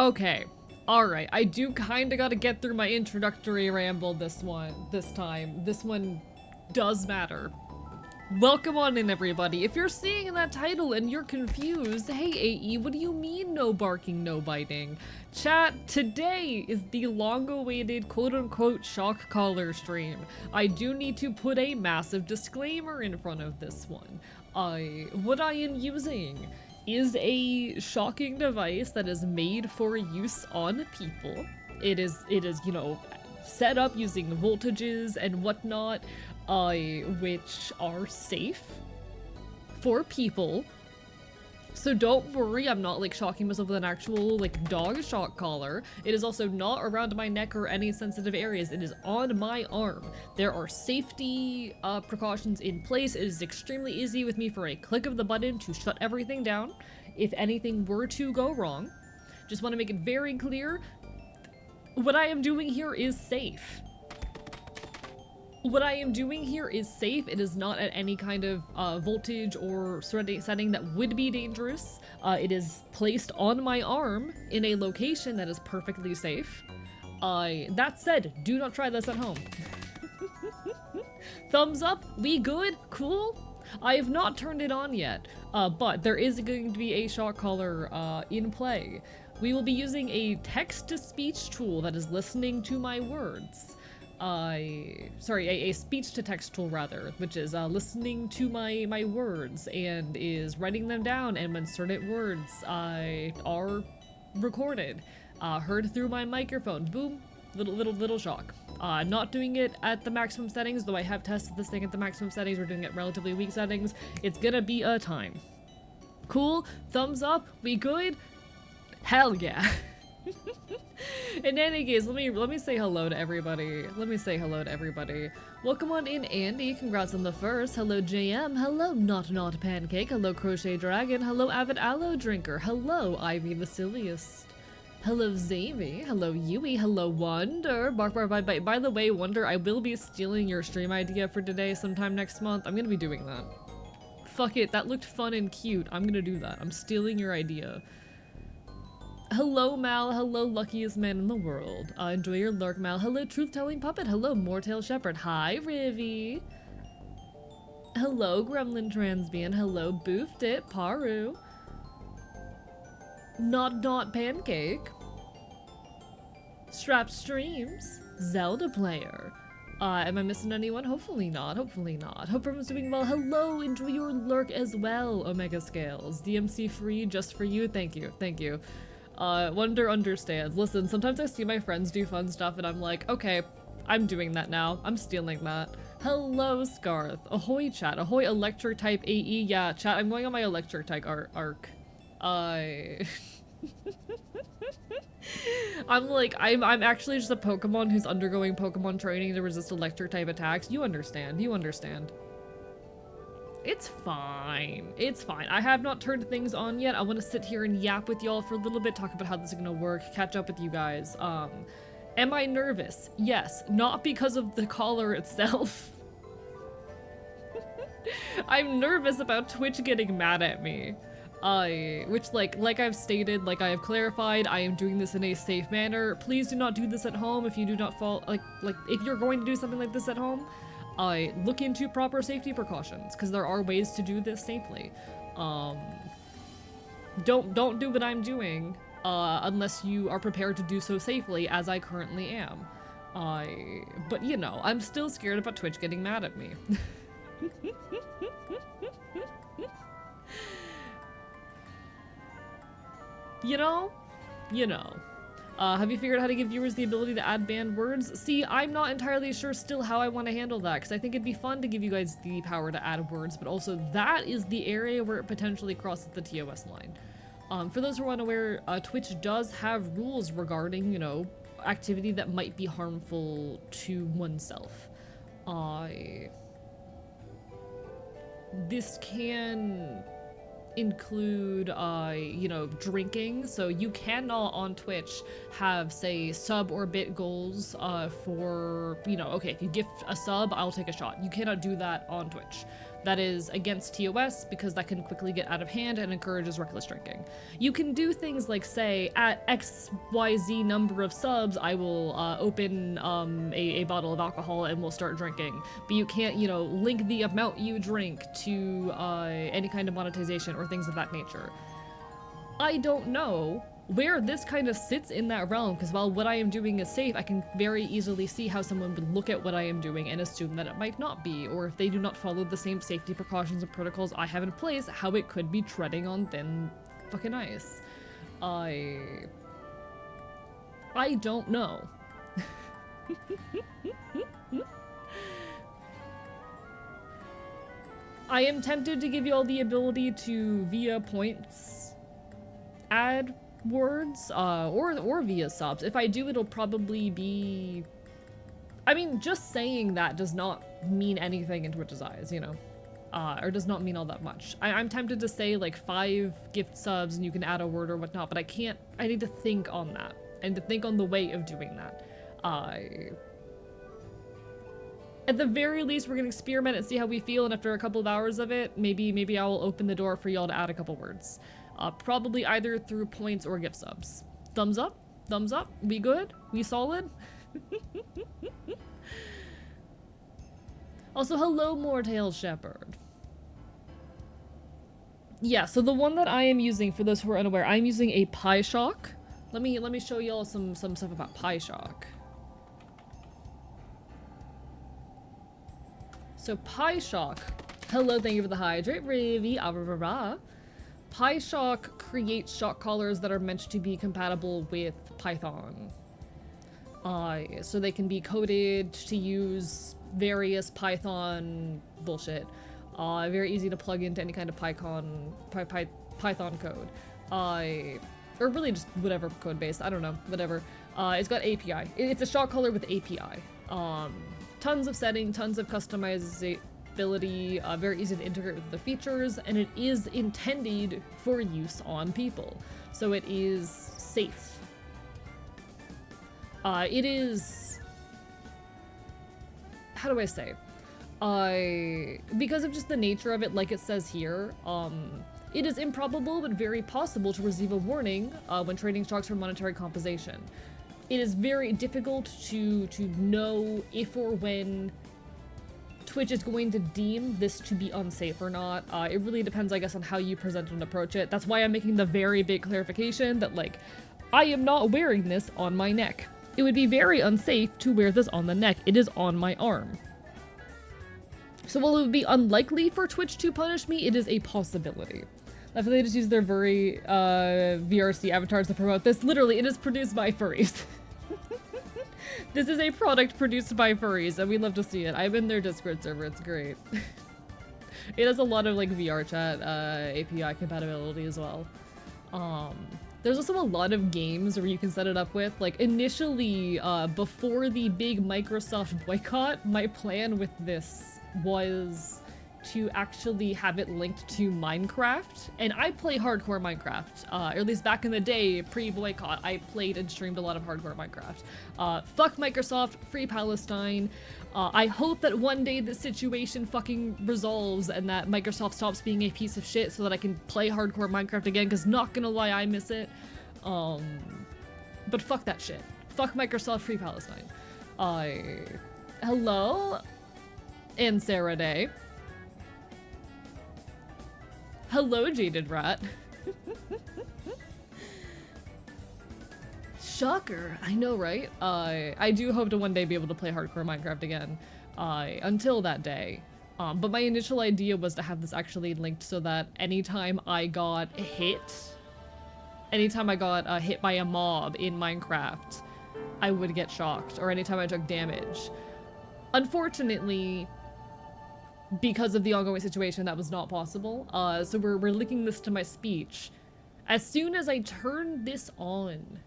Okay. Alright, I do kinda gotta get through my introductory ramble this time. This one does matter. Welcome on in, everybody. If you're seeing that title and you're confused, hey AE, what do you mean no barking, no biting? Chat, today is the long-awaited quote-unquote shock collar stream. I do need to put a massive disclaimer in front of this one. What I am using is a shocking device that is made for use on people. It is, you know, set up using voltages and whatnot, which are safe for people. So don't worry, I'm not like shocking myself with an actual like dog shock collar. It is also not around my neck or any sensitive areas. It is on my arm. There are safety precautions in place. It is extremely easy with me for a click of the button to shut everything down if anything were to go wrong. Just want to make it very clear, what I am doing here is safe. What I am doing here is safe. It is not at any kind of voltage or setting that would be dangerous. It is placed on my arm in a location that is perfectly safe. That said, do not try this at home. Thumbs up, we good, cool? I have not turned it on yet, but there is going to be a shock collar in play. We will be using a text-to-speech tool that is listening to my words. Sorry, a speech-to-text tool rather, which is listening to my words and is writing them down, and when certain words are recorded, heard through my microphone, boom, little shock. Not doing it at the maximum settings, though I have tested this thing at the maximum settings. We're doing it at relatively weak settings. It's gonna be a time. Cool, thumbs up, we good? Hell yeah. In any case, let me say hello to everybody. Welcome on in, Andy. Congrats on the first. Hello, JM. Hello, Not Pancake. Hello, Crochet Dragon. Hello, Avid Aloe Drinker. Hello, Ivy Vasilius. Hello, Zavy. Hello, Yui. Hello, Wonder. Bark, bite. By the way, Wonder, I will be stealing your stream idea for today sometime next month. I'm gonna be doing that. Fuck it, that looked fun and cute. I'm gonna do that. I'm stealing your idea. Hello, Mal. Hello, luckiest man in the world. Enjoy your lurk, Mal. Hello, truth-telling puppet. Hello, Mortail Shepherd. Hi, Rivy. Hello, Gremlin Transbian. Hello, Boofed It. Paru. Not Pancake. Strap Streams. Zelda Player. Am I missing anyone? Hopefully not. Hope everyone's doing well. Hello, enjoy your lurk as well, Omega Scales. DMC free just for you. Thank you. Wonder understands. Listen, sometimes I see my friends do fun stuff and I'm like, okay, I'm doing that now. I'm stealing that. Hello, Scarth. Ahoy, chat. Ahoy, electric type AE. Yeah, chat, I'm going on my electric type arc. I'm actually just a Pokemon who's undergoing Pokemon training to resist electric type attacks. You understand. It's fine. I have not turned things on yet. I want to sit here and yap with y'all for a little bit, talk about how this is gonna work, catch up with you guys. Am I nervous? Yes. Not because of the collar itself. I'm nervous about Twitch getting mad at me. Which like I've stated, like I have clarified, I am doing this in a safe manner. Please do not do this at home if you do not fall, like if you're going to do something like this at home, look into proper safety precautions, because there are ways to do this safely. Don't do what I'm doing, unless you are prepared to do so safely, as I currently am. But you know, I'm still scared about Twitch getting mad at me. You know. Have you figured out how to give viewers the ability to add banned words? See, I'm not entirely sure still how I want to handle that, because I think it'd be fun to give you guys the power to add words, but also that is the area where it potentially crosses the TOS line. For those who are unaware, Twitch does have rules regarding, you know, activity that might be harmful to oneself. This can include, you know, drinking. So you cannot on Twitch have, say, sub or bit goals for, you know, okay, if you gift a sub, I'll take a shot. You cannot do that on Twitch. That is against TOS because that can quickly get out of hand and encourages reckless drinking. You can do things like say, at XYZ number of subs, I will open a bottle of alcohol and we'll start drinking. But you can't, you know, link the amount you drink to any kind of monetization or things of that nature. I don't know where this kind of sits in that realm, because while what I am doing is safe, I can very easily see how someone would look at what I am doing and assume that it might not be, or if they do not follow the same safety precautions and protocols I have in place, how it could be treading on thin fucking ice. I don't know. I am tempted to give you all the ability to, via points, add words, or via subs. If I do, it'll probably be... I mean, just saying that does not mean anything in Twitch's eyes, you know? Or does not mean all that much. I'm tempted to say, like, 5 gift subs and you can add a word or whatnot, but I can't... I need to think on that. I need to think on the way of doing that. At the very least, we're gonna experiment and see how we feel, and after a couple of hours of it, maybe I will open the door for y'all to add a couple words. Probably either through points or gift subs. Thumbs up? Thumbs up? We good? We solid? Also, hello, Mortail Shepherd. Yeah, so the one that I am using, for those who are unaware, I'm using a PieShock. Let me show y'all some stuff about PieShock. So PieShock, hello, thank you for the hydrate, Ravy, PieShock creates shock collars that are meant to be compatible with Python. So they can be coded to use various Python bullshit. Very easy to plug into any kind of Python code. Or really just whatever code base, I don't know, whatever. It's got API. It's a shock collar with API. Tons of setting, tons of customizability, very easy to integrate with the features, and it is intended for use on people. So it is safe. It is... How do I say? Because of just the nature of it, like it says here, it is improbable but very possible to receive a warning when trading stocks for monetary compensation. It is very difficult to know if or when Twitch is going to deem this to be unsafe or not. It really depends, I guess, on how you present and approach it. That's why I'm making the very big clarification that, like, I am not wearing this on my neck. It would be very unsafe to wear this on the neck. It is on my arm. So while it would be unlikely for Twitch to punish me, it is a possibility. I feel they just use their very VRC avatars to promote this. Literally, it is produced by furries. This is a product produced by furries, and we love to see it. I'm in their Discord server, it's great. It has a lot of, like, VR chat API compatibility as well. There's also a lot of games where you can set it up with. Like, initially, before the big Microsoft boycott, my plan with this was to actually have it linked to Minecraft. And I play hardcore Minecraft, or at least back in the day, pre-boycott, I played and streamed a lot of hardcore Minecraft. Fuck Microsoft, free Palestine. I hope that one day the situation fucking resolves and that Microsoft stops being a piece of shit so that I can play hardcore Minecraft again, because not gonna lie, I miss it. But fuck that shit. Fuck Microsoft, free Palestine. Hello? And Sarah Day. Hello, Jaded Rat. Shocker. I know, right? I do hope to one day be able to play hardcore Minecraft again. Until that day. But my initial idea was to have this actually linked so that anytime I got hit by a mob in Minecraft, I would get shocked, or anytime I took damage. Unfortunately, because of the ongoing situation, that was not possible. So we're linking this to my speech. As soon as I turn this on,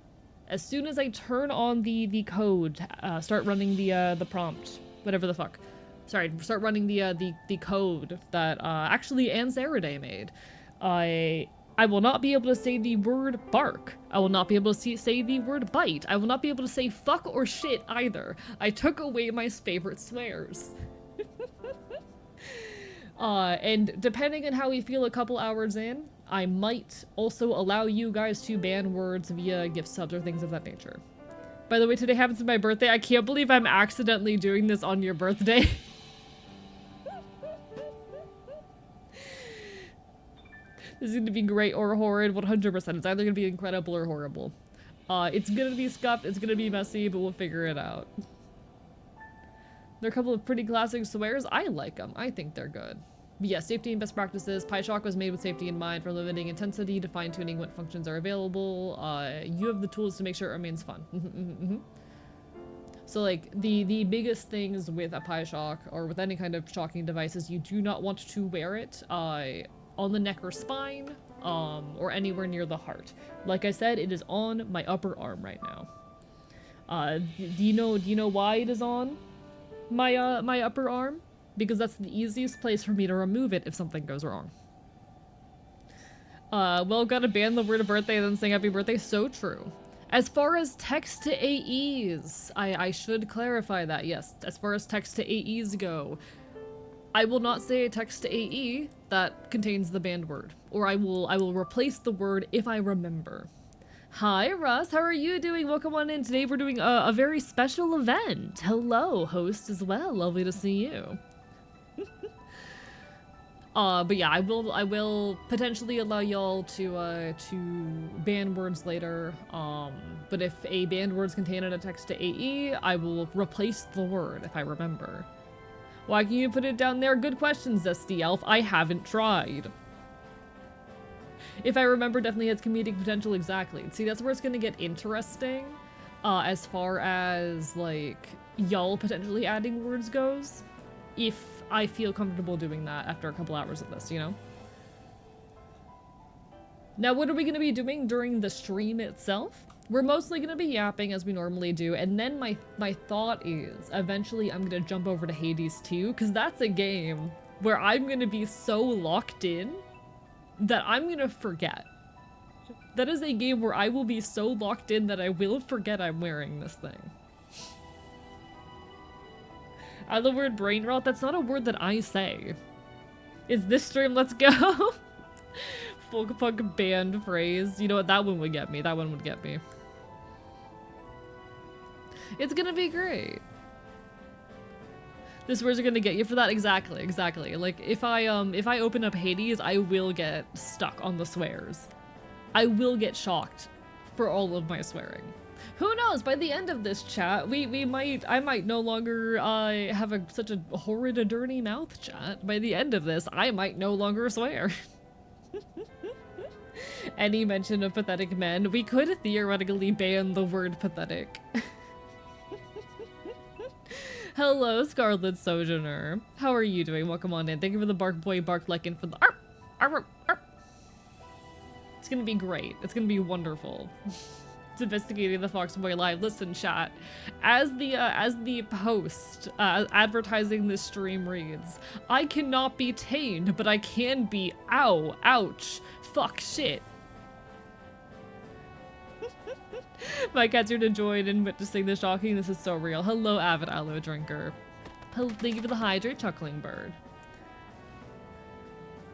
as soon as I turn on the code, start running the prompt, whatever the fuck. Sorry, start running the code that actually Ann Saraday made. I will not be able to say the word bark. I will not be able to say the word bite. I will not be able to say fuck or shit either. I took away my favorite swears. And depending on how we feel a couple hours in, I might also allow you guys to ban words via gift subs or things of that nature. By the way, today happens to be my birthday. I can't believe I'm accidentally doing this on your birthday. This is gonna be great or horrid, 100%. It's either gonna be incredible or horrible. It's gonna be scuffed, it's gonna be messy, but we'll figure it out. There are a couple of pretty classic swears. I like them. I think they're good. But yeah, safety and best practices. PyShock was made with safety in mind, from limiting intensity to fine-tuning what functions are available. You have the tools to make sure it remains fun. So like, the biggest things with a PyShock, or with any kind of shocking device, is you do not want to wear it on the neck or spine, or anywhere near the heart. Like I said, it is on my upper arm right now. Do you know why it is on my upper arm? Because that's the easiest place for me to remove it if something goes wrong. Well, gotta ban the word birthday and then sing happy birthday. So true. As far as text to AEs, I should clarify that, yes. As far as text to AEs go, I will not say a text to AE that contains the banned word. Or I will replace the word if I remember. Hi, Russ. How are you doing? Welcome on in. Today we're doing a very special event. Hello, host as well. Lovely to see you. But yeah, I will potentially allow y'all to ban words later. But if a banned word is contained in a text to AE, I will replace the word if I remember. Why can you put it down there? Good question, Zesty Elf. I haven't tried. If I remember, definitely has comedic potential, exactly. See, that's where it's gonna get interesting, as far as, like, y'all potentially adding words goes. If I feel comfortable doing that after a couple hours of this, you know? Now, what are we gonna be doing during the stream itself? We're mostly gonna be yapping as we normally do, and then my thought is, eventually I'm gonna jump over to Hades 2, because that's a game where I'm gonna be so locked in that I'm gonna forget. That is a game where I will be so locked in that I will forget I'm wearing this thing. The word brain rot, that's not a word that I say. Is this stream, let's go? Folk punk banned phrase. You know what, that one would get me. That one would get me. It's gonna be great. This word's gonna get you for that. Exactly. Like, if I open up Hades, I will get stuck on the swears. I will get shocked for all of my swearing. Who knows, by the end of this chat, I might no longer have such a horrid, dirty mouth chat. By the end of this, I might no longer swear. Any mention of pathetic men, we could theoretically ban the word pathetic. Hello, Scarlet Sojourner. How are you doing? Welcome on in. Thank you for the bark boy bark licking for the arp, arp, arp. It's gonna be great. It's gonna be wonderful. Investigating the Fox Boy live. Listen, chat. As the post advertising this stream reads, I cannot be tamed, but I can be ow, ouch, fuck, shit. My cats are to join in witnessing the shocking. This is so real. Hello, avid aloe drinker. Thank you for the hydrate, chuckling bird.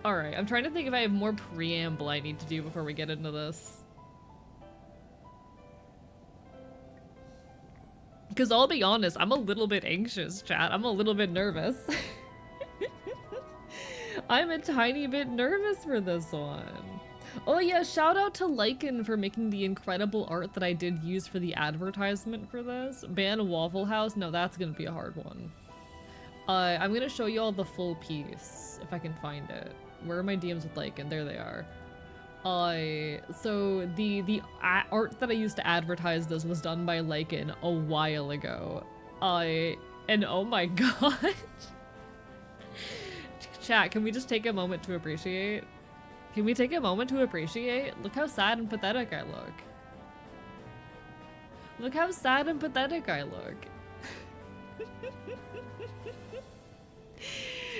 Alright, I'm trying to think if I have more preamble I need to do before we get into this. Because I'll be honest, I'm a little bit anxious, chat. I'm a little bit nervous. I'm a tiny bit nervous for this one. Oh yeah, shout out to Lycan for making the incredible art that I did use for the advertisement for this. Ban Waffle House? No, that's gonna be a hard one. I'm gonna show you all the full piece, if I can find it. Where are my DMs with Lycan? There they are. So the art that I used to advertise this was done by Lycan a while ago. And oh my god. Chat, can we just take a moment to appreciate? Can we take a moment to appreciate? Look how sad and pathetic I look. Look how sad and pathetic I look.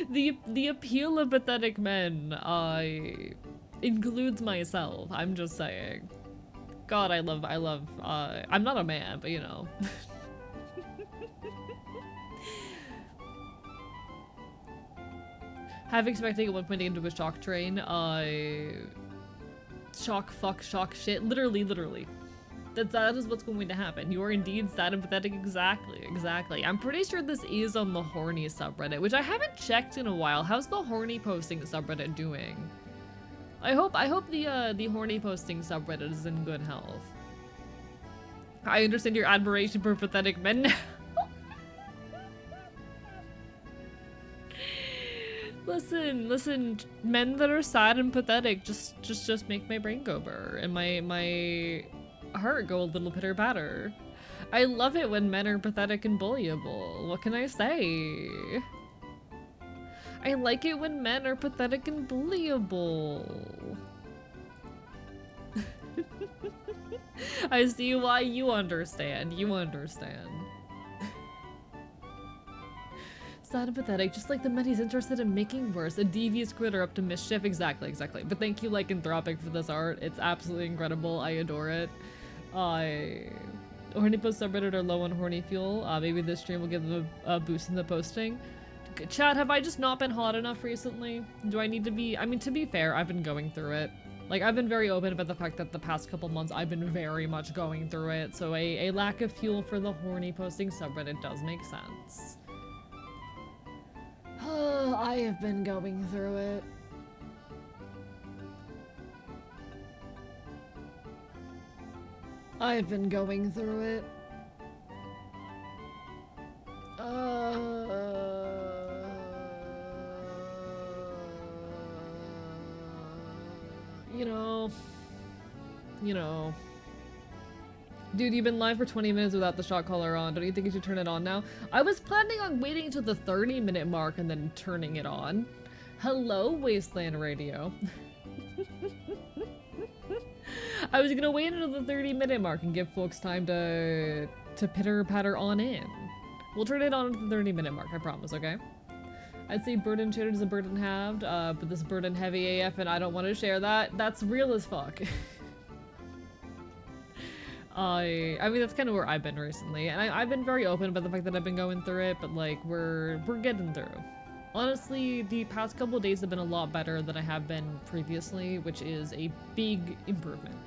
The appeal of pathetic men includes myself. I'm just saying. God, I love, I'm not a man, but you know. Half expecting at one point to get into a shock train. Shock, fuck, shock, shit. Literally. That is what's going to happen. You are indeed sad and pathetic. Exactly. I'm pretty sure this is on the horny subreddit, which I haven't checked in a while. How's the horny posting subreddit doing? I hope the horny posting subreddit is in good health. I understand your admiration for pathetic men now. Listen, men that are sad and pathetic just make my brain go burr and my heart go a little pitter patter. I love it when men are pathetic and bullyable. What can I say? I like it when men are pathetic and bullyable. I see why you understand. Sad and pathetic, just like the men he's interested in making worse. A devious critter up to mischief. Exactly. But thank you, Lycanthropic, for this art. It's absolutely incredible. I adore it. Horny post subreddit are low on horny fuel. Maybe this stream will give them a boost in the posting. Chat, have I just not been hot enough recently? Do I need to be? I mean, to be fair, I've been going through it. Like, I've been very open about the fact that the past couple months I've been very much going through it. So a lack of fuel for the horny posting subreddit does make sense. I have been going through it. I've been going through it. You know. Dude, you've been live for 20 minutes without the shot collar on. Don't you think you should turn it on now? I was planning on waiting until the 30-minute mark and then turning it on. Hello, Wasteland Radio. I was gonna wait until the 30-minute mark and give folks time to pitter-patter on in. We'll turn it on at the 30-minute mark, I promise, okay? I'd say burden shared is a burden halved, but this burden heavy AF and I don't want to share that. That's real as fuck. I mean, that's kind of where I've been recently, and I've been very open about the fact that I've been going through it, but like, we're getting through. Honestly, the past couple of days have been a lot better than I have been previously, which is a big improvement.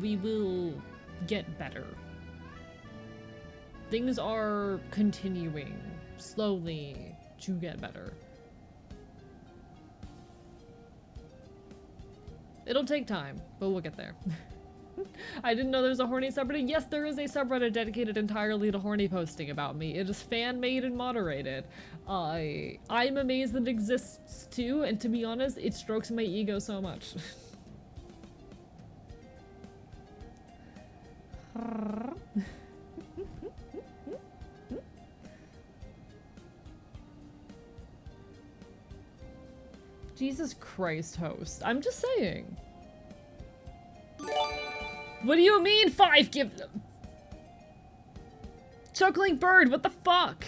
We will get better. Things are continuing slowly to get better. It'll take time, but we'll get there. I didn't know there was a horny subreddit. Yes, there is a subreddit dedicated entirely to horny posting about me. It is fan-made and moderated. I'm amazed that it exists too, and to be honest, it strokes my ego so much. Jesus Christ, host. I'm just saying. What do you mean 5 give them? Chuckling bird, what the fuck?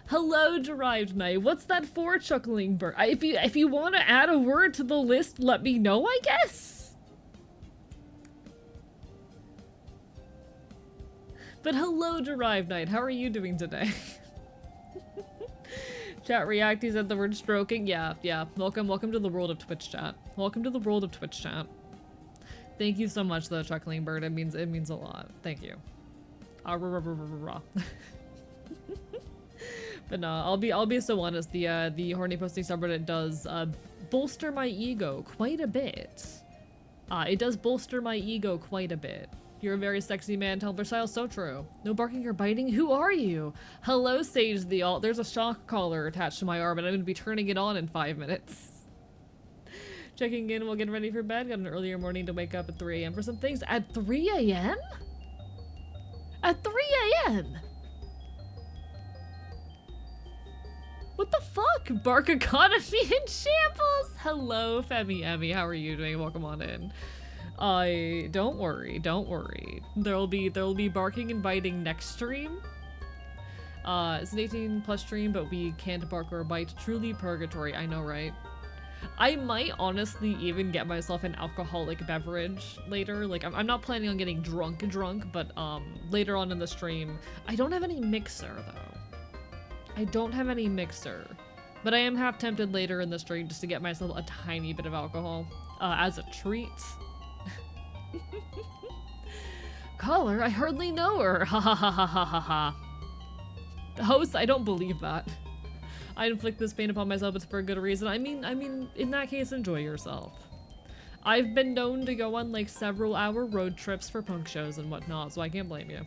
Hello, Derived Knight. What's that for, Chuckling bird? If you want to add a word to the list, let me know, I guess. But hello, Derived Knight. How are you doing today? Chat react, he said the word stroking. Yeah. Welcome to the world of Twitch chat. Welcome to the world of Twitch chat. Thank you so much, though, Chuckling Bird. It means a lot. Thank you. But no, I'll be so honest. The horny posting subreddit does bolster my ego quite a bit. It does bolster my ego quite a bit. You're a very sexy man, tell Versailles, so true. No barking or biting? Who are you? Hello, Sage the Alt. There's a shock collar attached to my arm, and I'm gonna be turning it on in 5 minutes. Checking in while getting ready for bed. Got an earlier morning to wake up at 3 AM for some things. At 3 AM? At 3 AM? What the fuck? Bark economy in shambles! Hello, Femi Emmy. How are you doing? Welcome on in. Don't worry. There'll be barking and biting next stream. It's an 18+ stream, but we can't bark or bite. Truly purgatory, I know, right? I might honestly even get myself an alcoholic beverage later. Like, I'm not planning on getting drunk, but later on in the stream. I don't have any mixer, though. I don't have any mixer, but I am half tempted later in the stream just to get myself a tiny bit of alcohol as a treat. Caller, I hardly know her. Ha ha ha ha ha ha ha. Host, I don't believe that. I inflict this pain upon myself, it's for a good reason. I mean, in that case, enjoy yourself. I've been known to go on like several hour road trips for punk shows and whatnot, so I can't blame you.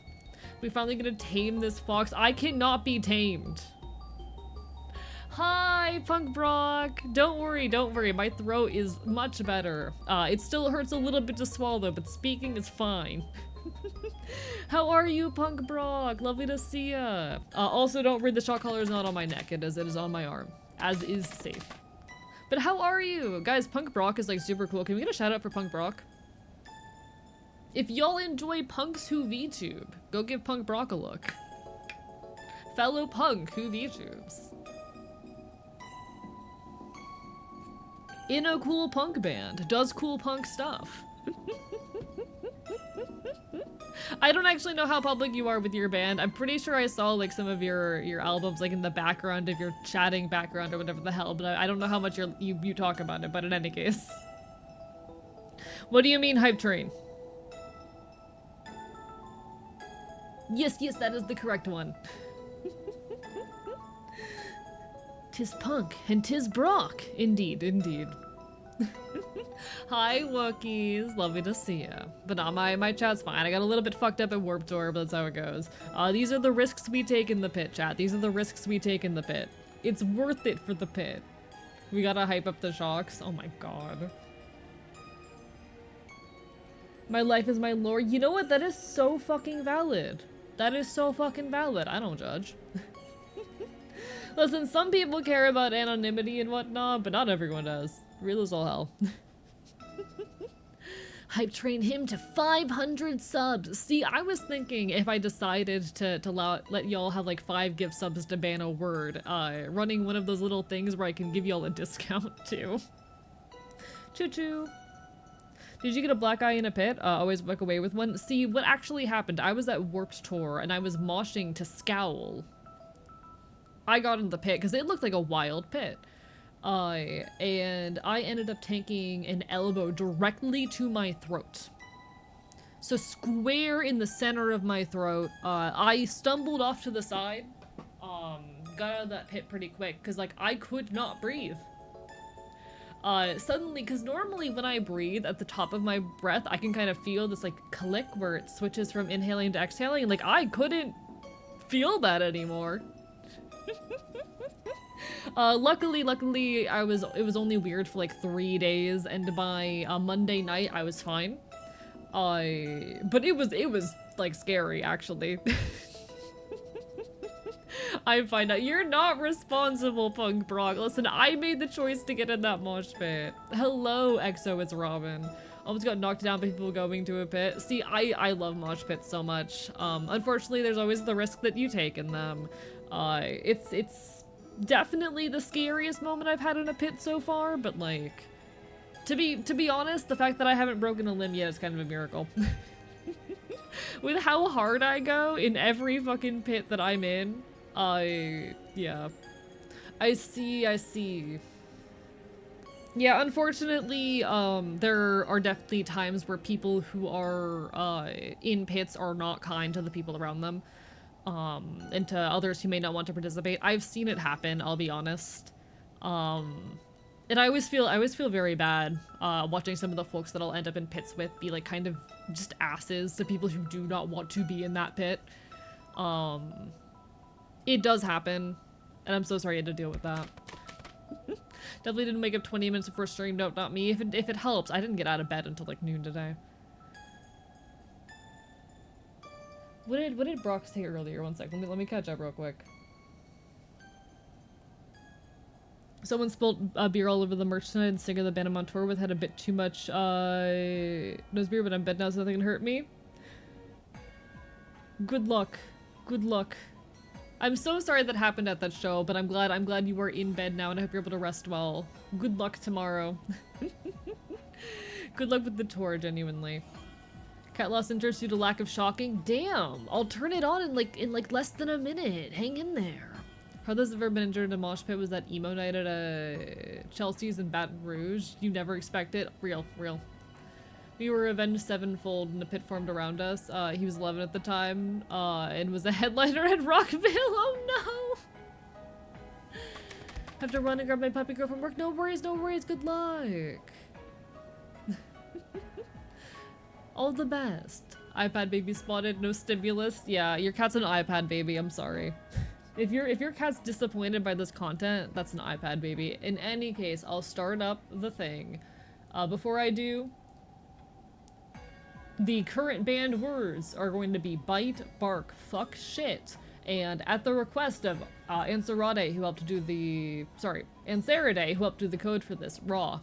We finally gonna tame this fox. I cannot be tamed. Hi, Punk Brock. Don't worry, don't worry. My throat is much better. It still hurts a little bit to swallow, but speaking is fine. How are you, Punk Brock? Lovely to see ya. Also, don't worry, the shot collar is not on my neck. It is on my arm, as is safe. But how are you? Guys, Punk Brock is like super cool. Can we get a shout out for Punk Brock? If y'all enjoy punks who VTube, go give Punk Brock a look. Fellow punk who VTubes. In a cool punk band, does cool punk stuff. I don't actually know how public you are with your band. I'm pretty sure I saw like some of your albums like in the background of your chatting background or whatever the hell, but I don't know how much you talk about it, but in any case. What do you mean, hype train? Yes, that is the correct one. Tis punk and tis Brock. Indeed. Hi, Wookiees. Lovely to see ya. But nah, my chat's fine. I got a little bit fucked up at Warped Tour, but that's how it goes. These are the risks we take in the pit, chat. These are the risks we take in the pit. It's worth it for the pit. We gotta hype up the shocks. Oh my god. My life is my lore. You know what? That is so fucking valid. That is so fucking valid. I don't judge. Listen, some people care about anonymity and whatnot, but not everyone does. Real as all hell. Hype train him to 500 subs. See, I was thinking if I decided to let y'all have like 5 gift subs to ban a word, running one of those little things where I can give y'all a discount too. Choo-choo. Did you get a black eye in a pit? Always walk away with one. See, what actually happened, I was at Warped Tour and I was moshing to Scowl. I got in the pit because it looked like a wild pit. And I ended up taking an elbow directly to my throat. So square in the center of my throat. I stumbled off to the side. Got out of that pit pretty quick because like I could not breathe. Suddenly, because normally when I breathe at the top of my breath, I can kind of feel this like click where it switches from inhaling to exhaling, and like I couldn't feel that anymore. Luckily, it was only weird for like 3 days, and by Monday night I was fine. But it was like scary actually. I find out you're not responsible, Punk Brock. Listen, I made the choice to get in that mosh pit. Hello, EXO, it's Robin. Almost got knocked down by people going to a pit. See, I love mosh pits so much. Unfortunately, there's always the risk that you take in them. It's definitely the scariest moment I've had in a pit so far, but like, to be honest, the fact that I haven't broken a limb yet is kind of a miracle. With how hard I go in every fucking pit that I'm in, yeah. I see. Yeah, unfortunately, there are definitely times where people who are, in pits are not kind to the people around them, and to others who may not want to participate. I've seen it happen, I'll be honest. And I always feel very bad, watching some of the folks that I'll end up in pits with be like kind of just asses to people who do not want to be in that pit. It does happen, and I'm so sorry you had to deal with that. Definitely didn't wake up 20 minutes before stream. Nope, not me. If it helps, I didn't get out of bed until like noon today. What did Brock say earlier? One sec. Let me catch up real quick. Someone spilled beer all over the merch tonight, and singer the band I'm on tour with had a bit too much nose beer, but I'm in bed now, so nothing can hurt me. Good luck. Good luck. I'm so sorry that happened at that show, but I'm glad you are in bed now, and I hope you're able to rest well. Good luck tomorrow. Good luck with the tour, genuinely. Cat lost interest due to lack of shocking. Damn! I'll turn it on in like less than a minute. Hang in there. Farthest I've ever been injured in a mosh pit was that emo night at Chelsea's in Baton Rouge. You never expect it. Real, real. We were avenged sevenfold and a pit formed around us. He was 11 at the time, and was a headliner at Rockville. Oh no! Have to run and grab my puppy girl from work. No worries, no worries. Good luck. All the best. iPad baby spotted. No stimulus. Yeah, your cat's an iPad baby. I'm sorry. If your cat's disappointed by this content, that's an iPad baby. In any case, I'll start up the thing. Before I do, the current banned words are going to be bite, bark, fuck, shit, and at the request of Ansarade, who helped do the Ansarade, who helped do the code for this, raw.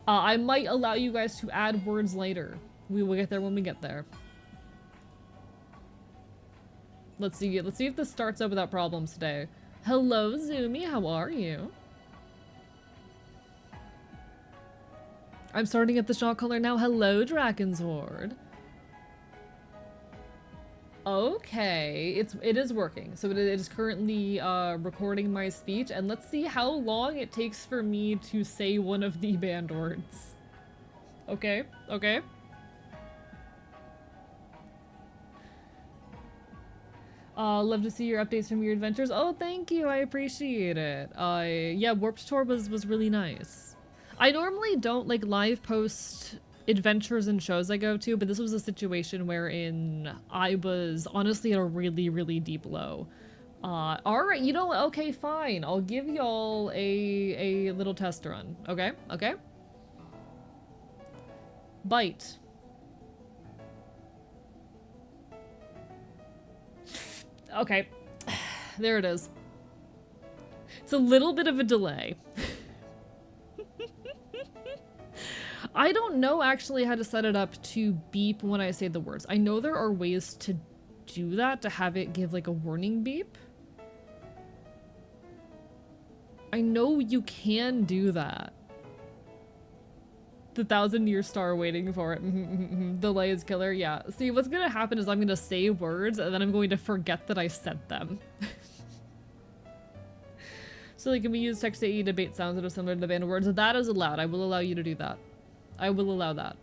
I might allow you guys to add words later. We will get there when we get there. Let's see if this starts up without problems today. Hello, Zoomy, how are you? I'm starting at the shot color now. Hello, Dragon's Horde. Okay, it is working. So it is currently recording my speech, and let's see how long it takes for me to say one of the banned words. Okay, okay. Love to see your updates from your adventures. Oh, thank you. I appreciate it. Yeah, Warped Tour was really nice. I normally don't like live post adventures and shows I go to, but this was a situation wherein I was honestly at a really, really deep low. Alright, you know what? Okay, fine. I'll give y'all a little test run. Okay? Okay? Bite. Okay. There it is. It's a little bit of a delay. I don't know actually how to set it up to beep when I say the words. I know there are ways to do that, to have it give like a warning beep. I know you can do that. The 1,000-year star waiting for it. Delay is killer. Yeah. See, what's gonna happen is I'm gonna say words and then I'm going to forget that I said them. So they can be used text AE debate sounds that are similar to the banned words. That is allowed. I will allow you to do that. I will allow that.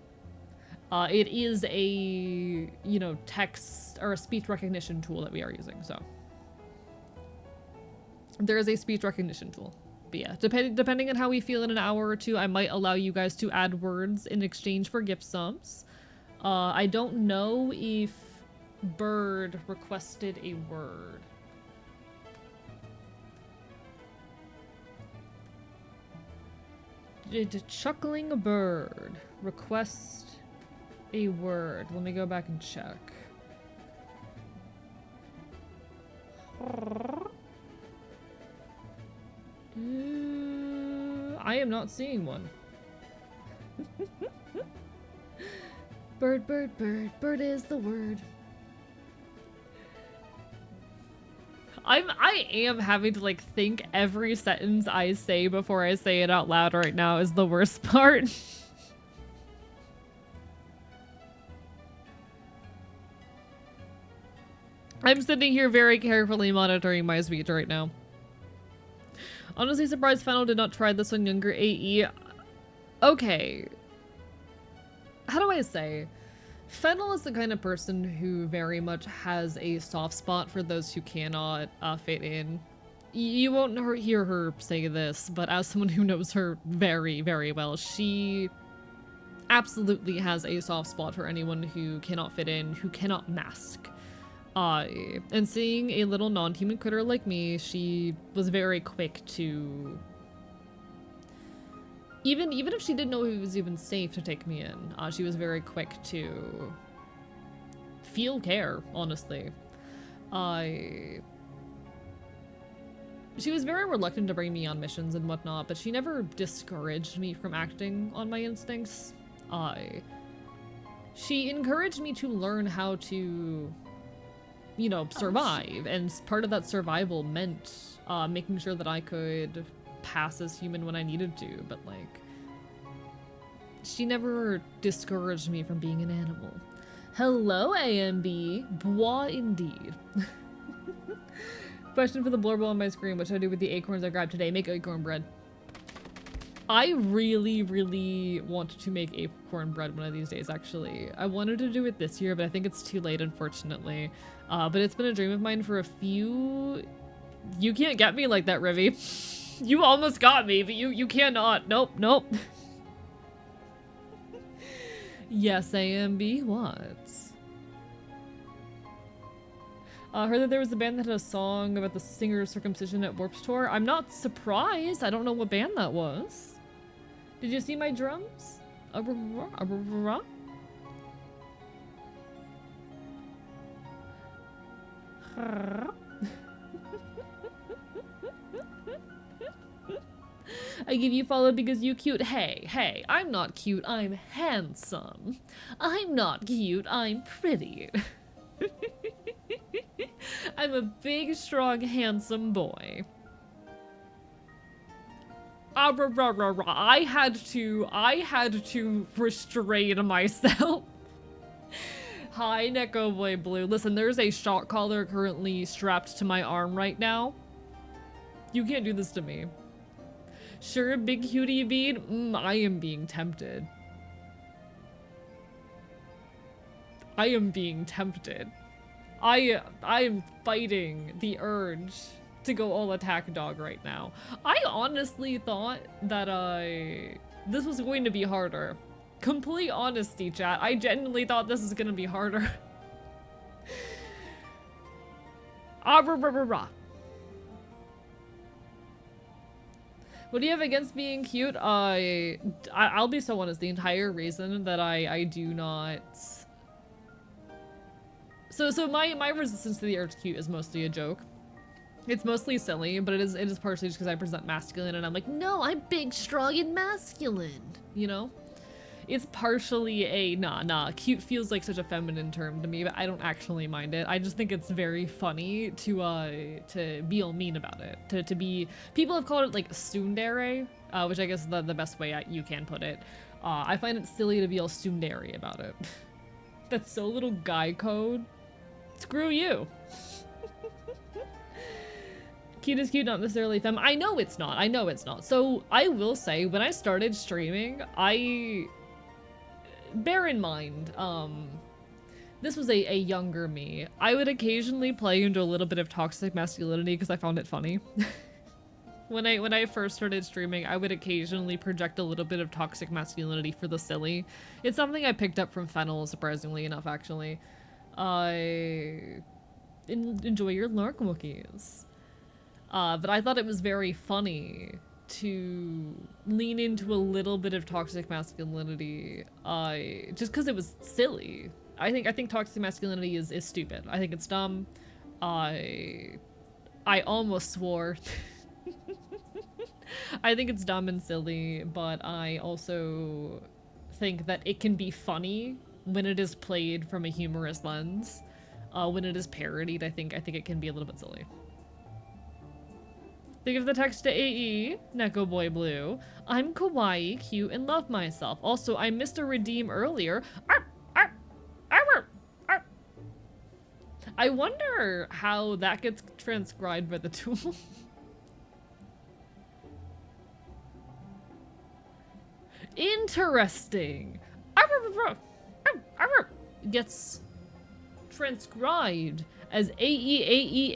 It is a, you know, text or a speech recognition tool that we are using, so. There is a speech recognition tool. But yeah, depending on how we feel in an hour or two, I might allow you guys to add words in exchange for gift subs. I don't know if Bird requested a word. Did a chuckling bird request a word? Let me go back and check. I am not seeing one. Bird, bird, bird. Bird is the word. I am having to like think every sentence I say before I say it out loud right now is the worst part. I'm sitting here very carefully monitoring my speech right now. Honestly surprised Fennel did not try this on younger AE. Okay. How do I say? Fennel is the kind of person who very much has a soft spot for those who cannot fit in. You won't hear her say this, but as someone who knows her very, very well, she absolutely has a soft spot for anyone who cannot fit in, who cannot mask. And seeing a little non-human critter like me, she was very quick to... Even if she didn't know it was even safe to take me in, she was very quick to feel care, honestly. She was very reluctant to bring me on missions and whatnot, but she never discouraged me from acting on my instincts. She encouraged me to learn how to, you know, survive, and part of that survival meant making sure that I could pass as human when I needed to, but like, she never discouraged me from being an animal. Hello, AMB. Bois indeed. Question for the blurb on my screen. What should I do with the acorns I grabbed today? Make acorn bread. I really, really want to make acorn bread one of these days, actually. I wanted to do it this year, but I think it's too late, unfortunately. But it's been a dream of mine for a few... You can't get me like that, Rivy. You almost got me, but you cannot. Nope, nope. Yes, AMB, what? Heard that there was a band that had a song about the singer's circumcision at Warped Tour. I'm not surprised. I don't know what band that was. Did you see my drums? I give you follow because you cute. Hey, hey, I'm not cute, I'm handsome. I'm not cute, I'm pretty. I'm a big, strong, handsome boy. I had to restrain myself. Hi, Neko Boy Blue. Listen, there's a shock collar currently strapped to my arm right now. You can't do this to me. Sure, big cutie bead? I am being tempted. I am being tempted. I am fighting the urge to go all attack dog right now. I honestly thought that this was going to be harder. Complete honesty, chat. I genuinely thought this was gonna be harder. What do you have against being cute? I'll be so honest. The entire reason that I do not. So my resistance to the urge cute is mostly a joke. It's mostly silly, but it is partially just because I present masculine and I'm like, no, I'm big, strong, and masculine. You know? It's partially a nah. Cute feels like such a feminine term to me, but I don't actually mind it. I just think it's very funny to be all mean about it. To be, people have called it like tsundere, which I guess is the best way you can put it. I find it silly to be all tsundere about it. That's so little guy code. Screw you. Cute is cute, not necessarily femme. I know it's not. I know it's not. So I will say, when I started streaming, bear in mind, this was a younger me. I would occasionally play into a little bit of toxic masculinity because I found it funny. When I first started streaming, I would occasionally project a little bit of toxic masculinity for the silly. It's something I picked up from Fennel, surprisingly enough, actually. Enjoy your lark Wookiees. But I thought it was very funny to lean into a little bit of toxic masculinity, just because it was silly. I think toxic masculinity is stupid. I think it's dumb. I almost swore. I think it's dumb and silly, but I also think that it can be funny when it is played from a humorous lens. When it is parodied, I think it can be a little bit silly. Think of the text to AE, Neko Boy Blue. I'm kawaii, cute, and love myself. Also, I missed a redeem earlier. I wonder how that gets transcribed by the tool. Interesting. Gets transcribed as AE.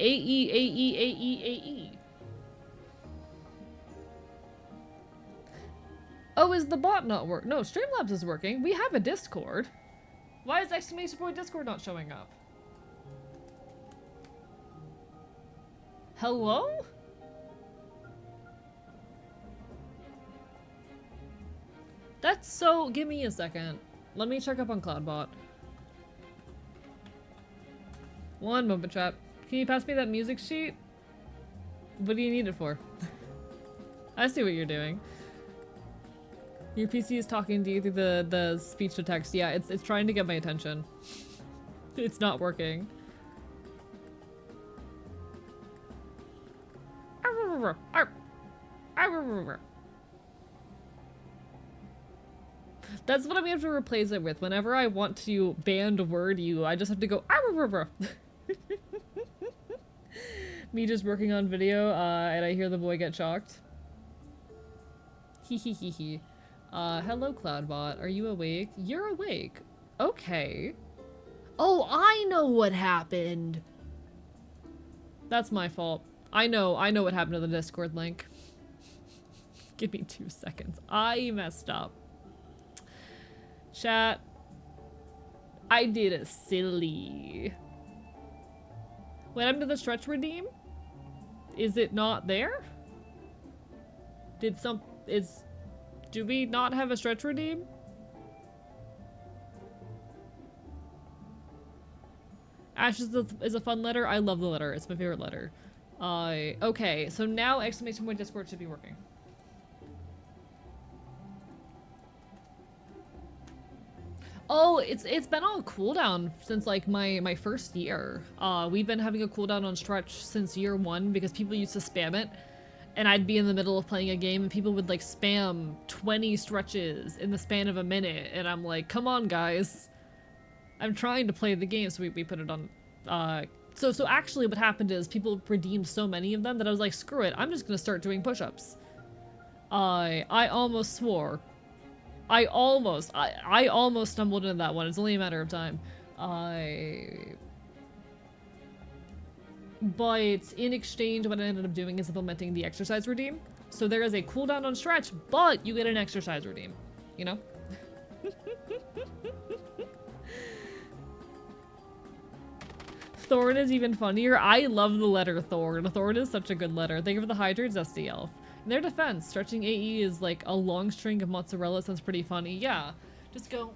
Oh, is the bot not work? No, Streamlabs is working. We have a Discord. Why is exclamation point Discord not showing up? Hello? That's so... Give me a second. Let me check up on Cloudbot. One moment, chat. Can you pass me that music sheet? What do you need it for? I see what you're doing. Your PC is talking to you through the speech to text. Yeah, it's trying to get my attention. It's not working. That's what I'm gonna have to replace it with. Whenever I want to band word you, I just have to go Me just working on video, and I hear the boy get shocked. Hee hee hee hee. Hello Cloudbot, are you awake? You're awake. Okay. Oh, I know what happened! That's my fault. I know what happened to the Discord link. Give me 2 seconds. I messed up. Chat. I did a silly. What happened to the stretch redeem? Is it not there? Do we not have a stretch redeem? Ash is a fun letter. I love the letter. It's my favorite letter. Okay, so now exclamation point Discord should be working. Oh, it's been on cooldown since like my first year. We've been having a cooldown on stretch since year 1 because people used to spam it. And I'd be in the middle of playing a game and people would like spam 20 stretches in the span of a minute. And I'm like, come on guys. I'm trying to play the game, so we put it on. So actually what happened is people redeemed so many of them that I was like, screw it, I'm just gonna start doing push-ups. I almost swore. I almost stumbled into that one. It's only a matter of time. But in exchange, what I ended up doing is implementing the exercise redeem. So there is a cooldown on stretch, but you get an exercise redeem. You know? Thorn is even funnier. I love the letter Thorn. Thorn is such a good letter. Thank you for the hydrates, SD Elf. In their defense, stretching AE is like a long string of mozzarella. Sounds pretty funny. Yeah. Just go.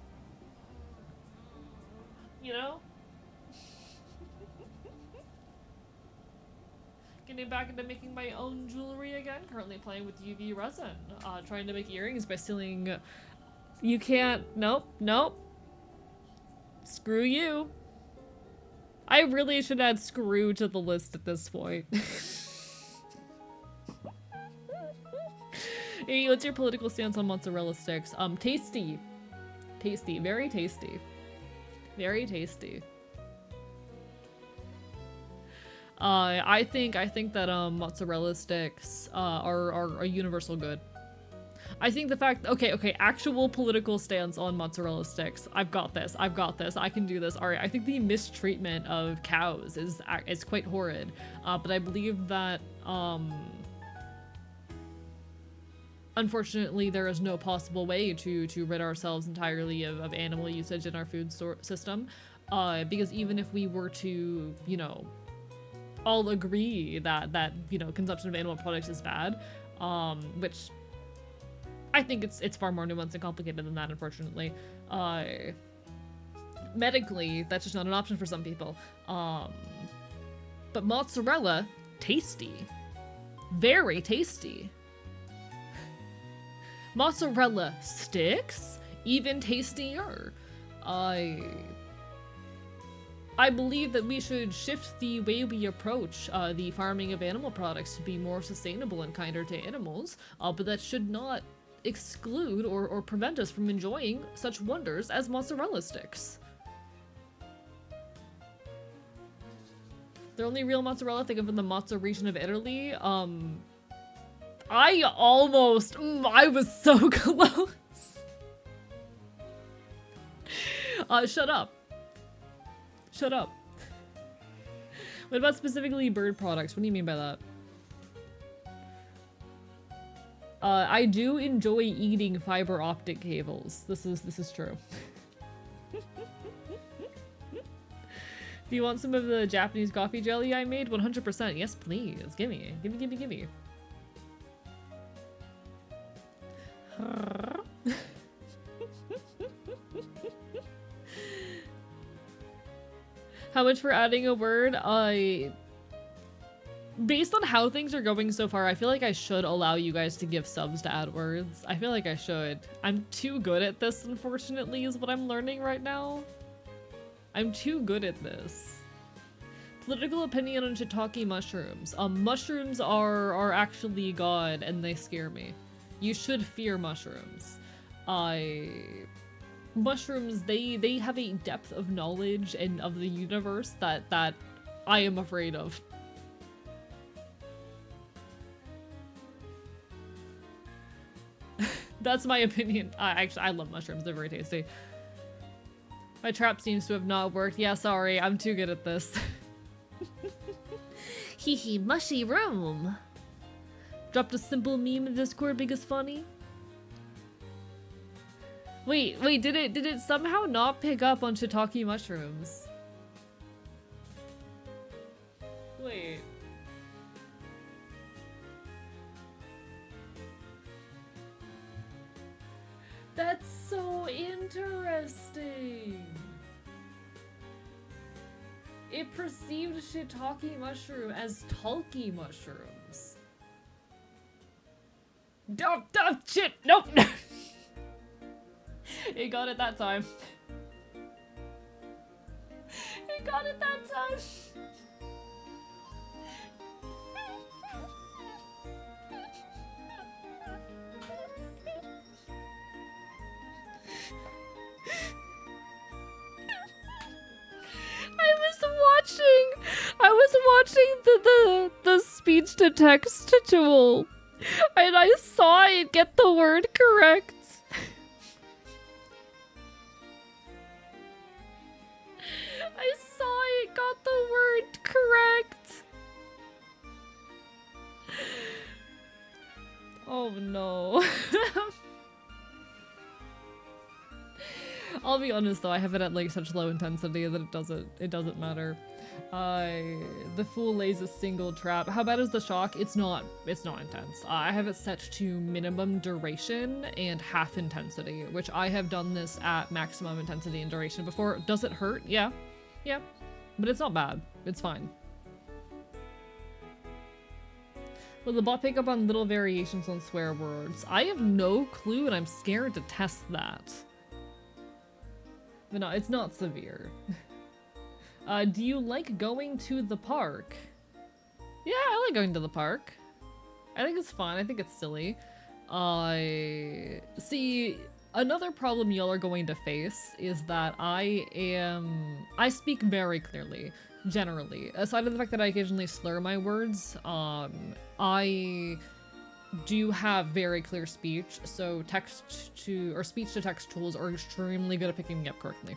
You know? Getting back into making my own jewelry again. Currently playing with UV resin. Trying to make earrings by stealing... You can't... Nope. Nope. Screw you. I really should add screw to the list at this point. Hey, what's your political stance on mozzarella sticks? Tasty. Tasty. Very tasty. Very tasty. I think that mozzarella sticks are a universal good. I think the fact okay, actual political stance on mozzarella sticks. I've got this. I can do this. All right. I think the mistreatment of cows is quite horrid. But I believe that unfortunately there is no possible way to rid ourselves entirely of animal usage in our food system. Because even if we were to, you know, all agree that you know, consumption of animal products is bad, which I think it's far more nuanced and complicated than that, unfortunately. Medically, that's just not an option for some people. But mozzarella, tasty. Very tasty. Mozzarella sticks, even tastier. I believe that we should shift the way we approach the farming of animal products to be more sustainable and kinder to animals, but that should not exclude or prevent us from enjoying such wonders as mozzarella sticks. The only real mozzarella, think of in the Mozza region of Italy. I was so close. Shut up. Shut up. What about specifically bird products? What do you mean by that? I do enjoy eating fiber optic cables. This is true. Do you want some of the Japanese coffee jelly I made? 100%. Yes, please. Gimme. Gimme. How much for adding a word? Based on how things are going so far, I feel like I should allow you guys to give subs to add words. I feel like I should. I'm too good at this, unfortunately, is what I'm learning right now. I'm too good at this. Political opinion on shiitake mushrooms. Mushrooms are actually God, and they scare me. You should fear mushrooms. Mushrooms, they have a depth of knowledge and of the universe that I am afraid of. That's my opinion. I love mushrooms. They're very tasty. My trap seems to have not worked. Yeah, sorry. I'm too good at this. Hee hee, mushy room. Dropped a simple meme in Discord because funny. Wait, did it somehow not pick up on shiitake mushrooms? Wait. That's so interesting. It perceived shiitake mushroom as talky mushrooms. Shit, nope. It got it that time. It got it that time. I was watching the speech to text tool, and I saw it get the word correct. I saw it got the word correct. Oh no. I'll be honest though, I have it at like such low intensity that it doesn't matter. The fool lays a single trap. How bad is the shock? It's not intense. I have it set to minimum duration and half intensity, which I have done this at maximum intensity and duration before. Does it hurt? Yeah. Yeah. But it's not bad. It's fine. Will the bot pick up on little variations on swear words? I have no clue and I'm scared to test that. But no, it's not severe. Do you like going to the park? Yeah, I like going to the park. I think it's fun. I think it's silly. See, another problem y'all are going to face is that I speak very clearly, generally. Aside from the fact that I occasionally slur my words, I do have very clear speech, so speech to text tools are extremely good at picking me up correctly.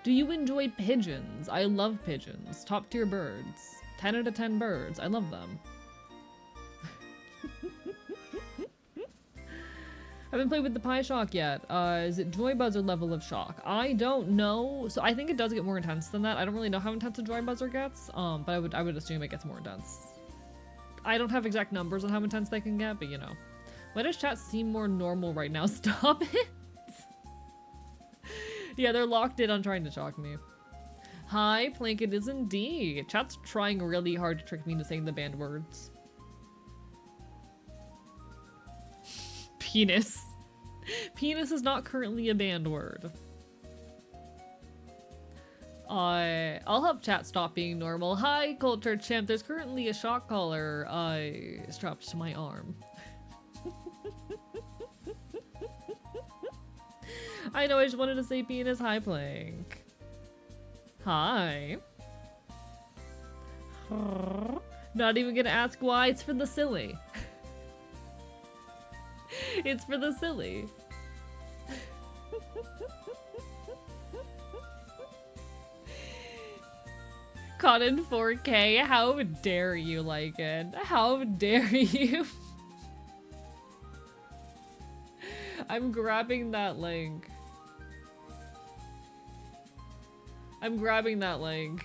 Do you enjoy pigeons? I love pigeons. Top tier birds. 10 out of 10 birds. I love them. Haven't played with the Pie Shock yet. Is it Joy Buzzer level of shock? I don't know. So I think it does get more intense than that. I don't really know how intense a Joy Buzzer gets, but I would assume it gets more intense. I don't have exact numbers on how intense they can get, but you know. Why does chat seem more normal right now? Stop it! Yeah, they're locked in on trying to shock me. Hi, Plank, it is indeed. Chat's trying really hard to trick me into saying the banned words. Penis. Penis is not currently a banned word. I'll help chat stop being normal. Hi, Culture Champ. There's currently a shock collar strapped to my arm. I know, I just wanted to say penis. Hi, Plank. Hi. Not even gonna ask why. It's for the silly. It's for the silly. Caught in 4K. How dare you, like it? How dare you? I'm grabbing that link. I'm grabbing that link.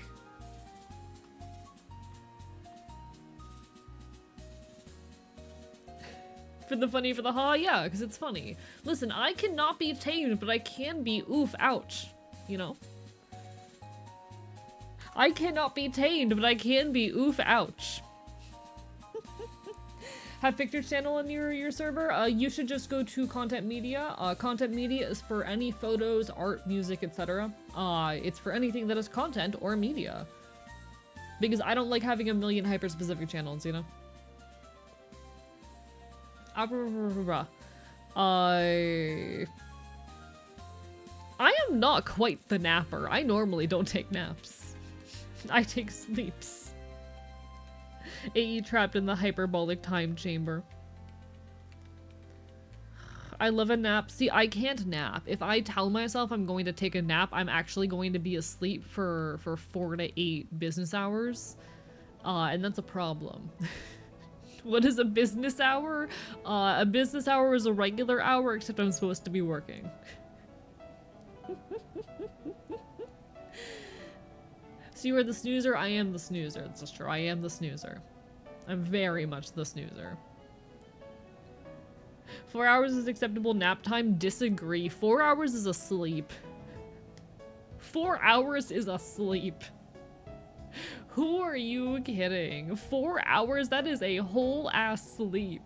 For the funny, for the ha, yeah, because it's funny. Listen, I cannot be tamed, but I can be oof, ouch. You know? I cannot be tamed, but I can be oof, ouch. Have picture channel on your server? You should just go to content media. Content media is for any photos, art, music, etc. It's for anything that is content or media. Because I don't like having a million hyper-specific channels, you know? I am not quite the napper. I normally don't take naps. I take sleeps. AE trapped in the hyperbolic time chamber. I love a nap. See, I can't nap. If I tell myself I'm going to take a nap, I'm actually going to be asleep for 4 to 8 business hours. And that's a problem. What is a business hour? A business hour is a regular hour, except I'm supposed to be working. So you are the snoozer? I am the snoozer. This is true. I am the snoozer. I'm very much the snoozer. 4 hours is acceptable nap time? Disagree. 4 hours is asleep. 4 hours is asleep. Who are you kidding? 4 hours? That is a whole ass sleep.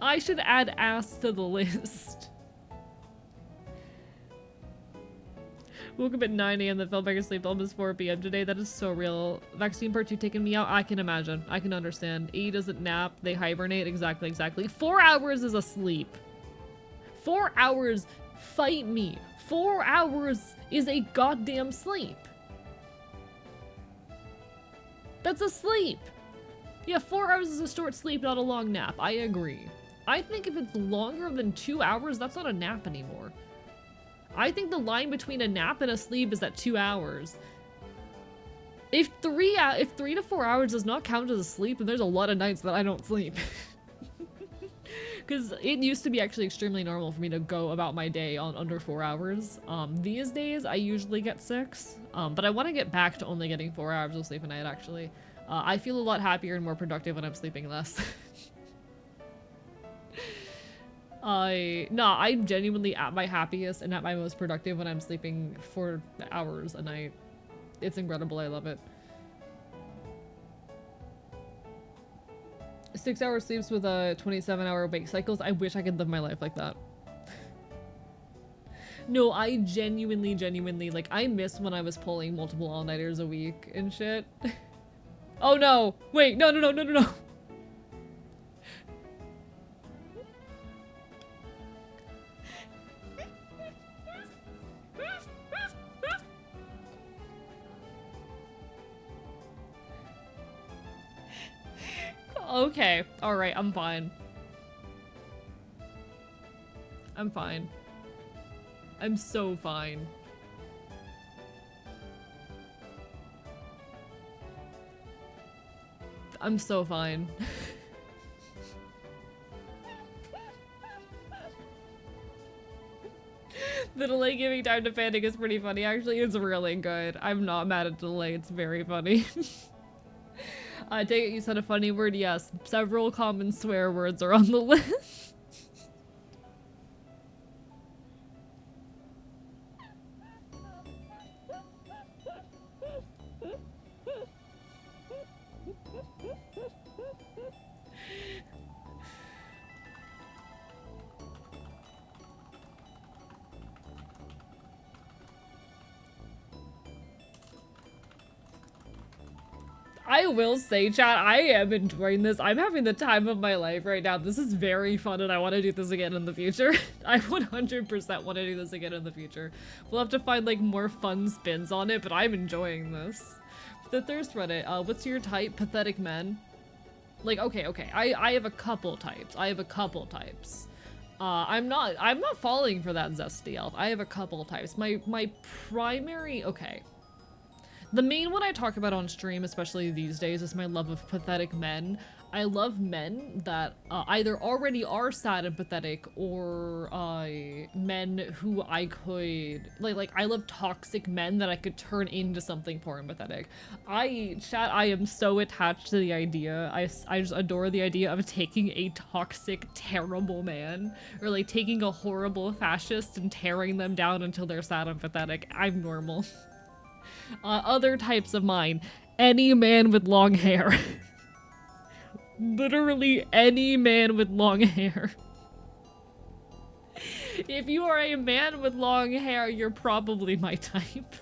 I should add ass to the list. Woke up at 9 AM that felt back asleep almost 4 PM today. That is so real. Vaccine part 2 taking me out? I can imagine. I can understand. E doesn't nap. They hibernate. Exactly. 4 hours is asleep. 4 hours. Fight me. 4 hours is a goddamn sleep. That's a sleep. Yeah, 4 hours is a short sleep, not a long nap. I agree. I think if it's longer than 2 hours, that's not a nap anymore. I think the line between a nap and a sleep is at 2 hours. If 3 to 4 hours does not count as a sleep, then there's a lot of nights that I don't sleep. Because it used to be actually extremely normal for me to go about my day on under 4 hours. These days, I usually get 6. But I want to get back to only getting 4 hours of sleep a night, actually. I feel a lot happier and more productive when I'm sleeping less. I'm genuinely at my happiest and at my most productive when I'm sleeping 4 hours a night. It's incredible. I love it. 6 hour sleeps with a 27-hour wake cycles. I wish I could live my life like that. No, I genuinely, like, I miss when I was pulling multiple all-nighters a week and shit. Oh no! Wait, no. Okay, alright, I'm fine. I'm fine. I'm so fine. I'm so fine. The delay giving time to panic is pretty funny. Actually, it's really good. I'm not mad at delay. It's very funny. Take it you said a funny word. Yes, several common swear words are on the list. I will say, chat, I am enjoying this. I'm having the time of my life right now. This is very fun and I want to do this again in the future. I 100% want to do this again in the future. We'll have to find like more fun spins on it, but I'm enjoying this. The Thirst Reddit, what's your type? Pathetic men? Like, okay. I have a couple types. I'm not falling for that zesty elf. I have a couple types. My primary, okay. The main one I talk about on stream, especially these days, is my love of pathetic men. I love men that either already are sad and pathetic, or men who I could like. I love toxic men that I could turn into something poor and pathetic. I am so attached to the idea. I just adore the idea of taking a toxic, terrible man, or like taking a horrible fascist and tearing them down until they're sad and pathetic. I'm normal. Other types of mine. Any man with long hair. Literally any man with long hair. If you are a man with long hair, you're probably my type.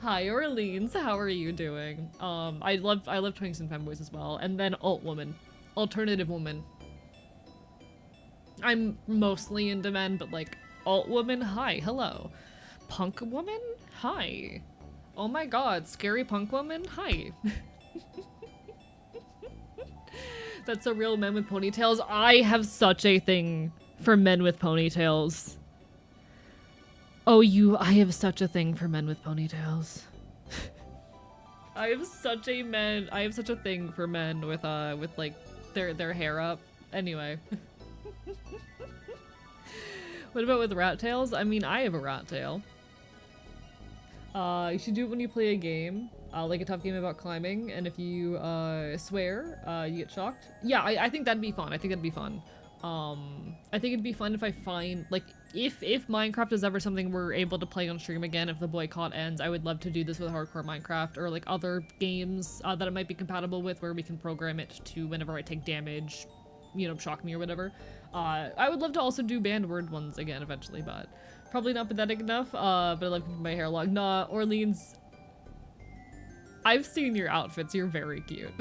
Hi, Orleans. How are you doing? I love Twinks and femboys as well. And then alt woman. Alternative woman. I'm mostly into men, but like alt woman, hi, hello. Punk woman, hi. Oh my god, scary punk woman, hi. That's a real men with ponytails. I have such a thing for men with ponytails. Oh, I have such a thing for men with ponytails. I have such a thing for men with like their hair up. Anyway. What about with rat tails? I mean, I have a rat tail. You should do it when you play a game, like a tough game about climbing, and if you swear, you get shocked. Yeah, I think that'd be fun. I think that'd be fun. I think it'd be fun if I find, like, if Minecraft is ever something we're able to play on stream again, if the boycott ends, I would love to do this with hardcore Minecraft, or like other games that it might be compatible with, where we can program it to, whenever I take damage, you know, shock me or whatever. I would love to also do banned word ones again eventually, but probably not pathetic enough, but I love keeping my hair long. Nah, Orleans, I've seen your outfits, you're very cute.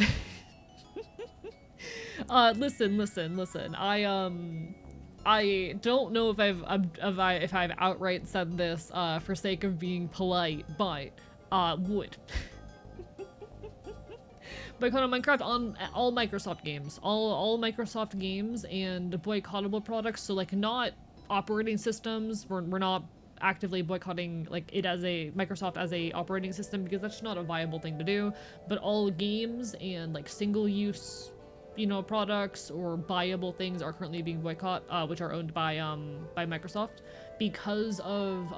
Listen. I don't know if I've outright said this for sake of being polite, but would. Boycott on Minecraft on all Microsoft games, all Microsoft games and boycottable products. So like not operating systems. We're not actively boycotting like it as a Microsoft as a operating system, because that's not a viable thing to do. But all games and like single use, you know, products or buyable things are currently being boycotted, which are owned by Microsoft, because of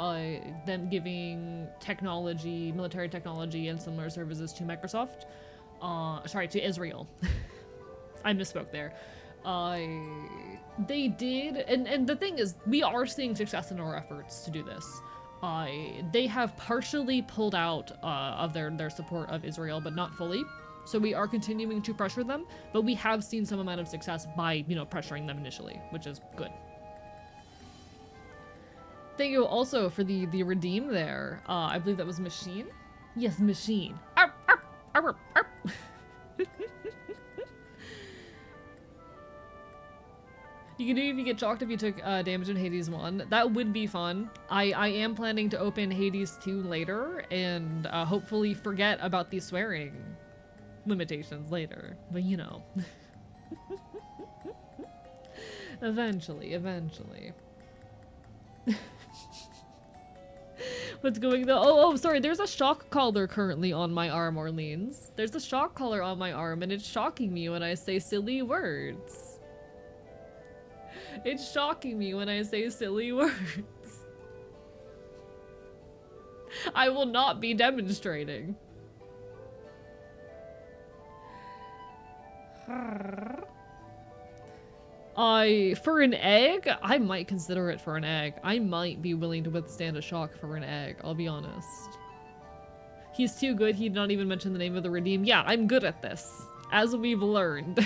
them giving technology, military technology and similar services to Microsoft. Sorry, to Israel. I misspoke there. They did, and the thing is, we are seeing success in our efforts to do this. They have partially pulled out of their support of Israel, but not fully. So we are continuing to pressure them, but we have seen some amount of success by, you know, pressuring them initially, which is good. Thank you also for the redeem there. I believe that was Machine. Yes, Machine. Arp, arp, arp, arp. You can do if you get shocked if you took damage in Hades 1. That would be fun. I am planning to open Hades 2 later and hopefully forget about these swearing limitations later. But you know. Eventually. What's going though? Oh, sorry, there's a shock collar currently on my arm, Orleans. There's a shock collar on my arm and it's shocking me when I say silly words. It's shocking me when I say silly words. I will not be demonstrating. For an egg? I might consider it for an egg. I might be willing to withstand a shock for an egg, I'll be honest. He's too good, he'd not even mention the name of the redeem. Yeah, I'm good at this, as we've learned.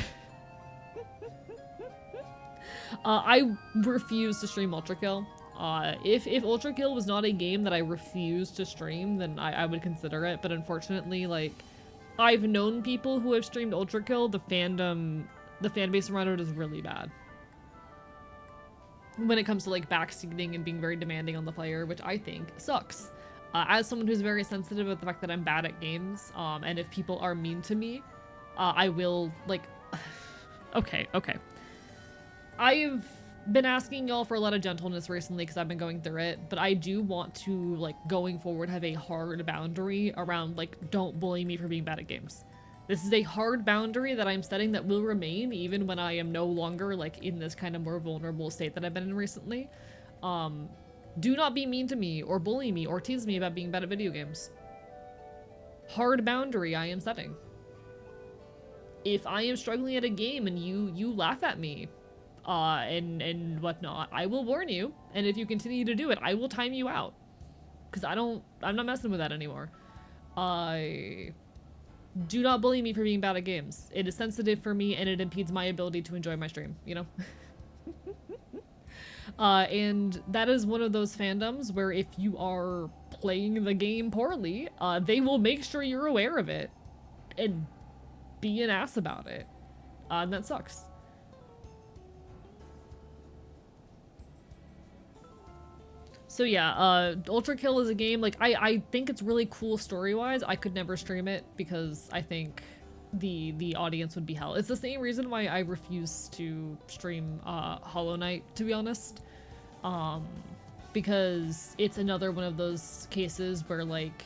I refuse to stream Ultra Kill. If Ultra Kill was not a game that I refused to stream, then I would consider it. But unfortunately, like, I've known people who have streamed Ultra Kill. The fan base around it is really bad when it comes to like backseating and being very demanding on the player, which I think sucks. As someone who's very sensitive about the fact that I'm bad at games, and if people are mean to me, I will like. Okay. I've been asking y'all for a lot of gentleness recently because I've been going through it, but I do want to, like, going forward have a hard boundary around, like, don't bully me for being bad at games. This is a hard boundary that I'm setting that will remain even when I am no longer, like, in this kind of more vulnerable state that I've been in recently. Do not be mean to me or bully me or tease me about being bad at video games. Hard boundary I am setting. If I am struggling at a game and you laugh at me, and whatnot, I will warn you, and if you continue to do it, I will time you out. Because I'm not messing with that anymore. Do not bully me for being bad at games. It is sensitive for me, and it impedes my ability to enjoy my stream, you know? And that is one of those fandoms where if you are playing the game poorly, they will make sure you're aware of it, and be an ass about it. And that sucks. So yeah, Ultra Kill is a game, like, I think it's really cool story-wise. I could never stream it because I think the audience would be hell. It's the same reason why I refuse to stream Hollow Knight, to be honest. Because it's another one of those cases where, like,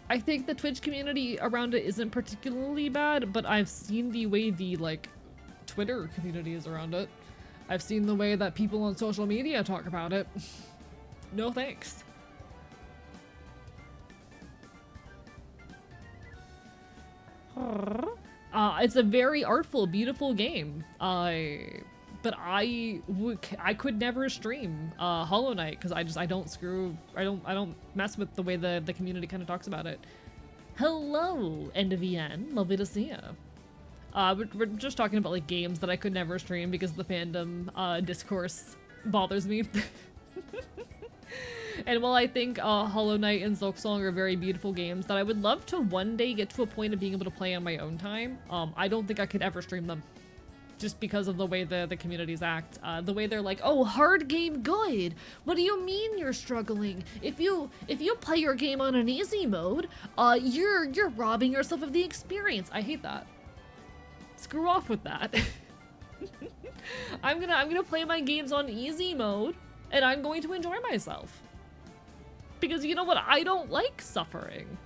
I think the Twitch community around it isn't particularly bad, but I've seen the way the, like, Twitter community is around it. I've seen the way that people on social media talk about it. No thanks. It's a very artful, beautiful game. But I could never stream Hollow Knight because I don't mess with the way the community kind of talks about it. Hello, NVN, lovely to see you. We're just talking about like games that I could never stream because the fandom discourse bothers me. And while I think Hollow Knight and Silksong are very beautiful games that I would love to one day get to a point of being able to play on my own time, I don't think I could ever stream them. Just because of the way the communities act. The way they're like, oh, hard game good. What do you mean you're struggling? If you play your game on an easy mode, you're robbing yourself of the experience. I hate that. Screw off with that. I'm gonna play my games on easy mode and I'm going to enjoy myself. Because you know what? I don't like suffering.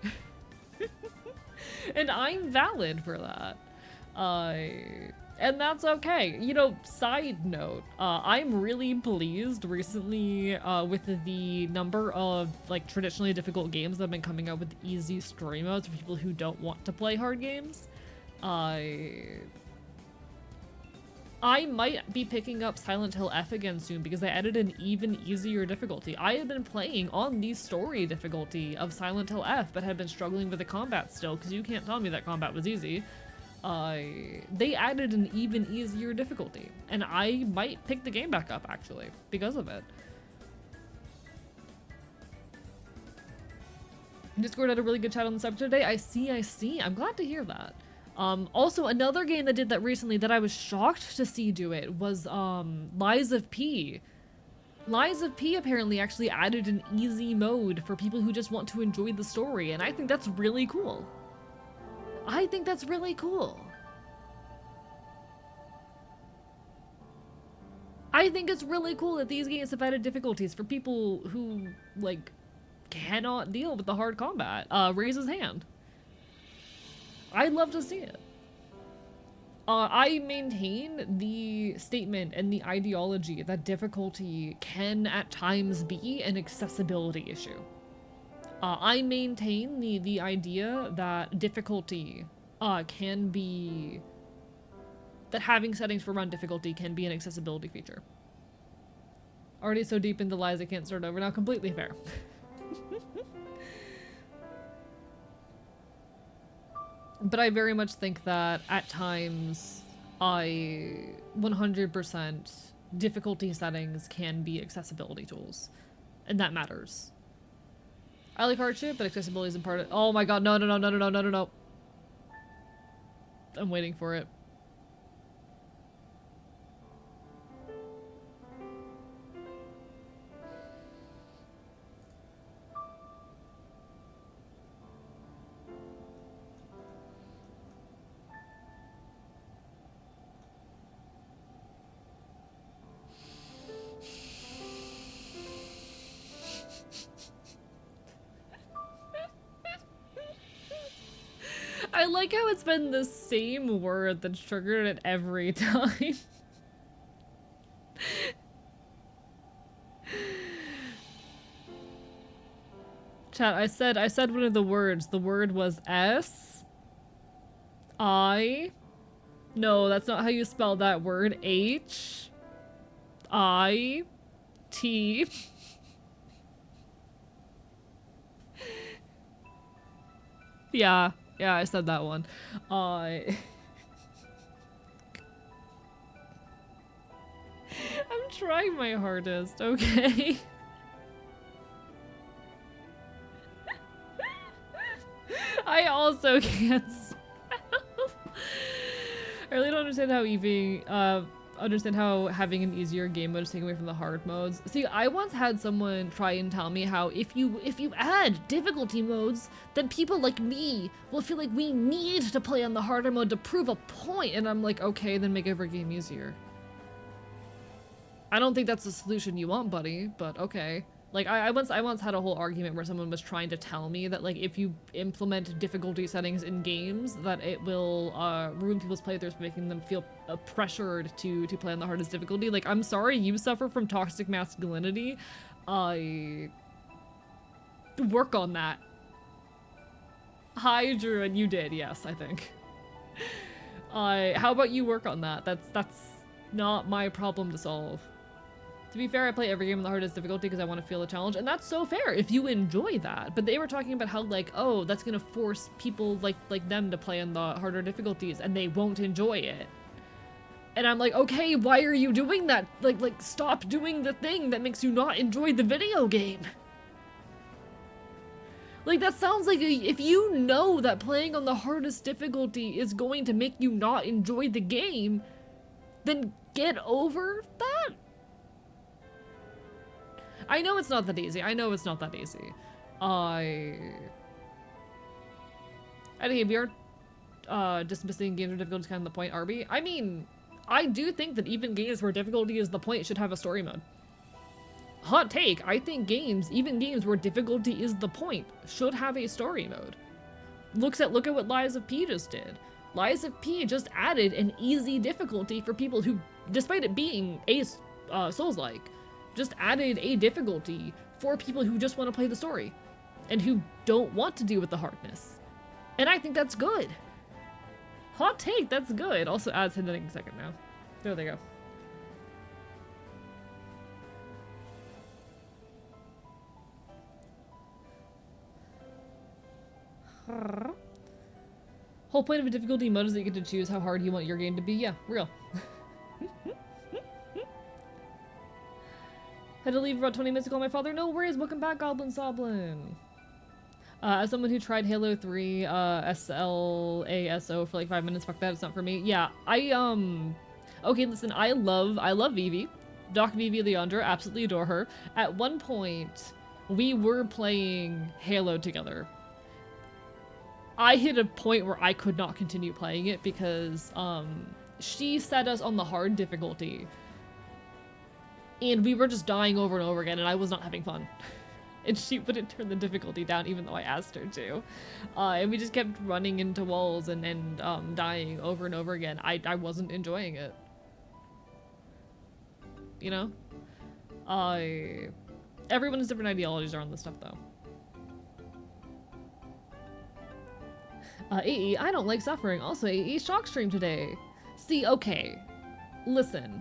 And I'm valid for that. And that's okay. You know, side note, I'm really pleased recently with the number of like traditionally difficult games that have been coming out with easy story modes for people who don't want to play hard games. I might be picking up Silent Hill F again soon because they added an even easier difficulty. I have been playing on the story difficulty of Silent Hill F, but have been struggling with the combat still because you can't tell me that combat was easy. They added an even easier difficulty, and I might pick the game back up actually because of it. Discord had a really good chat on the subject today. I see. I'm glad to hear that. Also, another game that did that recently that I was shocked to see do it was Lies of P. Lies of P apparently actually added an easy mode for people who just want to enjoy the story, and I think that's really cool. I think that's really cool. I think it's really cool that these games have added difficulties for people who, like, cannot deal with the hard combat. Raise his hand. I'd love to see it. I maintain the statement and the ideology that difficulty can at times be an accessibility issue. I maintain the idea that difficulty can be... that having settings for run difficulty can be an accessibility feature. Already so deep into lies I can't start over now. Completely fair. But I very much think that at times 100% difficulty settings can be accessibility tools. And that matters. I like hardship, but accessibility isn't part of- Oh my god, no. I'm waiting for it. I like how it's been the same word that's triggered it every time. Chat, I said one of the words. The word was S. I. No, that's not how you spell that word. H. I. T. Yeah, I said that one. I'm trying my hardest, okay? I also can't spell. I really don't understand how understand how having an easier game mode is taken away from the hard modes. See, I once had someone try and tell me how if you add difficulty modes, then people like me will feel like we need to play on the harder mode to prove a point. And I'm like, okay, then make every game easier. I don't think that's the solution you want, buddy, but okay. Like, I once had a whole argument where someone was trying to tell me that, like, if you implement difficulty settings in games, that it will ruin people's playthroughs, making them feel pressured to play on the hardest difficulty. Like, I'm sorry you suffer from toxic masculinity. Work on that. Hi, Drew, and you did, yes, I think. How about you work on that? That's not my problem to solve. To be fair, I play every game on the hardest difficulty because I want to feel a challenge, and that's so fair if you enjoy that. But they were talking about how, like, oh, that's gonna force people like them to play on the harder difficulties, and they won't enjoy it. And I'm like, okay, why are you doing that? Like, stop doing the thing that makes you not enjoy the video game. Like, that sounds like if you know that playing on the hardest difficulty is going to make you not enjoy the game, then get over that. I know it's not that easy. I know it's not that easy. I think if you're dismissing games where difficulty is kind of the point, Arby, I mean, I do think that even games where difficulty is the point should have a story mode. Hot take, I think even games where difficulty is the point, should have a story mode. Look at what Lies of P just did. Lies of P just added an easy difficulty for people who, despite it being a Souls-like, just added a difficulty for people who just want to play the story and who don't want to deal with the hardness. And I think that's good. Hot take, that's good. Also adds hitting second now. There they go. Whole point of a difficulty mode is that you get to choose how hard you want your game to be. Yeah, real. Had to leave about 20 minutes to call my father. No worries, welcome back, Goblin Soblin. As someone who tried Halo 3 SLASO for like 5 minutes, fuck that, it's not for me. Yeah, okay, listen, I love Vivi. Doc Vivi Leandra, absolutely adore her. At one point, we were playing Halo together. I hit a point where I could not continue playing it because she set us on the hard difficulty. And we were just dying over and over again, and I was not having fun. And she wouldn't turn the difficulty down, even though I asked her to. And we just kept running into walls and dying over and over again. I wasn't enjoying it. You know? Everyone's different ideologies are on this stuff, though. AE, I don't like suffering. Also, AE shock stream today. See, okay. Listen.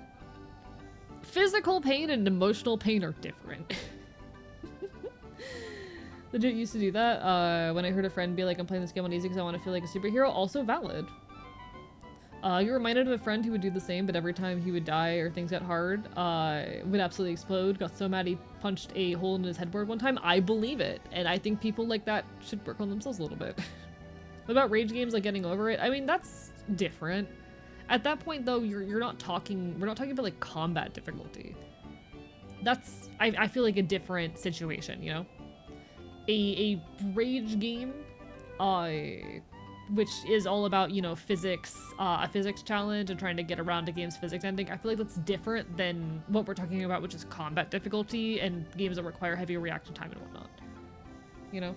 Physical pain and emotional pain are different. Legit used to do that when I heard a friend be like, I'm playing this game on easy because I want to feel like a superhero. Also valid. You're reminded of a friend who would do the same, but every time he would die or things got hard, would absolutely explode. Got so mad he punched a hole in his headboard one time. I believe it. And I think people like that should work on themselves a little bit. What about rage games like getting over it? I mean, that's different. At that point, though, we're not talking about like combat difficulty. That's I feel like a different situation, you know. A rage game, which is all about, you know, physics, a physics challenge and trying to get around a game's physics ending. I feel like that's different than what we're talking about, which is combat difficulty and games that require heavy reaction time and whatnot. You know.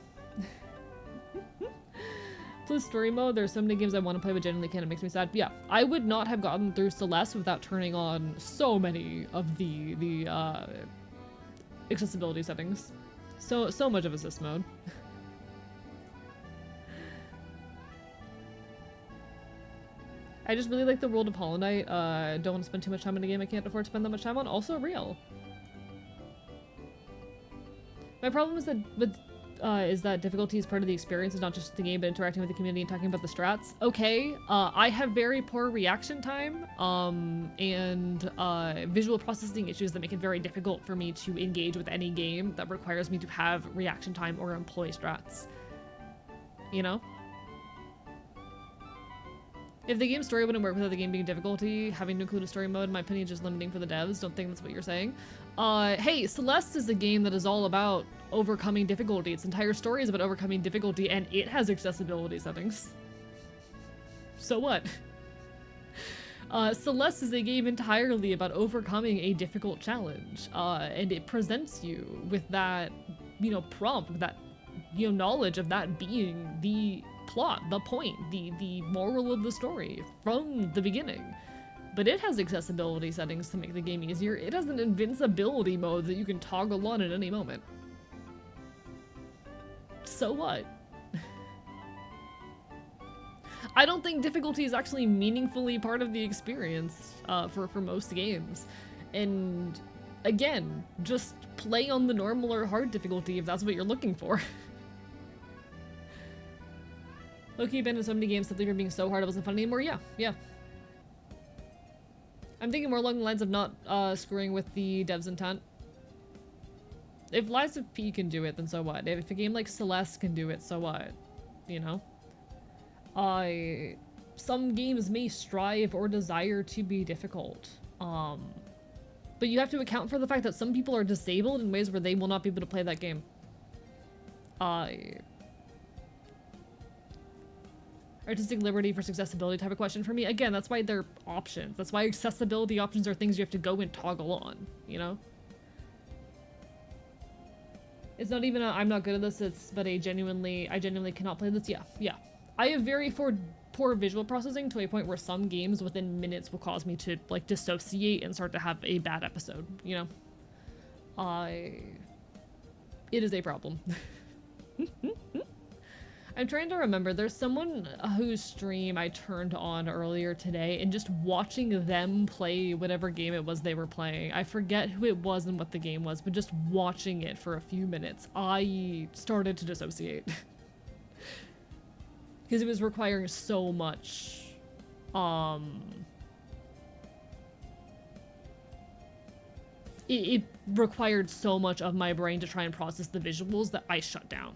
Plus story mode, there's so many games I want to play but genuinely can't. It makes me sad. Yeah, I would not have gotten through Celeste without turning on so many of the accessibility settings. So much of assist mode. I just really like the world of Hollow Knight. Don't want to spend too much time in a game I can't afford to spend that much time on. Also real. My problem is that is that difficulty is part of the experience. It's not just the game, but interacting with the community and talking about the strats. Okay, I have very poor reaction time, and visual processing issues that make it very difficult for me to engage with any game that requires me to have reaction time or employ strats. You know? If the game's story wouldn't work without the game being difficulty, having to include a story mode, in my opinion, is just limiting for the devs. Don't think that's what you're saying. Hey, Celeste is a game that is all about overcoming difficulty. Its entire story is about overcoming difficulty, and it has accessibility settings. So what? Celeste is a game entirely about overcoming a difficult challenge, and it presents you with that, you know, prompt, with that, you know, knowledge of that being the plot, the point, the moral of the story from the beginning. But it has accessibility settings to make the game easier. It has an invincibility mode that you can toggle on at any moment. So what? I don't think difficulty is actually meaningfully part of the experience for most games. And again, just play on the normal or hard difficulty if that's what you're looking for. Loki been in so many games simply for being so hard it wasn't fun anymore. Yeah. I'm thinking more along the lines of not screwing with the dev's intent. If Lies of P can do it, then so what? If a game like Celeste can do it, so what? You know? Some games may strive or desire to be difficult. But you have to account for the fact that some people are disabled in ways where they will not be able to play that game. Artistic liberty versus accessibility type of question for me. Again, that's why they're options. That's why accessibility options are things you have to go and toggle on, you know? It's not even a I'm not good at this, but I genuinely cannot play this. Yeah. I have very poor visual processing to a point where some games within minutes will cause me to like dissociate and start to have a bad episode, you know? It is a problem. I'm trying to remember, there's someone whose stream I turned on earlier today, and just watching them play whatever game it was they were playing, I forget who it was and what the game was, but just watching it for a few minutes, I started to dissociate. Because it was requiring so much, it required so much of my brain to try and process the visuals that I shut down.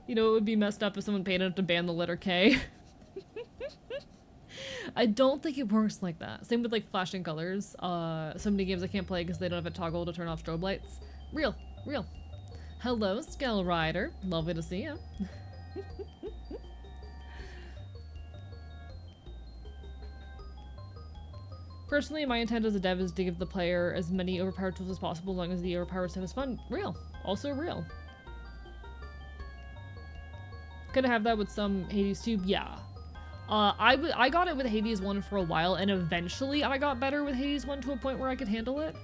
You know, it would be messed up if someone paid enough to ban the letter K. I don't think it works like that. Same with like flashing colors. So many games I can't play because they don't have a toggle to turn off strobe lights. Real. Hello, Skell Rider. Lovely to see you. Personally, my intent as a dev is to give the player as many overpowered tools as possible as long as the overpowered stuff is fun. Real. Also real. Could I have that with some Hades 2? Yeah. I got it with Hades 1 for a while, and eventually I got better with Hades 1 to a point where I could handle it.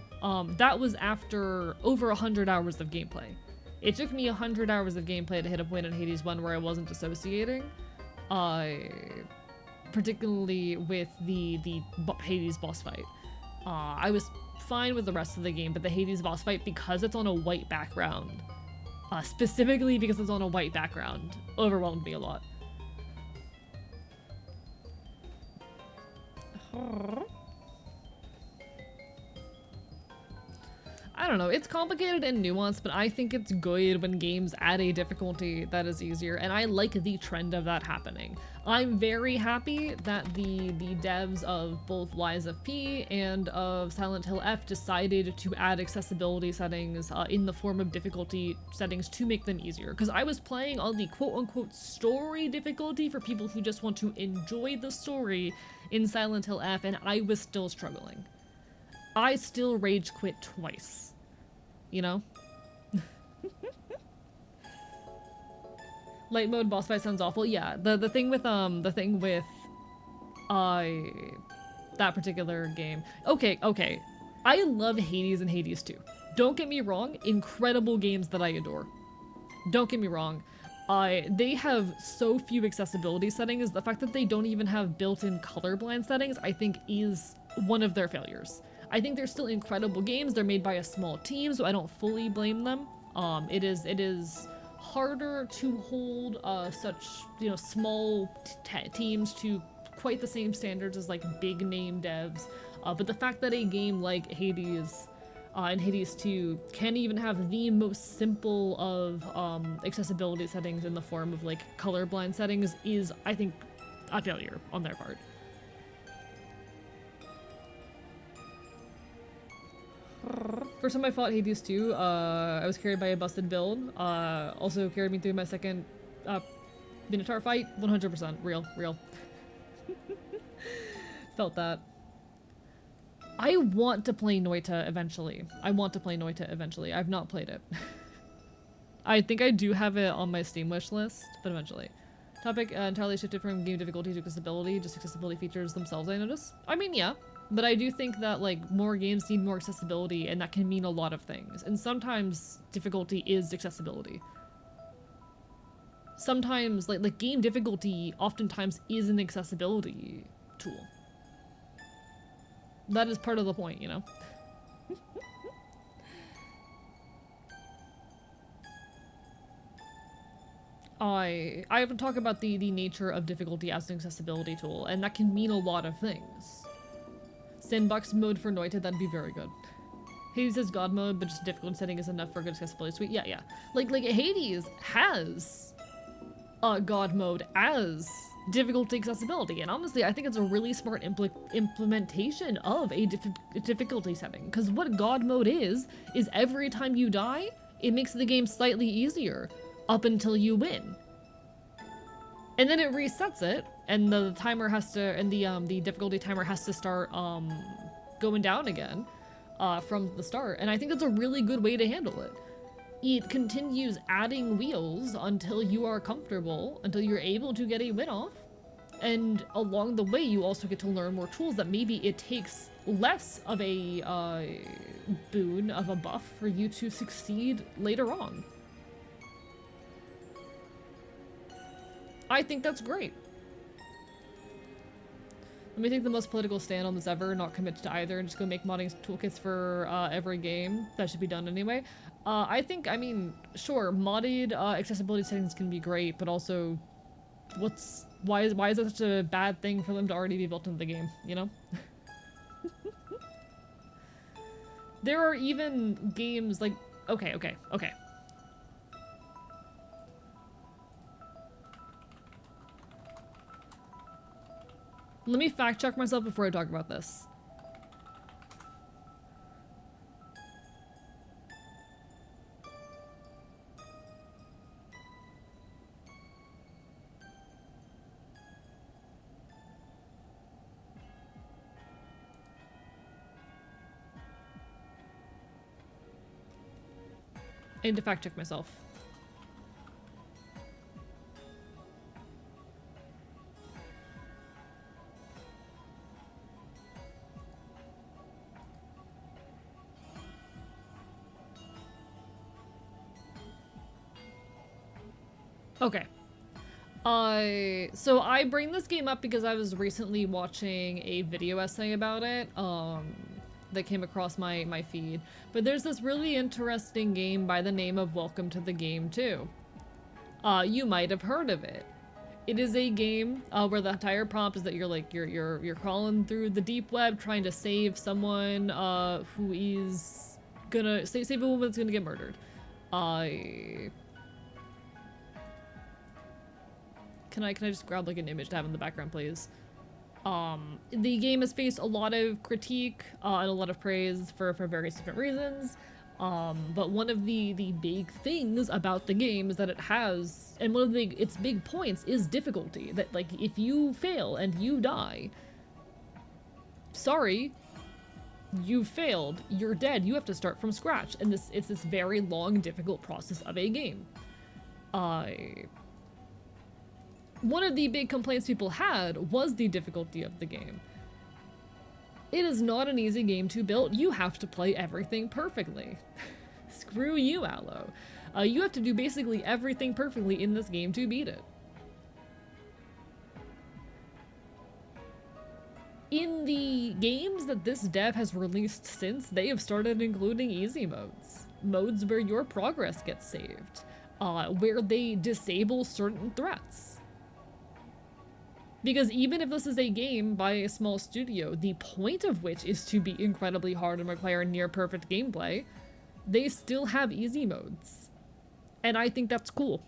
That was after over 100 hours of gameplay. It took me 100 hours of gameplay to hit a point in Hades 1 where I wasn't dissociating. Particularly with the Hades boss fight. I was fine with the rest of the game, but the Hades boss fight, because it's on a white background, specifically because it's on a white background, overwhelmed me a lot. I don't know, it's complicated and nuanced, but I think it's good when games add a difficulty that is easier, and I like the trend of that happening. I'm very happy that the devs of both Lies of P and of Silent Hill F decided to add accessibility settings in the form of difficulty settings to make them easier, because I was playing on the quote-unquote story difficulty for people who just want to enjoy the story in Silent Hill F, and I was still struggling. I still rage quit twice. You know? Light mode boss fight sounds awful. Yeah, the thing with that particular game. Okay. I love Hades and Hades 2. Don't get me wrong, incredible games that I adore. Don't get me wrong. They have so few accessibility settings. The fact that they don't even have built-in colorblind settings, I think, is one of their failures. I think they're still incredible games. They're made by a small team, so I don't fully blame them. It is harder to hold such, you know, small teams to quite the same standards as like big name devs. But the fact that a game like Hades and Hades 2 can even have the most simple of accessibility settings in the form of like colorblind settings is, I think, a failure on their part. First time I fought Hades 2, I was carried by a busted build. Also carried me through my second Minotaur fight. 100%. Real. Felt that. I want to play Noita eventually. I've not played it. I think I do have it on my Steam wish list, but eventually. Topic entirely shifted from game difficulty to accessibility, just accessibility features themselves, I notice. I mean, yeah. But I do think that, like, more games need more accessibility, and that can mean a lot of things. And sometimes difficulty is accessibility. Sometimes, like game difficulty oftentimes is an accessibility tool. That is part of the point, you know? I haven't talked about the nature of difficulty as an accessibility tool, and that can mean a lot of things. Sandbox mode for Noita, that'd be very good. Hades has God mode, but just difficulty setting is enough for good accessibility suite. Yeah. Like Hades has God mode as difficulty accessibility, and honestly, I think it's a really smart implementation of a difficulty setting. Because what God mode is every time you die, it makes the game slightly easier up until you win. And then it resets it, and the timer has to, and the difficulty timer has to start going down again from the start. And I think that's a really good way to handle it. It continues adding wheels until you are comfortable, until you're able to get a win off. And along the way, you also get to learn more tools that maybe it takes less of a boon, of a buff for you to succeed later on. I think that's great. Let me take the most political stand on this ever, not commit to either, and just go make modding toolkits for every game. That should be done anyway. I mean, sure, modded accessibility settings can be great, but also, why is it such a bad thing for them to already be built into the game, you know? There are even games like, okay. Let me fact check myself before I talk about this. I need to fact check myself. Okay. So I bring this game up because I was recently watching a video essay about it, that came across my feed. But there's this really interesting game by the name of Welcome to the Game 2. You might have heard of it. It is a game where the entire prompt is that you're crawling through the deep web trying to save someone who is gonna save a woman that's gonna get murdered. Can I just grab like an image to have in the background, please? The game has faced a lot of critique and a lot of praise for various different reasons. But one of the big things about the game is that it has, and one of its big points is difficulty. That like if you fail and you die, sorry, you failed, you're dead, you have to start from scratch. And it's this very long, difficult process of a game. One of the big complaints people had was the difficulty of the game. It is not an easy game to build. You have to play everything perfectly. Screw you, Aloe. You have to do basically everything perfectly in this game to beat it. In the games that this dev has released since, they have started including easy modes. Modes where your progress gets saved. Where they disable certain threats. Because even if this is a game by a small studio, the point of which is to be incredibly hard and require near perfect gameplay, they still have easy modes. And I think that's cool.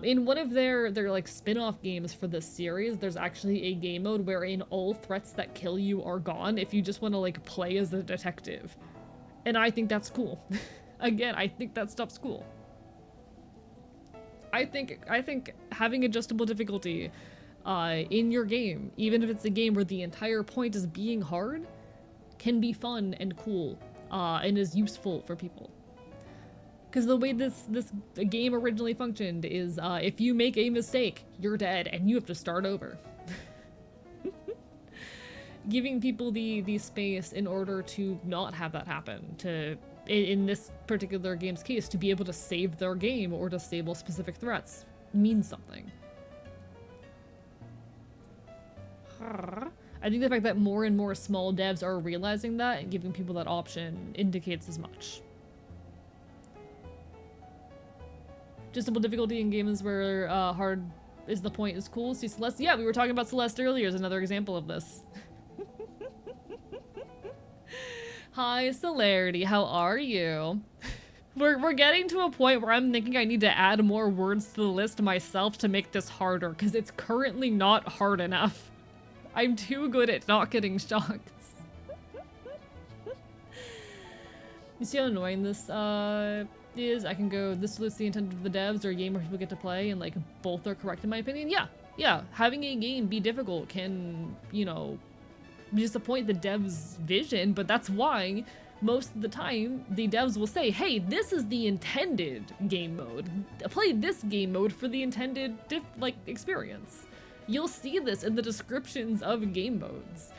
In one of their like spin-off games for this series, there's actually a game mode wherein all threats that kill you are gone if you just want to like play as a detective. And I think that's cool. Again, I think that stuff's cool. I think having adjustable difficulty in your game, even if it's a game where the entire point is being hard, can be fun and cool and is useful for people. Because the way this game originally functioned is if you make a mistake, you're dead and you have to start over. Giving people the space in order to not have that happen, to, in this particular game's case, to be able to save their game or disable specific threats means something. I think the fact that more and more small devs are realizing that and giving people that option indicates as much. Adjustable difficulty in games where hard is the point is cool. See Celeste? Yeah, we were talking about Celeste earlier as another example of this. Hi, Celerity, how are you? We're getting to a point where I'm thinking I need to add more words to the list myself to make this harder, because it's currently not hard enough. I'm too good at not getting shocked. You see how annoying this is? I can go, this was the intent of the devs, or a game where people get to play, and like both are correct in my opinion. Yeah, having a game be difficult can, you know, disappoint the devs' vision, but that's why most of the time the devs will say, hey, this is the intended game mode. Play this game mode for the intended experience. You'll see this in the descriptions of game modes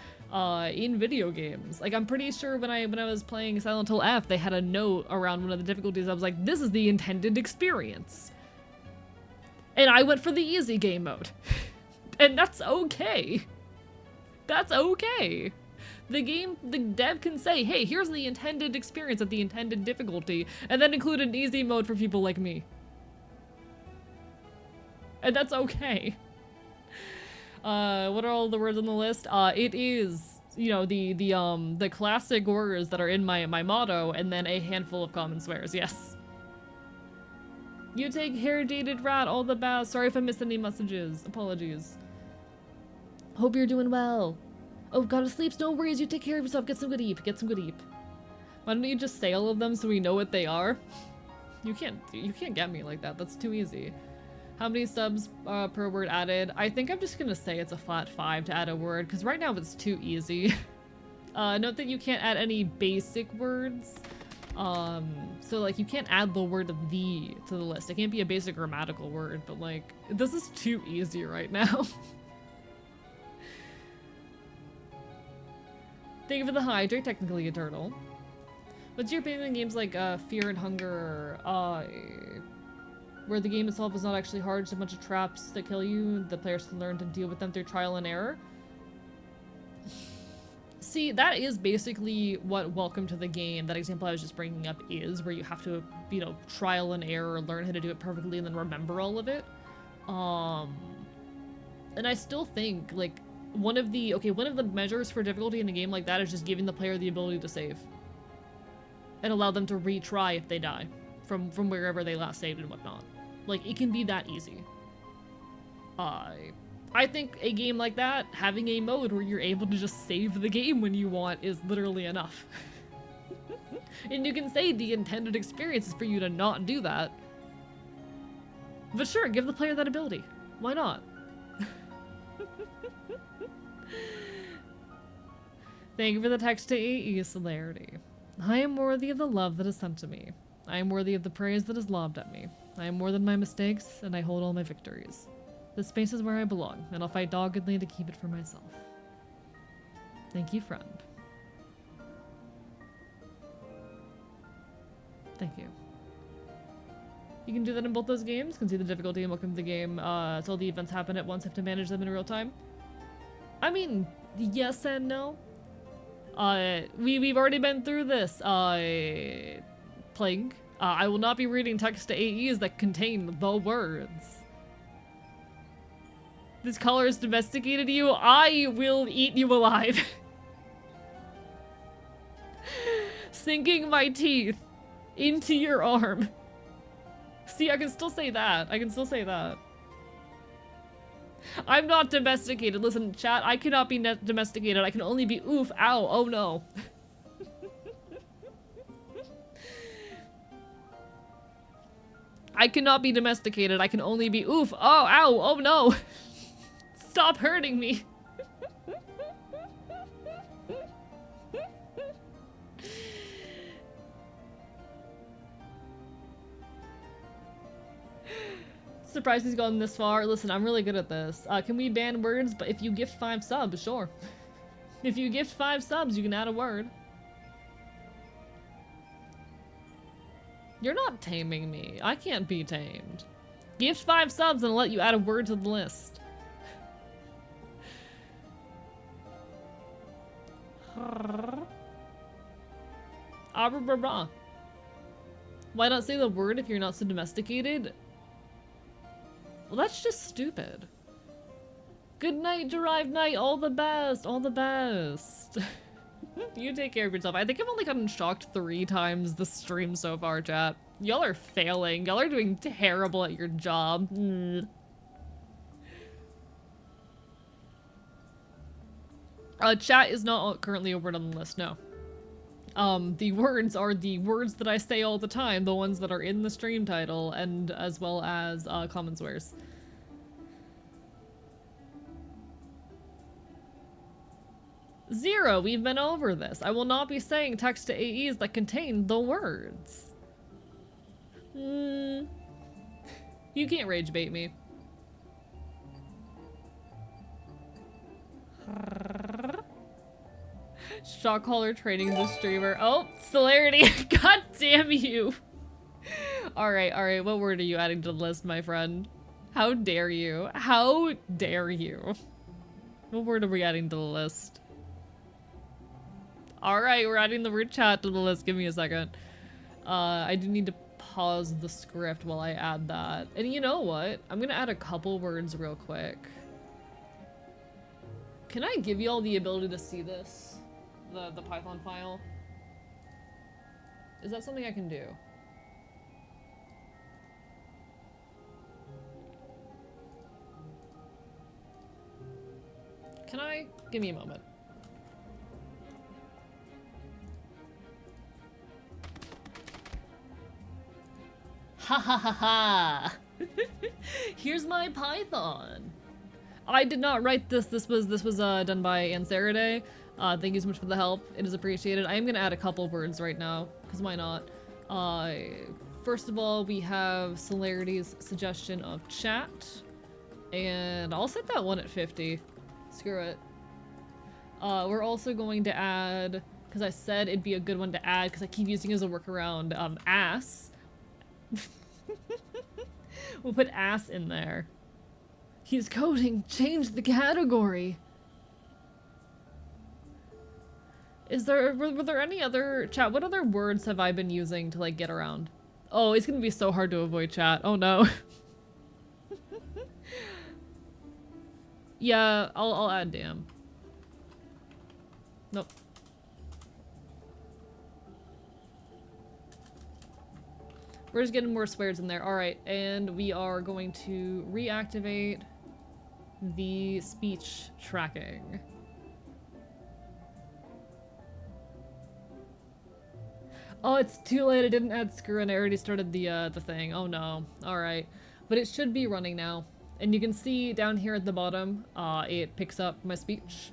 in video games. Like, I'm pretty sure when I was playing Silent Hill F, they had a note around one of the difficulties. I was like, this is the intended experience. And I went for the easy game mode. And that's okay. That's okay. The dev can say, hey, here's the intended experience at the intended difficulty, and then include an easy mode for people like me. And that's okay. What are all the words on the list? It is, you know, the classic words that are in my motto, and then a handful of common swears, yes. You take care, dated rat, all the best. Sorry if I missed any messages. Apologies. Hope you're doing well. Oh, gotta sleep? No worries, you take care of yourself. Get some good eep. Get some good eep. Why don't you just say all of them so we know what they are? You can't get me like that. That's too easy. How many subs per word added? I think I'm just gonna say it's a flat 5 to add a word, because right now it's too easy. Note that you can't add any basic words. So like you can't add the word the to the list. It can't be a basic grammatical word, but like, this is too easy right now. Thank you for the hydrate, technically a turtle. What's your opinion on games like Fear and Hunger, where the game itself is not actually hard, just a bunch of traps that kill you, the players can learn to deal with them through trial and error? See, that is basically what Welcome to the Game, that example I was just bringing up, is, where you have to, you know, trial and error, learn how to do it perfectly, and then remember all of it. And I still think, like, one of the measures for difficulty in a game like that is just giving the player the ability to save. And allow them to retry if they die from wherever they last saved and whatnot. Like, it can be that easy. I think a game like that, having a mode where you're able to just save the game when you want, is literally enough. And you can say the intended experience is for you to not do that. But sure, give the player that ability. Why not? Thank you for the text to AE, Celerity. I am worthy of the love that is sent to me. I am worthy of the praise that is lobbed at me. I am more than my mistakes, and I hold all my victories. This space is where I belong, and I'll fight doggedly to keep it for myself. Thank you, friend. Thank you. You can do that in both those games. Can see the difficulty and welcome to the game. So the events happen at once, have to manage them in real time. I mean, yes and no. We've already been through this, Plague. I will not be reading text to AEs that contain the words. This color has domesticated you. I will eat you alive. Sinking my teeth into your arm. See, I can still say that. I can still say that. I'm not domesticated. Listen, chat, I cannot be domesticated. I can only be oof, ow, oh no. I cannot be domesticated. I can only be oof, oh, ow, oh no. Stop hurting me. Surprised he's gone this far. Listen, I'm really good at this. Can we ban words? But if you gift 5 subs, sure. If you gift 5 subs, you can add a word. You're not taming me. I can't be tamed. Gift 5 subs and I'll let you add a word to the list. Why not say the word if you're not so domesticated? Well, that's just stupid. Good night, Derived Knight. All the best. All the best. You take care of yourself. I think I've only gotten shocked 3 times this stream so far, chat. Y'all are failing. Y'all are doing terrible at your job. Chat is not currently a word on the list, no. The words are the words that I say all the time, the ones that are in the stream title, and as well as, common swears. Zero, we've been over this. I will not be saying text to AEs that contain the words. You can't rage bait me. Shock collar training the streamer. Oh, celerity. God damn you. Alright, what word are you adding to the list, my friend? How dare you? How dare you? What word are we adding to the list? Alright, we're adding the word chat to the list. Give me a second. I do need to pause the script while I add that. And you know what? I'm gonna add a couple words real quick. Can I give y'all the ability to see this? The Python file? Is that something I can do? Can I? Give me a moment. Ha ha ha ha! Here's my Python! I did not write this. This was done by Ansaraday. Thank you so much for the help. It is appreciated. I am gonna add a couple words right now, because why not? First of all, we have Celerity's suggestion of chat. And I'll set that one at 50. Screw it. We're also going to add, because I said it'd be a good one to add, because I keep using it as a workaround, ass. We'll put ass in there. He's coding. Change the category. Were there any other chat? What other words have I been using to like get around? Oh, it's gonna be so hard to avoid chat. Oh no. Yeah, I'll add damn. Nope. We're just getting more swears in there. Alright, and we are going to reactivate the speech tracking. Oh, it's too late. I didn't add screw and I already started the thing. Oh no. Alright. But it should be running now. And you can see down here at the bottom, it picks up my speech.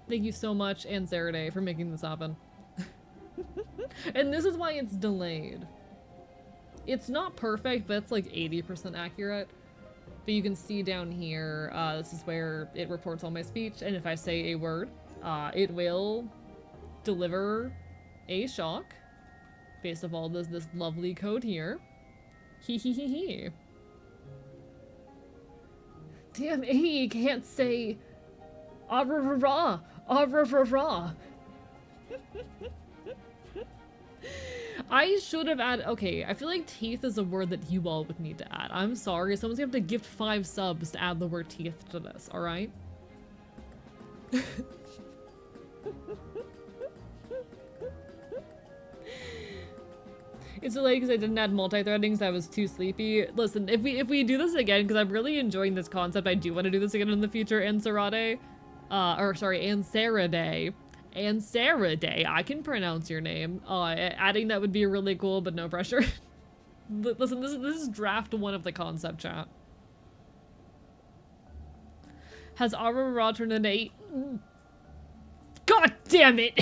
Thank you so much, Ansaraday, for making this happen. And this is why it's delayed. It's not perfect, but it's like 80% accurate. But you can see down here, this is where it reports all my speech, and if I say a word, it will deliver a shock based off all this lovely code here. Hee hee hee hee. Damn, he can't say I should have added, okay, I feel like teeth is a word that you all would need to add. I'm sorry, someone's gonna have to gift 5 subs to add the word teeth to this, alright? It's delayed because I didn't add multi-threading, so I was too sleepy. Listen, if we do this again, because I'm really enjoying this concept, I do want to do this again in the future, Ansarade. Ansarade. Ansarade, I can pronounce your name. Adding that would be really cool, but no pressure. Listen, this is draft 1 of the concept chat. Has Aurora turned into 8? God damn it!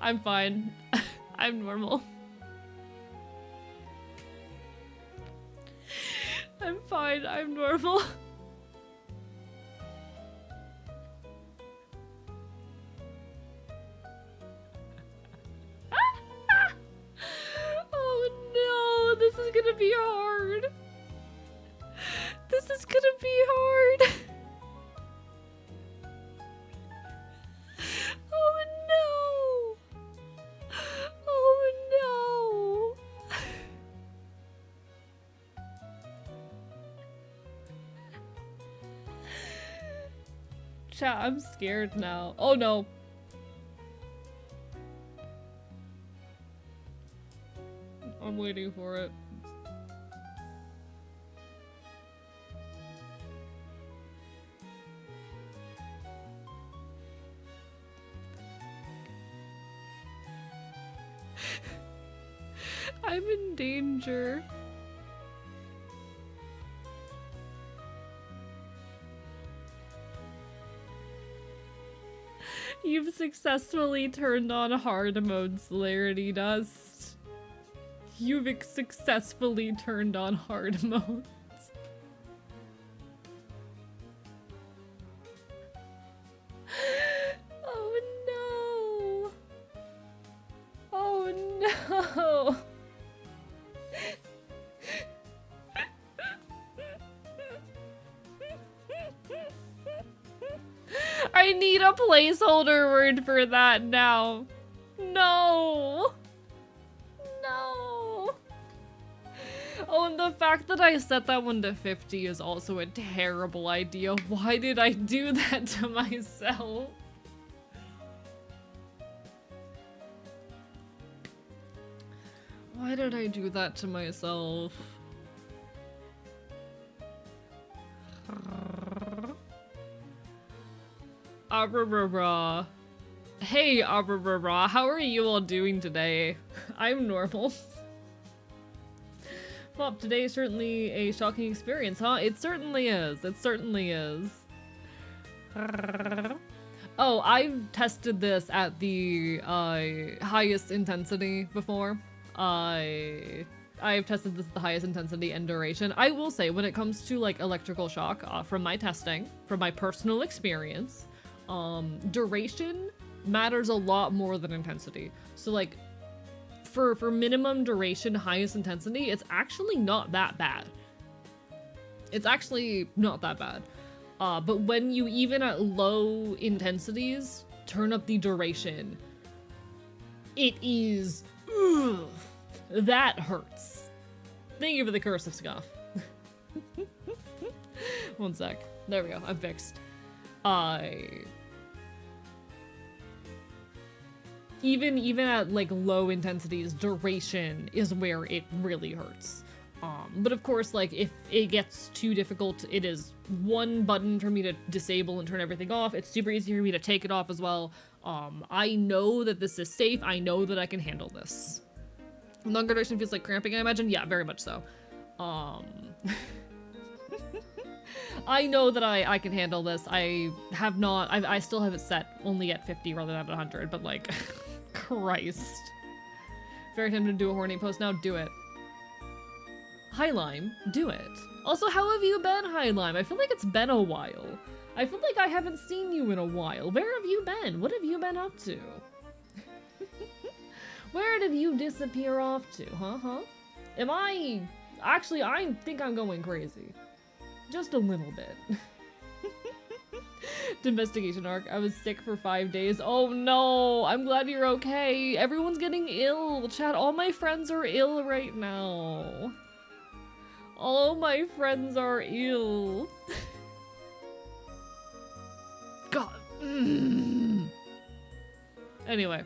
I'm fine. I'm normal. I'm fine. I'm normal. Oh no, this is gonna be hard. This is gonna be hard. Oh no. Oh no. Chat, I'm scared now. Oh no. I'm waiting for it. I'm in danger. You've successfully turned on hard mode, Celerity Dust. You've successfully turned on hard mode. Oh no! Oh no! I need a placeholder word for that now. No! No! Oh, and the fact that I set that one to 50 is also a terrible idea. Why did I do that to myself? Why did I do that to myself? Hey, how are you all doing today? I'm normal. Well, today is certainly a shocking experience, huh? It certainly is. It certainly is. Oh, I've tested this at the highest intensity before. I've tested this at the highest intensity and duration. I will say, when it comes to like electrical shock, from my testing, from my personal experience, duration matters a lot more than intensity. So like, for minimum duration, highest intensity, it's actually not that bad. It's actually not that bad. But when you, even at low intensities, turn up the duration, it is, ugh, that hurts. Thank you for the curse of scoff. One sec. There we go. I'm fixed. Even at like low intensities, duration is where it really hurts. But of course, like if it gets too difficult, it is one button for me to disable and turn everything off. It's super easy for me to take it off as well. I know that this is safe. I know that I can handle this. Longer duration feels like cramping, I imagine. Yeah, very much so. I know that I can handle this. I have not, I still have it set only at 50 rather than at 100, but like, Christ. Very tempted to do a horny post now, do it. Hi Lime, do it. Also, how have you been, Hi Lime? I feel like it's been a while. I feel like I haven't seen you in a while. Where have you been? What have you been up to? Where did you disappear off to, huh? Am I... Actually, I think I'm going crazy. Just a little bit. Domestication arc. I was sick for 5 days. Oh no! I'm glad you're okay. Everyone's getting ill. Chat, all my friends are ill right now. All my friends are ill. God. Anyway.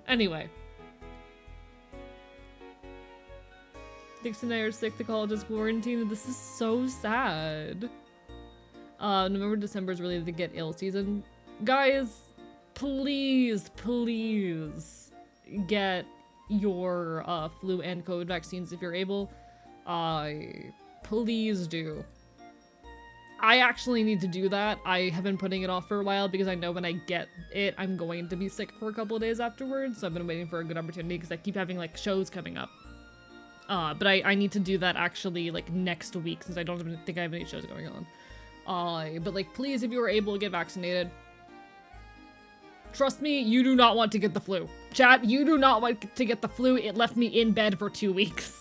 Anyway. Dixon and I are sick, the college is quarantined. This is so sad. November, December is really the get ill season. Guys, please, please get your flu and COVID vaccines if you're able. Please do. I actually need to do that. I have been putting it off for a while because I know when I get it, I'm going to be sick for a couple of days afterwards. So I've been waiting for a good opportunity because I keep having like shows coming up. But I need to do that actually like next week since I don't even think I have any shows going on. But like please, if you are able to get vaccinated, trust me, you do not want to get the flu. Chat, you do not want to get the flu. It left me in bed for 2 weeks.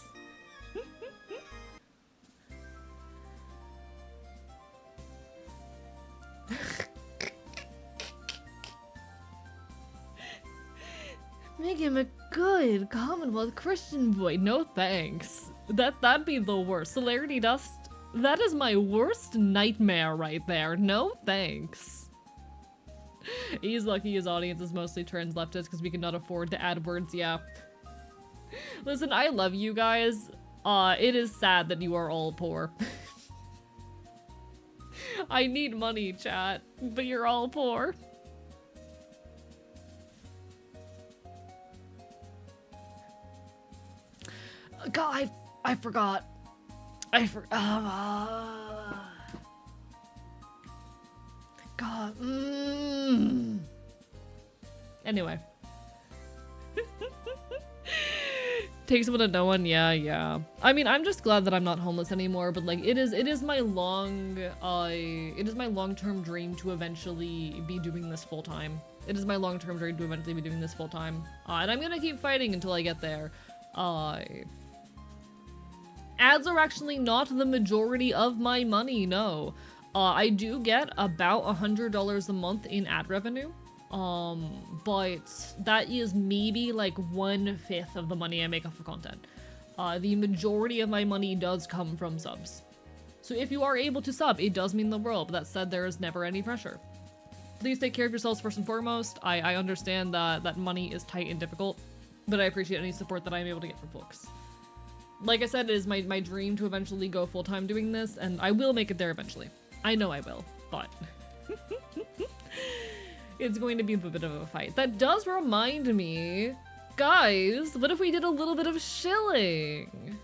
Make him a good Commonwealth Christian boy. No thanks. That'd be the worst. Celerity Dust, that is my worst nightmare right there. No thanks. He's lucky his audience is mostly trans leftists because we cannot afford to add words, yeah. Listen, I love you guys. It is sad that you are all poor. I need money, chat, but you're all poor. God, I forgot. God. Anyway. Takes one to know one, yeah. I mean, I'm just glad that I'm not homeless anymore, but like it is my long-term dream to eventually be doing this full time. It is my long-term dream to eventually be doing this full time. And I'm gonna keep fighting until I get there. Ads are actually not the majority of my money, no. I do get about $100 a month in ad revenue. But that is maybe like 1/5 of the money I make off of content. The majority of my money does come from subs. So if you are able to sub, it does mean the world, but that said, there is never any pressure. Please take care of yourselves first and foremost. I understand that money is tight and difficult, but I appreciate any support that I'm able to get from folks. Like I said, it is my dream to eventually go full-time doing this, and I will make it there eventually. I know I will, but it's going to be a bit of a fight. That does remind me, guys, what if we did a little bit of shilling?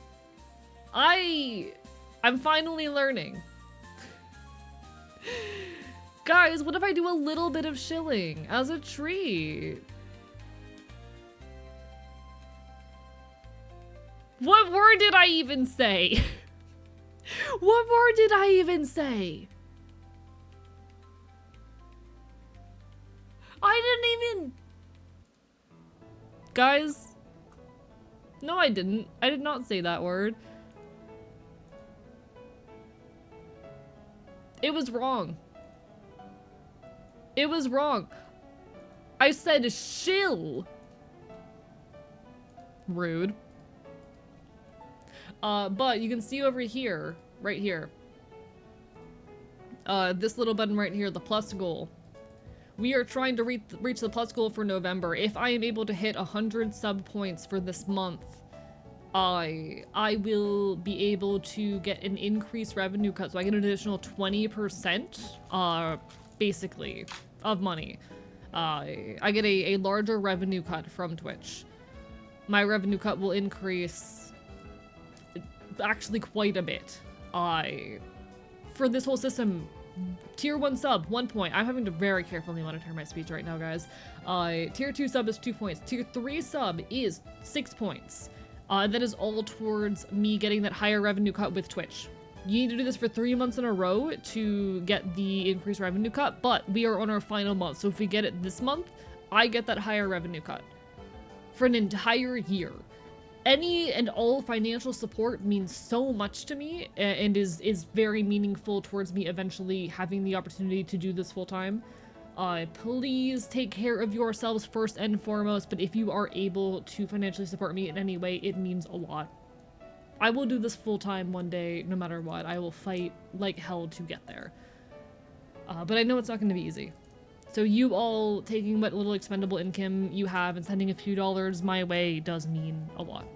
I'm finally learning. Guys, what if I do a little bit of shilling as a treat? What word did I even say? What word did I even say? I didn't even... Guys? No, I didn't. I did not say that word. It was wrong. It was wrong. I said shill. Rude. But you can see over here, right here, this little button right here, the plus goal. We are trying to reach the plus goal for November. If I am able to hit 100 sub points for this month, I will be able to get an increased revenue cut. So I get an additional 20%, basically, of money. I get a larger revenue cut from Twitch. My revenue cut will increase actually quite a bit. For this whole system, tier 1 sub, 1 point. I'm having to very carefully monitor my speech right now, guys. Tier 2 sub is 2 points. Tier 3 sub is 6 points. That is all towards me getting that higher revenue cut with Twitch. You need to do this for 3 months in a row to get the increased revenue cut, but we are on our final month. So if we get it this month, I get that higher revenue cut for an entire year. Any and all financial support means so much to me and is very meaningful towards me eventually having the opportunity to do this full time. Please take care of yourselves first and foremost, but if you are able to financially support me in any way, it means a lot. I will do this full time one day, no matter what. I will fight like hell to get there. But I know it's not going to be easy. So you all taking what little expendable income you have and sending a few dollars my way does mean a lot.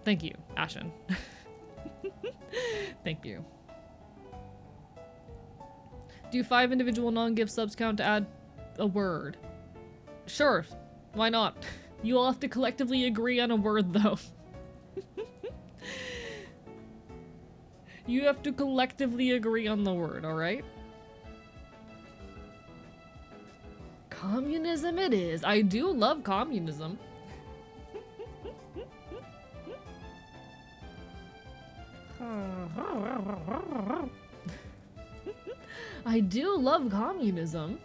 Thank you, Ashen. Thank you. Do 5 individual non-gift subs count to add a word? Sure, why not? You all have to collectively agree on a word, though. You have to collectively agree on the word, alright? Communism it is. I do love communism. I do love communism.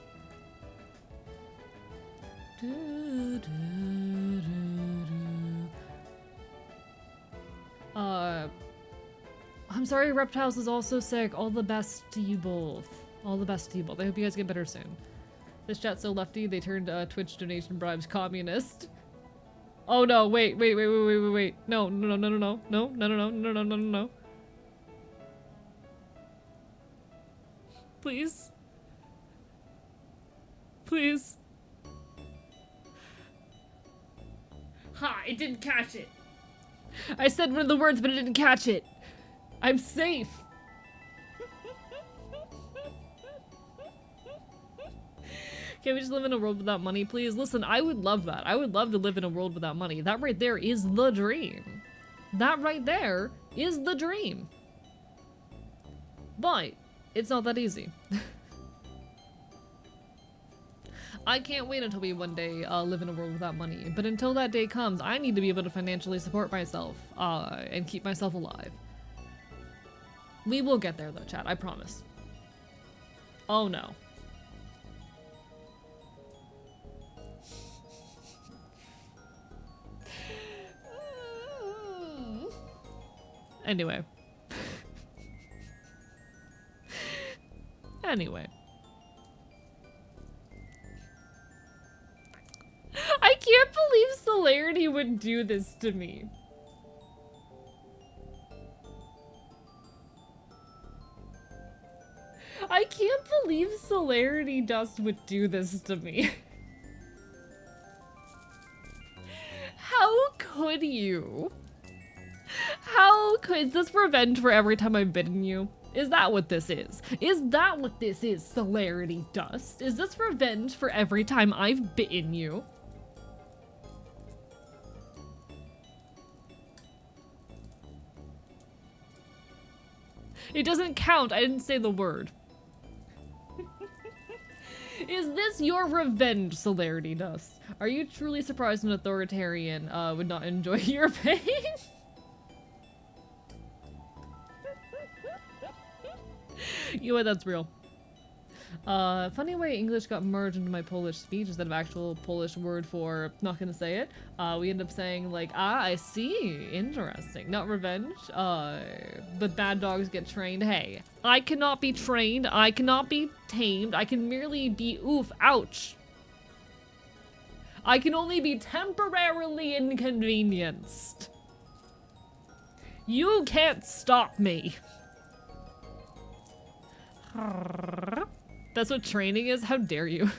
I'm sorry Reptiles is also sick. All the best to you both. All the best to you both. I hope you guys get better soon. This chat's so lefty, they turned Twitch donation bribes communist. Oh no, wait. No. Please. Please. Ha, it didn't catch it. I said one of the words, but it didn't catch it. I'm safe. Can't we just live in a world without money, please? Listen, I would love that. I would love to live in a world without money. That right there is the dream. That right there is the dream. But it's not that easy. I can't wait until we one day live in a world without money. But until that day comes, I need to be able to financially support myself and keep myself alive. We will get there though, chat. I promise. Oh no. Anyway. Anyway. I can't believe Celerity would do this to me. I can't believe Celerity Dust would do this to me. How could you? How could— is this revenge for every time I've bitten you? Is that what this is? Is that what this is, Celerity Dust? Is this revenge for every time I've bitten you? It doesn't count. I didn't say the word. Is this your revenge, Celerity Dust? Are you truly surprised an authoritarian would not enjoy your pain? You know what, that's real. Funny way English got merged into my Polish speech instead of actual Polish word for not gonna say it. We end up saying like, ah, I see, interesting. Not revenge, but bad dogs get trained. Hey, I cannot be trained, I cannot be tamed, I can merely be oof, ouch. I can only be temporarily inconvenienced. You can't stop me. That's what training is? How dare you?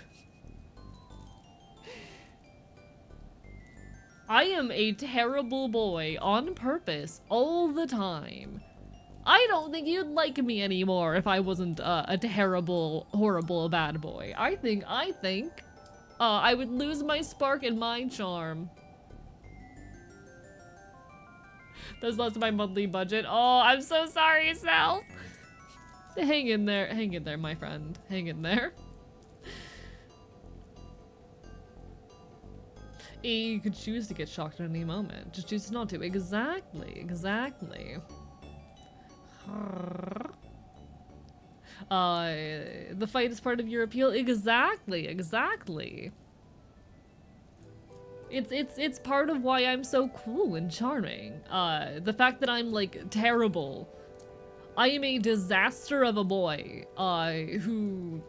I am a terrible boy on purpose all the time. I don't think you'd like me anymore if I wasn't a terrible, horrible bad boy. I think I would lose my spark and my charm. That's less of my monthly budget. Oh, I'm so sorry, Sal. Hang in there, my friend. Hang in there. You could choose to get shocked at any moment. Just choose not to. Exactly. The fight is part of your appeal. Exactly, exactly. It's part of why I'm so cool and charming. The fact that I'm like terrible. I am a disaster of a boy, who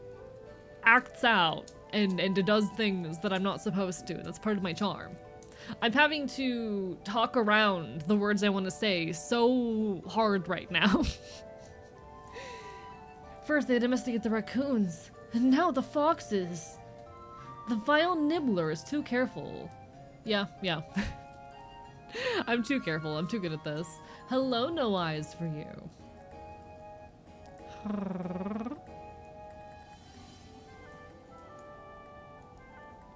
acts out and does things that I'm not supposed to. That's part of my charm. I'm having to talk around the words I want to say so hard right now. First they domesticate the raccoons, and now the foxes. The vile nibbler is too careful. Yeah. I'm too careful. I'm too good at this. Hello, no eyes for you.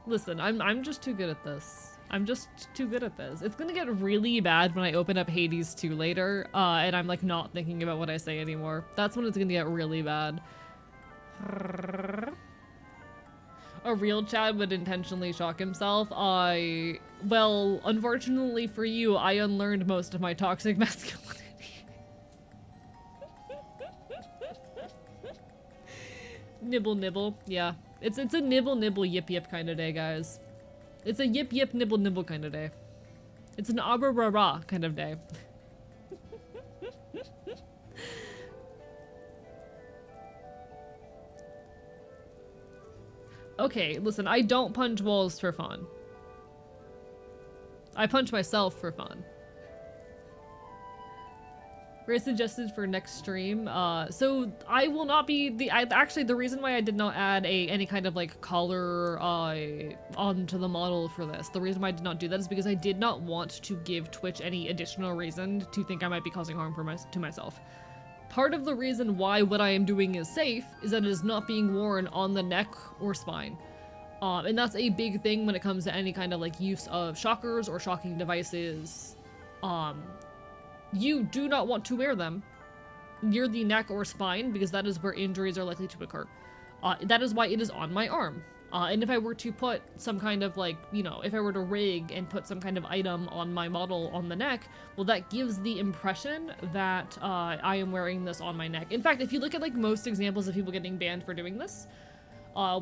Listen, I'm just too good at this. I'm just too good at this. It's gonna get really bad when I open up Hades 2 later, and I'm like not thinking about what I say anymore. That's when it's gonna get really bad. A real Chad would intentionally shock himself. Well, unfortunately for you, I unlearned most of my toxic masculinity. Nibble nibble, yeah. It's a nibble nibble yip yip kind of day, guys. It's a yip yip nibble nibble kind of day. It's an abra rah rah kind of day. Okay, listen, I don't punch walls for fun. I punch myself for fun. Very suggested for next stream. So I will not be actually the reason why I did not add any kind of like collar onto the model for this. The reason why I did not do that is because I did not want to give Twitch any additional reason to think I might be causing harm to myself. Part of the reason why what I am doing is safe is that it is not being worn on the neck or spine. And that's a big thing when it comes to any kind of like use of shockers or shocking devices. You do not want to wear them near the neck or spine because that is where injuries are likely to occur. That is why it is on my arm. And if I were to put some kind of like, you know, if I were to rig and put some kind of item on my model on the neck, well, that gives the impression that I am wearing this on my neck. In fact, if you look at like most examples of people getting banned for doing this,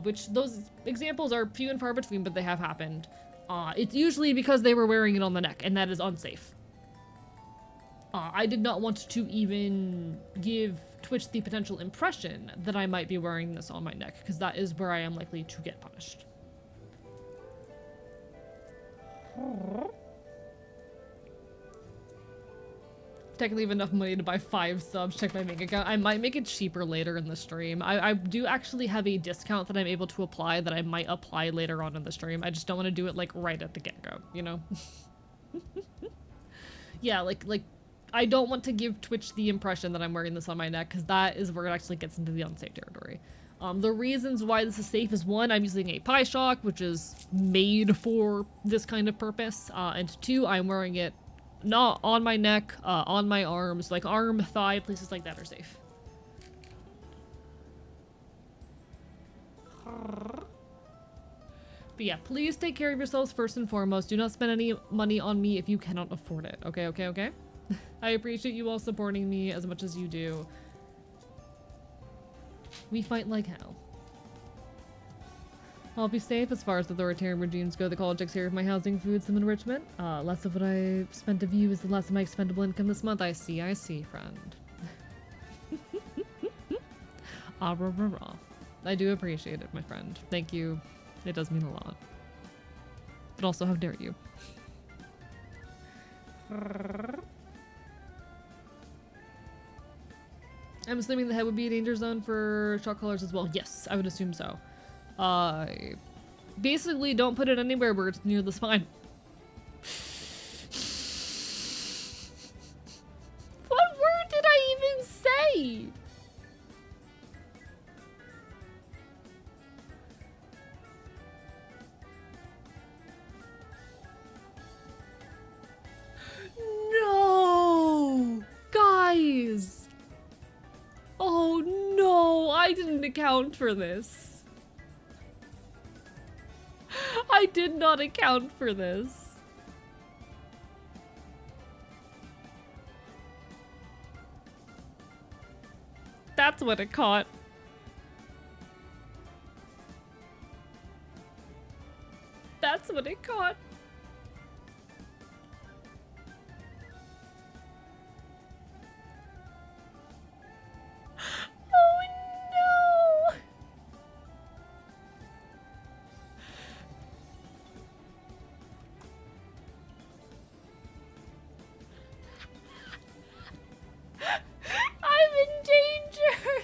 which those examples are few and far between, but they have happened, it's usually because they were wearing it on the neck, and that is unsafe. I did not want to even give Twitch the potential impression that I might be wearing this on my neck, because that is where I am likely to get punished. Technically have enough money to buy 5 subs, check my bank account. I might make it cheaper later in the stream. I do actually have a discount that I'm able to apply that I might apply later on in the stream. I just don't want to do it like right at the get-go, you know? Yeah, like I don't want to give Twitch the impression that I'm wearing this on my neck, because that is where it actually gets into the unsafe territory. The reasons why this is safe is 1, I'm using a pie shock, which is made for this kind of purpose, and 2, I'm wearing it not on my neck, on my arms, like arm, thigh, places like that are safe. But yeah, please take care of yourselves first and foremost. Do not spend any money on me if you cannot afford it. Okay, okay, okay? I appreciate you all supporting me as much as you do. We fight like hell. I'll be safe as far as authoritarian regimes go. The college takes care of my housing, food, some enrichment. Less of what I spent of you is the less of my expendable income this month. I see, friend. Ah, rah, rah, rah. I do appreciate it, my friend. Thank you. It does mean a lot. But also, how dare you? I'm assuming the head would be a danger zone for shock collars as well. Yes, I would assume so. Basically, don't put it anywhere where it's near the spine. What word did I even say? No! Guys! Oh no, I didn't account for this. I did not account for this. That's what it caught. That's what it caught. Oh no! I'm in danger!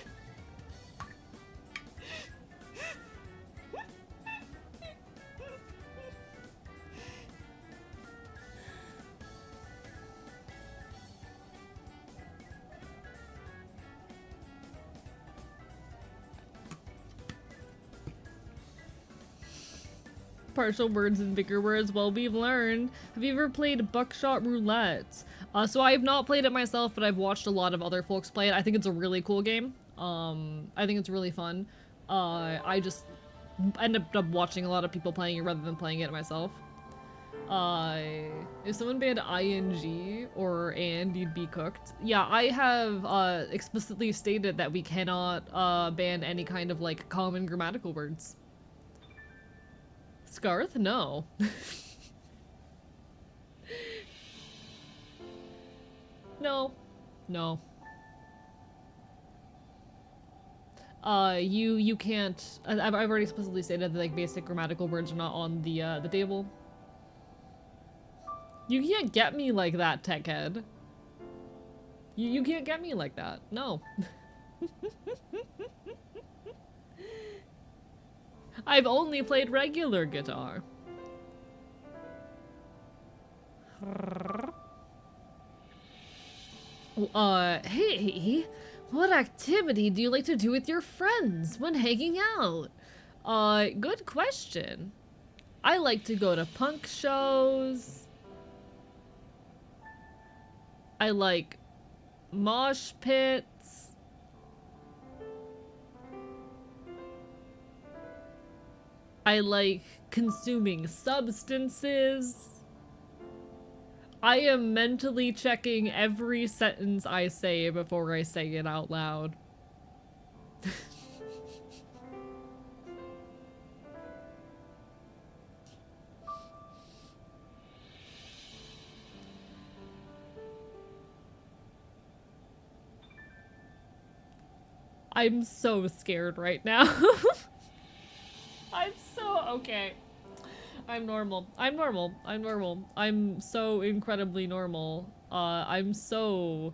Partial words and bigger words. Well, we've learned. Have you ever played Buckshot Roulette? So I have not played it myself, but I've watched a lot of other folks play it. I think it's a really cool game. I think it's really fun. I just ended up watching a lot of people playing it rather than playing it myself. If someone banned ing or and, you'd be cooked. Yeah, I have explicitly stated that we cannot ban any kind of like common grammatical words. Scarth? No. No. No. You can't. I've already explicitly stated that like basic grammatical words are not on the table. You can't get me like that, techhead. You can't get me like that. No. I've only played regular guitar. Hey, what activity do you like to do with your friends when hanging out? Good question. I like to go to punk shows. I like mosh pits. I like consuming substances. I am mentally checking every sentence I say before I say it out loud. I'm so scared right now. I'm so okay. I'm normal. I'm normal. I'm normal. I'm so incredibly normal. I'm so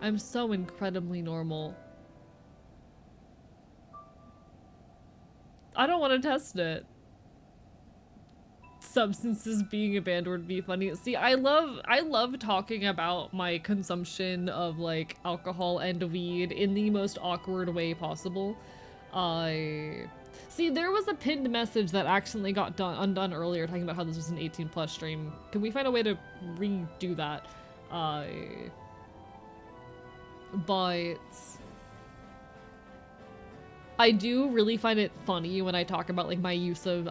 incredibly normal. I don't want to test it. Substances being a banned word would be funny. See, I love talking about my consumption of like alcohol and weed in the most awkward way possible. See, there was a pinned message that accidentally got undone earlier talking about how this was an 18+ stream. Can we find a way to redo that? But I do really find it funny when I talk about like my use of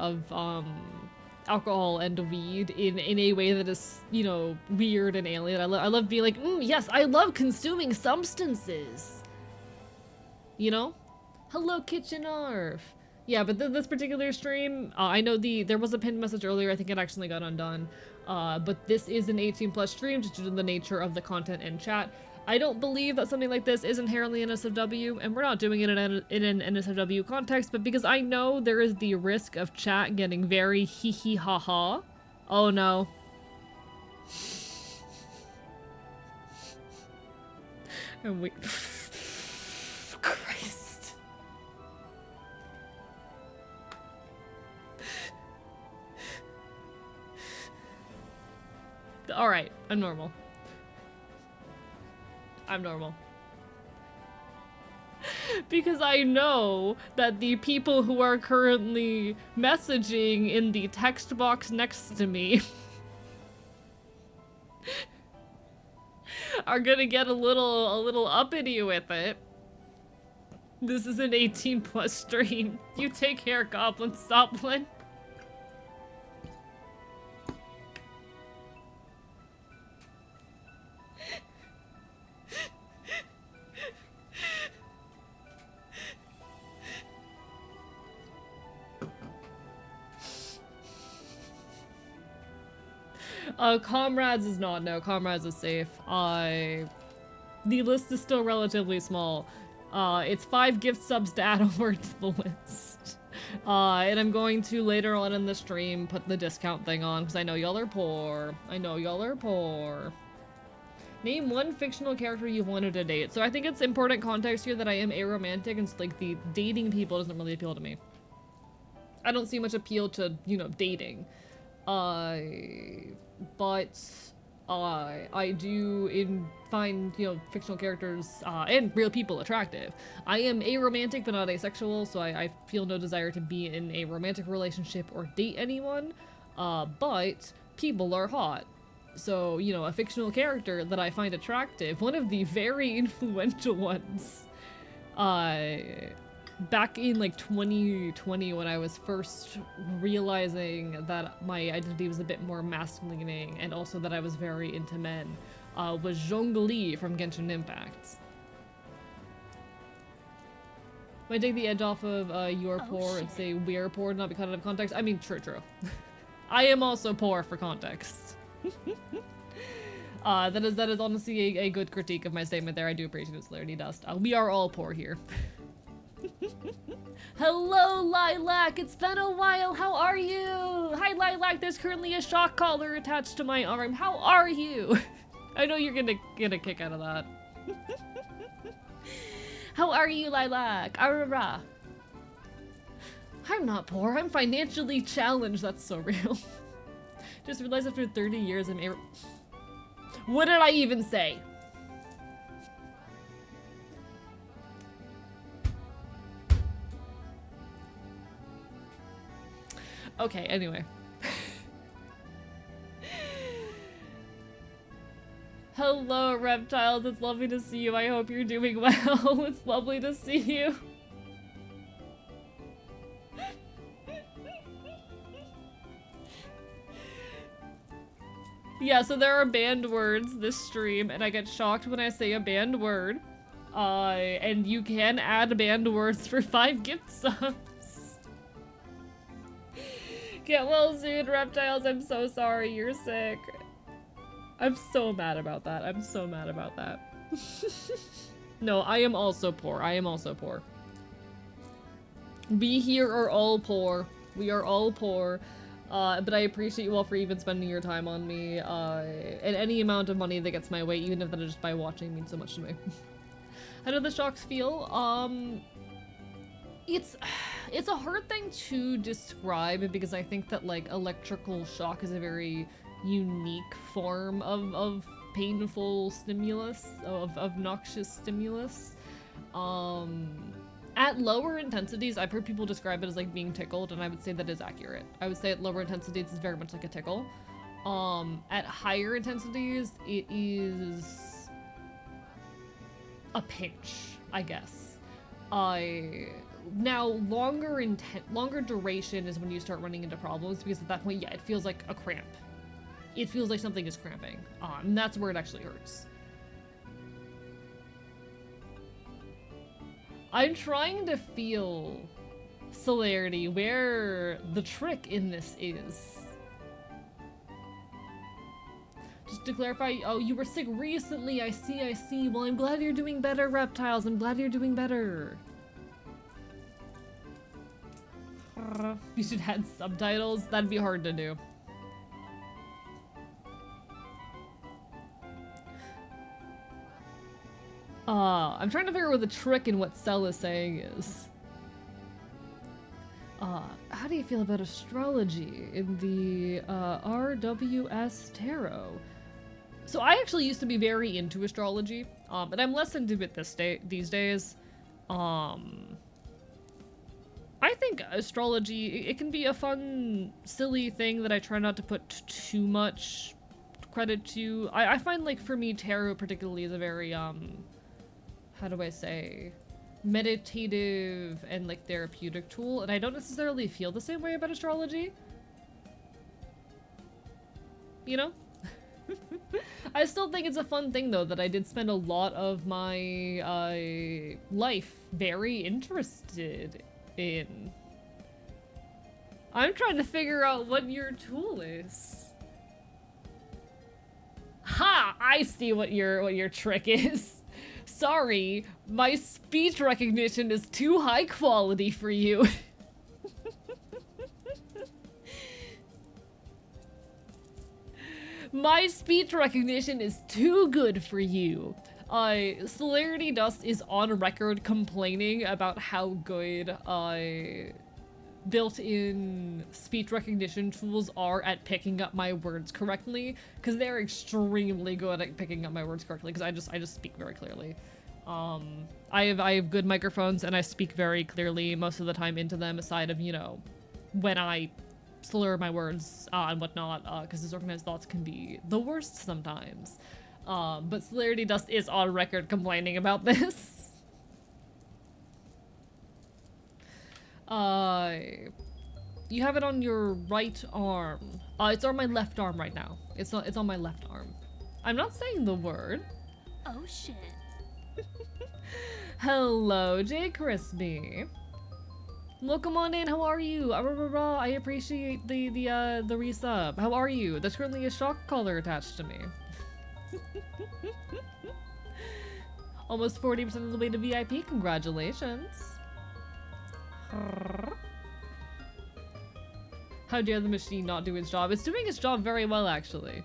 alcohol and weed in a way that is, you know, weird and alien. I love being like, yes, I love consuming substances. You know? Hello, Kitchen Arf. Yeah, but this particular stream, I know there was a pinned message earlier. I think it actually got undone. But this is an 18+ stream just due to the nature of the content in chat. I don't believe that something like this is inherently an NSFW, and we're not doing it in an NSFW context, but because I know there is the risk of chat getting very hee ha ha. Oh no. And we... Christ. Alright, I'm normal. I'm normal. Because I know that the people who are currently messaging in the text box next to me are gonna get a little uppity with it. This is an 18+ stream. You take care, Goblin Soplin. Comrades is not, no, Comrades is safe. The list is still relatively small. It's 5 gift subs to add over to the list. And I'm going to later on in the stream put the discount thing on because I know y'all are poor. I know y'all are poor. Name one fictional character you wanted to date. So I think it's important context here that I am aromantic and like the dating people doesn't really appeal to me. I don't see much appeal to, you know, dating. But I do find, you know, fictional characters and real people attractive. I am aromantic but not asexual, so I feel no desire to be in a romantic relationship or date anyone. But people are hot. So, you know, a fictional character that I find attractive, one of the very influential ones, back in like 2020 when I was first realizing that my identity was a bit more masculine and also that I was very into men, was Zhongli from Genshin Impact. Might take the edge off of you're poor and say we're poor, not be cut out of context. I mean, true. I am also poor for context. That is honestly a good critique of my statement there. I do appreciate its clarity, Dust. We are all poor here. Hello, Lilac! It's been a while! How are you? Hi, Lilac! There's currently a shock collar attached to my arm. How are you? I know you're gonna get a kick out of that. How are you, Lilac? Arara! I'm not poor. I'm financially challenged. That's so real. Just realized after 30 years I'm What did I even say? Okay, anyway. Hello, reptiles. It's lovely to see you. I hope you're doing well. It's lovely to see you. Yeah, so there are banned words this stream, and I get shocked when I say a banned word. And you can add banned words for 5 gift subs. Get well soon, reptiles. I'm so sorry you're sick. I'm so mad about that. I'm so mad about that. No, I am also poor. I am also poor. We here are all poor. We are all poor. But I appreciate you all for even spending your time on me, and any amount of money that gets my way, even if that is just by watching, means so much to me. How do the shocks feel? It's a hard thing to describe because I think that, like, electrical shock is a very unique form of painful stimulus, of noxious stimulus. At lower intensities, I've heard people describe it as like being tickled, and I would say that is accurate. I would say at lower intensities, it's very much like a tickle. At higher intensities, it is a pinch, I guess. Now, longer duration is when you start running into problems, because at that point, yeah, it feels like a cramp. It feels like something is cramping, and that's where it actually hurts. I'm trying to feel, Celerity, where the trick in this is. Just to clarify, oh, you were sick recently, I see. Well, I'm glad you're doing better, reptiles. I'm glad you're doing better. You should add subtitles. That'd be hard to do. I'm trying to figure out what the trick in what Cell is saying is. How do you feel about astrology in the RWS Tarot? So I actually used to be very into astrology, but I'm less into it these days. I think astrology, it can be a fun, silly thing that I try not to put too much credit to. I find, like, for me, tarot particularly is a very, how do I say, meditative and, like, therapeutic tool, and I don't necessarily feel the same way about astrology. You know? I still think it's a fun thing, though, that I did spend a lot of my life very interested in. I'm trying to figure out what your tool is. Ha! I see what your trick is. Sorry, my speech recognition is too high quality for you. My speech recognition is too good for you. Celerity Dust is on record complaining about how good built-in speech recognition tools are at picking up my words correctly, because they're extremely good at picking up my words correctly, because I just speak very clearly. I have good microphones and I speak very clearly most of the time into them, aside of, you know, when I slur my words and whatnot, because disorganized thoughts can be the worst sometimes. But Celerity Dust is on record complaining about this. You have it on your right arm. It's on my left arm right now. It's on my left arm. I'm not saying the word. Oh shit. Hello, J Crispy. Welcome on in. How are you? I appreciate the resub. How are you? There's currently a shock collar attached to me. Almost 40% of the way to VIP. Congratulations. How dare the machine not do its job? It's doing its job very well, actually.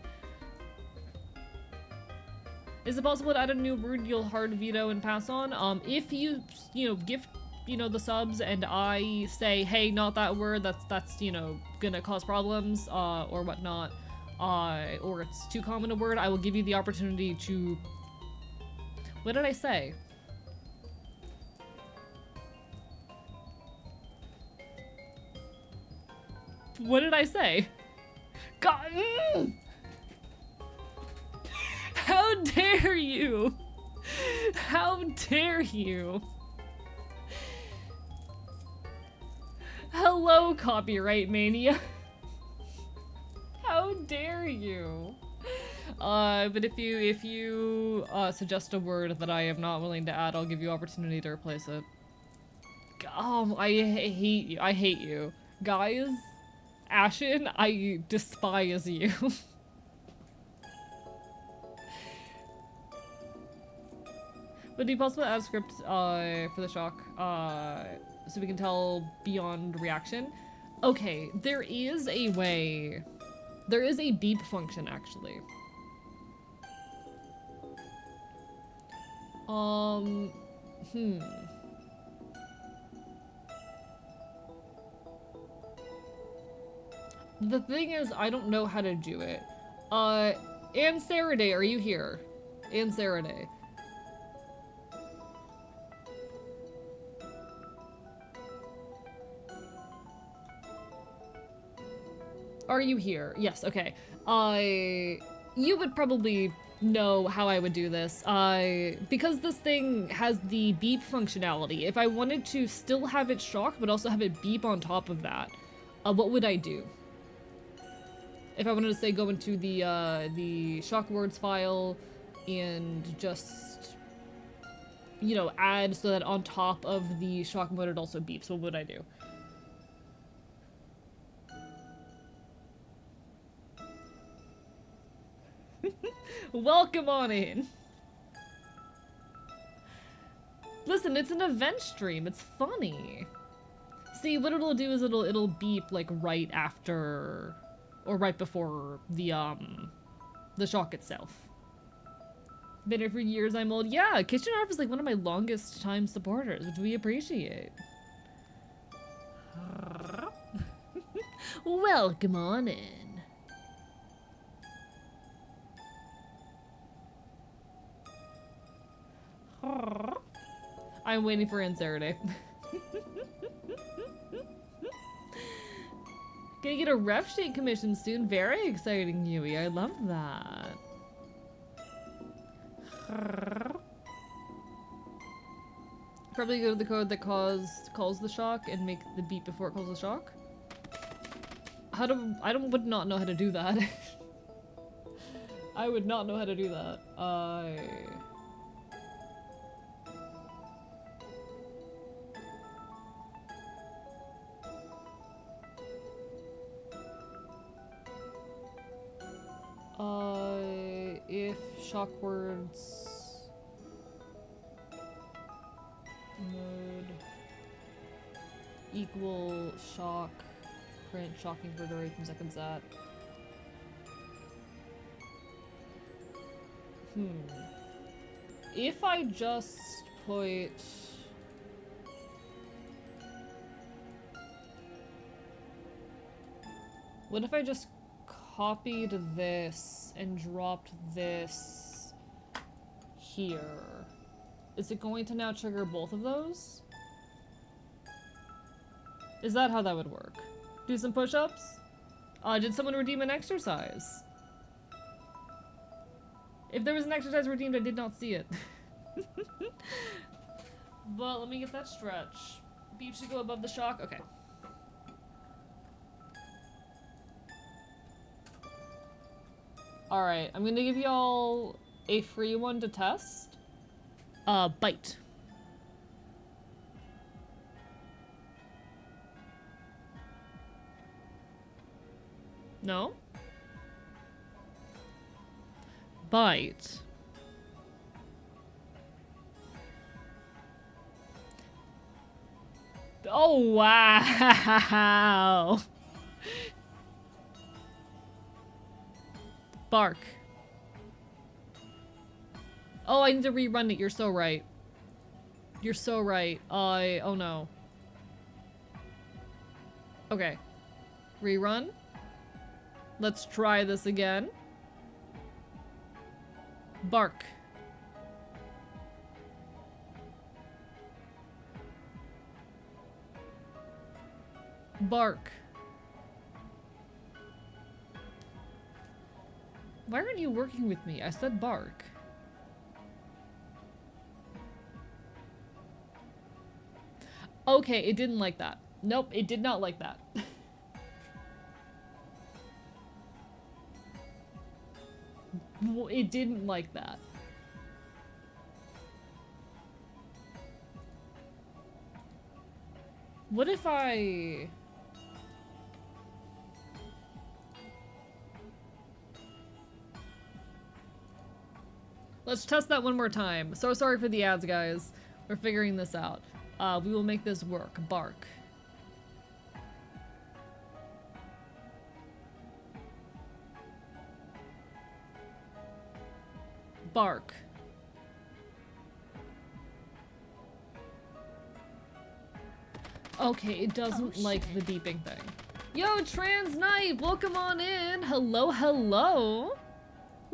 Is it possible to add a new word you'll hard veto and pass on? If you know, gift, you know, the subs and I say, hey, not that word, that's, you know, gonna cause problems, or whatnot, or it's too common a word, I will give you the opportunity to... What did I say? What did I say? God! How dare you? How dare you? Hello, Copyright Mania. How dare you? But if you suggest a word that I am not willing to add, I'll give you opportunity to replace it. I hate you. I hate you. Guys, Ashen, I despise you. Would it be possible to add a script for the shock so we can tell beyond reaction? Okay, there is a way. There is a beep function, actually. The thing is, I don't know how to do it. Ann Saraday, are you here? Ann Saraday. Are you here? Yes, okay. You would probably know how I would do this. Because this thing has the beep functionality, if I wanted to still have it shock, but also have it beep on top of that, what would I do? If I wanted to say go into the shock words file and just, you know, add so that on top of the shock mode it also beeps, what would I do? Welcome on in. Listen, it's an event stream. It's funny. See, what it'll do is it'll beep like right after or right before the shock itself. Been here for years, I'm old. Yeah, Kitchen Arf is like one of my longest time supporters, which we appreciate. Welcome on in. I'm waiting for Ann Saturday. Gonna get a ref sheet commission soon. Very exciting, Yui. I love that. Probably go to the code that calls the shock and make the beep before it calls the shock. I would not know how to do that. I would not know how to do that. shock words. Mode. Equal shock. Print shocking for duration seconds at. If I just put... What if I just copied this and dropped this here? Is it going to now trigger both of those? Is that how that would work? Do some push-ups? Did someone redeem an exercise? If there was an exercise redeemed, I did not see it. But let me get that stretch. Beep should go above the shock? Okay. Alright, I'm gonna give y'all a free one to test. Bite. No? Bite. Oh, wow. Bark. Oh, I need to rerun it. You're so right. You're so right. Oh no. Okay. Rerun. Let's try this again. Bark. Bark. Why aren't you working with me? I said bark. Okay, it didn't like that. Nope, it did not like that. It didn't like that. What if I... Let's test that one more time. So sorry for the ads, guys. We're figuring this out. We will make this work. Bark. Bark. Okay, it doesn't like the beeping thing. Yo, Trans Knight, welcome on in. Hello, hello.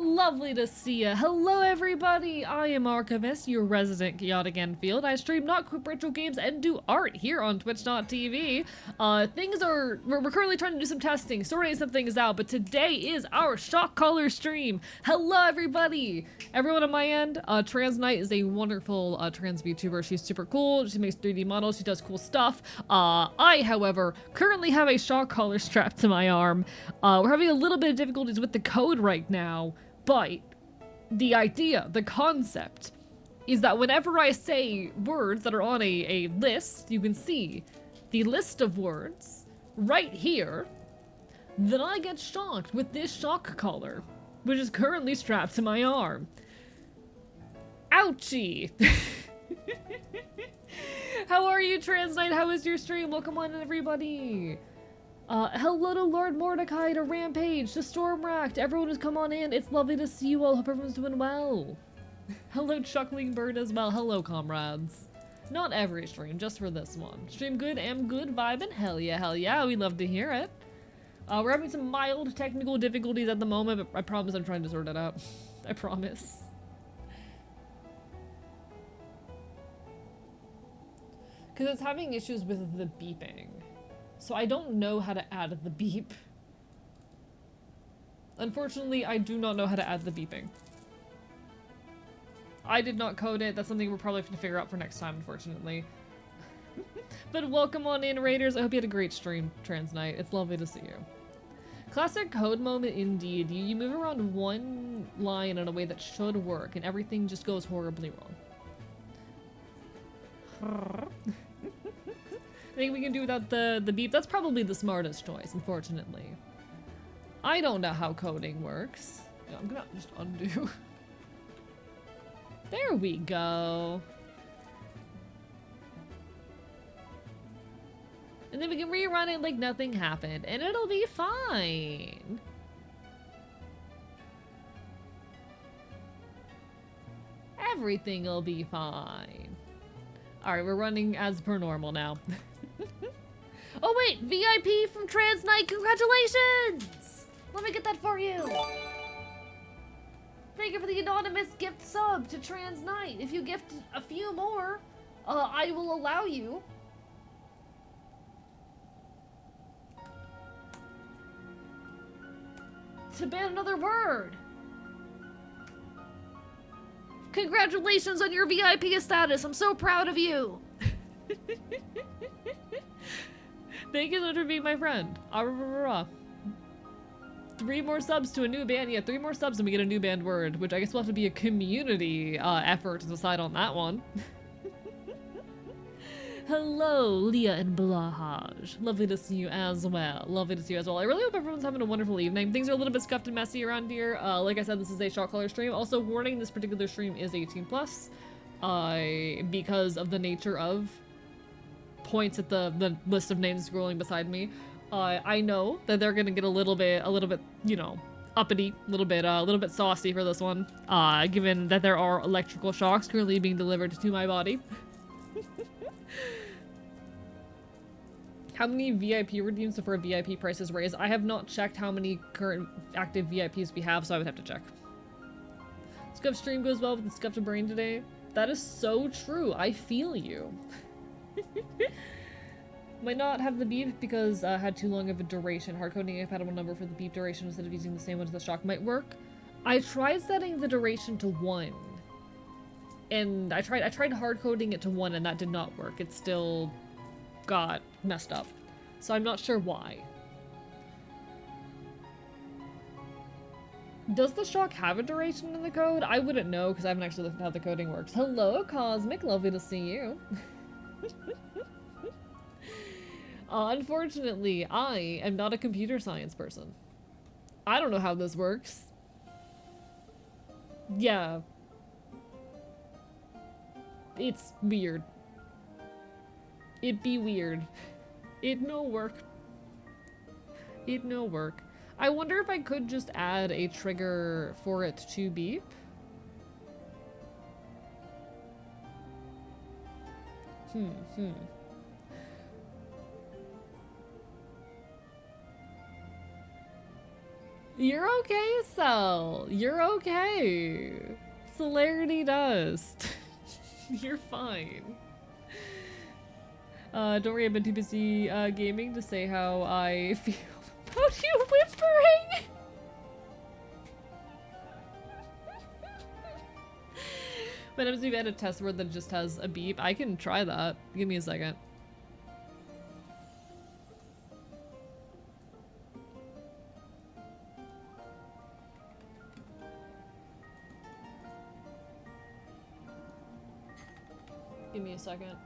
Lovely to see ya. Hello, everybody. I am Archivist, your resident chaotic Enfield. I stream not quit retro games and do art here on Twitch.tv. We're currently trying to do some testing, sorting some things out, but today is our shock collar stream. Hello, everybody. Everyone on my end, Trans Knight is a wonderful trans VTuber. She's super cool. She makes 3D models. She does cool stuff. I, however, currently have a shock collar strapped to my arm. We're having a little bit of difficulties with the code right now. But the idea, the concept, is that whenever I say words that are on a list, you can see the list of words right here, then I get shocked with this shock collar, which is currently strapped to my arm. Ouchie! How are you, Trans Knight? How is your stream? Welcome on, everybody! Hello to Lord Mordecai, to Rampage, to Stormrack, to everyone who's come on in. It's lovely to see you all. Hope everyone's doing well. Hello, Chuckling Bird as well. Hello, comrades. Not every stream, just for this one. Stream good, am good, vibing. Hell yeah, we love to hear it. We're having some mild technical difficulties at the moment, but I promise I'm trying to sort it out. I promise. Because it's having issues with the beeping. So I don't know how to add the beep. Unfortunately, I do not know how to add the beeping. I did not code it. That's something we're probably going to figure out for next time, unfortunately. But welcome on in, Raiders. I hope you had a great stream, Trans Knight. It's lovely to see you. Classic code moment indeed. You move around one line in a way that should work, and everything just goes horribly wrong. I think we can do without the beep. That's probably the smartest choice, unfortunately. I don't know how coding works. Yeah, I'm gonna just undo. There we go. And then we can rerun it like nothing happened, and it'll be fine. Everything will be fine. Alright, we're running as per normal now. Oh wait, VIP from Trans Night, congratulations! Let me get that for you. Thank you for the anonymous gift sub to Trans Night. If you gift a few more, I will allow you. To ban another word. Congratulations on your VIP status. I'm so proud of you. Thank you for being my friend. 3 more subs to a new band. Yeah, 3 more subs and we get a new band word, which I guess will have to be a community effort to decide on that one. Hello, Leah and Blahaj. Lovely to see you as well. Lovely to see you as well. I really hope everyone's having a wonderful evening. Things are a little bit scuffed and messy around here. Like I said, this is a shot caller stream. Also, warning, this particular stream is 18+. Because of the nature of points at the list of names scrolling beside me. I know that they're gonna get a little bit, you know, uppity, a little bit saucy for this one. Given that there are electrical shocks currently being delivered to my body. How many VIP redeems before VIP prices raise? I have not checked how many current active VIPs we have, so I would have to check. Scuff stream goes well with the scuffed brain today. That is so true. I feel you. Might not have the beep because had too long of a duration. Hard coding a compatible number for the beep duration instead of using the same one as the shock might work. I tried setting the duration to 1. And I tried hard coding it to 1 and that did not work. It still got messed up. So I'm not sure why. Does the shock have a duration in the code? I wouldn't know because I haven't actually looked at how the coding works. Hello, Cosmic. Lovely to see you. Unfortunately, I am not a computer science person. I don't know how this works. Yeah. It's weird. It be weird. It no work. It no work. I wonder if I could just add a trigger for it to beep. You're okay, Cell. You're okay. Celerity Dust. You're fine. Don't worry, I've been too busy gaming to say how I feel about you whispering. But I'm we've had a test word that just has a beep. I can try that. Give me a second. Give me a second.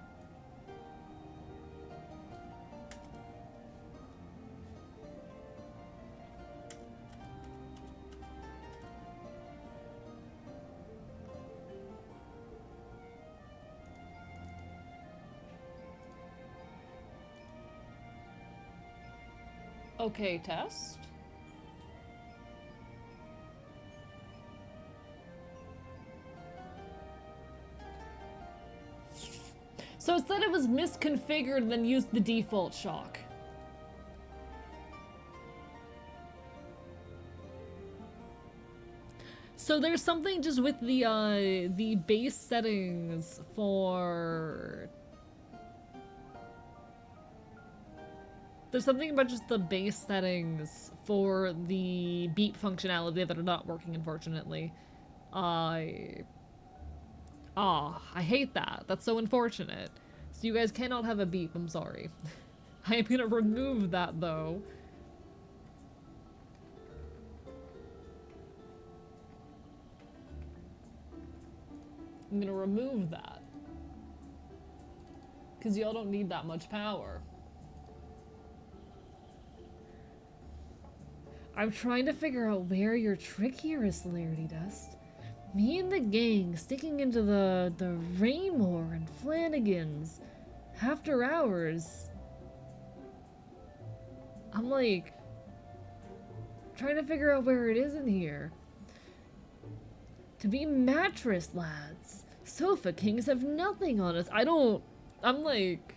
Okay, test. So it said it was misconfigured, then used the default shock. So there's something just with the base settings for... There's something about just the base settings for the beep functionality that are not working, unfortunately. I hate that. That's so unfortunate. So you guys cannot have a beep, I'm sorry. I am gonna remove that, though. I'm gonna remove that. Because y'all don't need that much power. I'm trying to figure out where your trick here is, Celerity Dust. Me and the gang sticking into the Raymore and Flanagan's after hours. I'm like trying to figure out where it is in here. To be mattress lads. Sofa kings have nothing on us. I'm like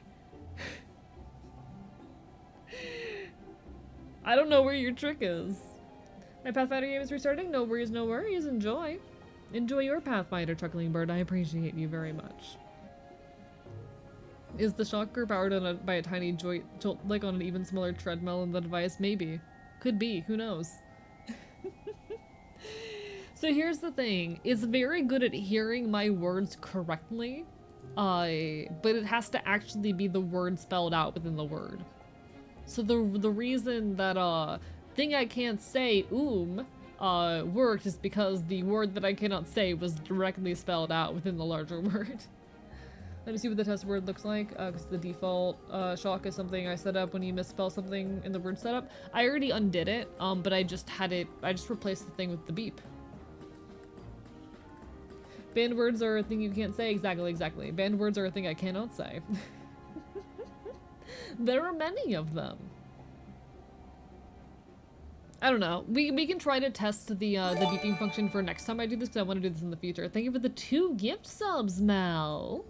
I don't know where your trick is. My Pathfinder game is restarting. No worries, no worries. Enjoy. Enjoy your Pathfinder, Chuckling Bird. I appreciate you very much. Is the shocker powered by a tiny jolt like on an even smaller treadmill in the device? Maybe. Could be. Who knows? So here's the thing. It's very good at hearing my words correctly, but it has to actually be the word spelled out within the word. So the reason that thing I can't say worked is because the word that I cannot say was directly spelled out within the larger word. Let me see what the test word looks like, because the default shock is something I set up when you misspell something in the word setup. I already undid it, but I just replaced the thing with the beep. Banned words are a thing you can't say. Exactly. Banned words are a thing I cannot say. There are many of them. I don't know. We can try to test the beeping function for next time I do this, because I want to do this in the future. Thank you for the 2 gift subs, Mel.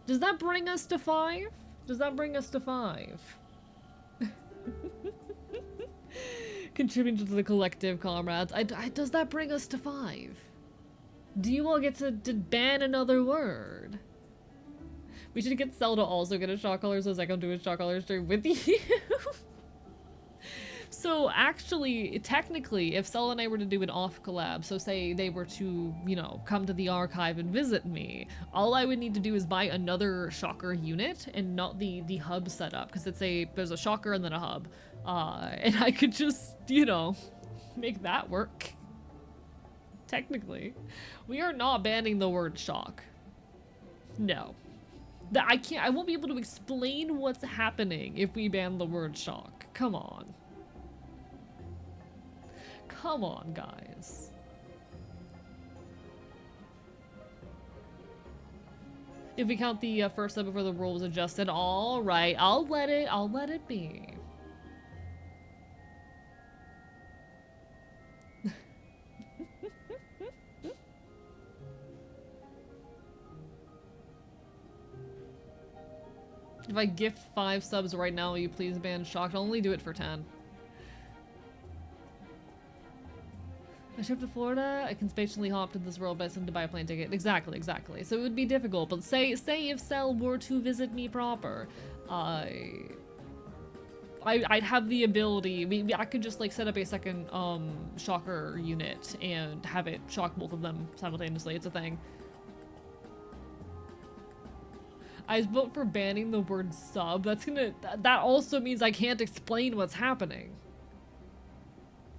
Does that bring us to 5? Does that bring us to 5? Contributing to the collective, comrades. Does that bring us to 5? Do you all get to ban another word? We should get Cell to also get a shock color so I can do a shock color stream with you. So actually, technically, if Cell and I were to do an off collab, so say they were to, you know, come to the archive and visit me, all I would need to do is buy another shocker unit and not the hub setup, because there's a shocker and then a hub. And I could just, you know, make that work. Technically. We are not banning the word shock. No. I won't be able to explain what's happening if we ban the word shock. Come on. Come on, guys. If we count the first sub before the rule was adjusted, all right, I'll let it be. If I gift 5 subs right now, will you please ban shocked? I'll only do it for 10. I trip to Florida, I can spatially hop to this world, but I still need to buy a plane ticket. Exactly. So it would be difficult, but say if Cell were to visit me proper, I'd have the ability, I could just like set up a second shocker unit and have it shock both of them simultaneously. It's a thing. I vote for banning the word sub. That also means I can't explain what's happening.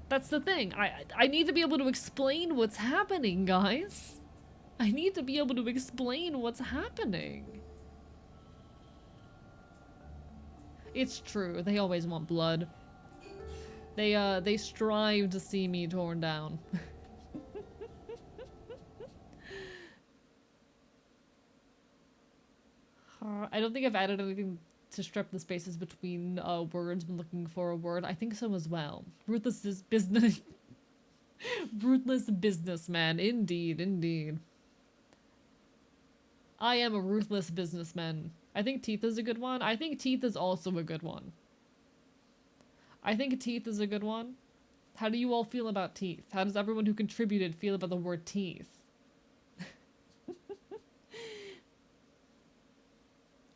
That's the thing. I need to be able to explain what's happening, guys. I need to be able to explain what's happening. It's true. They always want blood. They strive to see me torn down. I don't think I've added anything to strip the spaces between words when looking for a word. I think so as well. Ruthless is business. Ruthless businessman. Indeed. I am a ruthless businessman. I think teeth is a good one. I think teeth is also a good one. I think teeth is a good one. How do you all feel about teeth? How does everyone who contributed feel about the word teeth?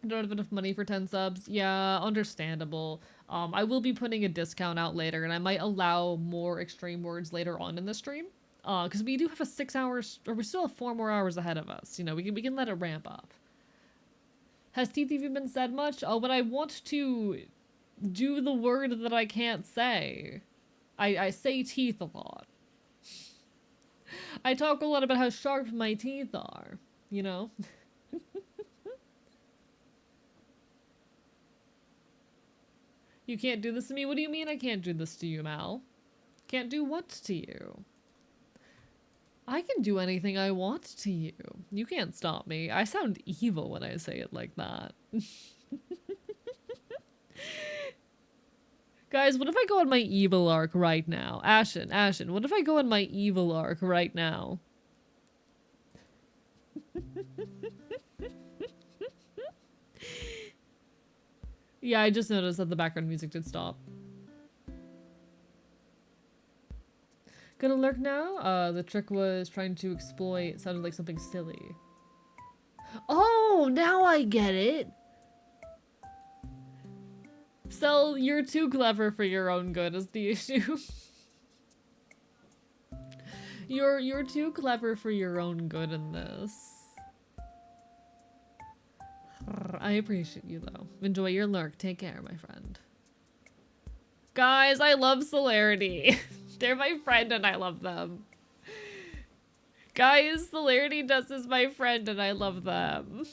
Don't have enough money for 10 subs. Yeah, understandable. I will be putting a discount out later, and I might allow more extreme words later on in the stream. Because we do have a 6 hours, or we still have 4 more hours ahead of us. You know, we can let it ramp up. Has teeth even been said much? Oh, when I want to do the word that I can't say, I say teeth a lot. I talk a lot about how sharp my teeth are, you know? You can't do this to me? What do you mean I can't do this to you, Mal? Can't do what to you? I can do anything I want to you. You can't stop me. I sound evil when I say it like that. Guys, what if I go on my evil arc right now? Ashen, what if I go on my evil arc right now? Yeah, I just noticed that the background music did stop. Gonna lurk now? The trick was trying to exploit. It sounded like something silly. Oh, now I get it! So, you're too clever for your own good is the issue. You're too clever for your own good in this. I appreciate you though. Enjoy your lurk. Take care, my friend. Guys, I love Celerity. They're my friend and I love them. Guys, Celerity Dust is my friend and I love them.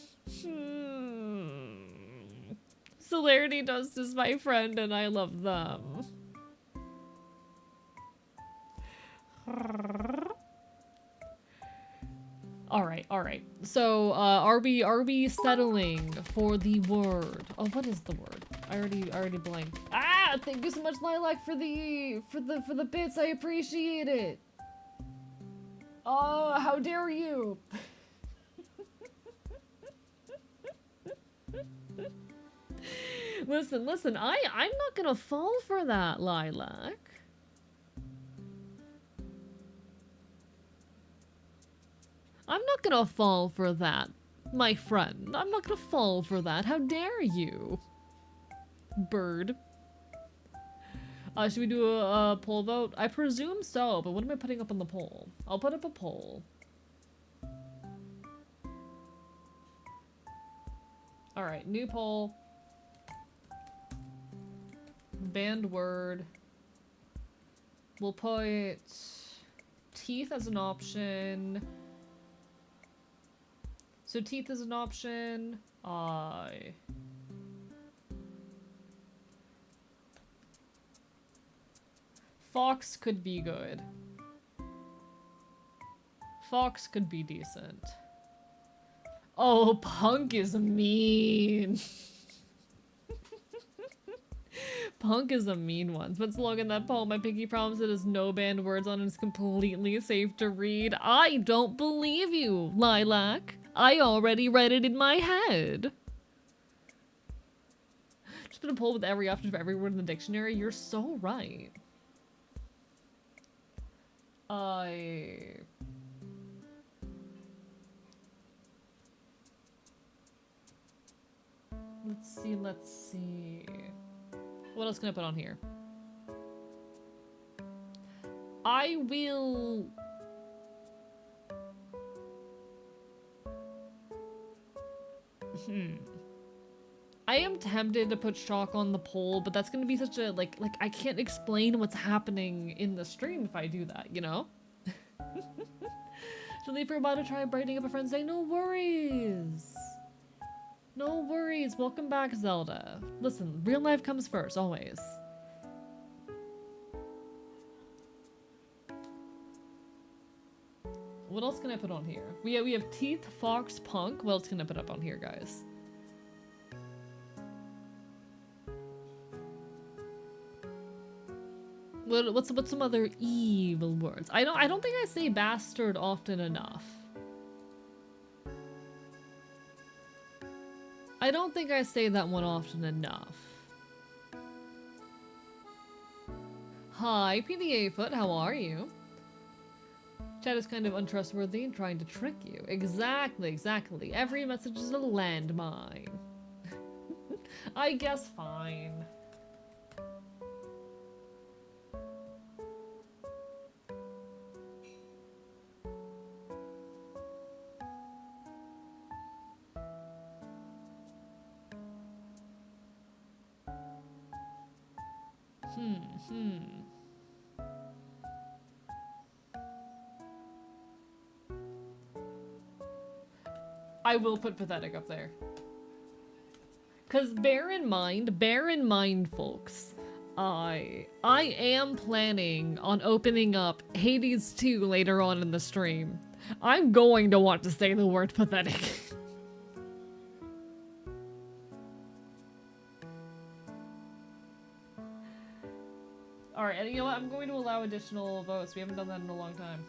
Celerity Dust is my friend and I love them. Alright. So, are we settling for the word? Oh, what is the word? I already blanked. Ah, thank you so much, Lilac, for the bits. I appreciate it. Oh, how dare you? Listen, I'm not gonna fall for that, Lilac. I'm not gonna fall for that, my friend. I'm not gonna fall for that. How dare you? Bird. Should we do a poll vote? I presume so, but what am I putting up on the poll? I'll put up a poll. Alright, new poll. Banned word. We'll put teeth as an option. So teeth is an option. Fox could be good. Fox could be decent. Oh, punk is mean. Punk is a mean one. But slogan that poem, my pinky promise it is no banned words on and it's completely safe to read. I don't believe you, Lilac. I already read it in my head. Just put a poll with every option for every word in the dictionary. You're so right. Let's see. What else can I put on here? I will... I am tempted to put shock on the poll, but that's gonna be such a, like I can't explain what's happening in the stream if I do that, you know? So leave for about to try brightening up a friend's day. No worries. No worries. Welcome back, Zelda. Listen, real life comes first, always. What else can I put on here? We have teeth, fox, punk. What else can I put up on here, guys? What's some other evil words? I don't think I say bastard often enough. I don't think I say that one often enough. Hi, PVA Foot, how are you? Chat is kind of untrustworthy and trying to trick you. Exactly. Every message is a landmine. I guess fine. I will put pathetic up there. Cause bear in mind, folks, I am planning on opening up Hades 2 later on in the stream. I'm going to want to say the word pathetic. Alright, and you know what? I'm going to allow additional votes. We haven't done that in a long time.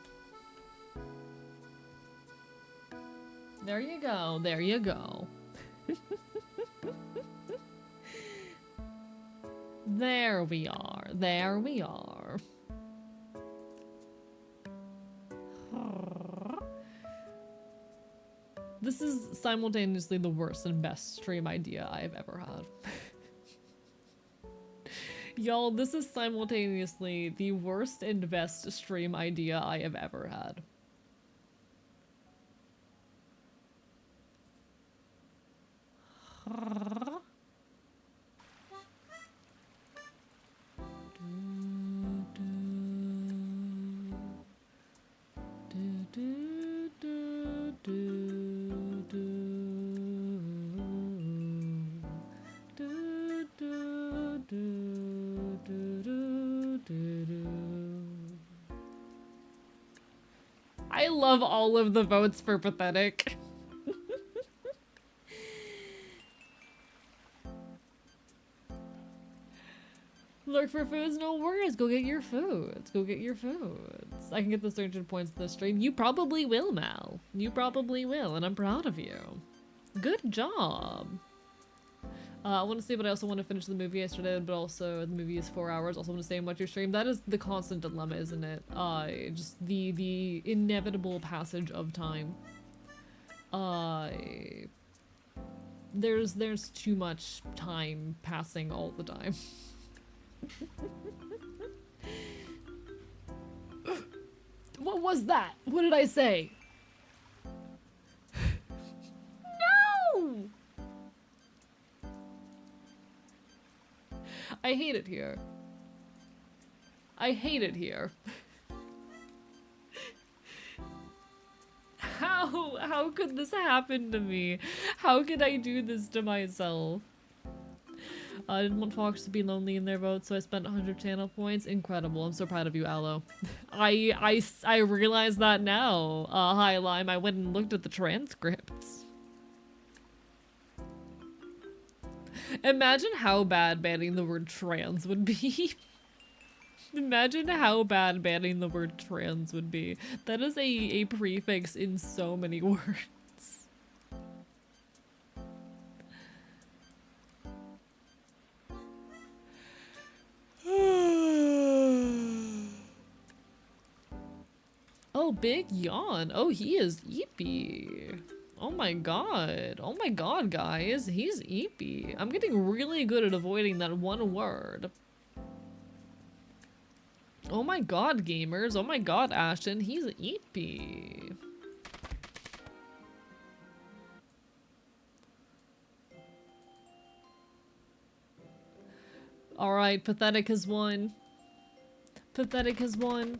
There you go. There you go. There we are. There we are. This is simultaneously the worst and best stream idea I have ever had. Y'all, this is simultaneously the worst and best stream idea I have ever had. I love all of the votes for pathetic. Look for foods, no worries. Go get your foods. Go get your foods. I can get the search points this stream. You probably will, Mal. You probably will, and I'm proud of you. Good job. I want to say, but I also want to finish the movie yesterday, but also the movie is 4 hours. Also want to say watch your stream. That is the constant dilemma, isn't it? Just the inevitable passage of time. There's too much time passing all the time. What was that? What did I say? No! I hate it here. I hate it here. How could this happen to me? How could I do this to myself? I didn't want Fox to be lonely in their vote, so I spent 100 channel points. Incredible. I'm so proud of you, Aloe. I realize that now. Hi, Lime. I went and looked at the transcripts. Imagine how bad banning the word trans would be. Imagine how bad banning the word trans would be. That is a prefix in so many words. Oh, big yawn. Oh, he is eepy. Oh my god. Oh my god, guys. He's eepy. I'm getting really good at avoiding that one word. Oh my god, gamers. Oh my god, Ashton. He's eepy. Alright, pathetic has won. Pathetic has won.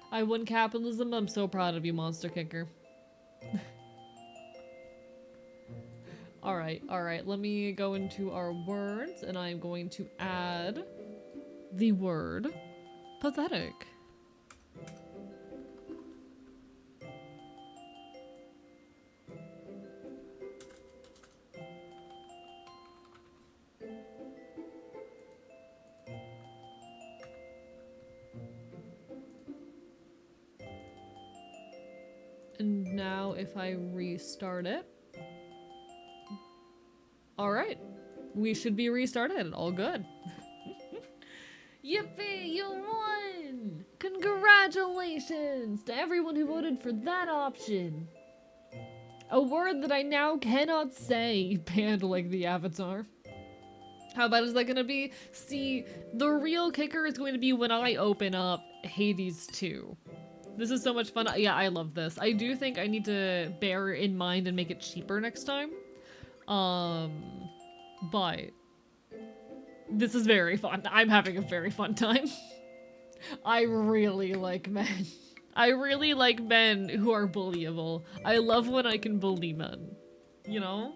I won capitalism. I'm so proud of you, Monster Kicker. Alright, let me go into our words and I'm going to add the word pathetic. And now if I restart it. Alright. We should be restarted. All good. Yippee! You won! Congratulations to everyone who voted for that option. A word that I now cannot say, banned like the Avatar. How bad is that gonna be? See, the real kicker is going to be when I open up Hades 2. This is so much fun. Yeah, I love this. I do think I need to bear in mind and make it cheaper next time. But this is very fun. I'm having a very fun time. I really like men. I really like men who are bullyable. I love when I can bully men. You know?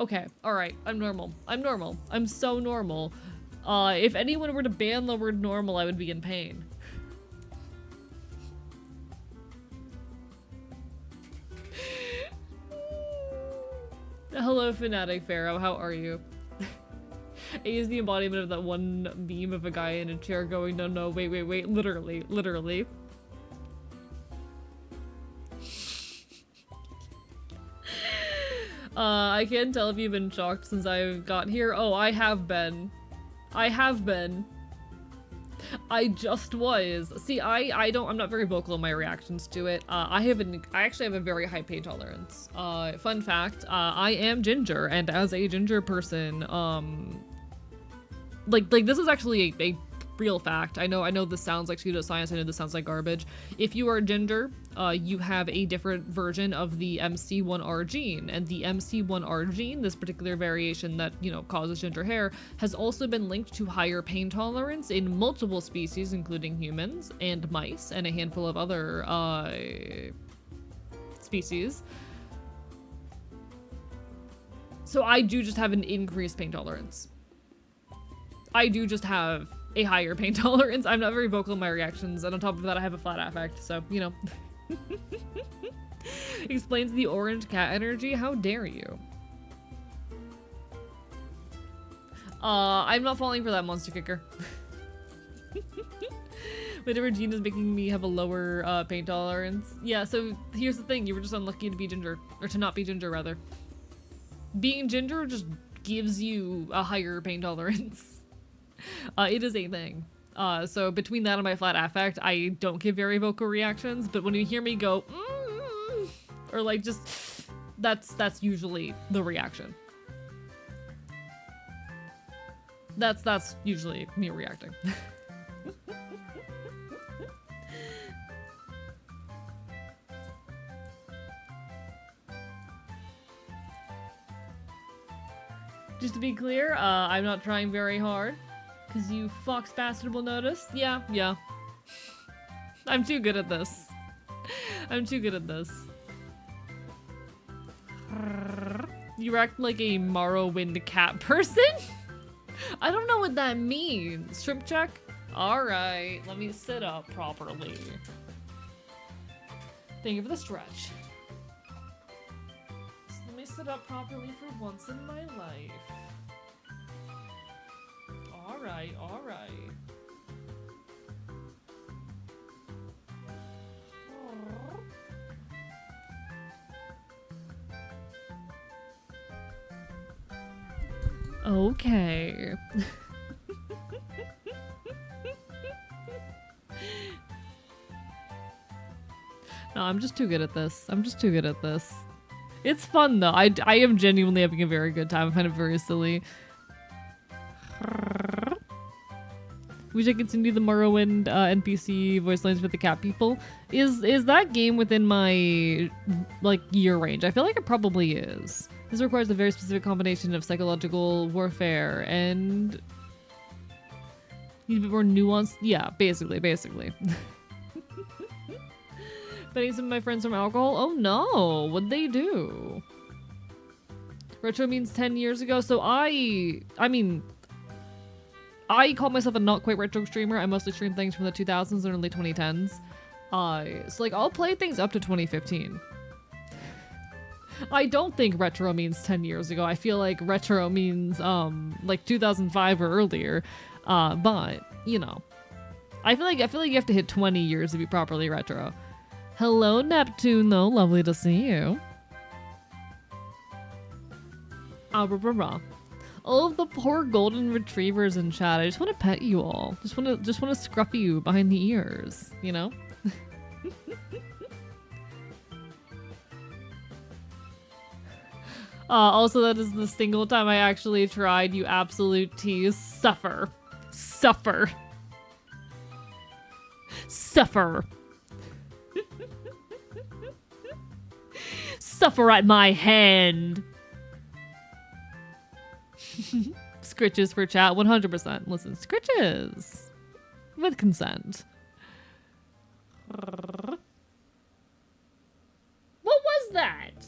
Okay, alright, I'm normal. I'm normal. I'm so normal. If anyone were to ban the word normal, I would be in pain. Hello, Fanatic Pharaoh, how are you? I use the embodiment of that one meme of a guy in a chair going, no, no, wait, wait, wait, literally, literally. I can't tell if you've been shocked since I got here. Oh, I have been. I have been. I just was. See, I'm not very vocal in my reactions to it. I actually have a very high pain tolerance. Fun fact, I am ginger, and as a ginger person, like this is actually a real fact. I know this sounds like pseudoscience, I know this sounds like garbage. If you are ginger, you have a different version of the MC1R gene, and the MC1R gene, this particular variation that, you know, causes ginger hair, has also been linked to higher pain tolerance in multiple species, including humans and mice and a handful of other species. So I do just have an increased pain tolerance. I do just have a higher pain tolerance. I'm not very vocal in my reactions, and on top of that I have a flat affect, so, you know. Explains the orange cat energy? How dare you? I'm not falling for that monster kicker. Whatever gene is making me have a lower pain tolerance. Yeah, so here's the thing, you were just unlucky to be ginger, or to not be ginger rather. Being ginger just gives you a higher pain tolerance. It is a thing. So between that and my flat affect, I don't give very vocal reactions, but when you hear me go, or like just, that's usually the reaction. That's usually me reacting. Just to be clear, I'm not trying very hard. Cause you fox bastard will notice? Yeah. I'm too good at this. I'm too good at this. You act like a Morrowind cat person? I don't know what that means. Strip check? Alright, let me sit up properly. Thank you for the stretch. So let me sit up properly for once in my life. Alright. Okay. No, I'm just too good at this. It's fun though. I am genuinely having a very good time. I find it very silly. We should continue the Morrowind NPC voice lines with the cat people. Is that game within my like year range? I feel like it probably is. This requires a very specific combination of psychological warfare and need a bit more nuanced. Yeah, basically. Betting some of my friends from alcohol. Oh no, what'd they do? Retro means 10 years ago. So I mean, I call myself a not quite retro streamer. I mostly stream things from the 2000s and early 2010s. So like I'll play things up to 2015. I don't think retro means 10 years ago. I feel like retro means like 2005 or earlier. But you know, I feel like you have to hit 20 years to be properly retro. Hello, Neptune, though. Lovely to see you. All of the poor golden retrievers in chat. I just want to pet you all. Just want to scruff you behind the ears, you know? Also, that is the single time I actually tried, you absolute tease. Suffer. Suffer at my hand. Scritches for chat, 100%. Listen, scritches. With consent. What was that?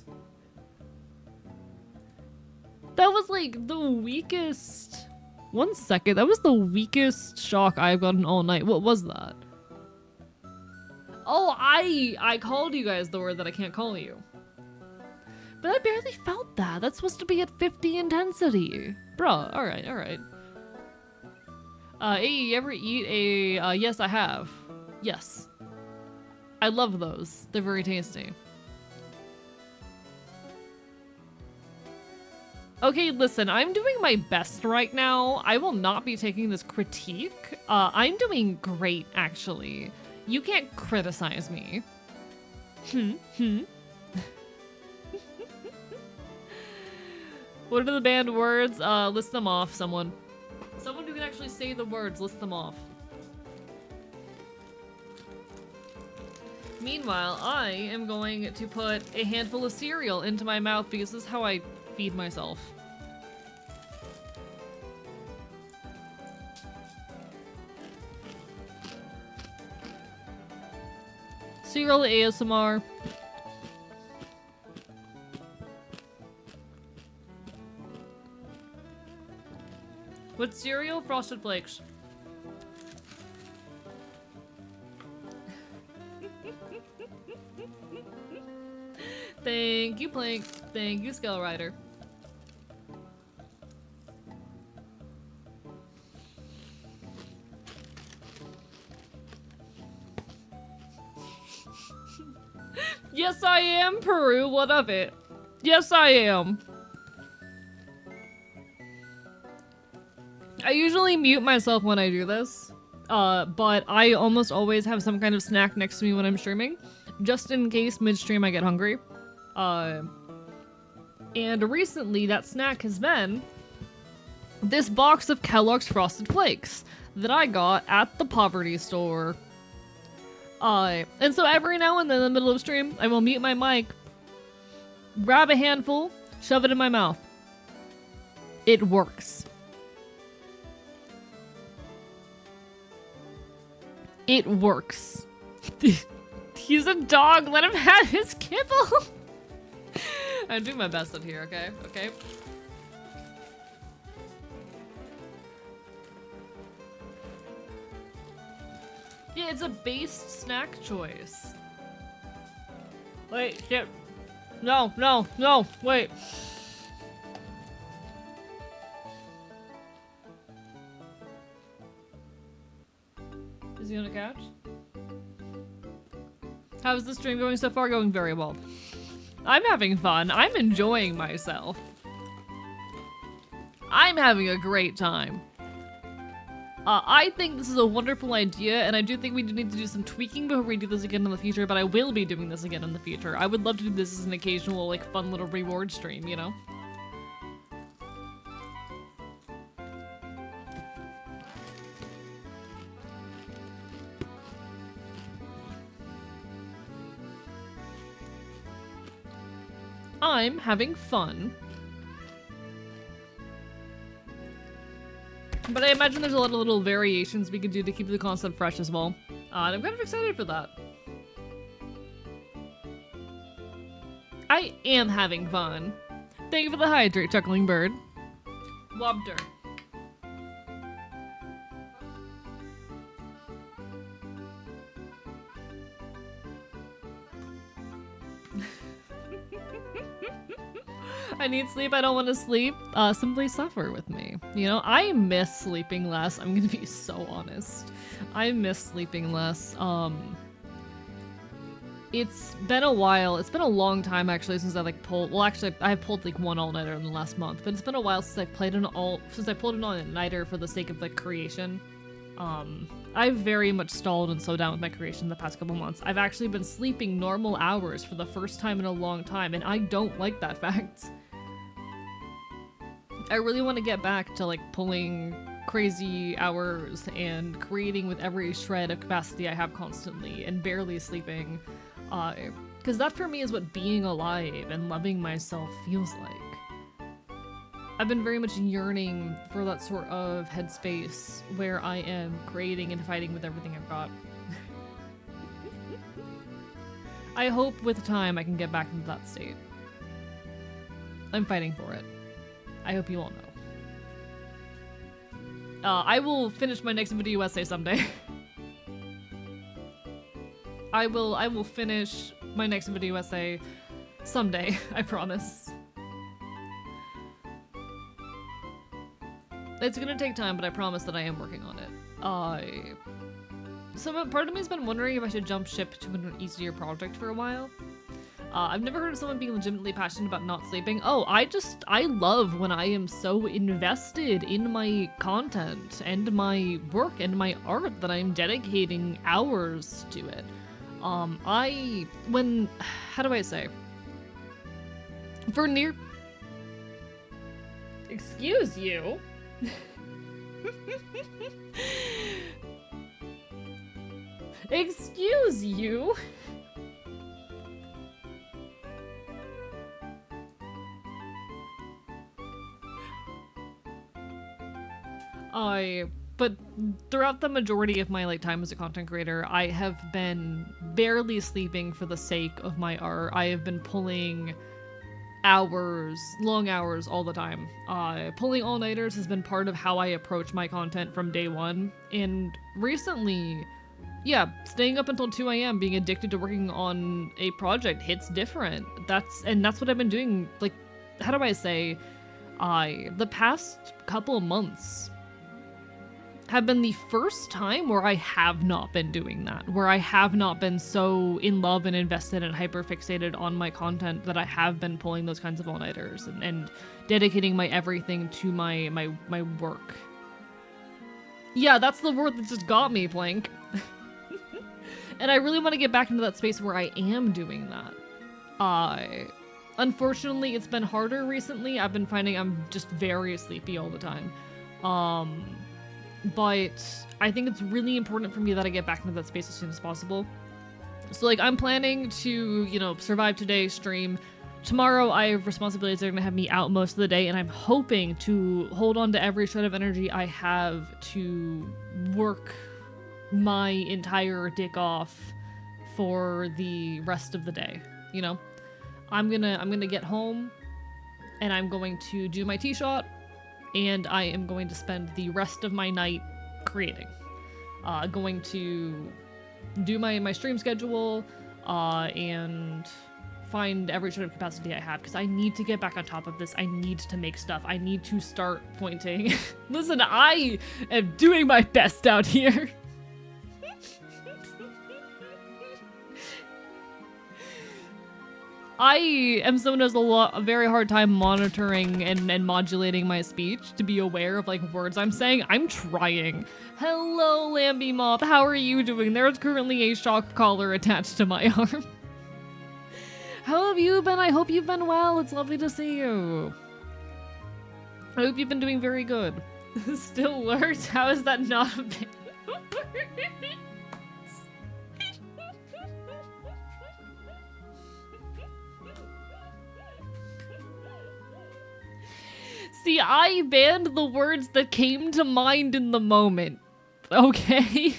That was like the weakest... 1 second, that was the weakest shock I've gotten all night. What was that? Oh, I called you guys the word that I can't call you. But I barely felt that. That's supposed to be at 50 intensity. Bruh, alright, alright. Hey, you ever eat a, yes I have. Yes. I love those. They're very tasty. Okay, listen, I'm doing my best right now. I will not be taking this critique. I'm doing great, actually. You can't criticize me. What are the banned words? List them off, someone. Someone who can actually say the words, list them off. Meanwhile, I am going to put a handful of cereal into my mouth because this is how I feed myself. Cereal ASMR. What cereal? Frosted Flakes. Thank you, Plank. Thank you, Skull Rider. Yes, I am, Peru. What of it? Yes, I am. I usually mute myself when I do this, but I almost always have some kind of snack next to me when I'm streaming, just in case midstream I get hungry. And recently that snack has been this box of Kellogg's Frosted Flakes that I got at the Poverty Store. And so every now and then in the middle of stream, I will mute my mic, grab a handful, shove it in my mouth. It works. It works. He's a dog, let him have his kibble. I'm doing my best up here, okay? Okay. Yeah, it's a based snack choice. Wait, shit. No, no, no, wait. Is he on a couch? How's the stream going so far? Going very well. I'm having fun. I'm enjoying myself. I'm having a great time. I think this is a wonderful idea, and I do think we do need to do some tweaking before we do this again in the future, but I will be doing this again in the future. I would love to do this as an occasional, like, fun little reward stream, you know? I'm having fun. But I imagine there's a lot of little variations we could do to keep the concept fresh as well. And I'm kind of excited for that. I am having fun. Thank you for the hydrate, Chuckling Bird. Lobster. I need sleep, I don't want to sleep. Simply suffer with me. You know, I miss sleeping less. I'm gonna be so honest. I miss sleeping less. It's been a while. It's been a long time actually since I like pulled. Well, actually, I have pulled like one all-nighter in the last month, but it's been a while since I pulled an all-nighter for the sake of like creation. I've very much stalled and slowed down with my creation the past couple months. I've actually been sleeping normal hours for the first time in a long time, and I don't like that fact. I really want to get back to like pulling crazy hours and creating with every shred of capacity I have constantly and barely sleeping. Because that for me is what being alive and loving myself feels like. I've been very much yearning for that sort of headspace where I am creating and fighting with everything I've got. I hope with time I can get back into that state. I'm fighting for it. I hope you all know. I will finish my next video essay someday. I will finish my next video essay someday, I promise. It's gonna take time, but I promise that I am working on it. So part of me has been wondering if I should jump ship to an easier project for a while. I've never heard of someone being legitimately passionate about not sleeping. Oh, I love when I am so invested in my content and my work and my art that I'm dedicating hours to it. How do I say? Excuse you? Excuse you? But throughout the majority of my time as a content creator, I have been barely sleeping for the sake of my art. I have been pulling hours, long hours all the time. Pulling all-nighters has been part of how I approach my content from day one. And recently, yeah, staying up until 2 AM, being addicted to working on a project hits different. That's what I've been doing. How do I say? The past couple of months have been the first time where I have not been doing that, where I have not been so in love and invested and hyper-fixated on my content that I have been pulling those kinds of all-nighters and dedicating my everything to my work. Yeah, that's the word that just got me, Plank. And I really want to get back into that space where I am doing that. Unfortunately, it's been harder recently. I've been finding I'm just very sleepy all the time. But I think it's really important for me that I get back into that space as soon as possible. So I'm planning to, survive today's stream. Tomorrow I have responsibilities that are gonna have me out most of the day, and I'm hoping to hold on to every shred of energy I have to work my entire dick off for the rest of the day, I'm gonna get home and I'm going to do my tea shot, and I am going to spend the rest of my night creating. Going to do my stream schedule, and find every sort of capacity I have, because I need to get back on top of this. I need to make stuff. I need to start pointing. Listen, I am doing my best out here. I am someone who has a very hard time monitoring and modulating my speech to be aware of words I'm saying. I'm trying. Hello, Lambie Moth. How are you doing? There's currently a shock collar attached to my arm. How have you been? I hope you've been well. It's lovely to see you. I hope you've been doing very good. Still works? How is that not a bit? See, I banned the words that came to mind in the moment, okay?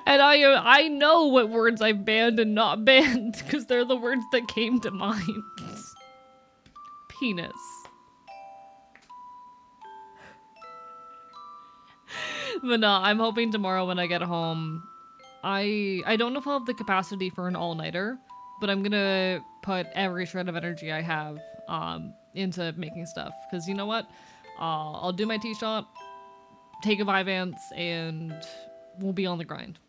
And I know what words I've banned and not banned, because they're the words that came to mind. Penis. But no, I'm hoping tomorrow when I get home, I don't know if I'll have the capacity for an all-nighter, but I'm gonna put every shred of energy I have into making stuff. Because you know what? I'll do my tea shot, take a Vyvanse, and we'll be on the grind.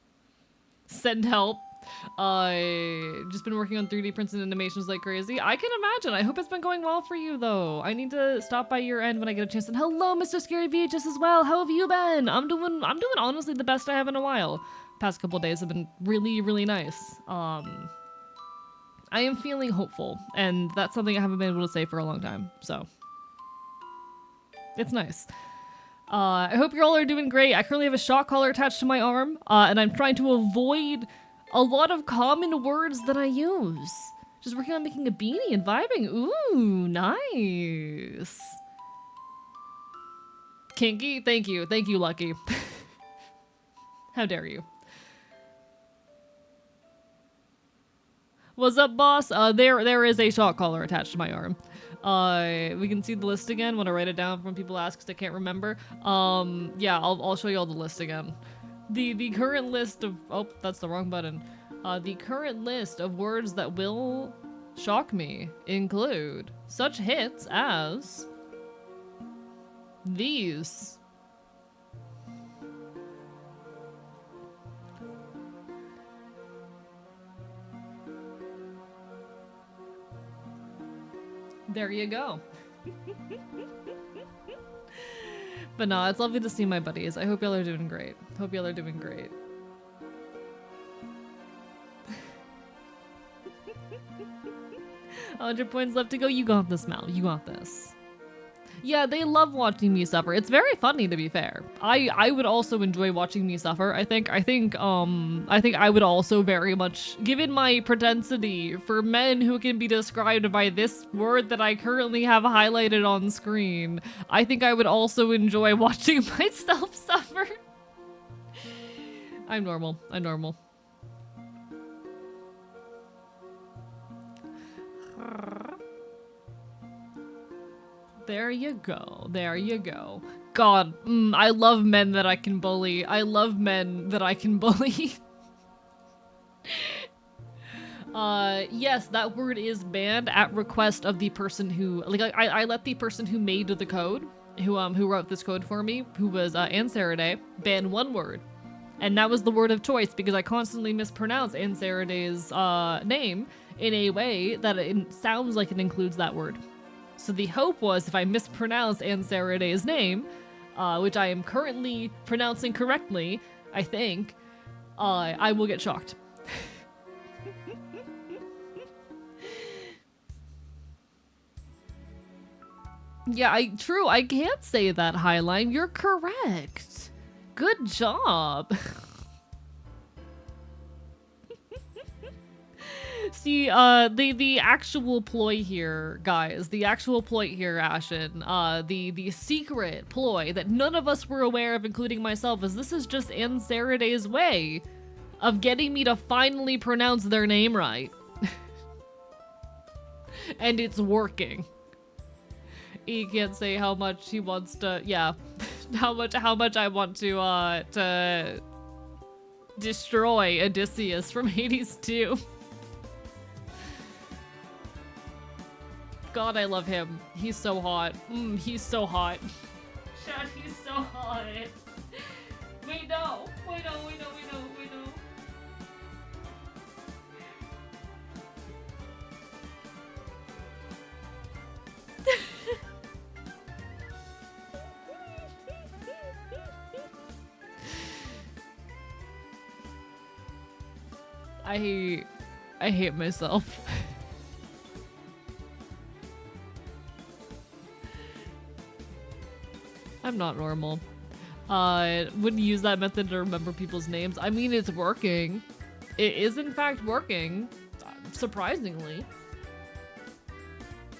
Send help. Just been working on 3D prints and animations like crazy. I can imagine. I hope it's been going well for you, though. I need to stop by your end when I get a chance. And hello, Mr. Scary VHS as well. How have you been? I'm doing honestly the best I have in a while. Past couple days have been really, really nice. I am feeling hopeful, and that's something I haven't been able to say for a long time, so it's nice. I hope you all are doing great. I currently have a shock collar attached to my arm, and I'm trying to avoid a lot of common words that I use. Just working on making a beanie and vibing. Ooh, nice. Kinky? Thank you, Lucky. How dare you? What's up, boss? There is a shot collar attached to my arm. We can see the list again when I write it down when people ask because I can't remember. Yeah, I'll show you all the list again. The current list of, oh, that's the wrong button. The current list of words that will shock me include such hits as these. There you go. But no, it's lovely to see my buddies. I hope y'all are doing great. Hope y'all are doing great. 100 points left to go. You got this, Mal. You got this. Yeah, they love watching me suffer. It's very funny, to be fair. I would also enjoy watching me suffer. I think I would also very much, given my propensity for men who can be described by this word that I currently have highlighted on screen, I think I would also enjoy watching myself suffer. I'm normal. I'm normal. There you go. There you go. God, I love men that I can bully. I love men that I can bully. Yes, that word is banned at request of the person who, like, I let the person who made the code, who wrote this code for me, who was Ansaraday, ban one word. And that was the word of choice because I constantly mispronounce Ansaraday's name in a way that it sounds like it includes that word. So the hope was if I mispronounce Ansaraday's name, which I am currently pronouncing correctly, I think, I will get shocked. Yeah, I can't say that, Highline. You're correct. Good job. See, the actual ploy here, guys, the actual ploy here, Ashen, the secret ploy that none of us were aware of, including myself, is this is just Ansaraday's way of getting me to finally pronounce their name right. And it's working. He can't say how much he wants to, yeah, how much I want to destroy Odysseus from Hades 2. God, I love him. He's so hot. He's so hot. Chad, he's so hot. Wait, no. Wait, no. I hate myself. I'm not normal. Wouldn't use that method to remember people's names. I mean, it's working. It is in fact working. Surprisingly.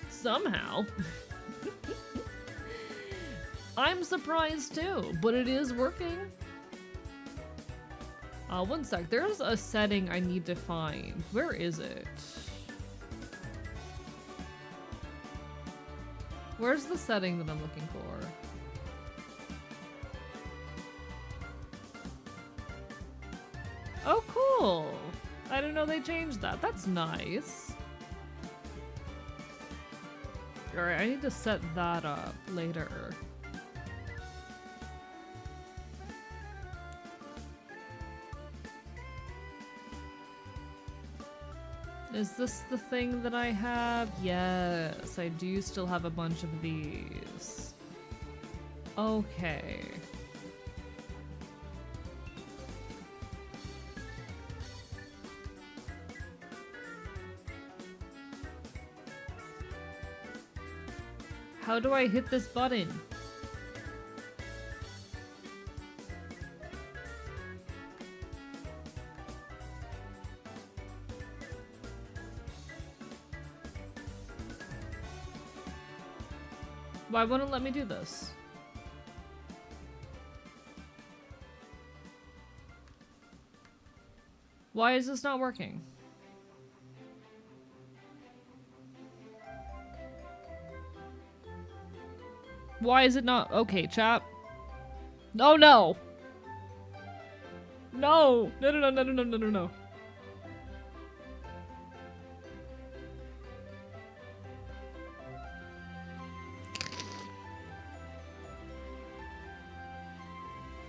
Somehow. I'm surprised too, but it is working. One sec. There's a setting I need to find. Where is it? Where's the setting that I'm looking for? Oh, cool. I didn't know they changed that. That's nice. Alright, I need to set that up later. Is this the thing that I have? Yes, I do still have a bunch of these. Okay. How do I hit this button? Why won't it let me do this? Why is this not working? Why is it not? Okay, chap. Oh no! No! No, no, no, no, no, no, no, no.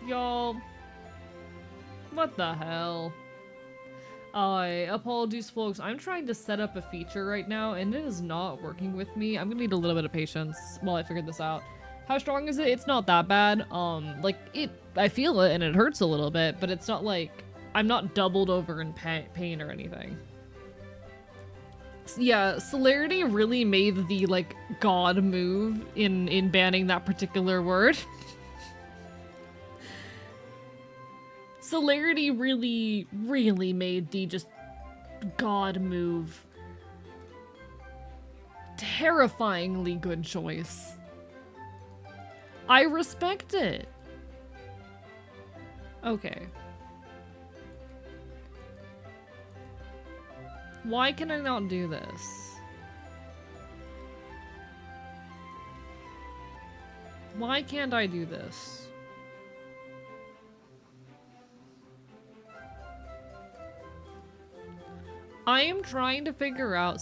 Y'all. What the hell? Apologies folks, I'm trying to set up a feature right now and it is not working with me. I'm gonna need a little bit of patience while I figure this out. How strong is it? It's not that bad. I feel it and it hurts a little bit, but it's not like I'm not doubled over in pain or anything. Yeah, Celerity really made the, like, god move in banning that particular word. Celerity really, really made the just god move. Terrifyingly good choice. I respect it. Okay. Why can I not do this? Why can't I do this? I am trying to figure out,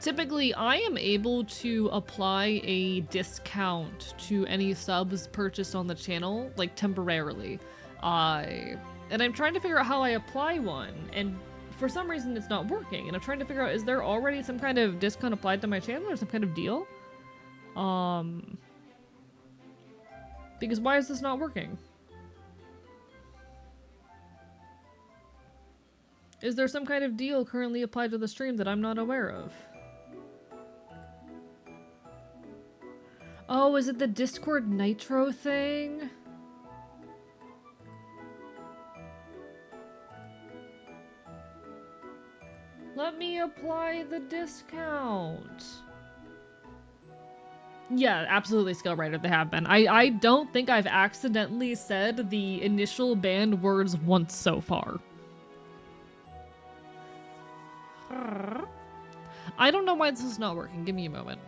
typically I am able to apply a discount to any subs purchased on the channel, like temporarily. And I'm trying to figure out how I apply one, and for some reason it's not working, and I'm trying to figure out, is there already some kind of discount applied to my channel or some kind of deal? Because why is this not working? Is there some kind of deal currently applied to the stream that I'm not aware of? Oh, is it the Discord Nitro thing? Let me apply the discount. Yeah, absolutely, Skillwriter, they have been. I don't think I've accidentally said the initial banned words once so far. I don't know why this is not working. Give me a moment.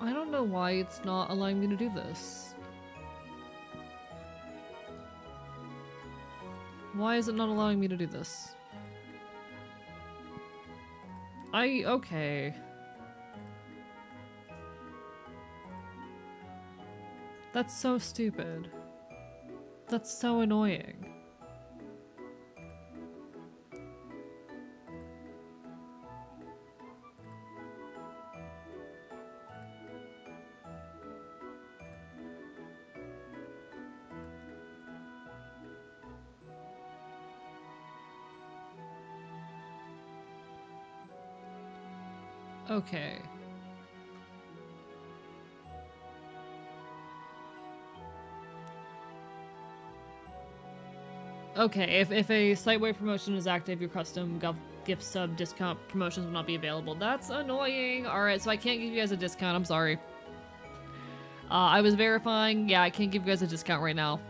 I don't know why it's not allowing me to do this. Why is it not allowing me to do this? Okay. That's so stupid. That's so annoying. Okay. Okay, if a site-wide promotion is active, your custom gift sub discount promotions will not be available. That's annoying. Alright, so I can't give you guys a discount. I'm sorry. I was verifying. Yeah, I can't give you guys a discount right now.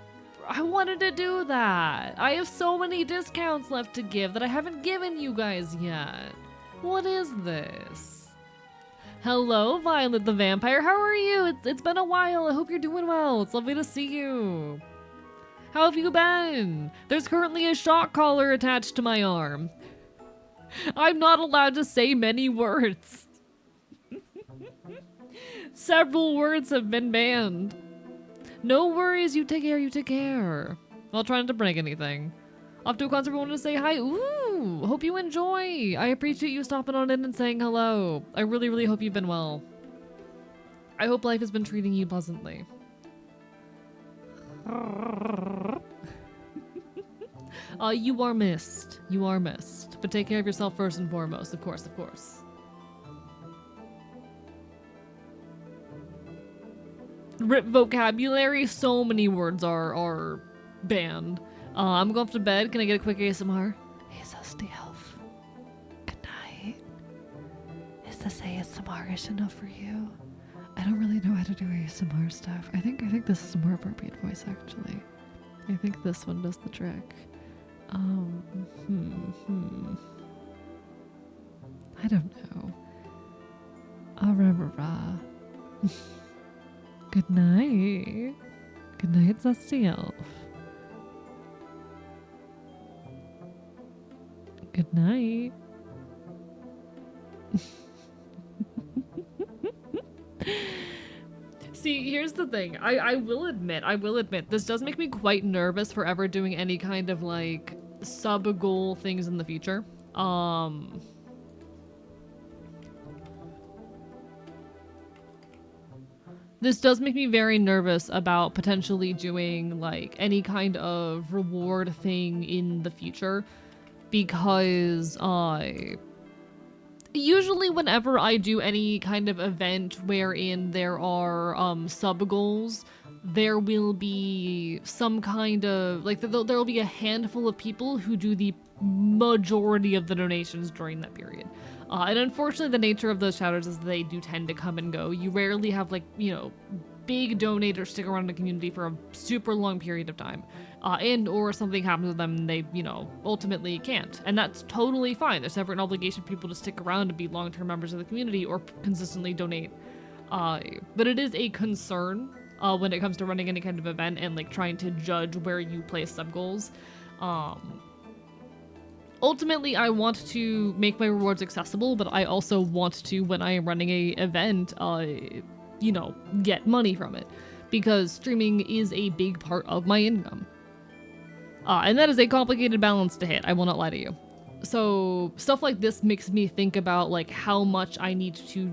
I wanted to do that. I have so many discounts left to give that I haven't given you guys yet. What is this? Hello, Violet the Vampire. How are you? It's been a while. I hope you're doing well. It's lovely to see you. How have you been? There's currently a shock collar attached to my arm. I'm not allowed to say many words. Several words have been banned. No worries, you take care, you take care. I'll try not to break anything. Off to a concert, I wanted to say hi. Ooh, hope you enjoy. I appreciate you stopping on in and saying hello. I really, really hope you've been well. I hope life has been treating you pleasantly. You are missed. You are missed. But take care of yourself first and foremost, of course, of course. Rip vocabulary, so many words are banned. I'm going off to bed. Can I get a quick ASMR? Hey, Zesty Elf. Good night. Is this ASMR-ish enough for you? I don't really know how to do ASMR stuff. I think this is a more appropriate voice, actually. I think this one does the trick. I don't know. Good night. Good night, Zesty Elf. Good night. See, here's the thing. I will admit, this does make me quite nervous for ever doing any kind of, like, sub-goal things in the future. This does make me very nervous about potentially doing, like, any kind of reward thing in the future, because, usually whenever I do any kind of event wherein there are, sub-goals, there will be some kind of, like, there will be a handful of people who do the majority of the donations during that period. And unfortunately, the nature of those shoutouts is they do tend to come and go. You rarely have, like, you know, big donators stick around in the community for a super long period of time. And or something happens to them and they, you know, ultimately can't. And that's totally fine. There's never an obligation for people to stick around to be long-term members of the community or consistently donate. But it is a concern when it comes to running any kind of event and, like, trying to judge where you place sub-goals. Ultimately, I want to make my rewards accessible, but I also want to, when I am running a event, you know, get money from it. Because streaming is a big part of my income. And that is a complicated balance to hit, I will not lie to you. So, stuff like this makes me think about, like, how much I need to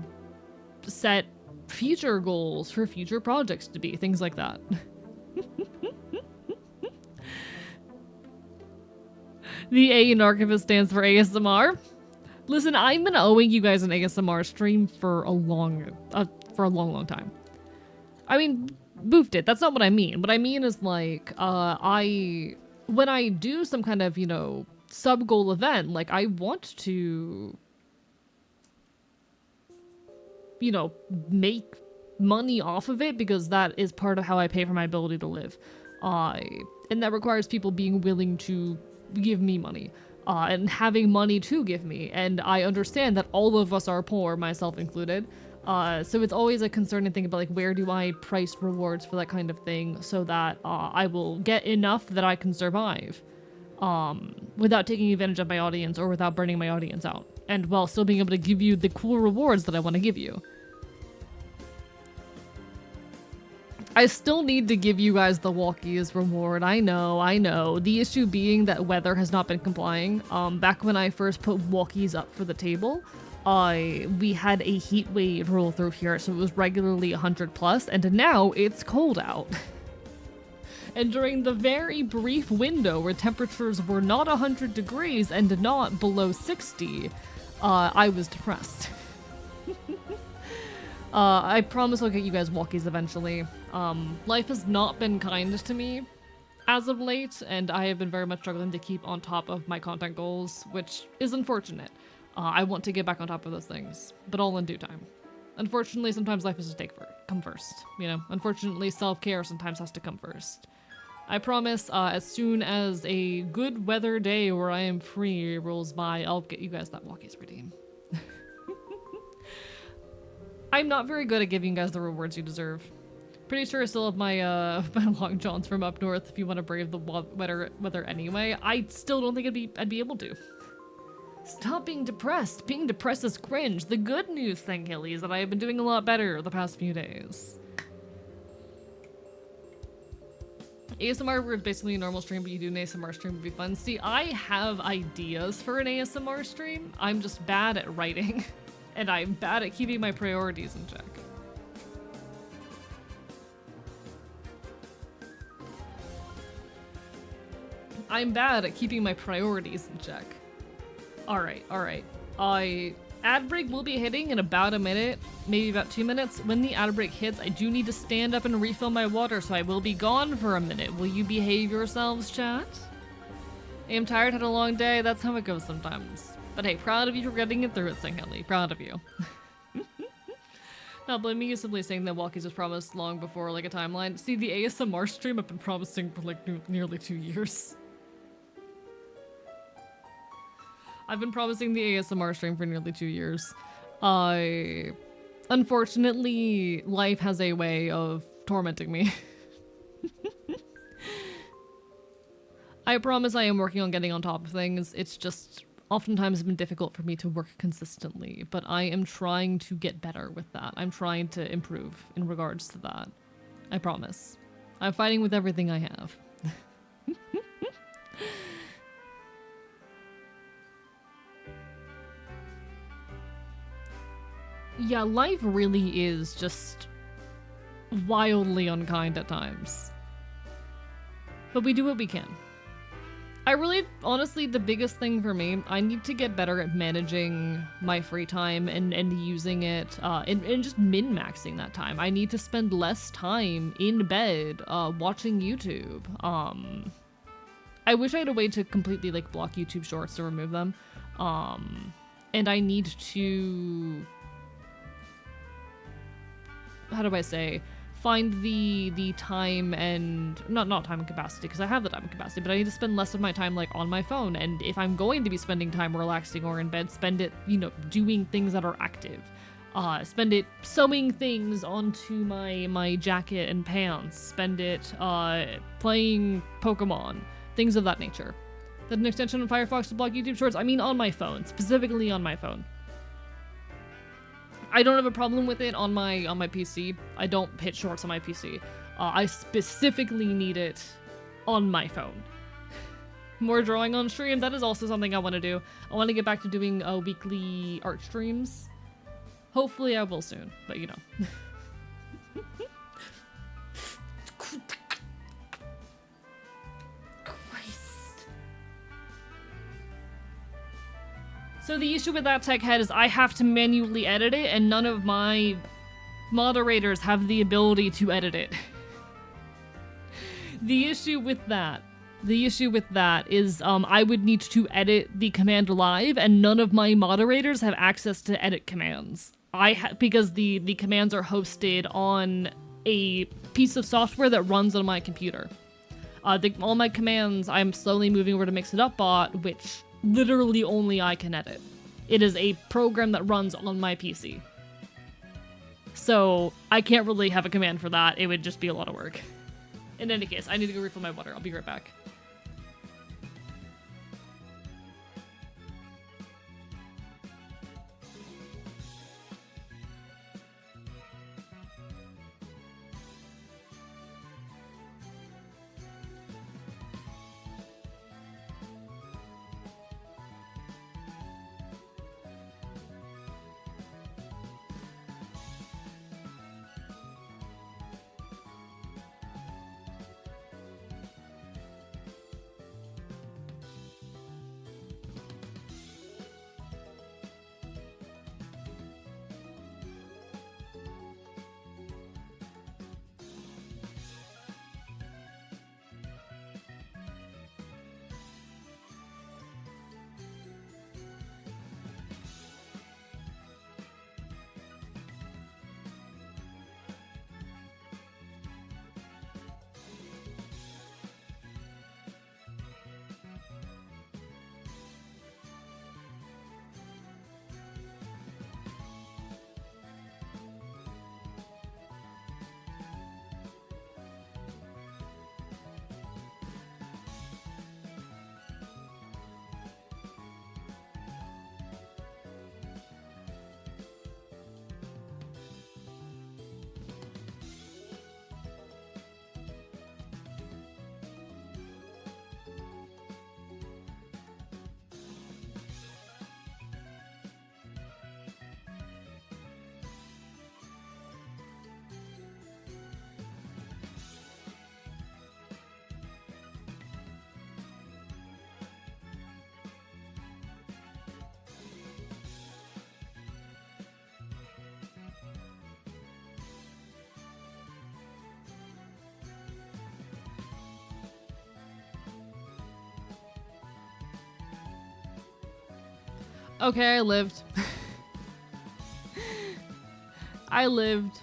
set future goals for future projects to be, things like that. The A in Archivist stands for ASMR. Listen, I've been owing you guys an ASMR stream for a long time. I mean, boofed it. That's not what I mean. What I mean is, like, when I do some kind of, you know, sub-goal event, like, I want to, you know, make money off of it because that is part of how I pay for my ability to live. And that requires people being willing to give me money, and having money to give me. And I understand that all of us are poor, myself included. So it's always a concerning thing about, like, where do I price rewards for that kind of thing so that I will get enough that I can survive without taking advantage of my audience or without burning my audience out, and while still being able to give you the cool rewards that I want to give you. I still need to give you guys the walkies reward. I know. The issue being that weather has not been complying. Back when I first put walkies up for the table, we had a heat wave roll through here, so it was regularly 100 plus, and now it's cold out. And during the very brief window where temperatures were not 100 degrees and not below 60, I was depressed. I promise I'll get you guys walkies eventually. Life has not been kind to me as of late, and I have been very much struggling to keep on top of my content goals, which is unfortunate. I want to get back on top of those things, but all in due time. Unfortunately, sometimes life has to come first, you know? Unfortunately, self-care sometimes has to come first. I promise, as soon as a good weather day where I am free rolls by, I'll get you guys that walkies redeem. I'm not very good at giving you guys the rewards you deserve. Pretty sure I still have my my long johns from up north if you want to brave the weather anyway. I still don't think I'd be able to. Stop being depressed. Being depressed is cringe. The good news, thank Hilly, is that I have been doing a lot better the past few days. ASMR is basically a normal stream, but you do an ASMR stream would be fun. See, I have ideas for an ASMR stream. I'm just bad at writing. And I'm bad at keeping my priorities in check. I'm bad at keeping my priorities in check. Alright. Ad break will be hitting in about a minute, maybe about 2 minutes. When the ad break hits, I do need to stand up and refill my water, so I will be gone for a minute. Will you behave yourselves, chat? I am tired, had a long day. That's how it goes sometimes. But hey, proud of you for getting it through it, Singhelly. Proud of you. Not blaming you, simply saying that Walkies was promised long before like a timeline. See, the ASMR stream I've been promising for like nearly 2 years. I've been promising the ASMR stream for nearly 2 years. Unfortunately, life has a way of tormenting me. I promise I am working on getting on top of things. It's just oftentimes been difficult for me to work consistently, but I am trying to get better with that. I'm trying to improve in regards to that. I promise. I'm fighting with everything I have. Yeah, life really is just wildly unkind at times. But we do what we can. I really, honestly, the biggest thing for me, I need to get better at managing my free time and using it, and just min-maxing that time. I need to spend less time in bed, watching YouTube. I wish I had a way to completely, like, block YouTube shorts to remove them. And I need to... how do I say, find the time and not time and capacity, because I have the time and capacity, but I need to spend less of my time like on my phone. And if I'm going to be spending time relaxing or in bed, spend it, you know, doing things that are active. Spend it sewing things onto my jacket and pants. Spend it playing Pokemon, things of that nature. That's an extension of Firefox to block YouTube shorts. I mean on my phone, specifically on my phone. I don't have a problem with it on my PC. I don't hit shorts on my PC. I specifically need it on my phone. More drawing on stream, that is also something I want to do. I want to get back to doing weekly art streams. Hopefully I will soon, but you know. So the issue with that tech head is I have to manually edit it, and none of my moderators have the ability to edit it. The issue with that is I would need to edit the command live, and none of my moderators have access to edit commands. Because the commands are hosted on a piece of software that runs on my computer. All my commands, I'm slowly moving over to MixItUpBot, which literally only I can edit. It is a program that runs on my PC. So I can't really have a command for that. It would just be a lot of work. In any case, I need to go refill my water. I'll be right back. Okay, I lived. I lived.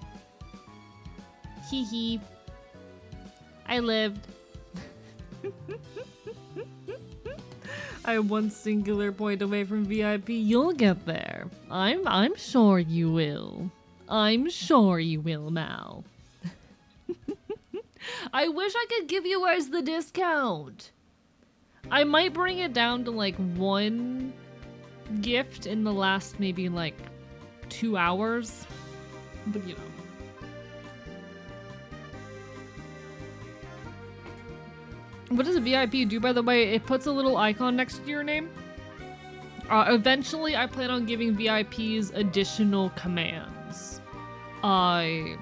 Hee hee. I lived. I'm one singular point away from VIP. You'll get there. I'm sure you will. I'm sure you will, Mal. I wish I could give you guys the discount. I might bring it down to like 1 gift in the last maybe like 2 hours. But you know. What does a VIP do, by the way? It puts a little icon next to your name. Eventually, I plan on giving VIPs additional commands. I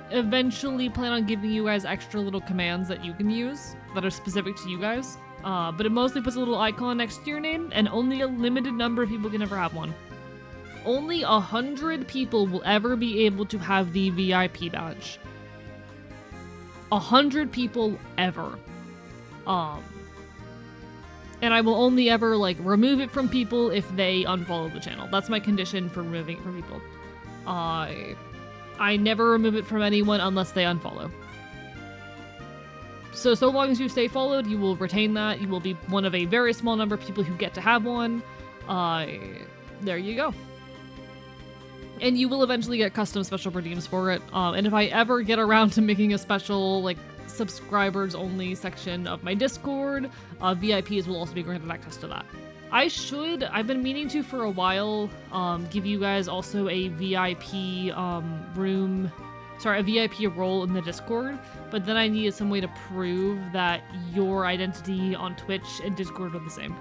eventually plan on giving you guys extra little commands that you can use that are specific to you guys. But it mostly puts a little icon next to your name, and only a limited number of people can ever have one. Only 100 people will ever be able to have the VIP badge. 100 people ever. And I will only ever like remove it from people if they unfollow the channel. That's my condition for removing it from people. I never remove it from anyone unless they unfollow. So long as you stay followed, you will retain that. You will be one of a very small number of people who get to have one. There you go. And you will eventually get custom special redeems for it. And if I ever get around to making a special, like, subscribers only section of my Discord, VIPs will also be granted access to that. I've been meaning to for a while, give you guys also a VIP a VIP role in the Discord, but then I needed some way to prove that your identity on Twitch and Discord are the same.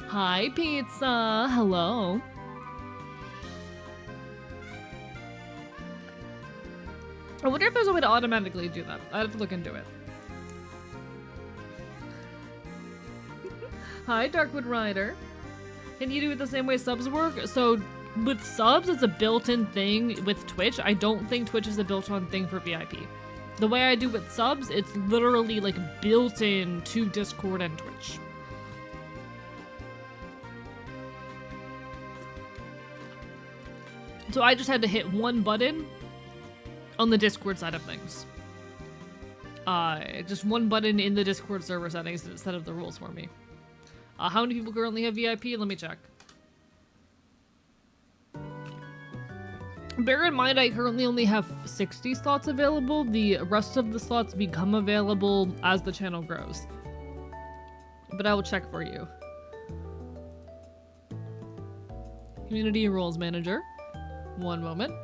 Hi, Pizza. Hello. I wonder if there's a way to automatically do that. I'd have to look into it. Hi, Darkwood Rider. Can you do it the same way subs work? So, with subs, it's a built-in thing with Twitch. I don't think Twitch is a built-in thing for VIP. The way I do with subs, it's literally, like, built-in to Discord and Twitch. So I just had to hit one button on the Discord side of things. Just one button in the Discord server settings that set up the rules for me. How many people currently have VIP? Let me check. Bear in mind, I currently only have 60 slots available. The rest of the slots become available as the channel grows. But I will check for you. Community Roles Manager. One moment.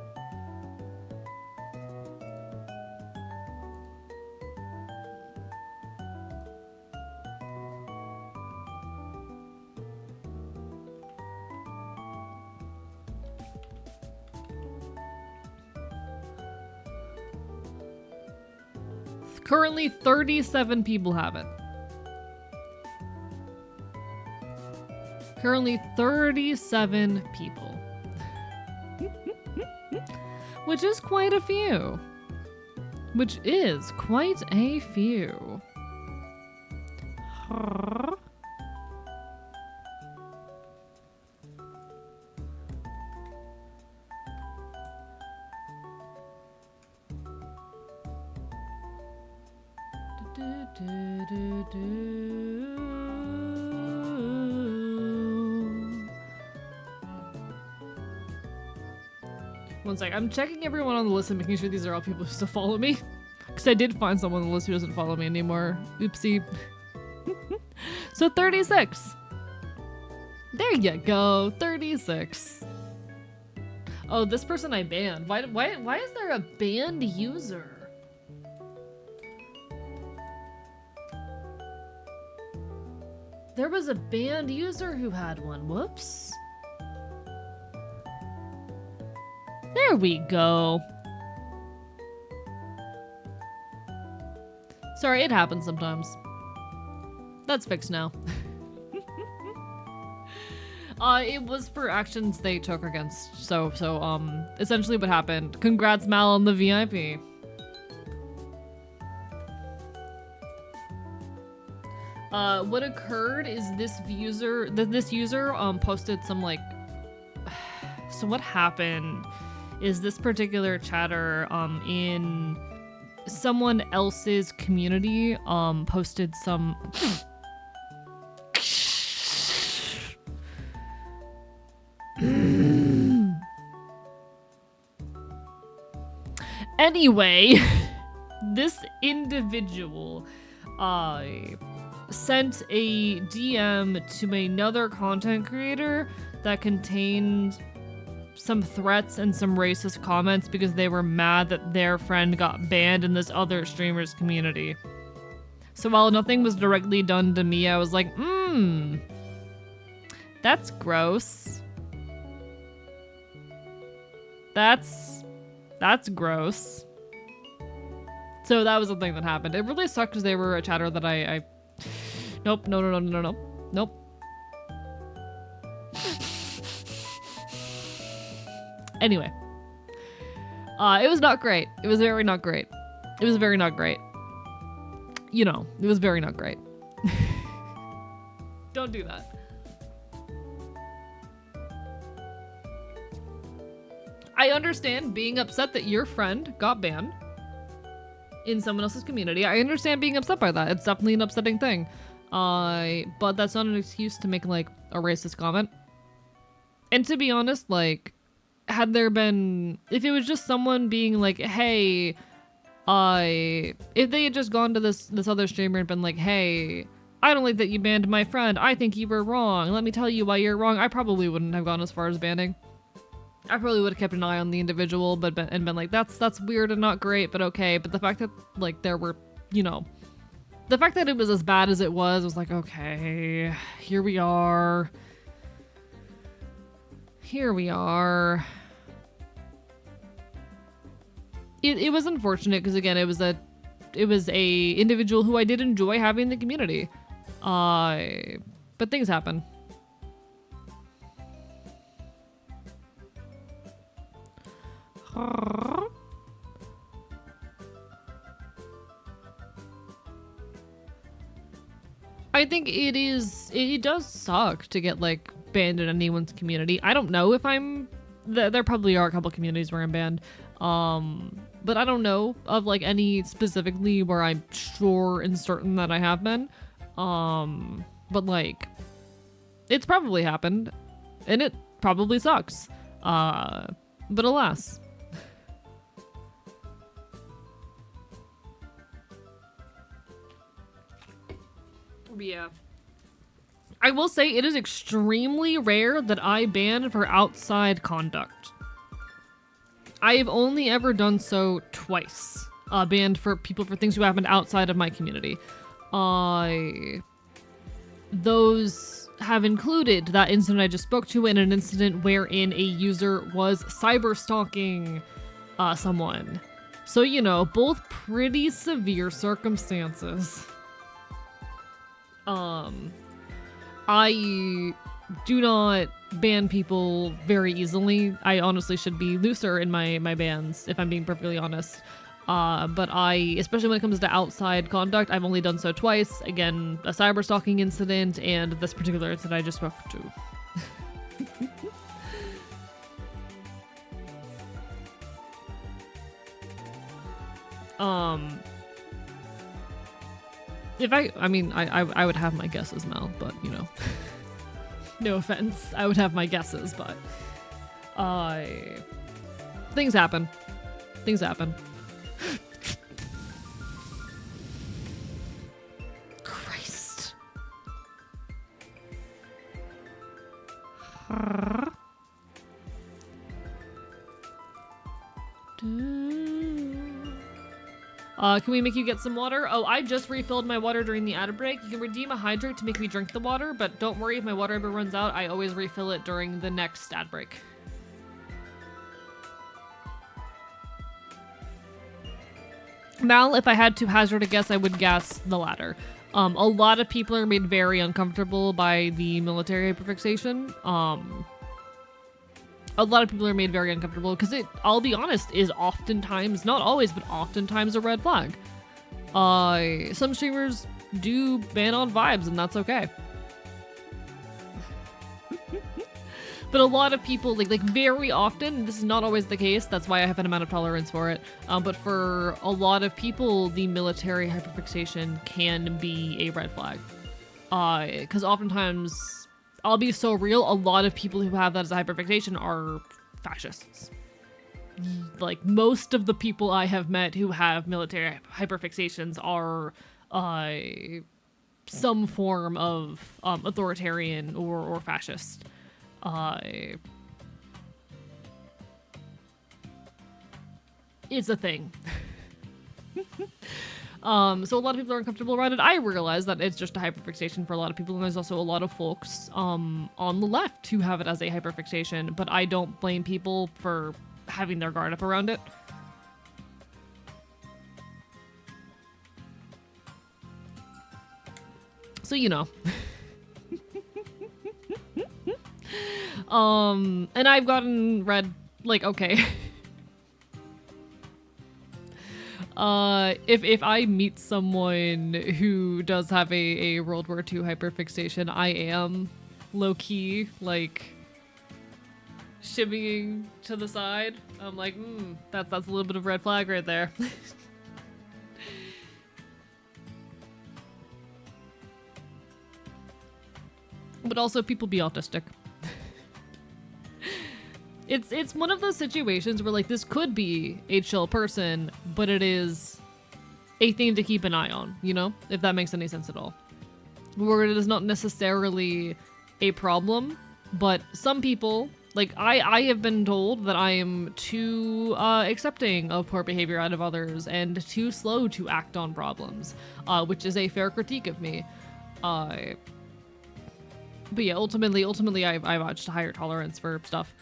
Currently, 37 people have it. Currently, 37 people. Which is quite a few. Which is quite a few. One sec, I'm checking everyone on the list and making sure these are all people who still follow me. Because I did find someone on the list who doesn't follow me anymore. Oopsie. So 36. There you go, 36. Oh, this person I banned. Why is there a banned user? There was a banned user who had one. Whoops. There we go. Sorry, it happens sometimes. That's fixed now. It was for actions they took against. So, essentially what happened. Congrats, Mal, on the VIP. What occurred is this user posted some like. So what happened is this particular chatter in someone else's community posted some anyway, this individual sent a DM to another content creator that contained some threats and some racist comments because they were mad that their friend got banned in this other streamer's community. So while nothing was directly done to me, I was like, that's gross. That's gross. So that was the thing that happened. It really sucked because they were a chatter that I nope, nope. Anyway. It was not great. It was very not great. It was very not great. You know, it was very not great. Don't do that. I understand being upset that your friend got banned in someone else's community. I understand being upset by that. It's definitely an upsetting thing. But that's not an excuse to make, like, a racist comment. And to be honest, like, had there been... If it was just someone being like, hey... if they had just gone to this other streamer and been like, hey, I don't like that you banned my friend. I think you were wrong. Let me tell you why you're wrong. I probably wouldn't have gone as far as banning. I probably would have kept an eye on the individual, and been like, that's weird and not great, but okay. But the fact that, like, there were, you know, the fact that it was as bad as it was like, okay, here we are. Here we are. It was unfortunate because, again, it was a individual who I did enjoy having in the community. But things happen. I think it does suck to get, like, banned in anyone's community. I don't know if there probably are a couple communities where I'm banned. But I don't know of, like, any specifically where I'm sure and certain that I have been. But, like, it's probably happened and it probably sucks. But alas. Yeah. I will say it is extremely rare that I ban for outside conduct. I have only ever done so twice. Banned for people for things who happened outside of my community. Those have included that incident I just spoke to and an incident wherein a user was cyber stalking someone. So, you know, both pretty severe circumstances. I do not ban people very easily. I honestly should be looser in my bans, if I'm being perfectly honest. But especially when it comes to outside conduct, I've only done so twice. Again, a cyber stalking incident and this particular incident I just spoke to. I would have my guesses, Mel, but, you know. No offense. I would have my guesses, but... Things happen. Things happen. Christ. Can we make you get some water? Oh, I just refilled my water during the ad break. You can redeem a hydrate to make me drink the water, but don't worry if my water ever runs out. I always refill it during the next ad break. Mal, if I had to hazard a guess, I would guess the latter. A lot of people are made very uncomfortable by the military hyperfixation. A lot of people are made very uncomfortable because I'll be honest, is oftentimes, not always, but oftentimes a red flag. Some streamers do ban on vibes and that's okay. But a lot of people, like very often, this is not always the case, that's why I have an amount of tolerance for it, but for a lot of people, the military hyperfixation can be a red flag. Because oftentimes, I'll be so real, a lot of people who have that as a hyperfixation are fascists. Like, most of the people I have met who have military hyperfixations are some form of authoritarian or fascist. It's a thing. So a lot of people are uncomfortable around it. I realize that it's just a hyperfixation for a lot of people, and there's also a lot of folks on the left who have it as a hyperfixation, but I don't blame people for having their guard up around it. So, you know. And I've gotten read, like, okay. If I meet someone who does have a World War II hyperfixation, I am low-key, like, shimmying to the side. I'm like, that's a little bit of red flag right there. But also, people be autistic. It's one of those situations where, like, this could be a chill person, but it is a thing to keep an eye on, you know? If that makes any sense at all. Where it is not necessarily a problem, but some people, like, I have been told that I am too accepting of poor behavior out of others and too slow to act on problems, which is a fair critique of me. But yeah, ultimately I've just a higher tolerance for stuff.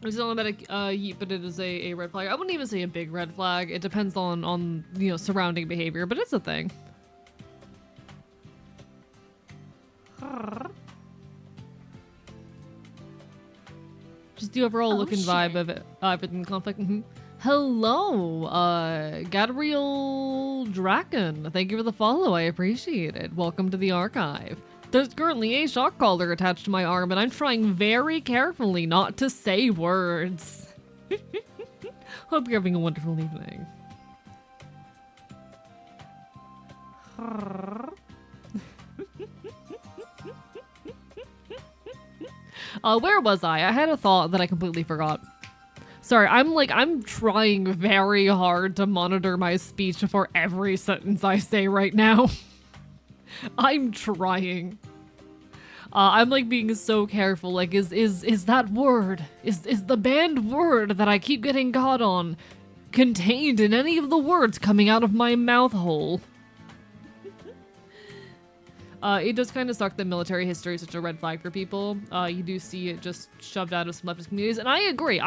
It's not about a but it is a red flag. I wouldn't even say a big red flag. It depends on you know, surrounding behavior, but it's a thing. Just the overall look and vibe of it, everything in conflict. Hello, Gabriel Draken. Thank you for the follow. I appreciate it. Welcome to the archive. There's currently a shock collar attached to my arm, and I'm trying very carefully not to say words. Hope you're having a wonderful evening. Where was I? I had a thought that I completely forgot. Sorry, I'm trying very hard to monitor my speech for every sentence I say right now. I'm trying. I'm like being so careful. Like, is that word, is the banned word that I keep getting caught on contained in any of the words coming out of my mouth hole? It does kind of suck that military history is such a red flag for people. You do see it just shoved out of some leftist communities, and I agree.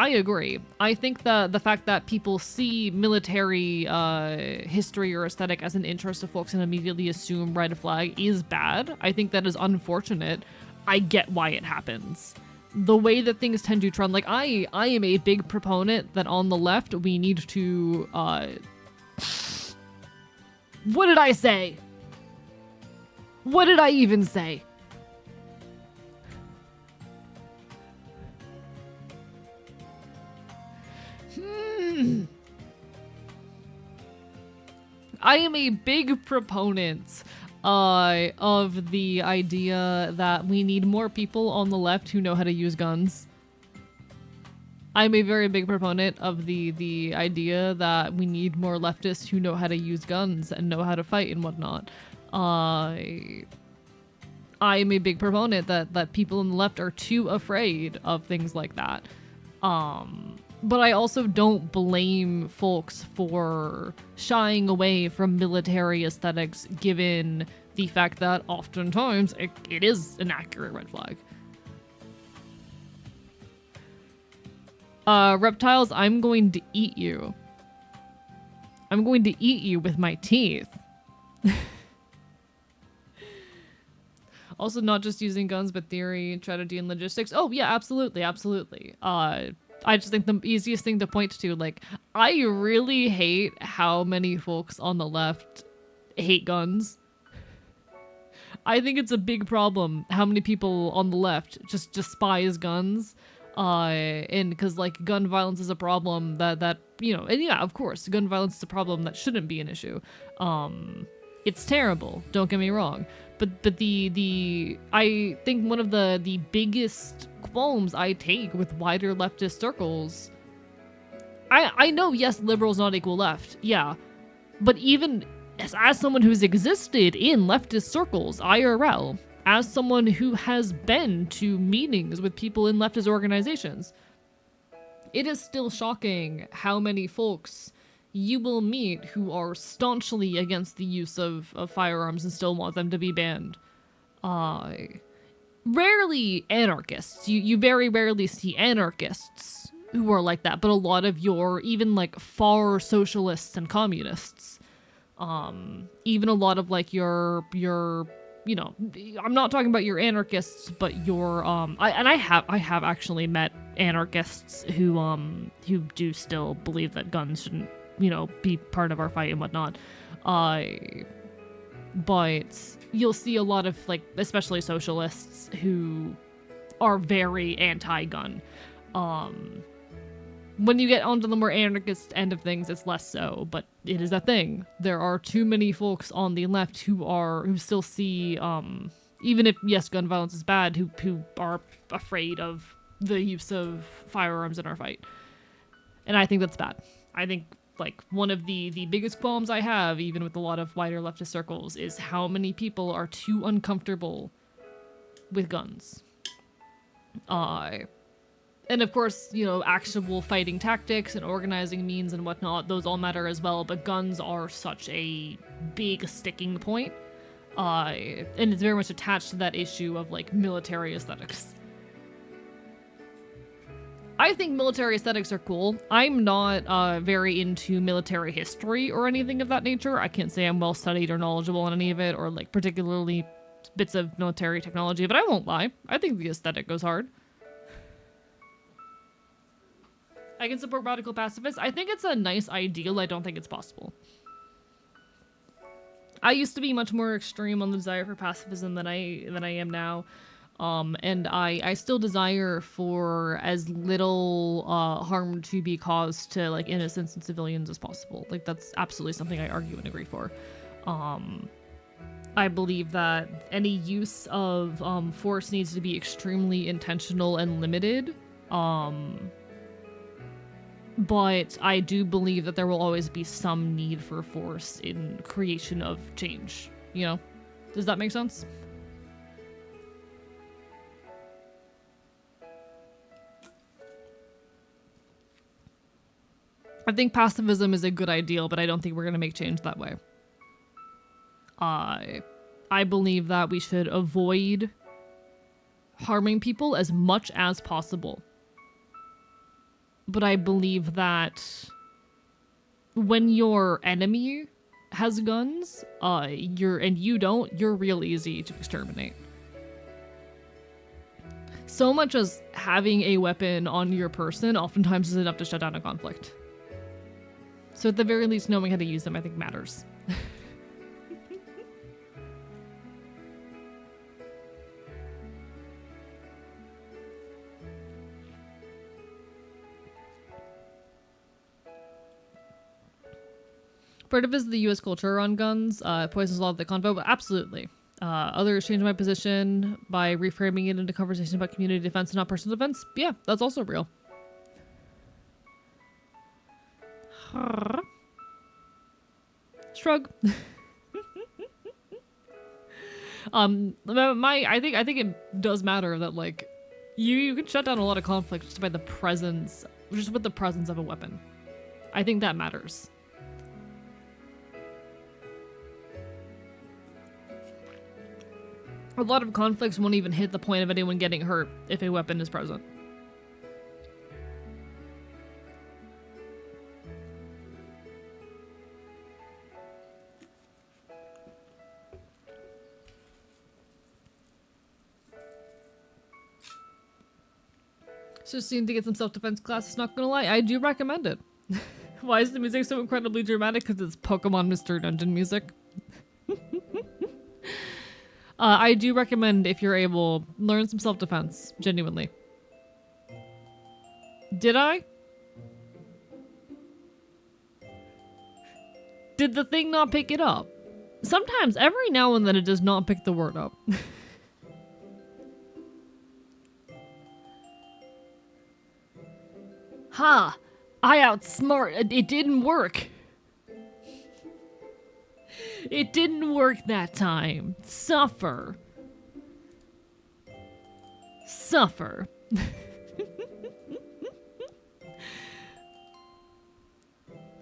I think that the fact that people see military history or aesthetic as an interest of folks and immediately assume red flag is bad. I think that is unfortunate. I get why it happens. The way that things tend to trend, like, I am a big proponent that on the left we need to, what did I say? What did I even say? I am a big proponent of the idea that we need more people on the left who know how to use guns. I'm a very big proponent of the idea that we need more leftists who know how to use guns and know how to fight and whatnot. I am a big proponent that people on the left are too afraid of things like that. But I also don't blame folks for shying away from military aesthetics, given the fact that oftentimes it is an accurate red flag. Reptiles, I'm going to eat you. I'm going to eat you with my teeth. Also, not just using guns, but theory, strategy, and logistics. Oh, yeah, absolutely, absolutely. I just think the easiest thing to point to, like, I really hate how many folks on the left hate guns. I think it's a big problem how many people on the left just despise guns. And because, like, gun violence is a problem that, you know, and yeah, of course, gun violence is a problem that shouldn't be an issue. It's terrible, don't get me wrong. But I think one of the biggest qualms I take with wider leftist circles, I know, yes, liberals not equal left, yeah, but even as someone who's existed in leftist circles, IRL, as someone who has been to meetings with people in leftist organizations, it is still shocking how many folks you will meet who are staunchly against the use of firearms and still want them to be banned. Rarely anarchists. You very rarely see anarchists who are like that, but a lot of your, even like far socialists and communists. Even a lot of like your you know, I'm not talking about your anarchists, but your I have actually met anarchists who do still believe that guns shouldn't, you know, be part of our fight and whatnot. But you'll see a lot of, like, especially socialists who are very anti-gun. When you get onto the more anarchist end of things, it's less so, but it is a thing. There are too many folks on the left who still see, even if, yes, gun violence is bad, who are afraid of the use of firearms in our fight. And I think that's bad. I think, like, one of the biggest qualms I have, even with a lot of wider leftist circles, is how many people are too uncomfortable with guns. And of course, you know, actionable fighting tactics and organizing means and whatnot, those all matter as well, but guns are such a big sticking point. And it's very much attached to that issue of, like, military aesthetics. I think military aesthetics are cool. I'm not very into military history or anything of that nature. I can't say I'm well studied or knowledgeable on any of it, or, like, particularly bits of military technology, but I won't lie. I think the aesthetic goes hard. I can support radical pacifists. I think it's a nice ideal. I don't think it's possible. I used to be much more extreme on the desire for pacifism than I am now. And I still desire for as little harm to be caused to, like, innocents and civilians as possible. Like, that's absolutely something I argue and agree for. I believe that any use of force needs to be extremely intentional and limited. But I do believe that there will always be some need for force in creation of change, you know? Does that make sense? I think pacifism is a good ideal, but I don't think we're going to make change that way. I believe that we should avoid harming people as much as possible. But I believe that when your enemy has guns, and you don't, you're real easy to exterminate. So much as having a weapon on your person oftentimes is enough to shut down a conflict. So at the very least, knowing how to use them, I think, matters. Part of it is the U.S. culture on guns, poisons a lot of the convo, but absolutely. Others change my position by reframing it into conversation about community defense and not personal defense. Yeah, that's also real. Shrug. I think it does matter that, like, you can shut down a lot of conflict just by the presence, just with the presence of a weapon. I think that matters. A lot of conflicts won't even hit the point of anyone getting hurt if a weapon is present. So seem to get some self-defense classes, not gonna lie. I do recommend it. Why is the music so incredibly dramatic? Because it's Pokemon Mr. Dungeon music. I do recommend, if you're able, learn some self-defense, genuinely. Did I? Did the thing not pick it up? Sometimes, every now and then, it does not pick the word up. Ha! I outsmart. It didn't work. It didn't work that time. Suffer. Suffer.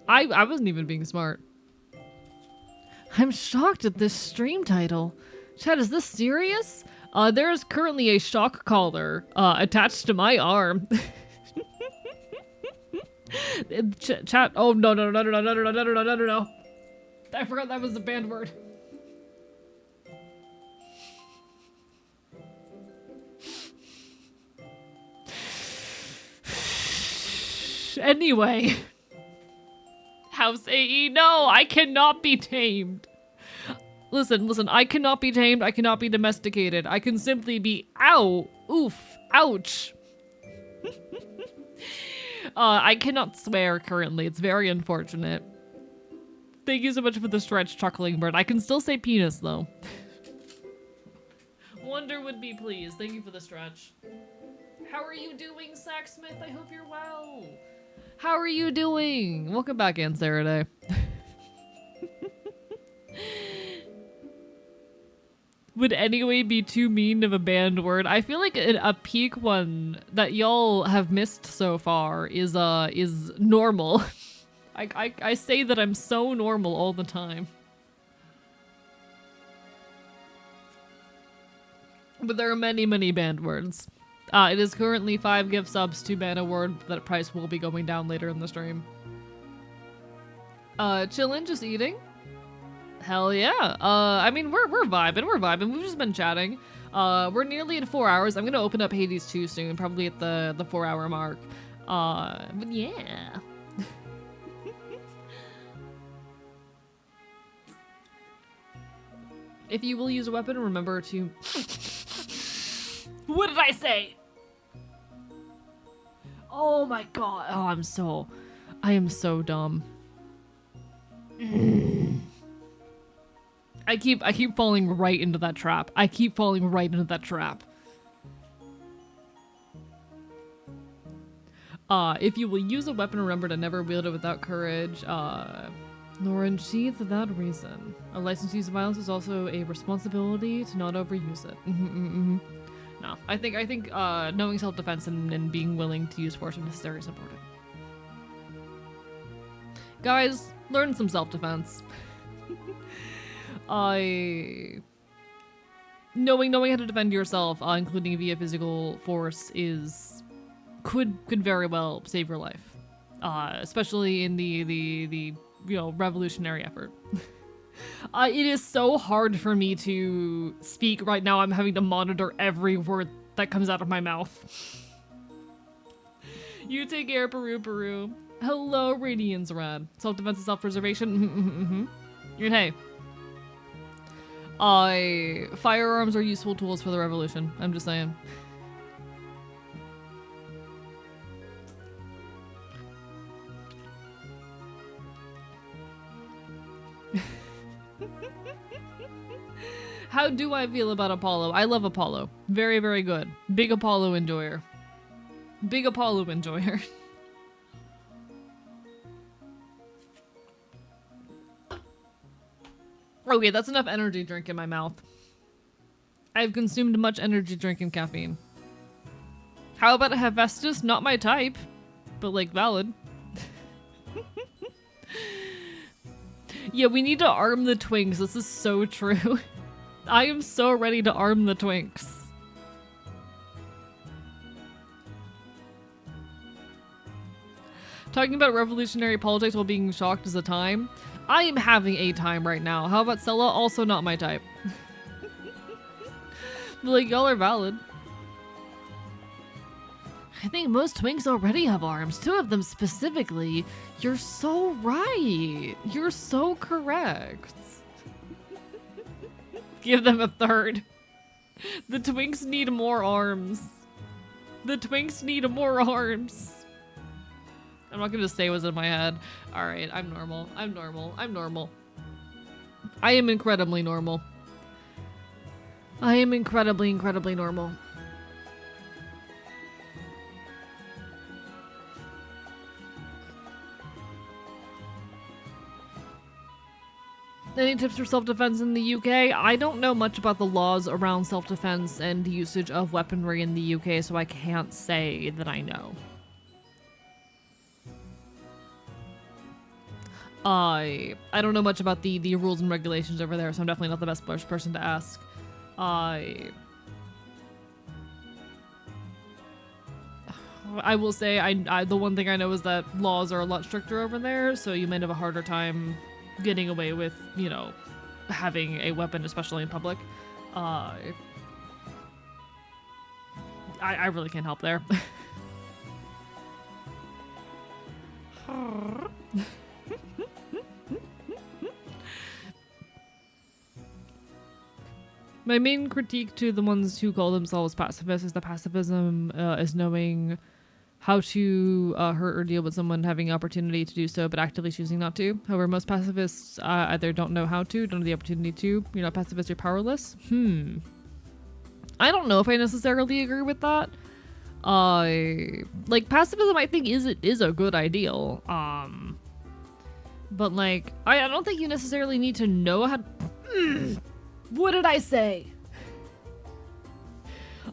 I wasn't even being smart. I'm shocked at this stream title. Chad, is this serious? There is currently a shock collar attached to my arm. Chat. Oh no no no no no no no no no no no no no! I forgot that was a banned word. Anyway. House AE, no, I cannot be tamed. Listen, I cannot be tamed, I cannot be domesticated. I can simply be, ow, oof, ouch. I cannot swear currently, it's very unfortunate. Thank you so much for the stretch, Chuckling Bird. I can still say penis, though. Wonder would be pleased. Thank you for the stretch. How are you doing, Sacksmith? I hope you're well. How are you doing? Welcome back, Ansaraday. Would anyway be too mean of a banned word? I feel like a peak one that y'all have missed so far is normal. I say that I'm so normal all the time. But there are many, many banned words. It is currently 5 gift subs to ban a word. That price will be going down later in the stream. Chillin', just eating. Hell yeah. I mean, we're vibing. We've just been chatting. We're nearly at 4 hours. I'm gonna open up Hades 2 soon, probably at the 4 hour mark. But yeah. If you will use a weapon, remember to... What did I say? Oh my god. Oh, I am so dumb. I keep falling right into that trap. If you will use a weapon, remember to never wield it without courage. Nor unsheath for that reason. A license to use violence is also a responsibility to not overuse it. No, I think knowing self-defense and being willing to use force when necessary is important. Guys, learn some self-defense. Knowing how to defend yourself, including via physical force, could very well save your life. Especially in the revolutionary effort. It is so hard for me to speak right now. I'm having to monitor every word that comes out of my mouth. You take care, Peru. Hello, Radiance Rad. Self-defense and self-preservation. And hey. Firearms are useful tools for the revolution. I'm just saying. How do I feel about Apollo? I love Apollo. Very, very good. Big Apollo enjoyer. Okay, that's enough energy drink in my mouth. I've consumed much energy drink and caffeine. How about a Hephaestus? Not my type, but like valid. Yeah, we need to arm the twinks. This is so true. I am so ready to arm the twinks. Talking about revolutionary politics while being shocked is a time. I am having a time right now. How about Sella? Also not my type. But like, y'all are valid. I think most twinks already have arms. 2 of them specifically. You're so right. You're so correct. Give them a third. The twinks need more arms. The twinks need more arms. I'm not gonna say what's in my head. Alright, I'm normal. I'm normal. I'm normal. I am incredibly normal. I am incredibly normal. Any tips for self-defense in the UK? I don't know much about the laws around self-defense and the usage of weaponry in the UK, so I can't say that I know. I don't know much about the rules and regulations over there, so I'm definitely not the best person to ask. I will say the one thing I know is that laws are a lot stricter over there, so you might have a harder time getting away with, you know, having a weapon, especially in public. I really can't help there. My main critique to the ones who call themselves pacifists is that pacifism is knowing how to hurt or deal with someone having the opportunity to do so, but actively choosing not to. However, most pacifists either don't know how to, don't have the opportunity to. You're not pacifist, you're powerless. I don't know if I necessarily agree with that. Like, pacifism, I think, is a good ideal. But, like, I don't think you necessarily need to know how to... What did I say?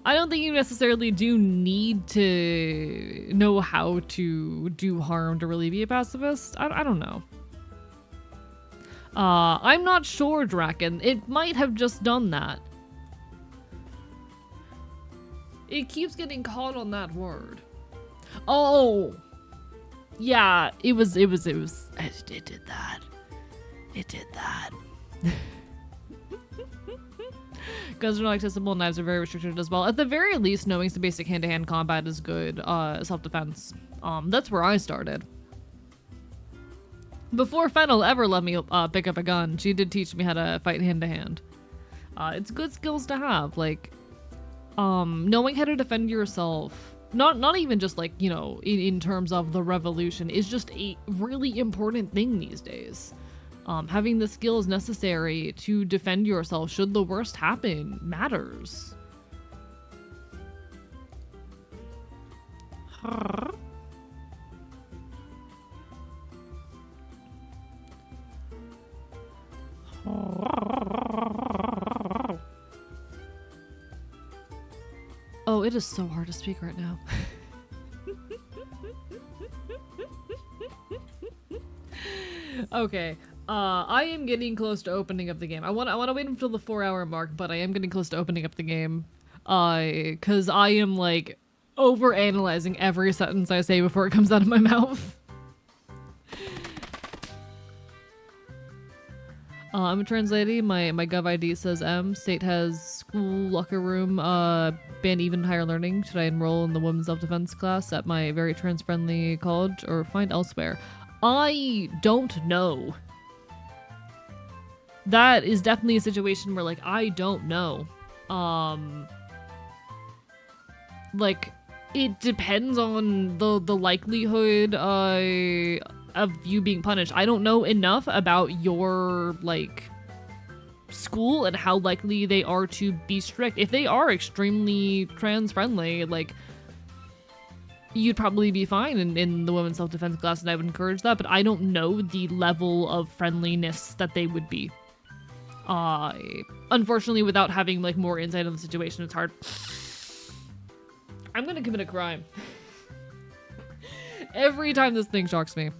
I don't think you necessarily do need to know how to do harm to really be a pacifist. I don't know. I'm not sure, Draken. It might have just done that. It keeps getting caught on that word. Oh! Yeah, it did that. It did that. Guns are not accessible, knives are very restricted as well. At the very least, knowing some basic hand-to-hand combat is good self-defense. That's where I started. Before Fennel ever let me pick up a gun, she did teach me how to fight hand-to-hand. It's good skills to have, like, knowing how to defend yourself, not even just like, you know, in terms of the revolution, is just a really important thing these days. Having the skills necessary to defend yourself should the worst happen matters. Oh, it is so hard to speak right now. Okay. I am getting close to opening up the game. I want to wait until the 4-hour mark, but I am getting close to opening up the game. Cause I am like over-analyzing every sentence I say before it comes out of my mouth. I'm a trans lady. My gov ID says M. State has school locker room, band even higher learning. Should I enroll in the women's self-defense class at my very trans-friendly college or find elsewhere? I don't know. That is definitely a situation where, like, I don't know. Like, it depends on the likelihood of you being punished. I don't know enough about your, like, school and how likely they are to be strict. If they are extremely trans-friendly, like, you'd probably be fine in the women's self-defense class, and I would encourage that, but I don't know the level of friendliness that they would be. Unfortunately, without having, like, more insight on the situation, it's hard. I'm gonna commit a crime. Every time this thing shocks me.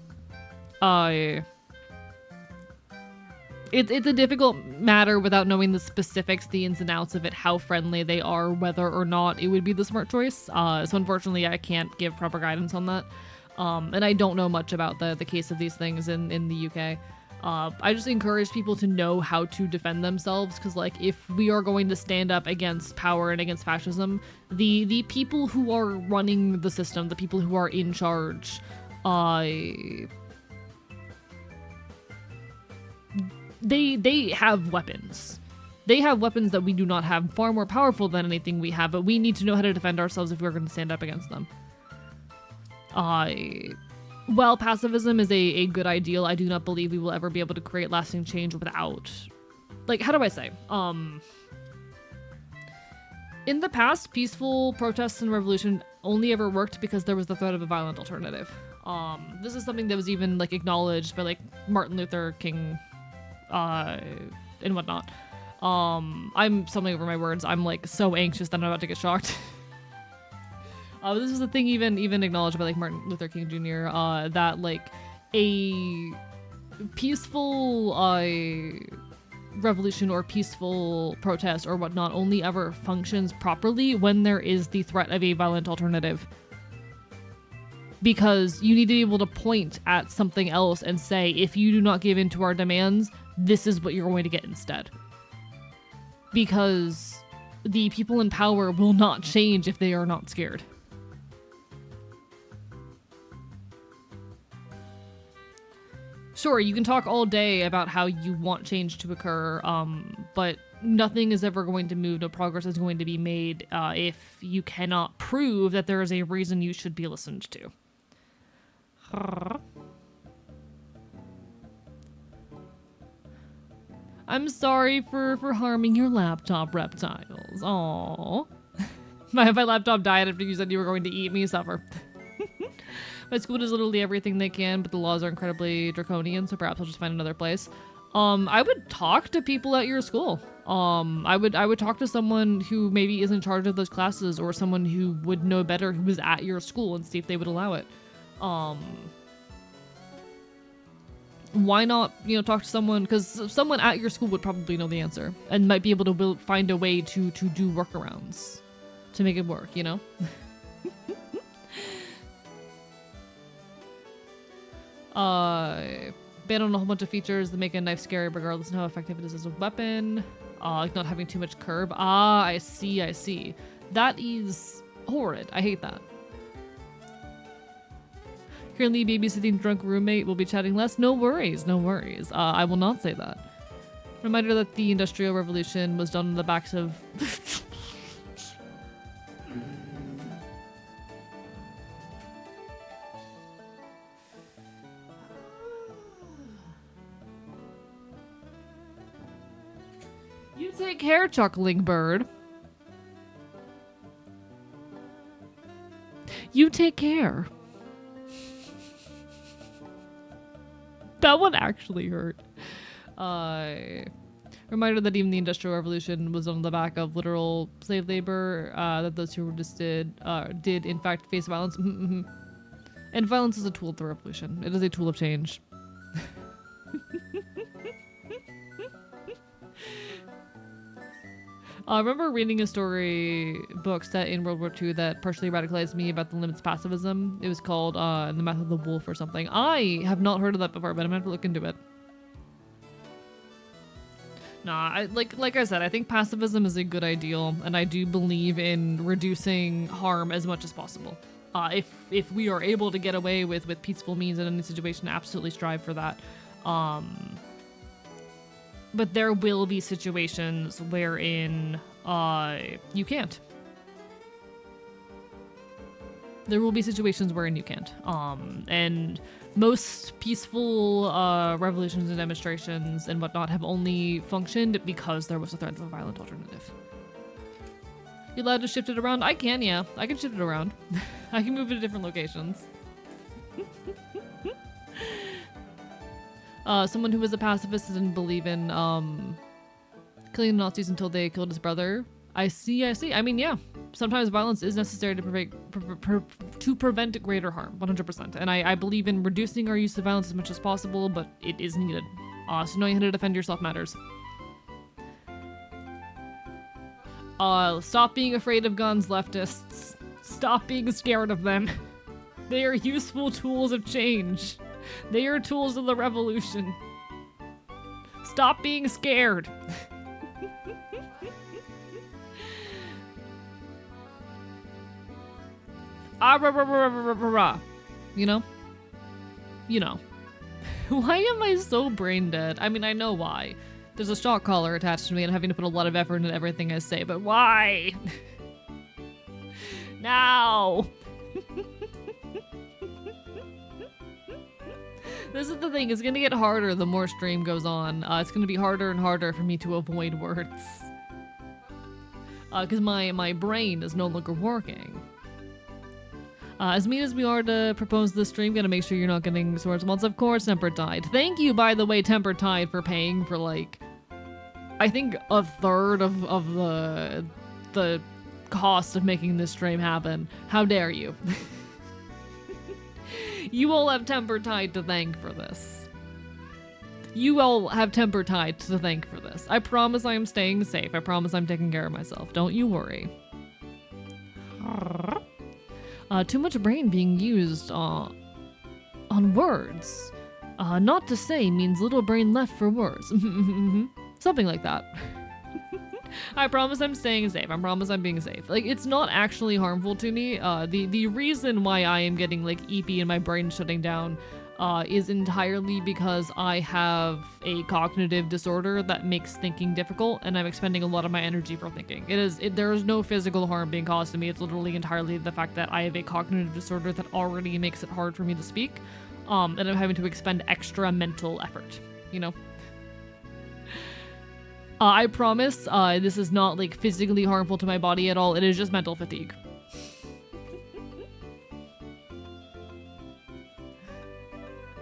It's a difficult matter without knowing the specifics, the ins and outs of it, how friendly they are, whether or not it would be the smart choice. So unfortunately, I can't give proper guidance on that. And I don't know much about the case of these things in the UK. I just encourage people to know how to defend themselves, because, like, if we are going to stand up against power and against fascism, the people who are running the system, the people who are in charge, they have weapons. They have weapons that we do not have, far more powerful than anything we have, but we need to know how to defend ourselves if we're going to stand up against them. While pacifism is a good ideal, I do not believe we will ever be able to create lasting change without... Like, how do I say? In the past, peaceful protests and revolution only ever worked because there was the threat of a violent alternative. This is something that was even, like, acknowledged by, like, Martin Luther King, and whatnot. I'm stumbling over my words. I'm, like, so anxious that I'm about to get shocked. This is the thing even acknowledged by, like, Martin Luther King Jr., that, like, a peaceful, revolution or peaceful protest or whatnot only ever functions properly when there is the threat of a violent alternative. Because you need to be able to point at something else and say, if you do not give in to our demands, this is what you're going to get instead. Because the people in power will not change if they are not scared. Sure, you can talk all day about how you want change to occur, but nothing is ever going to move, no progress is going to be made if you cannot prove that there is a reason you should be listened to. I'm sorry for harming your laptop, reptiles. Aww. My laptop died after you said you were going to eat me, suffer. My school does literally everything they can, but the laws are incredibly draconian, so perhaps I'll just find another place. I would talk to people at your school. I would talk to someone who maybe is in charge of those classes, or someone who would know better who was at your school, and see if they would allow it. Why not, you know, talk to someone, because someone at your school would probably know the answer, and might be able to find a way to do workarounds to make it work, you know? Ban on a whole bunch of features that make a knife scary regardless of how effective it is as a weapon. Like not having too much curb. Ah, I see. That is horrid. I hate that. Currently babysitting drunk roommate, will be chatting less. No worries. I will not say that. Reminder that the Industrial Revolution was done on the backs of... You take care, chuckling bird. You take care. That one actually hurt. Reminder that even the Industrial Revolution was on the back of literal slave labor, that those who resisted did in fact face violence. And violence is a tool of the revolution. It is a tool of change. I remember reading a story book set in World War II that partially radicalized me about the limits of pacifism. It was called The Math of the Wolf or something. I have not heard of that before, but I'm gonna have to look into it. Nah, like I said, I think pacifism is a good ideal, and I do believe in reducing harm as much as possible. If we are able to get away with peaceful means in any situation, absolutely strive for that. But there will be situations wherein you can't. There will be situations wherein you can't. And most peaceful revolutions and demonstrations and whatnot have only functioned because there was a threat of a violent alternative. You allowed to shift it around? I can, yeah. I can shift it around. I can move it to different locations. Someone who was a pacifist didn't believe in killing the Nazis until they killed his brother. I see. I mean, yeah. Sometimes violence is necessary to prevent greater harm, 100%. And I believe in reducing our use of violence as much as possible, but it is needed. So knowing how to defend yourself matters. Stop being afraid of guns, leftists. Stop being scared of them. They are useful tools of change. They are tools of the revolution. Stop being scared. You know? You know. Why am I so brain dead? I mean, I know why. There's a shock collar attached to me and I'm having to put a lot of effort into everything I say, but why? Now! This is the thing, it's gonna get harder the more stream goes on. It's gonna be harder and harder for me to avoid words. Because my brain is no longer working. As mean as we are to propose this stream, gotta make sure you're not getting swords once. Of course, Temper Tide. Thank you, by the way, Temper Tide, for paying for, like, I think a third of the cost of making this stream happen. How dare you? You all have Temper Tide to thank for this. You all have Temper Tide to thank for this. I promise I am staying safe. I promise I'm taking care of myself. Don't you worry. Too much brain being used on words. Not to say means little brain left for words. Something like that. I promise I'm staying safe. I promise I'm being safe. Like, it's not actually harmful to me. The reason why I am getting, like, EP and my brain shutting down is entirely because I have a cognitive disorder that makes thinking difficult, and I'm expending a lot of my energy for thinking. There is no physical harm being caused to me. It's literally entirely the fact that I have a cognitive disorder that already makes it hard for me to speak, and I'm having to expend extra mental effort, you know? I promise, this is not, like, physically harmful to my body at all. It is just mental fatigue.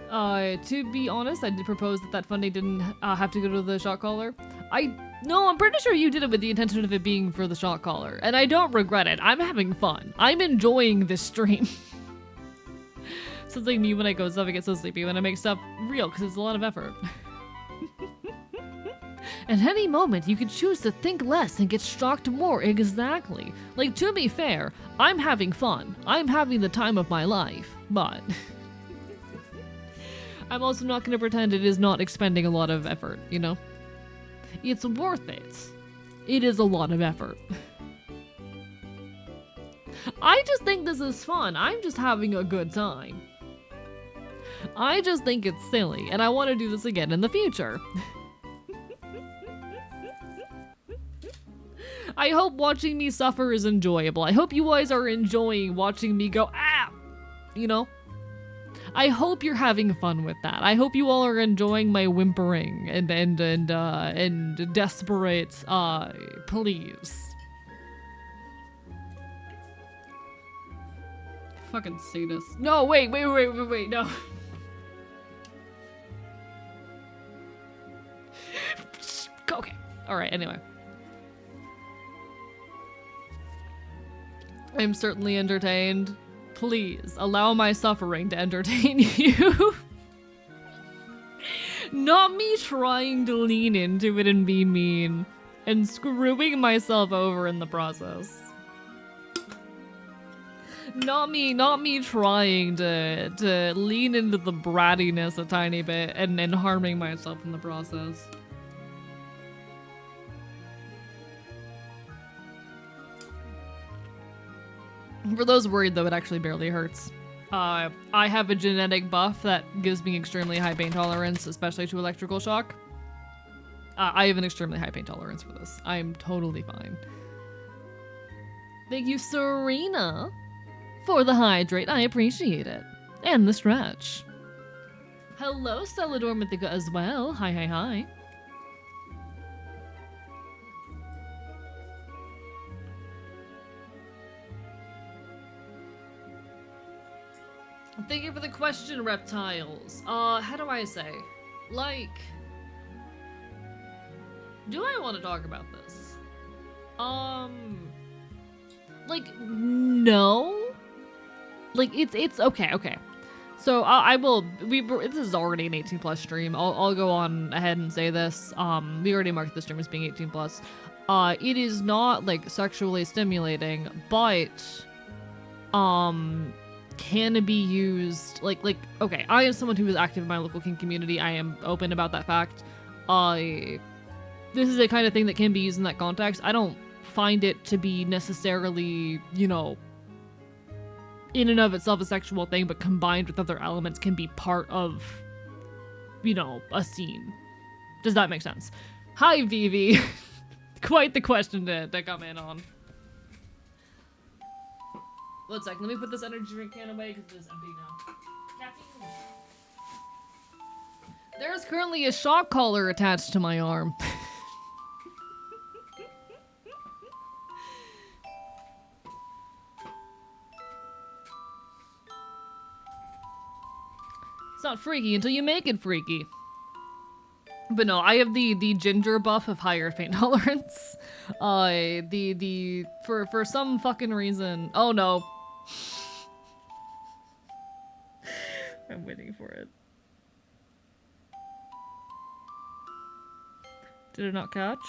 To be honest, I did propose that funding didn't have to go to the shot caller. No, I'm pretty sure you did it with the intention of it being for the shot caller, and I don't regret it. I'm having fun. I'm enjoying this stream. Sounds like me when I go stuff, I get so sleepy when I make stuff real, because it's a lot of effort. At any moment, you could choose to think less and get shocked more. Exactly. Like, to be fair, I'm having fun. I'm having the time of my life, but I'm also not going to pretend it is not expending a lot of effort, you know? It's worth it. It is a lot of effort. I just think this is fun. I'm just having a good time. I just think it's silly, and I want to do this again in the future. I hope watching me suffer is enjoyable. I hope you guys are enjoying watching me go, ah! You know? I hope you're having fun with that. I hope you all are enjoying my whimpering and desperate, please. Fucking sadist. No, wait, no. Okay. Alright, anyway. I'm certainly entertained. Please, allow my suffering to entertain you. Not me trying to lean into it and be mean, and screwing myself over in the process. Not me trying to lean into the brattiness a tiny bit and harming myself in the process. For those worried, though, it actually barely hurts. I have a genetic buff that gives me extremely high pain tolerance, especially to electrical shock. I have an extremely high pain tolerance for this. I'm totally fine. Thank you, Serena, for the hydrate. I appreciate it. And the stretch. Hello, Celador Mythica as well. Hi. Thank you for the question, reptiles. How do I say? Like, do I want to talk about this? Like, no. Like, it's okay. So I will. This is already an 18+ stream. I'll go on ahead and say this. We already marked the stream as being 18+. It is not like sexually stimulating, but can be used like okay, I am someone who is active in my local kink community. I am open about that fact. This is a kind of thing that can be used in that context. I don't find it to be necessarily, you know, in and of itself a sexual thing, but combined with other elements can be part of, you know, a scene. Does that make sense? Hi, Vivi. Quite the question to come in on. One sec, let me put this energy drink can away because it is empty now. Caffeine. There is currently a shock collar attached to my arm. It's not freaky until you make it freaky. But no, I have the ginger buff of higher pain tolerance. For some fucking reason. Oh no. I'm waiting for it. Did it not catch?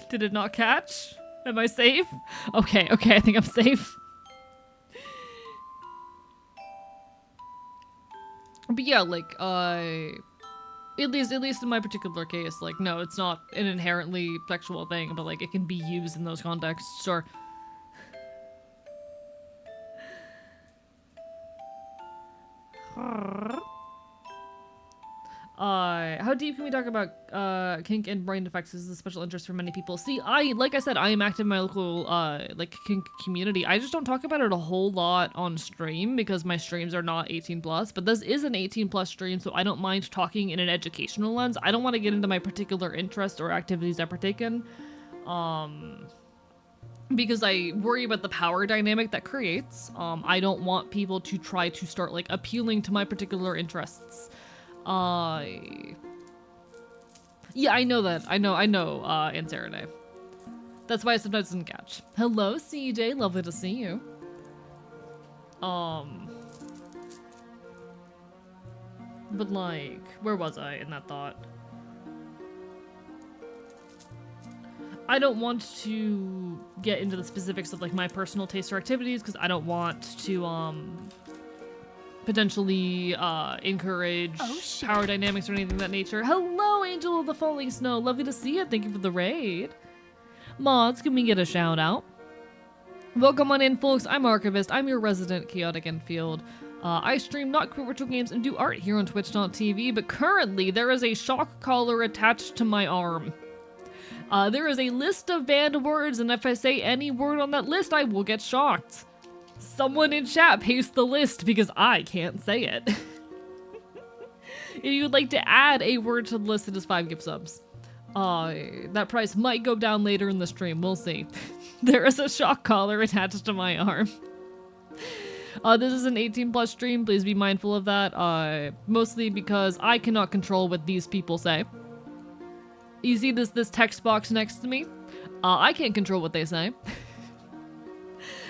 Did it not catch? Am I safe? Okay, I think I'm safe. But yeah, like, at least in my particular case, like, no, it's not an inherently sexual thing, but like, it can be used in those contexts, sure. How deep can we talk about kink and brain defects? This is a special interest for many people. See, like I said, I am active in my local like kink community. I just don't talk about it a whole lot on stream because my streams are not 18+, but this is an 18+ stream, so I don't mind talking in an educational lens. I don't want to get into my particular interests or activities I partake in, because I worry about the power dynamic that creates. I don't want people to try to start like appealing to my particular interests. Yeah, I know that. I know, Ansarade. That's why I sometimes didn't catch. Hello, CJ. Lovely to see you. But like, where was I in that thought? I don't want to get into the specifics of like my personal tastes or activities because I don't want to, potentially encourage power dynamics or anything of that nature. Hello, Angel of the Falling Snow. Lovely to see you. Thank you for the raid. Mods, can we get a shout out? Welcome on in, folks. I'm Archivist. I'm your resident Chaotic Enfield. I stream not queer virtual games and do art here on Twitch.tv, but currently there is a shock collar attached to my arm. There is a list of banned words, and if I say any word on that list, I will get shocked. Someone in chat paste the list because I can't say it. If you would like to add a word to the list, it is 5 gift subs. That price might go down later in the stream. We'll see. There is a shock collar attached to my arm. This is an 18+ stream. Please be mindful of that. Mostly because I cannot control what these people say. You see this text box next to me? I can't control what they say.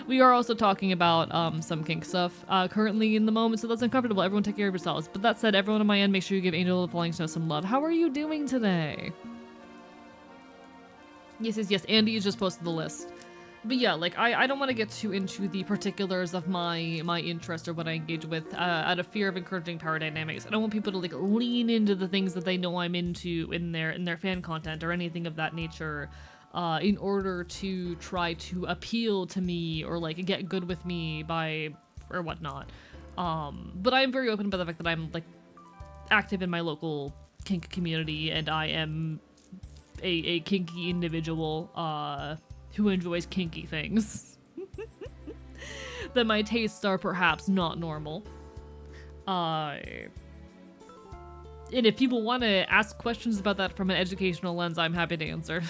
We are also talking about some kink stuff currently in the moment, so that's uncomfortable. Everyone take care of yourselves. But that said, everyone on my end, make sure you give Angel of the Falling Snow some love. How are you doing today? Yes. Andy has just posted the list. But yeah, like, I don't want to get too into the particulars of my interest or what I engage with out of fear of encouraging power dynamics. I don't want people to, like, lean into the things that they know I'm into in their fan content or anything of that nature. In order to try to appeal to me or like get good with me or whatnot. But I'm very open about the fact that I'm like active in my local kink community and I am a kinky individual who enjoys kinky things. That my tastes are perhaps not normal. And if people want to ask questions about that from an educational lens, I'm happy to answer.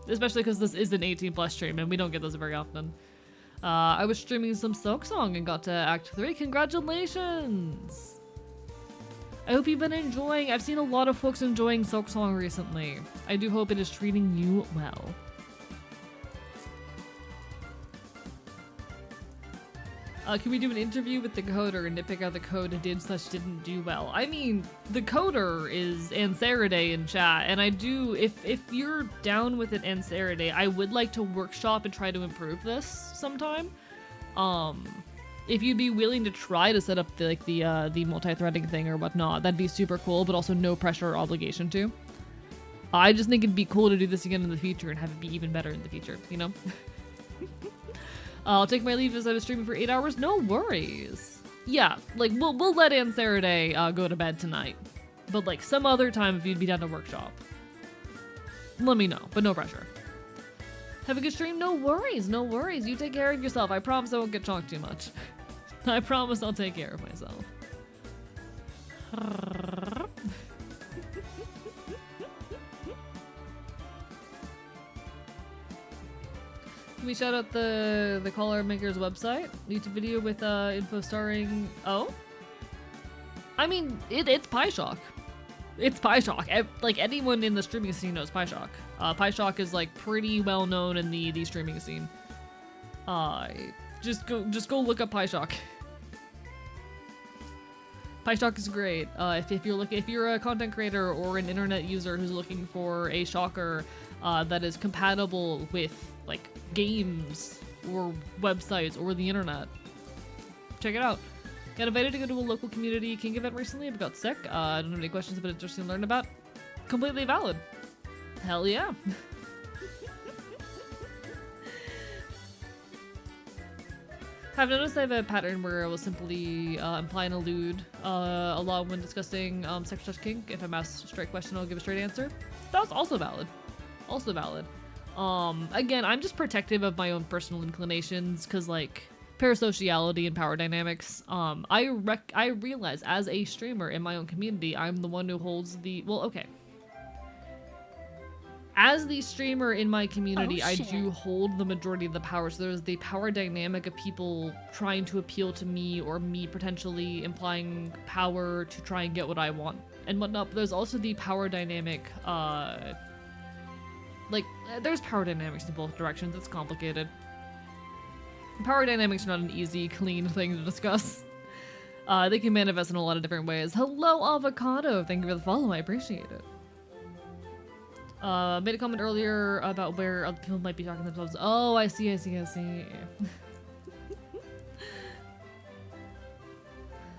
Especially because this is an 18+ stream and we don't get those very often. I was streaming some Silk Song and got to Act 3. Congratulations! I hope you've been enjoying. I've seen a lot of folks enjoying Silk Song recently. I do hope it is treating you well. Can we do an interview with the coder and nitpick how the code did/didn't do well? I mean, the coder is Ansarade in chat, and I do, if you're down with it, Ansarade, I would like to workshop and try to improve this sometime. If you'd be willing to try to set up the multi-threading thing or whatnot, that'd be super cool, but also no pressure or obligation to. I just think it'd be cool to do this again in the future and have it be even better in the future, you know? I'll take my leave as I was streaming for 8 hours. No worries. Yeah, like, we'll let Ansarade go to bed tonight. But like some other time if you'd be down to workshop, let me know, but no pressure. Have a good stream? No worries, no worries. You take care of yourself. I promise I won't get chonked too much. I promise I'll take care of myself. Can we shout out the Collar Maker's website? YouTube video with info starring... Oh? I mean, it's PieShock. It's PieShock. Like, anyone in the streaming scene knows PieShock. PieShock is, like, pretty well known in the streaming scene. Just go look up PieShock. PieShock is great. If you're a content creator or an internet user who's looking for a shocker that is compatible with like games or websites or the internet, check it out. Got invited to go to a local community King event recently, but got sick. I don't have any questions, but interesting to learn about. Completely valid. Hell yeah. I've noticed I have a pattern where I will simply imply and allude a lot when discussing sex touch kink. If I'm asked a straight question, I'll give a straight answer. That's also valid. Also valid. Again, I'm just protective of my own personal inclinations because, like, parasociality and power dynamics. I realize as a streamer in my own community, I'm the one who holds the... Well, okay. As the streamer in my community, I do hold the majority of the power. So there's the power dynamic of people trying to appeal to me or me potentially implying power to try and get what I want and whatnot. But there's also the power dynamic, there's power dynamics in both directions. It's complicated. Power dynamics are not an easy, clean thing to discuss. They can manifest in a lot of different ways. Hello, Avocado. Thank you for the follow. I appreciate it. Made a comment earlier about where other people might be talking themselves. Oh, I see.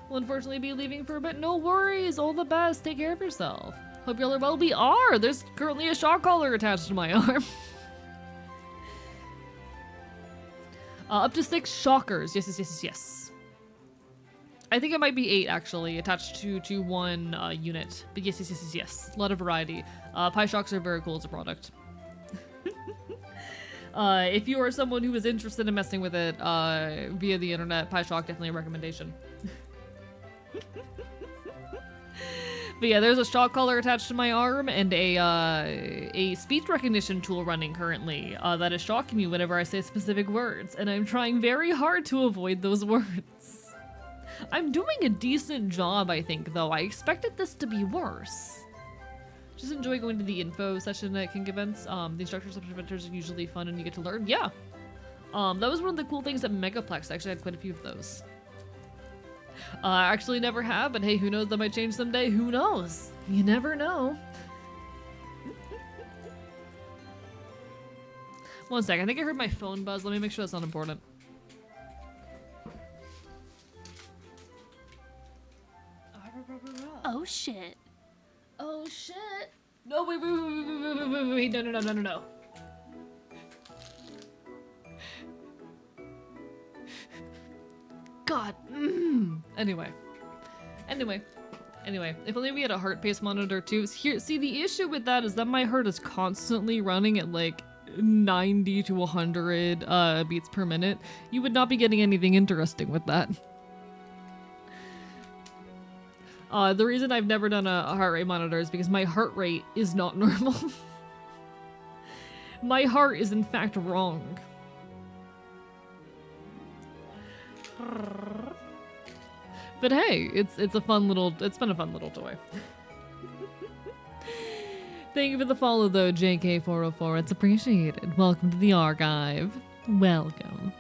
Will unfortunately be leaving for a bit. No worries. All the best. Take care of yourself. Hope y'all are well. We are. There's currently a shock collar attached to my arm. Up to 6 shockers. Yes. I think it might be 8 actually, attached to one unit. But yes. A lot of variety. PieShocks are very cool as a product. If you are someone who is interested in messing with it via the internet, PieShock definitely a recommendation. But yeah, there's a shock collar attached to my arm and a speech recognition tool running currently that is shocking me whenever I say specific words, and I'm trying very hard to avoid those words. I'm doing a decent job, I think, though. I expected this to be worse. Just enjoy going to the info session at King events. The instructors and presenters are usually fun and you get to learn. Yeah. That was one of the cool things at Megaplex. I actually had quite a few of those. I actually never have, but hey, who knows, that might change someday. Who knows? You never know. One sec, I think I heard my phone buzz. Let me make sure that's not important. Oh shit. Oh shit. No, wait, no. God. Anyway, if only we had a heart pace monitor too. Here, see, the issue with that is that my heart is constantly running at like 90 to 100 beats per minute. You would not be getting anything interesting with that. The reason I've never done a heart rate monitor is because my heart rate is not normal. My heart is in fact wrong. But hey, it's been a fun little toy. Thank you for the follow though, JK404. It's appreciated. Welcome to the archive. Welcome.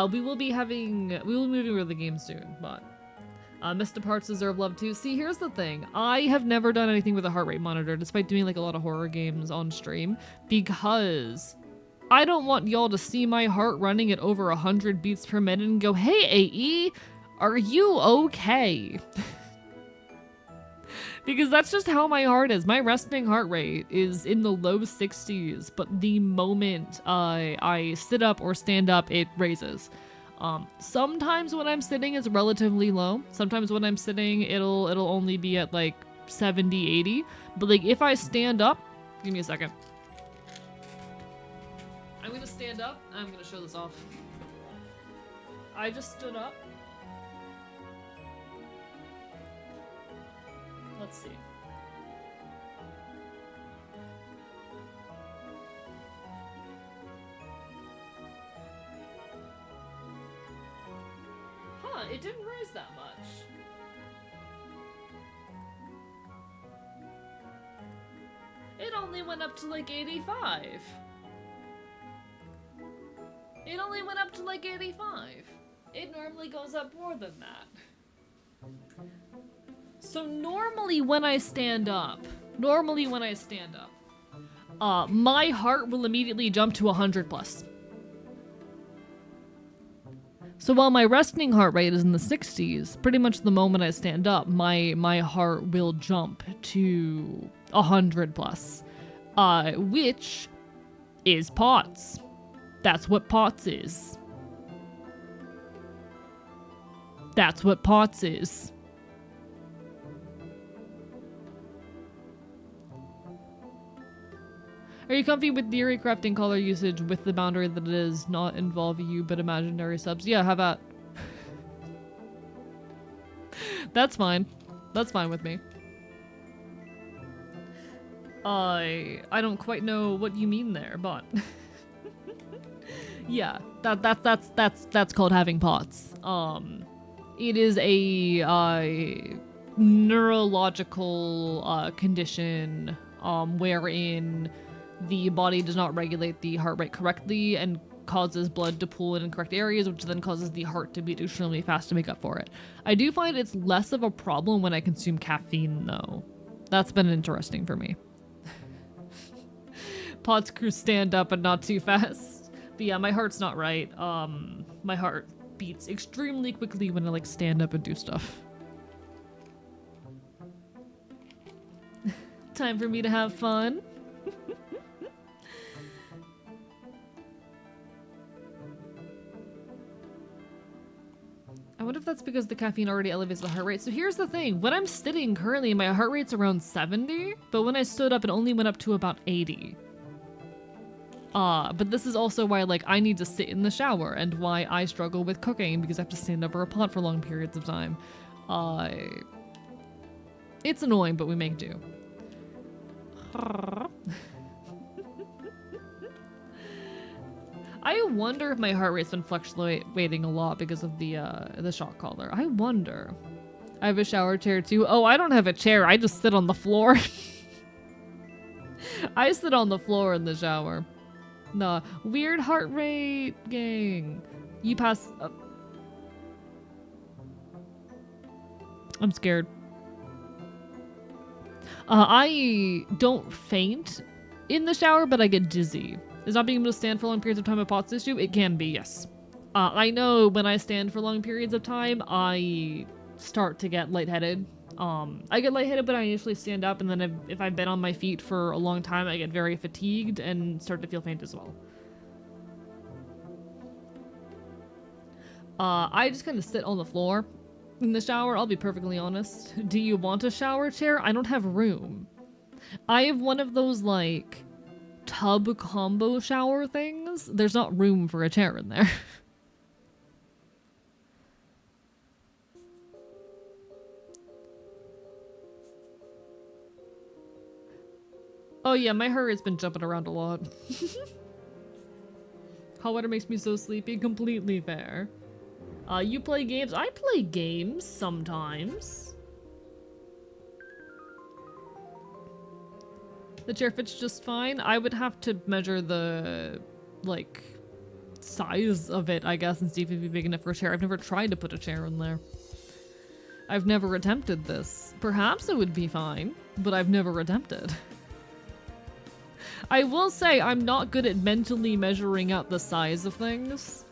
We will be moving over the game soon, but Mr. Parts deserve love too. See, here's the thing. I have never done anything with a heart rate monitor, despite doing like a lot of horror games on stream, because I don't want y'all to see my heart running at over 100 beats per minute and go, hey, AE, are you okay? Because that's just how my heart is. My resting heart rate is in the low 60s, but the moment I sit up or stand up, it raises. Sometimes when I'm sitting, it's relatively low. Sometimes when I'm sitting, it'll only be at like 70, 80. But like if I stand up, give me a second. I'm gonna stand up. I'm gonna show this off. I just stood up. Let's see. Huh, it didn't rise that much. It only went up to like 85. It only went up to like 85. It normally goes up more than that. So normally when I stand up, my heart will immediately jump to 100 plus. So while my resting heart rate is in the 60s, pretty much the moment I stand up, my heart will jump to 100 plus, which is POTS. That's what POTS is. That's what POTS is. Are you comfy with theory crafting color usage with the boundary that it does not involve you but imaginary subs? Yeah, how about? That's fine. That's fine with me. I don't quite know what you mean there, but yeah, that's called having POTS. It is a neurological condition wherein the body does not regulate the heart rate correctly and causes blood to pool in incorrect areas, which then causes the heart to beat extremely fast to make up for it. I do find it's less of a problem when I consume caffeine, though. That's been interesting for me. POTS crew stand up and not too fast. But yeah, my heart's not right. My heart beats extremely quickly when I like stand up and do stuff. Time for me to have fun. I wonder if that's because the caffeine already elevates the heart rate. So here's the thing. When I'm sitting currently, my heart rate's around 70, but when I stood up, it only went up to about 80. But this is also why, like, I need to sit in the shower and why I struggle with cooking because I have to stand over a pot for long periods of time. It's annoying, but we make do. I wonder if my heart rate's been fluctuating a lot because of the shock collar. I wonder. I have a shower chair too. Oh, I don't have a chair. I just sit on the floor. I sit on the floor in the shower. Nah, weird heart rate, gang. You pass up. I'm scared. I don't faint in the shower, but I get dizzy. Is not being able to stand for long periods of time a POTS issue? It can be, yes. I know when I stand for long periods of time, I start to get lightheaded. I get lightheaded when I initially stand up, and then if I've been on my feet for a long time, I get very fatigued and start to feel faint as well. I just kind of sit on the floor in the shower, I'll be perfectly honest. Do you want a shower chair? I don't have room. I have one of those, like, tub combo shower things. There's not room for a chair in there. Oh yeah, my heart rate's been jumping around a lot. Hot water makes me so sleepy. Completely fair. You play games? I play games sometimes. The chair fits just fine. I would have to measure the, like, size of it, I guess, and see if it'd be big enough for a chair. I've never tried to put a chair in there. I've never attempted this. Perhaps it would be fine, but I've never attempted. I will say I'm not good at mentally measuring out the size of things.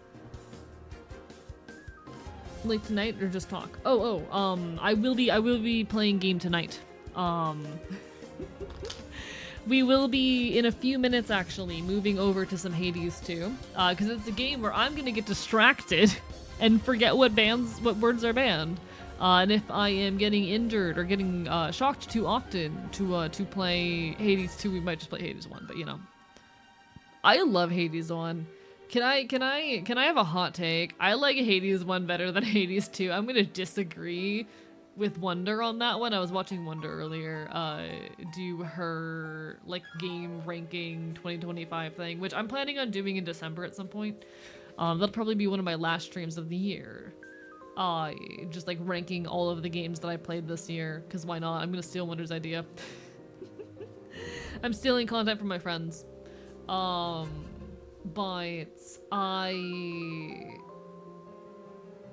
Like tonight or just talk? I will be playing game tonight. We will be, in a few minutes actually, moving over to some Hades 2. Because it's a game where I'm gonna get distracted and forget what words are banned. And if I am getting injured or getting shocked too often to play Hades 2, we might just play Hades 1. But you know, I love Hades 1. Can I have a hot take? I like Hades 1 better than Hades 2. I'm gonna disagree with Wonder on that one. I was watching Wonder earlier do her like game ranking 2025 thing, which I'm planning on doing in December at some point. That'll probably be one of my last streams of the year. Just like ranking all of the games that I played this year, because why not? I'm gonna steal Wonder's idea. I'm stealing content from my friends. But I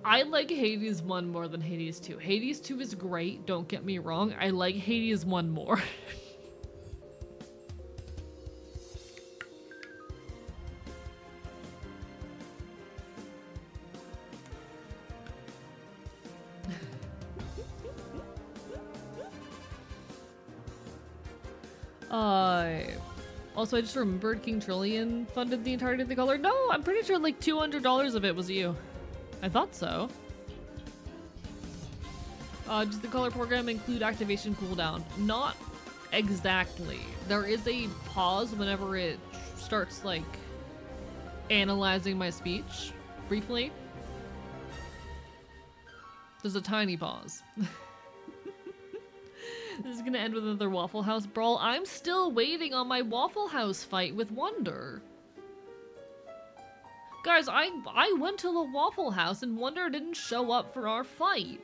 like Hades 1 more than Hades 2. Hades 2 is great, don't get me wrong. I like Hades 1 more. Also, I just remembered King Trillion funded the entirety of the color. No, I'm pretty sure like $200 of it was you. I thought so. Does the color program include activation cooldown? Not exactly. There is a pause whenever it starts like analyzing my speech briefly. There's a tiny pause. This is gonna end with another Waffle House brawl. I'm still waiting on my Waffle House fight with Wonder. Guys, I went to the Waffle House and Wonder didn't show up for our fight.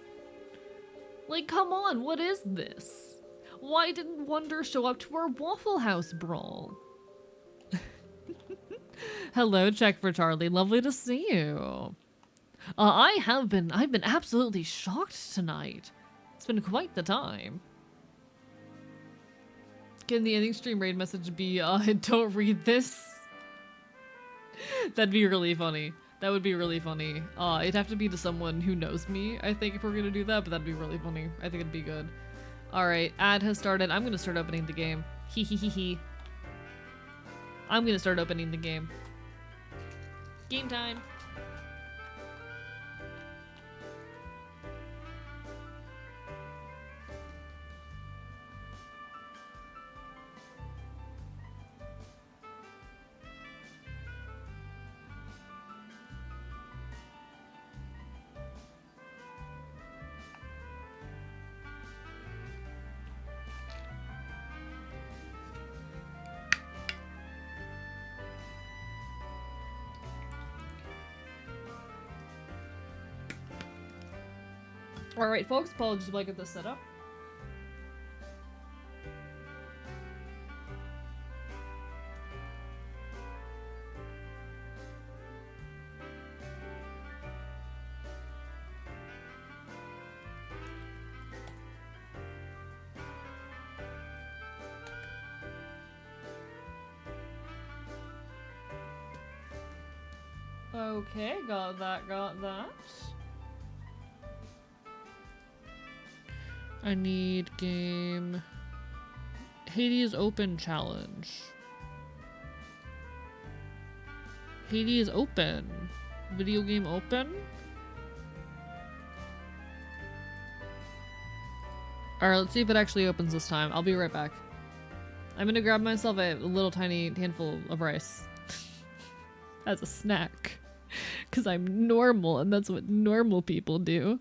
Like, come on, what is this? Why didn't Wonder show up to our Waffle House brawl? Hello, Check for Charlie. Lovely to see you. I've been absolutely shocked tonight. It's been quite the time. Can the ending stream raid message be, don't read this? That'd be really funny. That would be really funny. It'd have to be to someone who knows me, I think, if we're gonna do that, but that'd be really funny. I think it'd be good. Alright, ad has started. I'm gonna start opening the game. Hee hee hee hee. I'm gonna start opening the game. Game time. Alright, folks, apologies if I get this set up. Okay, got that, got that. I need game... Hades Open Challenge. Hades Open. Video game open? Alright, let's see if it actually opens this time. I'll be right back. I'm gonna grab myself a little tiny handful of rice. As a snack. Because I'm normal and that's what normal people do.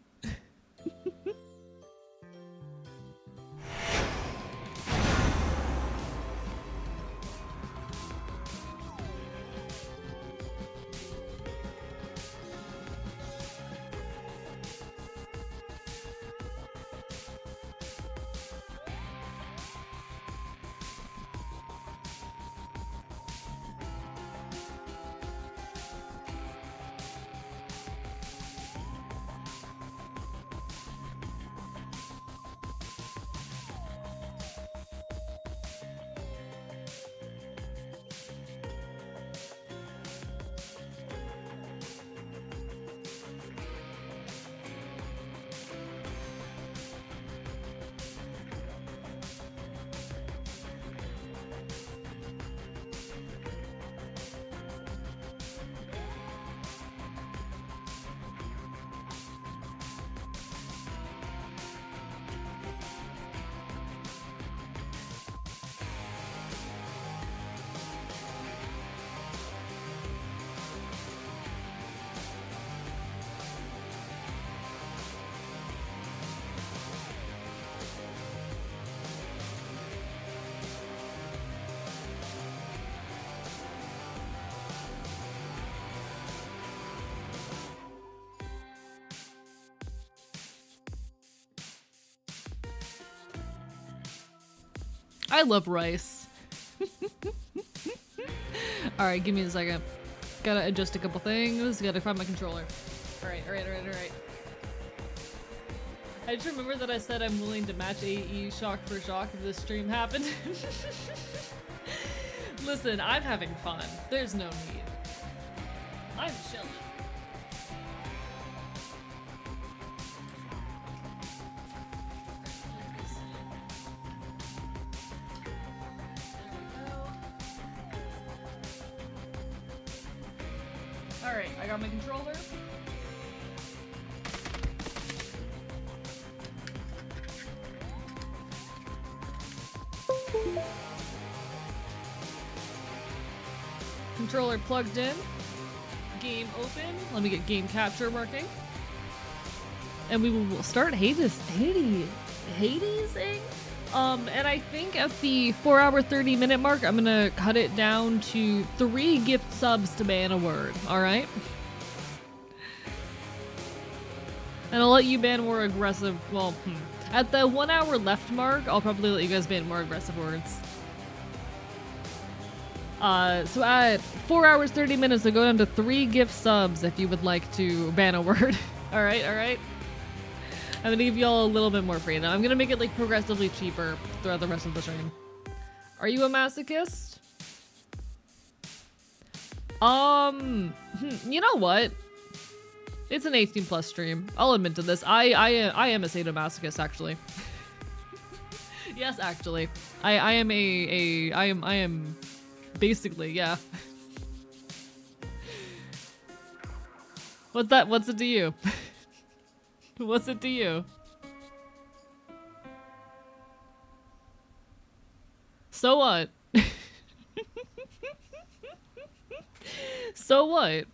I love rice. Alright, give me a second. Gotta adjust a couple things. Gotta find my controller. Alright. I just remember that I said I'm willing to match AE shock for shock if this stream happened. Listen, I'm having fun. There's no need. I'm chilling. Alright, I got my controller. Controller plugged in. Game open. Let me get game capture working. And we will start Hadesing. And I think at the 4-hour 30-minute mark, I'm gonna cut it down to 3 gift subs to ban a word. Alright? And I'll let you ban more aggressive, well, at the 1 hour left mark, I'll probably let you guys ban more aggressive words. So at 4 hours, 30 minutes, I'll go down to 3 gift subs if you would like to ban a word. Alright? I'm gonna give y'all a little bit more freedom. I'm gonna make it like progressively cheaper throughout the rest of the stream. Are you a masochist? You know what? It's an 18+ stream. I'll admit to this. I am a sadomasochist, actually. Yes, actually. I am basically, yeah. What's that? What's it to you? What's it to you? So what? So what?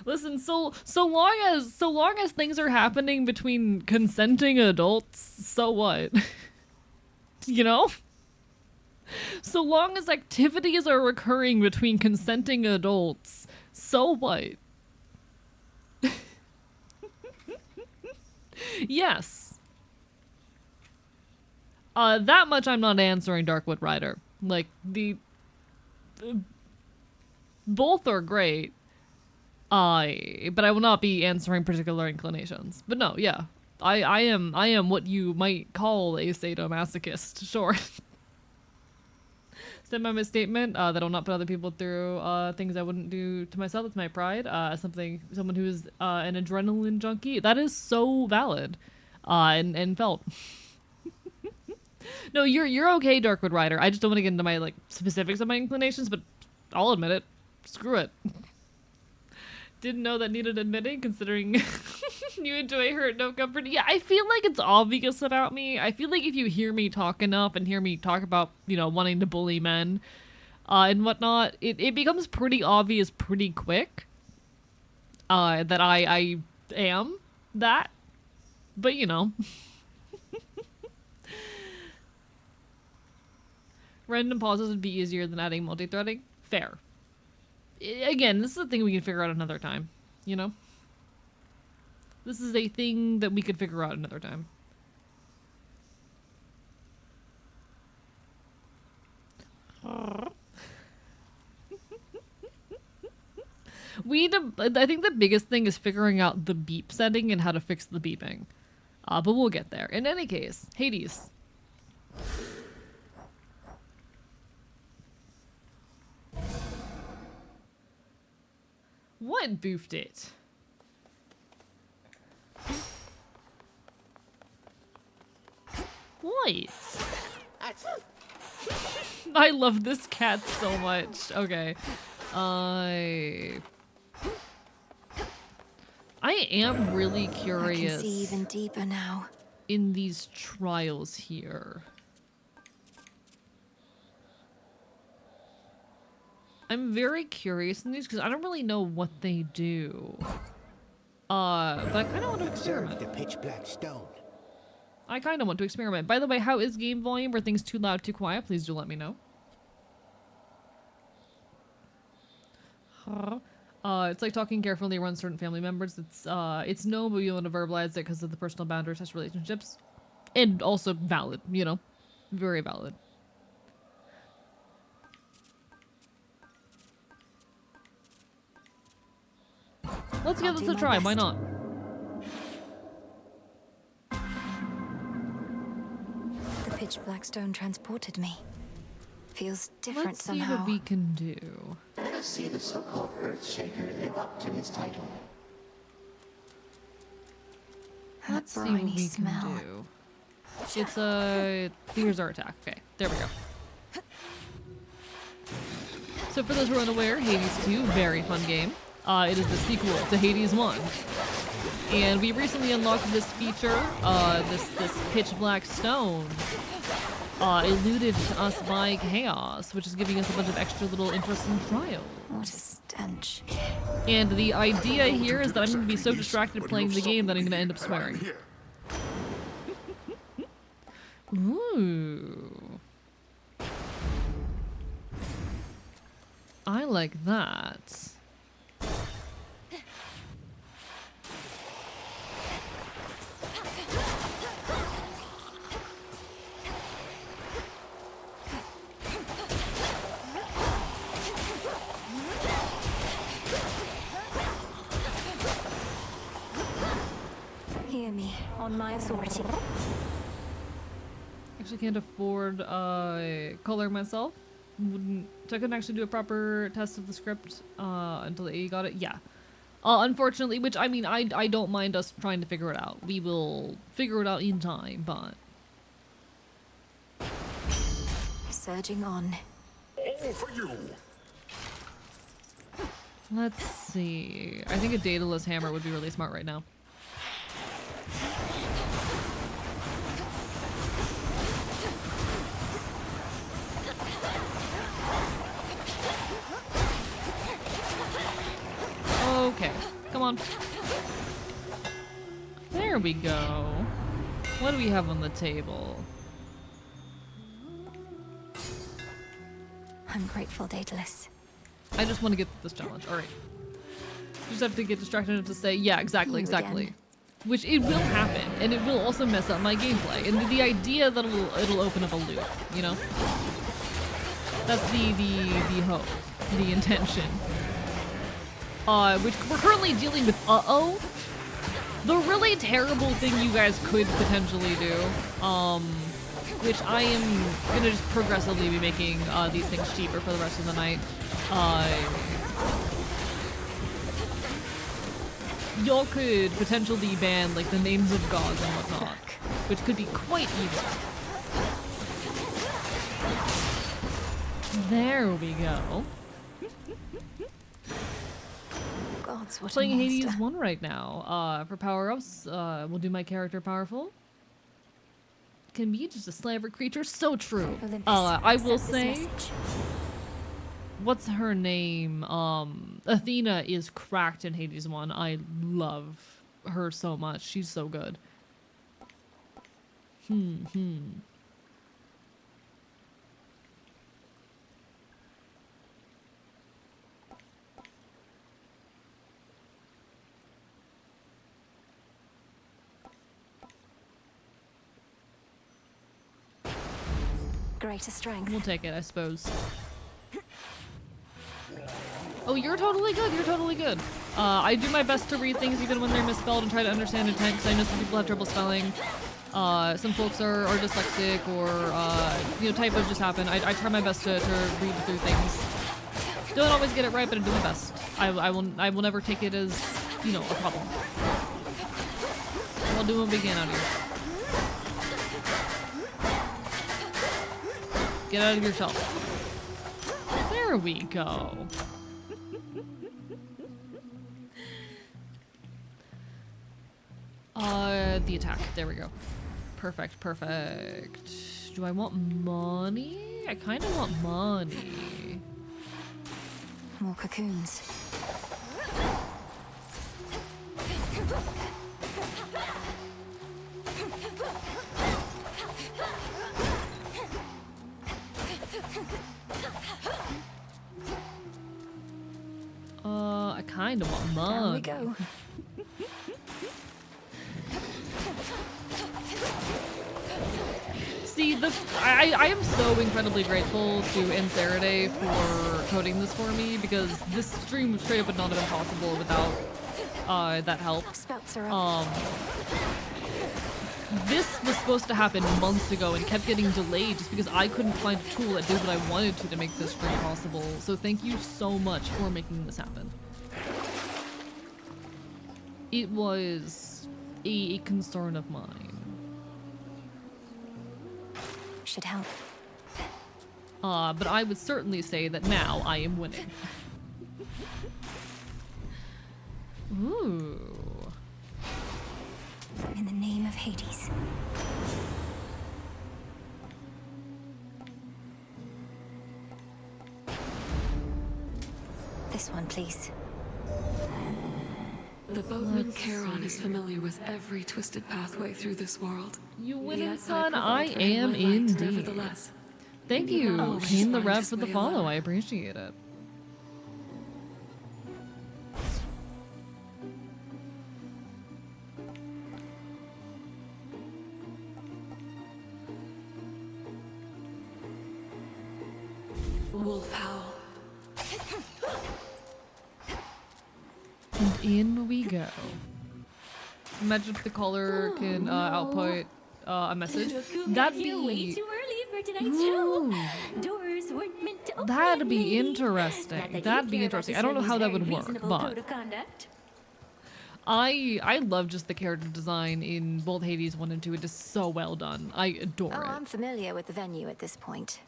Listen, so long as things are happening between consenting adults, so what? You know? So long as activities are occurring between consenting adults, so what? Yes. That much I'm not answering Darkwood Rider. Like, both are great. But I will not be answering particular inclinations. But no, yeah. I am what you might call a sadomasochist, sure. Stand by my statement that I'll not put other people through things I wouldn't do to myself. It's my pride. Someone who is an adrenaline junkie. That is so valid and felt. No, you're okay, Darkwood Rider. I just don't want to get into my like specifics of my inclinations, but I'll admit it. Screw it. Didn't know that needed admitting, considering you enjoy Hurt No Comfort. Yeah, I feel like it's obvious about me. I feel like if you hear me talk enough and hear me talk about, you know, wanting to bully men and whatnot, it becomes pretty obvious pretty quick that I am that. But, you know. Random pauses would be easier than adding multi-threading. Fair. Again, this is a thing we can figure out another time, you know? This is a thing that we could figure out another time. I think the biggest thing is figuring out the beep setting and how to fix the beeping. But we'll get there. In any case, Hades. What boofed it? What? I love this cat so much. Okay. I am really curious. I can see even deeper now. In these trials here. I'm very curious in these because I don't really know what they do. But I kind of want to experiment. The pitch black stone. I kind of want to experiment. By the way, how is game volume? Are things too loud, too quiet? Please do let me know. It's like talking carefully around certain family members. It's no, but you want to verbalize it because of the personal boundaries, such relationships. And also valid, you know. Very valid. Let's give I'll this do a my try. Why best. not? The pitch black stone transported me. Feels different Let's see somehow. what we can do. Let us see the so-called Earthshaker live up to his title. That Let's see what briny we smell. can do. It's a... Here's our attack. Okay, there we go. So for those who are unaware, Hades 2, very fun game. It is the sequel to Hades 1. And we recently unlocked this feature, this pitch black stone, eluded to us by Chaos, which is giving us a bunch of extra little interesting trials. What a stench. And the idea here is that I'm going to be so distracted playing the game that I'm going to end up swearing. Ooh. I like that. Hear me, on my authority. Actually can't afford color myself. So I couldn't actually do a proper test of the script until the AE got it. Yeah. Unfortunately, which I mean, I don't mind us trying to figure it out. We will figure it out in time, but... Surging on. All for you. Let's see. I think a dataless hammer would be really smart right now. Okay, come on. There we go. What do we have on the table? I'm grateful, Daedalus. I just want to get this challenge. All right. Just have to get distracted enough to say, yeah, exactly, You exactly. again. Which it will happen, and it will also mess up my gameplay. And the idea that it'll open up a loop, you know? That's the hope, the intention. Which we're currently dealing with uh-oh. The really terrible thing you guys could potentially do, which I am gonna just progressively be making these things cheaper for the rest of the night. Y'all could potentially ban like the names of gods and whatnot, which could be quite evil. There we go. Gods, what Playing a monster. Hades 1 right now. For power-ups, we'll do my character powerful. Can be just a slaver creature. So true. Olympus, I will accept this say, message. what's her name? Athena is cracked in Hades 1. I love her so much. She's so good. Greater strength. We'll take it, I suppose. Oh, you're totally good. You're totally good. I do my best to read things even when they're misspelled and try to understand intent, because I know some people have trouble spelling. Some folks are dyslexic or, you know, typos just happen. I try my best to read through things. Don't always get it right, but I do my best. I will never take it as, you know, a problem. We'll do what we can out here. Get out of your shell. There we go. The attack. There we go. Perfect, perfect. Do I want money? I kind of want money. More cocoons. I kind of want money. Down we go. See, I am so incredibly grateful to Anseriday for coding this for me, because this stream straight up would not have been possible without that helped. Spouts are up. This was supposed to happen months ago and kept getting delayed just because I couldn't find a tool that did what I wanted to make this stream possible. So thank you so much for making this happen. It was a concern of mine. Should help. But I would certainly say that now I am winning. Ooh. In the name of Hades. This one, please. The boatman Charon is familiar with every twisted pathway through this world. You winning, Yet son? I provide for him am my light, indeed. Nevertheless. Thank He will you, always Keen the find Rev, his for the way follow. alive. I appreciate it. Wolf howl. And in we go. Imagine if the caller can output a message. That'd Way be... too early for tonight's Ooh. show. Doors weren't meant to open. That'd be lady. interesting. Not that you That'd be care about interesting. this I don't know how that lady's would very work, reasonable but code of conduct. I love just the character design in both Hades 1 and 2. It is so well done. I adore Oh, it. I'm familiar with the venue at this point.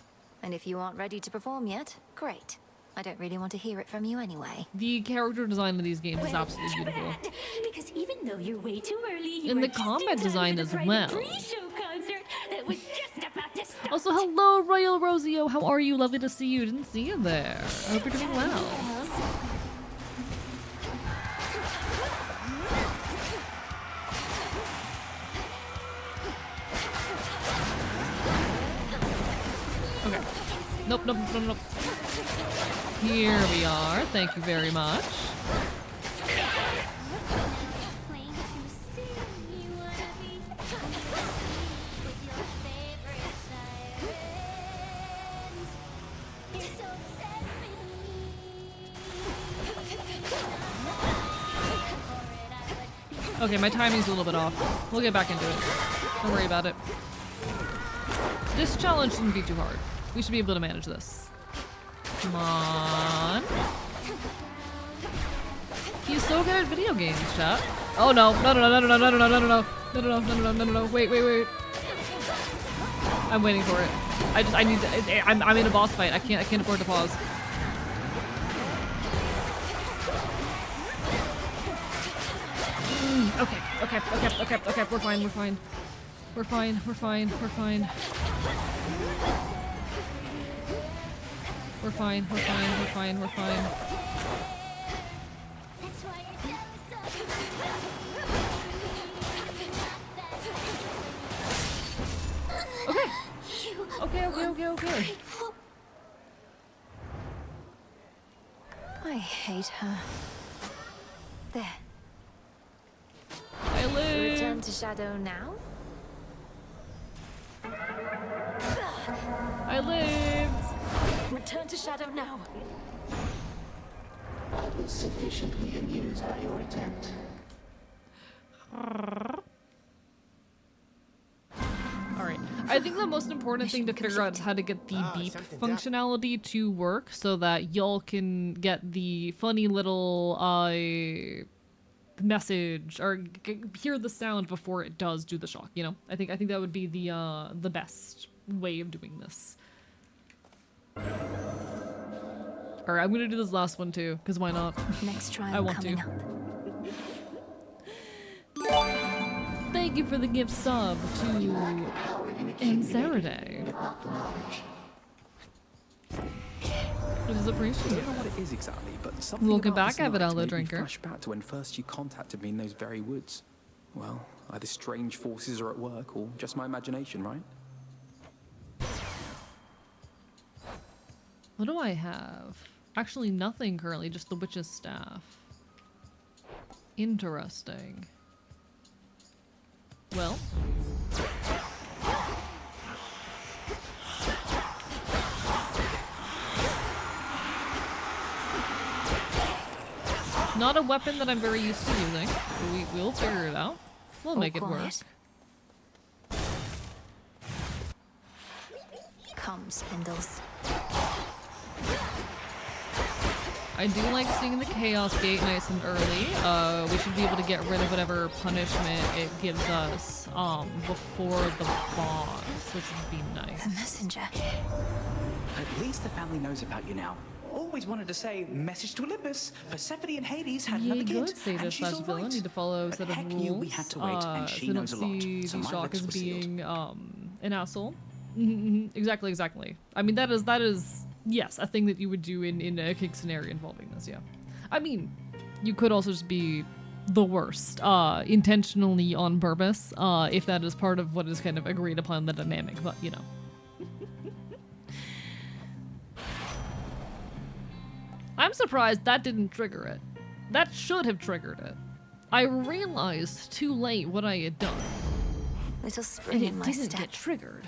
And if you aren't ready to perform yet, great. I don't really want to hear it from you anyway. The character design of these games is Well, absolutely too beautiful. bad, because even though you're way too early, you And were the just in combat time design for the as private well. pre-show concert that was just about to start. Also, hello, Royal Rosio. How are you? Lovely to see you. Didn't see you there. I hope you're doing well. Okay. Nope, nope, nope, nope. Here we are. Thank you very much. Okay, my timing's a little bit off. We'll get back into it. Don't worry about it. This challenge shouldn't be too hard. We should be able to manage this. Come on. He's so good at video games, chat. Oh no, no, no, no, no, no, no, no, no, no, no, no, no, no, no, no, no, no, wait, wait, wait. I'm waiting for it. I need to, I'm in a boss fight. I can't afford to pause. Okay, okay, okay, okay, okay, we're fine, we're fine. We're fine, we're fine, we're fine. We're fine, we're fine, we're fine, we're fine. Okay. Okay, okay, okay, okay. I hate her. There. I live. Return to Shadow now? I lived. Return to Shadow now. I was sufficiently amused by your attempt. Alright. I think the most important thing to figure out is how to get the beep functionality to work so that y'all can get the funny little message or hear the sound before it does do the shock, you know? I think that would be the best way of doing this. Alright, I'm gonna do this last one too, because why not? Next I trial want coming to. up. Thank you for the gift sub to Ansaraday. This is I appreciated. don't know what it is exactly, but something Welcome about back, this night Avidella made me Drinker. flash back to when first you contacted me in those very woods. Well, either strange forces are at work, or just my imagination, right? What do I have? Actually, nothing currently, just the witch's staff. Interesting. Well. Not a weapon that I'm very used to using. We'll figure it out. We'll All make it work. quiet. Come, Spindles. I do like seeing the Chaos Gate nice and early. We should be able to get rid of whatever punishment it gives us before the boss, which would be nice. A messenger. At least the family knows about you now. Always wanted to say, message to Olympus. Persephone and Hades had another Yeah, kid, good say and this she's slash all villain. right. Need to follow a But set of heck rules. knew we had to wait, and she so knows a lot, see so my Shock lips as were sealed. being an asshole. Exactly. I mean, that is yes, a thing that you would do in a kick scenario involving this. Yeah, I mean, you could also just be the worst, intentionally on purpose, if that is part of what is kind of agreed upon the dynamic. But you know. I'm surprised that didn't trigger it. That should have triggered it. I realized too late what I had done, Little and spring it in my didn't step. get triggered.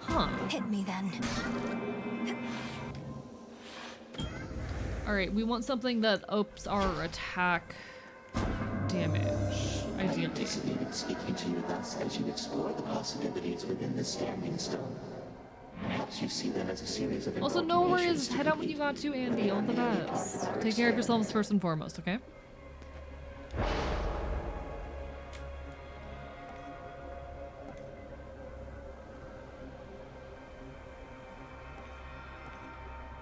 Huh. Hit me then. Alright, we want something that ups our attack damage, I ideally. anticipated speaking to you thus as you explore the possibilities within the Standing Stone. Perhaps you see them as a series of Also, no invocations worries. to Head out when you complete. got to, Andy. All the best. Take care of yourselves first and foremost, okay?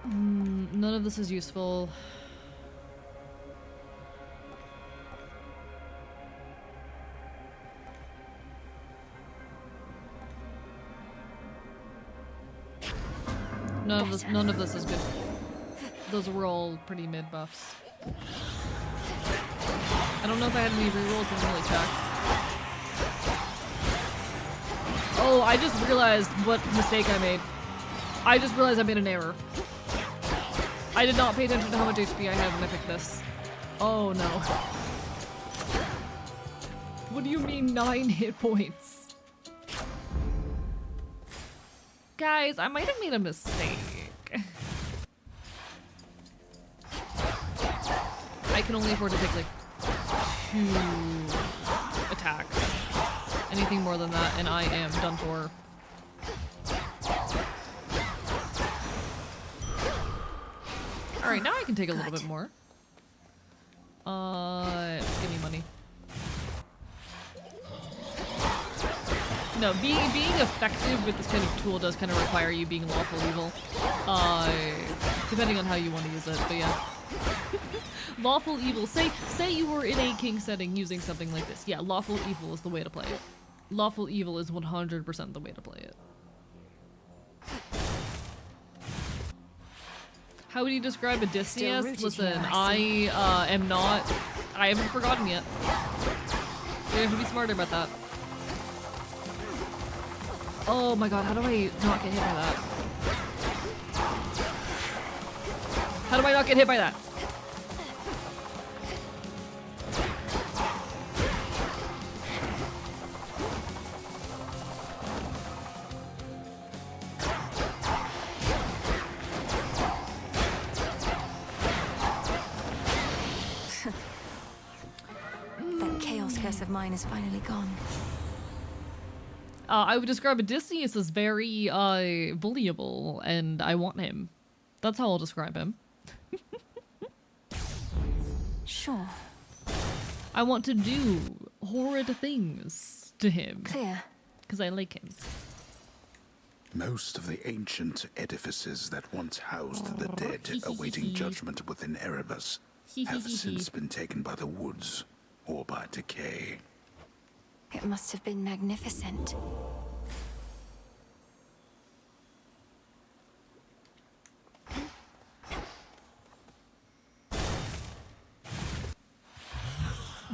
None of this is useful. None of this is good. Those were all pretty mid buffs. I don't know if I had any rerolls, didn't really check. Oh, I just realized what mistake I made. I just realized I made an error. I did not pay attention to how much HP I had when I picked this. Oh no. What do you mean 9 hit points? Guys, I might have made a mistake. I can only afford to take like 2 attacks. Anything more than that and I am done for. Alright, now I can take a little bit more. Give me money. No, being effective with this kind of tool does kind of require you being lawful evil. Depending on how you want to use it, but yeah. Lawful evil. Say you were in a king setting using something like this. Yeah, lawful evil is the way to play it. Lawful evil is 100% the way to play it. How would you describe Odysseus? rooted Listen, here, I I haven't forgotten yet. You have to be smarter about that. Oh my god, how do I not get hit by that? How do I not get hit by that? That chaos curse of mine is finally gone. I would describe Odysseus as very, bullyable, and I want him. That's how I'll describe him. Sure. I want to do horrid things to him, Clear. because I like him. Most of the ancient edifices that once housed the dead awaiting judgment within Erebus have since been taken by the woods or by decay. It must have been magnificent.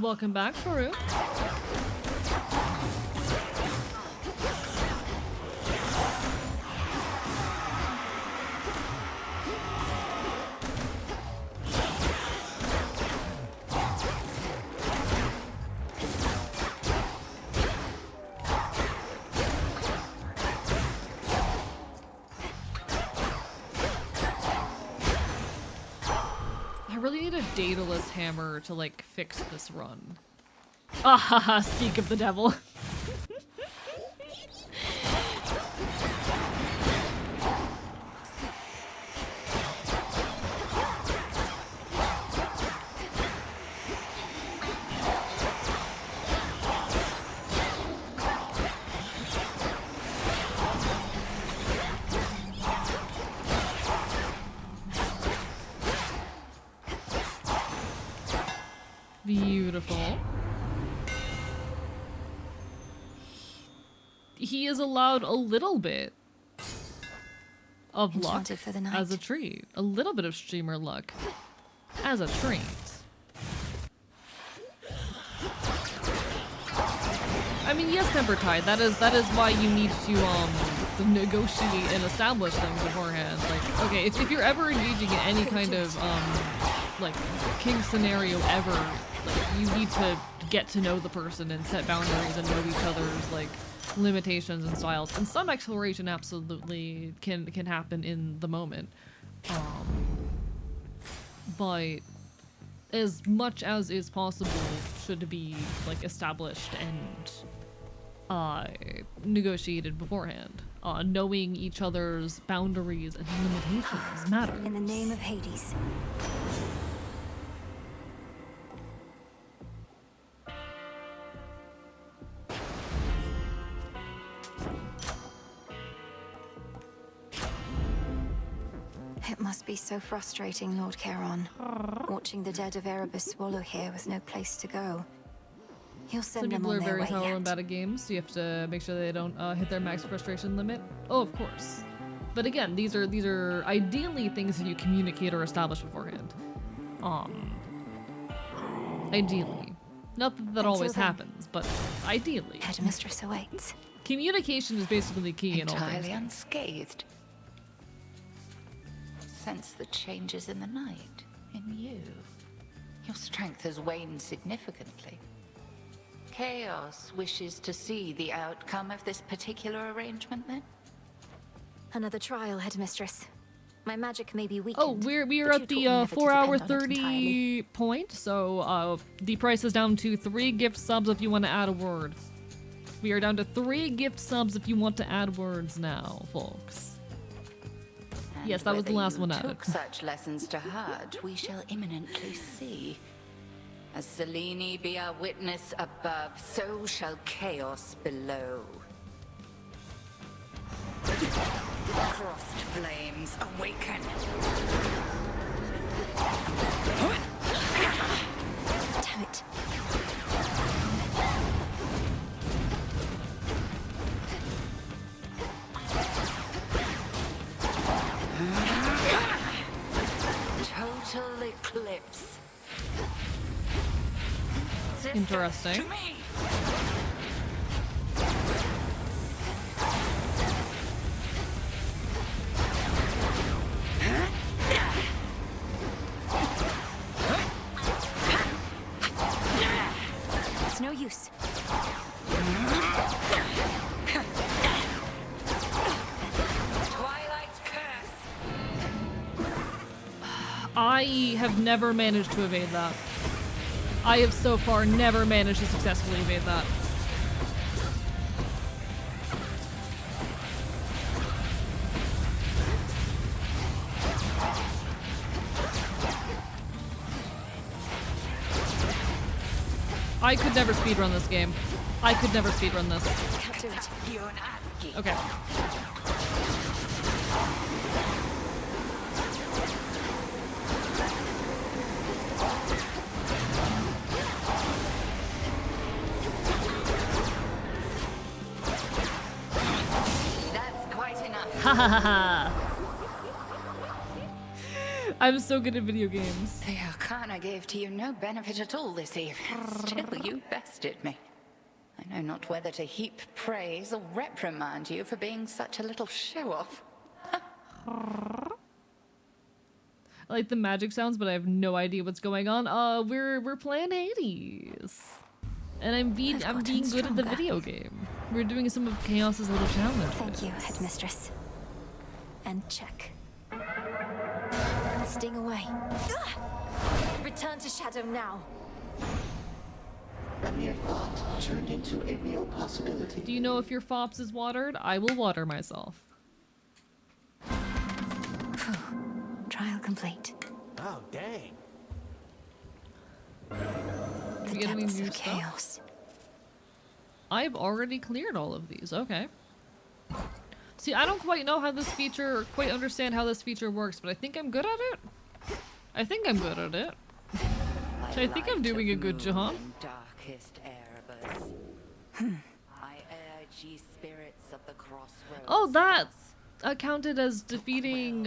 Welcome back, Farouk. I really need a dataless hammer to, like, fix this run. Ah ha ha, speak of the devil. Beautiful. He is allowed a little bit of luck Enchanted for the night. as a treat. A little bit of streamer luck as a treat. I mean, yes, Temper Tide. That is why you need to negotiate and establish things beforehand. Like, okay, if you're ever engaging in any kind of like king scenario ever, like you need to get to know the person and set boundaries and know each other's like limitations and styles. And some exploration absolutely can happen in the moment, but as much as is possible should be like established and negotiated beforehand. Knowing each other's boundaries and limitations matter. In the name of Hades. It must be so frustrating, Lord Charon. Watching the dead of Erebus swallow here with no place to go. You'll send Some them people on are their very way tolerant yet. about at games, so you have to make sure they don't hit their max frustration limit. Oh, of course. But again, these are ideally things that you communicate or establish beforehand. Ideally. Not that Until always then. happens, but ideally. Headmistress awaits. Communication is basically key in all Entirely things. unscathed. Sense the changes in the night, in you. Your strength has waned significantly. Chaos wishes to see the outcome of this particular arrangement, then? Another trial, Headmistress. My magic may be weakened. Oh, we are but you at taught the me never to 4 hour depend on it 30 entirely. point, so the price is down to 3 gift subs if you want to add a word. We are down to 3 gift subs if you want to add words now, folks. And Yes, that was the whether last you one added. took such lessons to heart, we shall imminently see. As Selene be our witness above, so shall chaos below. Crossed flames awaken. Damn it. Total eclipse. Interesting. To me. It's no use. Twilight curse. I have never managed to evade that. I have so far never managed to successfully evade that. I could never speedrun this game. I could never speedrun this. Can't do it. You're an ASCII. Okay. That's quite enough. Ha ha ha ha. I'm so good at video games. The Arcana gave to you no benefit at all this evening. Still, you bested me. I know not whether to heap praise or reprimand you for being such a little show-off. I like the magic sounds, but I have no idea what's going on. We're playing Hades, and I'm being good at the stronger. video game. We're doing some of Chaos's little challenges. Thank you, Headmistress. And check. Sting away. return to Shadow now. A mere thought turned into a real possibility. Do you know if your fops is watered? I will water myself. Trial complete. Oh, dang. The You get any depths new of stuff? chaos. I've already cleared all of these. Okay. See, I don't quite know how this feature, or quite understand how this feature works, but I think I'm good at it. I think I'm good at it. I think I'm doing a good job. Darkest Erebus. I urge ye spirits of the crossroads. Oh, that counted as defeating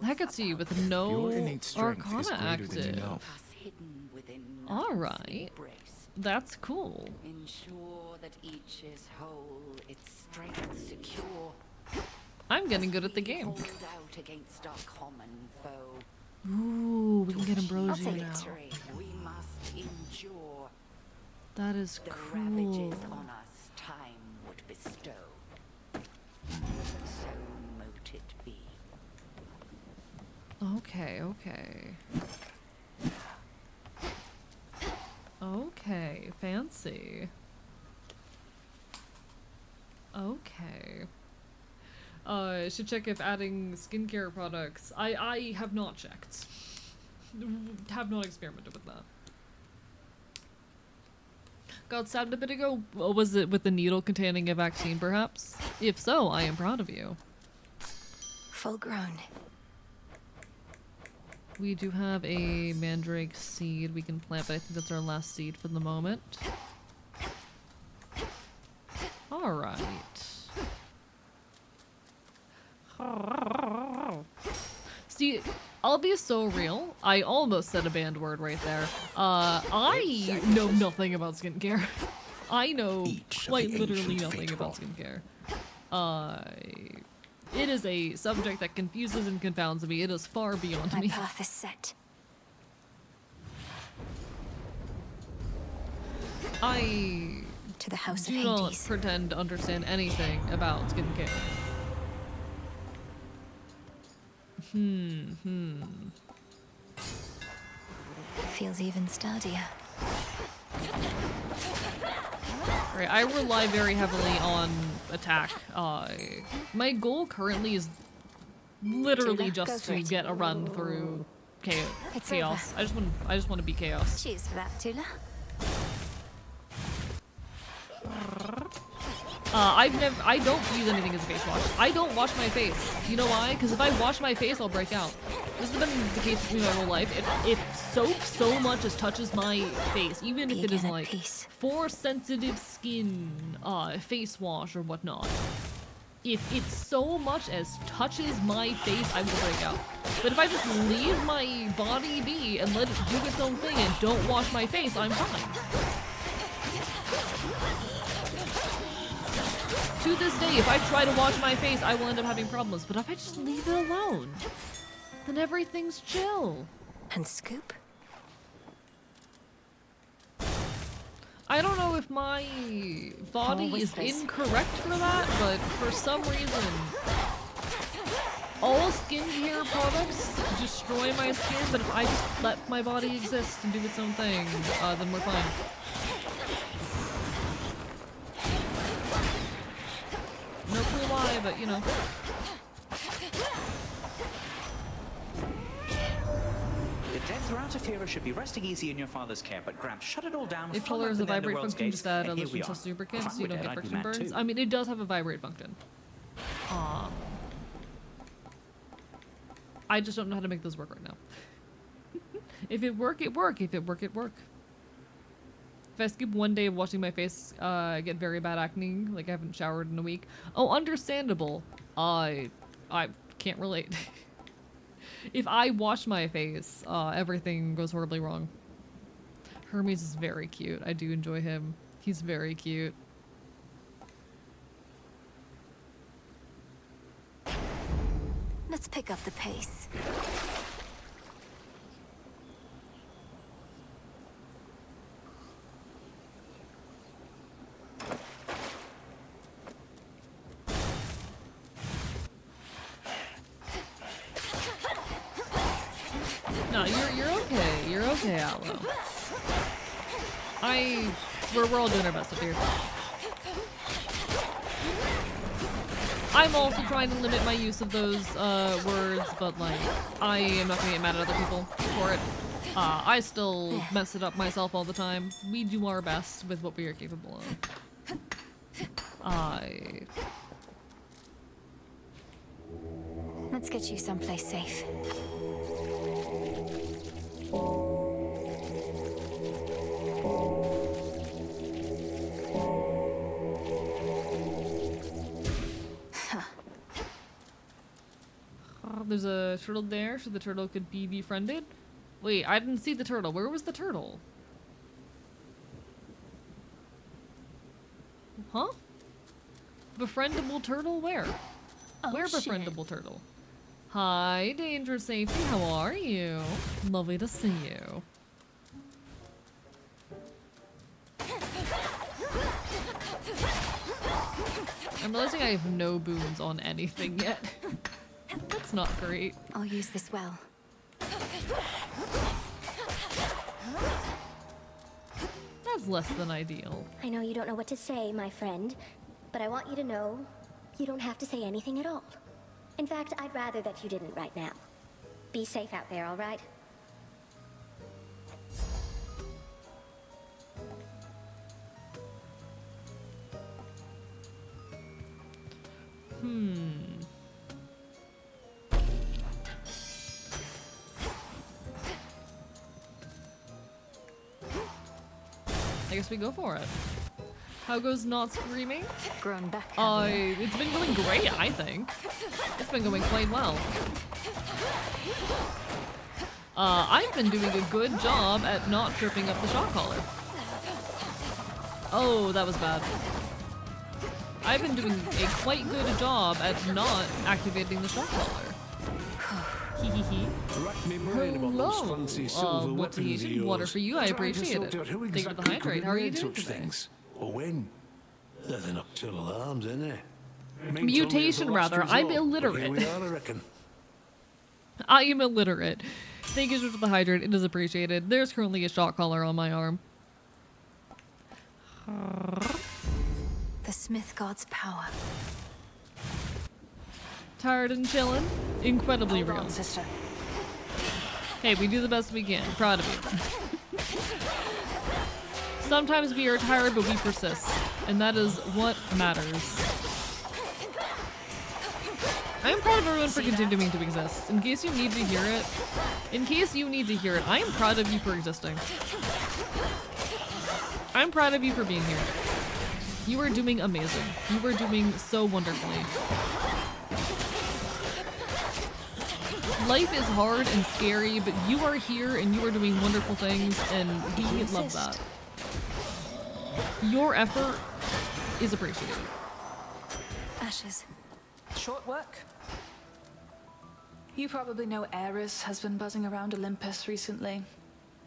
Hecate with no Your innate strength is Arcana greater than you active. know. Hidden within All night's right, embrace. that's cool. Ensure that each is whole, its strength secure. I'm getting good at the game. Hold out against our common foe. Ooh, we can get I'll Ambrosia take now. Victory we must endure. That is The cool. ravages on us time would bestow. So mote it be. Okay, okay. Okay, fancy. Okay. Should check if adding skincare products. I have not checked. Have not experimented with that. Got stabbed a bit ago. Was it with the needle containing a vaccine, perhaps? If so, I am proud of you. Full grown. We do have a mandrake seed we can plant, but I think that's our last seed for the moment. Alright. See, I'll be so real. I almost said a banned word right there. I know nothing about skincare. I know Each of quite the literally ancient nothing fate about form. skincare. It is a subject that confuses and confounds me. It is far beyond My me. path is set. I To the House do of not Hades. pretend to understand anything about skincare. Feels even sturdier. Right, I rely very heavily on attack. My goal currently is literally Tula, go just for to it. get a run through It's chaos. over. I just want to be chaos. Cheers for that, Tula. I don't use anything as a face wash. I don't wash my face. You know why? Because if I wash my face, I'll break out. This has been the case with me my whole life. If soap so much as touches my face, even if it is Vegan at like peace. for sensitive skin face wash or whatnot, if it so much as touches my face, I will break out. But if I just leave my body be and let it do its own thing and don't wash my face, I'm fine. To this day, if I try to wash my face, I will end up having problems. But if I just leave it alone, then everything's chill. And scoop. I don't know if my body More is whispers. incorrect for that, but for some reason, all skincare products destroy my skin, but if I just let my body exist and do its own thing, then we're fine. No clue why, but you know. The dead throughout Aphira should be resting easy in your father's care, but Gramps shut it all down. If flung color is a open the vibrate Netherworld's function, gates, just add a and here we lubricant are. lubricant If so you I don't were get dead, I'd be friction mad burns. too. I mean, it does have a vibrate function. I just don't know how to make those work right now. If it work, it work. If it work, it work. If I skip one day of washing my face, I get very bad acne. Like I haven't showered in a week. Oh, understandable. I can't relate. If I wash my face, everything goes horribly wrong. Hermes is very cute. I do enjoy him. He's very cute. Let's pick up the pace. No, you're okay. You're okay, Aloe. We're all doing our best up here. I'm also trying to limit my use of those words, but like, I am not gonna get mad at other people for it. I still mess it up myself all the time. We do our best with what we are capable of. Let's get you someplace safe. There's a turtle there, so the turtle could be befriended. Wait, I didn't see the turtle. Where was the turtle? Huh? Befriendable turtle? Where? Where befriendable turtle? Hi, Danger Safety. How are you? Lovely to see you. I'm realizing I have no boons on anything yet. That's not great. I'll use this well. That's less than ideal. I know you don't know what to say, my friend, but I want you to know you don't have to say anything at all. In fact, I'd rather that you didn't right now. Be safe out there, all right? I guess we go for it. How goes not screaming? Grown back. It's been going great, I think. It's been going quite well. I've been doing a good job at not tripping up the shock collar. Oh, that was bad. I've been doing a quite good job at not activating the shock collar. Hee. Rack me brain about those fancy silver weapons of yours. Water for you, I Trying to appreciate sort it. out who Thank you for the exactly hydrate. could How are you invade doing such today? things? Or when? They're the nocturnal alarms, ain't they? Mutation, rather. I'm illiterate. Here we are, I reckon. I am illiterate. Thank you for the hydrate. It is appreciated. There's currently a shock collar on my arm. The Smith God's power. Tired and chilling? Incredibly Hold real. on, sister. Hey, we do the best we can. Proud of you. Sometimes we are tired, but we persist. And that is what matters. I am proud of everyone for continuing to exist. In case you need to hear it. In case you need to hear it, I am proud of you for existing. I'm proud of you for being here. You are doing amazing. You are doing so wonderfully. Life is hard and scary, but you are here and you are doing wonderful things, and we love that. Your effort is appreciated. Ashes. Short work. You probably know Ares has been buzzing around Olympus recently.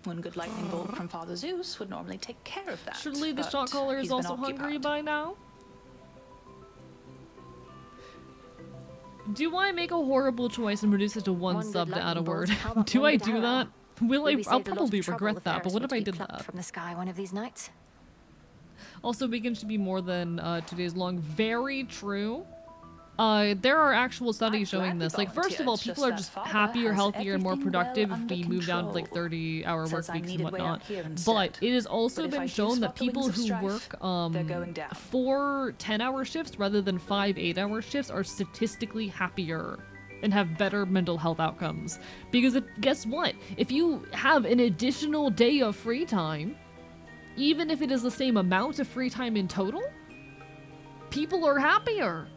One good lightning bolt from Father Zeus would normally take care of that. Surely the but shot caller is he's been also hungry occupied. by now? Do I make a horrible choice and reduce it to one sub to add a word? Do I do that? I'll probably regret that, but what if I did that? From the sky one of these nights. Also, weekend should be more than 2 days long. Very true. There are actual studies showing this. Like, first of all, people are just happier, healthier, and more productive if we move down to like 30-hour work weeks and whatnot. But it has also been shown that people who work 4 10-hour shifts rather than 5 8-hour shifts are statistically happier and have better mental health outcomes. Because guess what? If you have an additional day of free time, even if it is the same amount of free time in total, people are happier.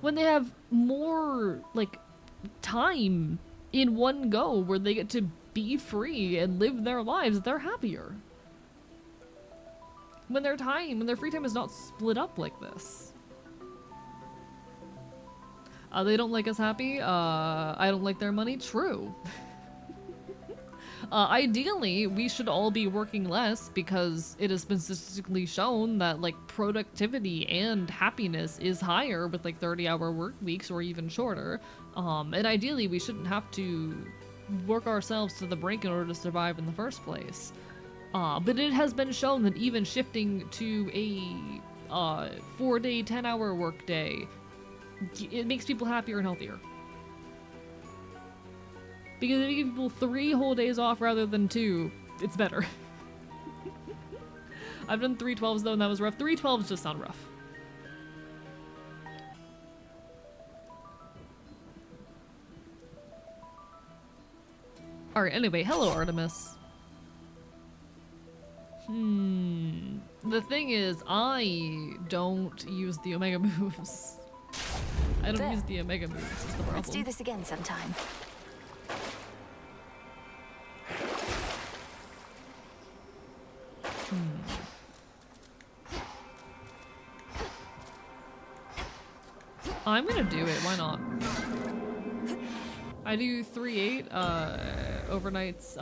When they have more, like, time in one go where they get to be free and live their lives, they're happier. When their free time is not split up like this. They don't like us happy. I don't like their money. True. Ideally, we should all be working less because it has been statistically shown that like productivity and happiness is higher with like 30-hour work weeks or even shorter. And ideally, we shouldn't have to work ourselves to the brink in order to survive in the first place. But it has been shown that even shifting to a 4-day, 10-hour workday, it makes people happier and healthier. Because if you give people 3 whole days off rather than 2, it's better. I've done 3 12s though, and that was rough. 3 12s just sound rough. Alright, anyway, hello Artemis. The thing is, I don't use the Omega moves. I don't use the Omega moves, is the problem. Let's do this again sometime. I'm gonna do it, why not? I do 3-8 overnights.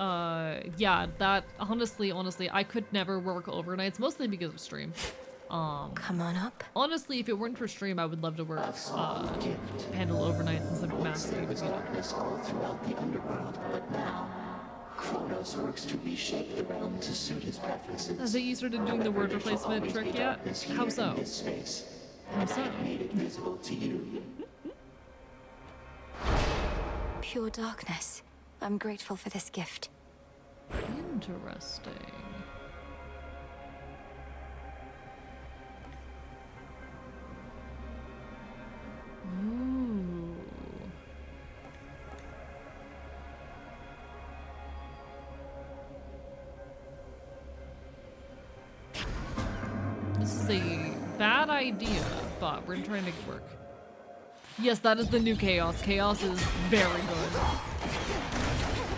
Yeah, that honestly, I could never work overnights, mostly because of stream. Come on up. Honestly, if it weren't for stream, I would love to work handle overnights instead of massively, but you know. All throughout the underworld, but now Kronos works to reshape the realm to suit his preferences. Has you started doing the word replacement trick yet? How so? How so? Made it visible to you. Pure darkness. I'm grateful for this gift. Interesting. Ooh. This is a bad idea, but we're trying to make it work. Yes, that is the new Chaos. Chaos is very good.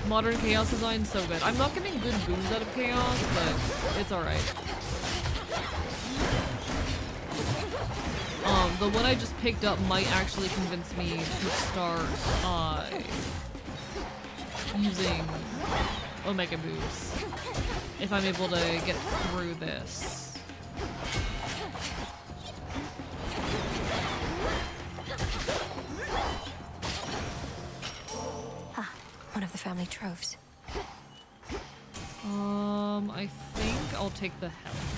Modern Chaos design so good. I'm not getting good boons out of Chaos, but it's alright. The one I just picked up might actually convince me to start using Omega boosts if I'm able to get through this. One of the family troves. I think I'll take the health.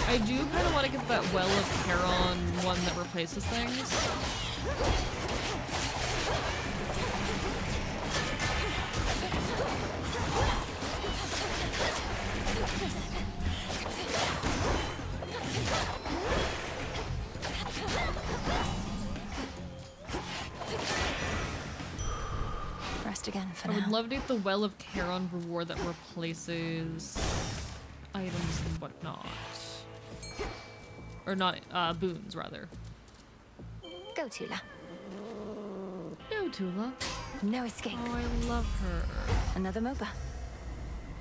I do kind of want to get that Well of Charon one that replaces things. Rest again for I now. would love to get the Well of Charon reward that replaces items and whatnot. Or not, boons, rather. Go, Tula. No, Tula. No escape. Oh, I love her. Another MOBA.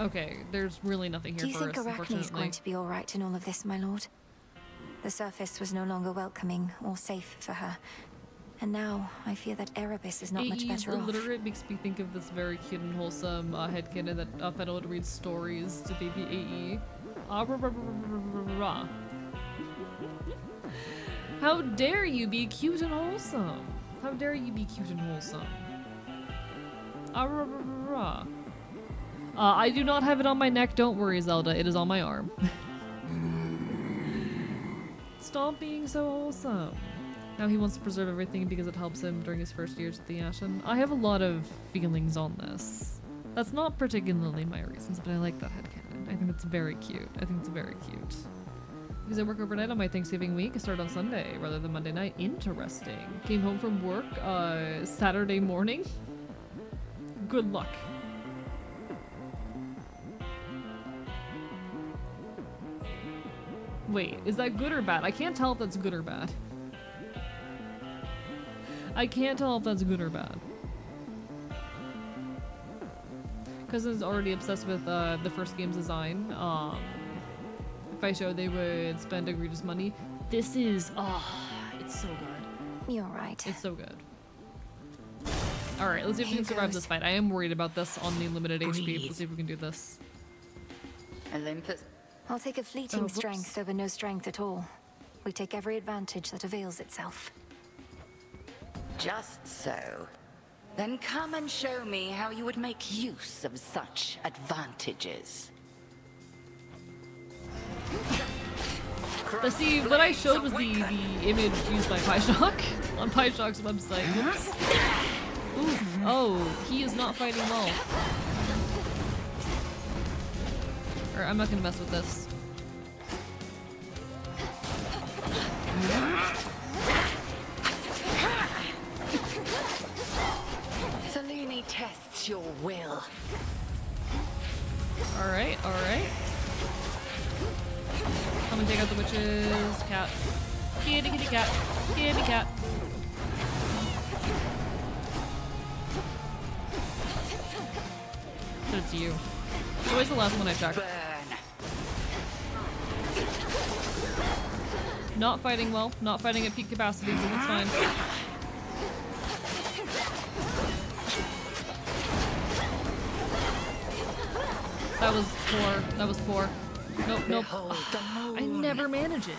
Okay, there's really nothing here Do you for think us, Arachne's unfortunately. going to be alright in all of this, my lord? The surface was no longer welcoming or safe for her. And now, I fear that Erebus is not much AE's better off. illiterate makes me think of this very cute and wholesome headcanon that Fennel would read stories to baby AE. How dare you be cute and wholesome? How dare you be cute and wholesome? I do not have it on my neck, don't worry, Zelda. It is on my arm. Stop being so wholesome. Now he wants to preserve everything because it helps him during his first years at the Ashen. I have a lot of feelings on this. That's not particularly my reasons, but I like that headcanon. I think it's very cute. I think it's very cute. Because I work overnight on my Thanksgiving week. I start on Sunday rather than Monday night. Interesting. Came home from work Saturday morning. Good luck. Wait, is that good or bad? I can't tell if that's good or bad. I can't tell if that's good or bad. Cousin's already obsessed with the first game's design. If I showed they would spend egregious money. This is, it's so good. You're right. It's so good. Alright, let's see if we can survive this fight. I am worried about this on the limited HP. Let's see if we can do this. Olympus. I'll take a fleeting whoops. strength over no strength at all. We take every advantage that avails itself. Just so. Then come and show me how you would make use of such advantages. See, what I showed was the image used by PyShock on PyShock's website. Whoops. Oof. Oh, he is not fighting well. Or I'm not gonna mess with this. Selene tests your will. Alright, alright. Come and take out the witches. Cat. Kitty kitty cat. Kitty cat. So it's you. It's always the last one I check. Not fighting well. Not fighting at peak capacity, but it's fine. That was poor. That was poor. Nope, nope. I never manage it.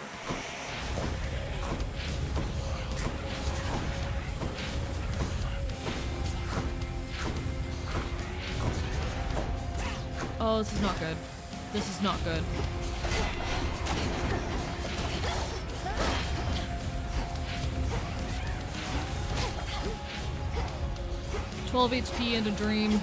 Oh, this is not good. This is not good. $12 HP and a dream.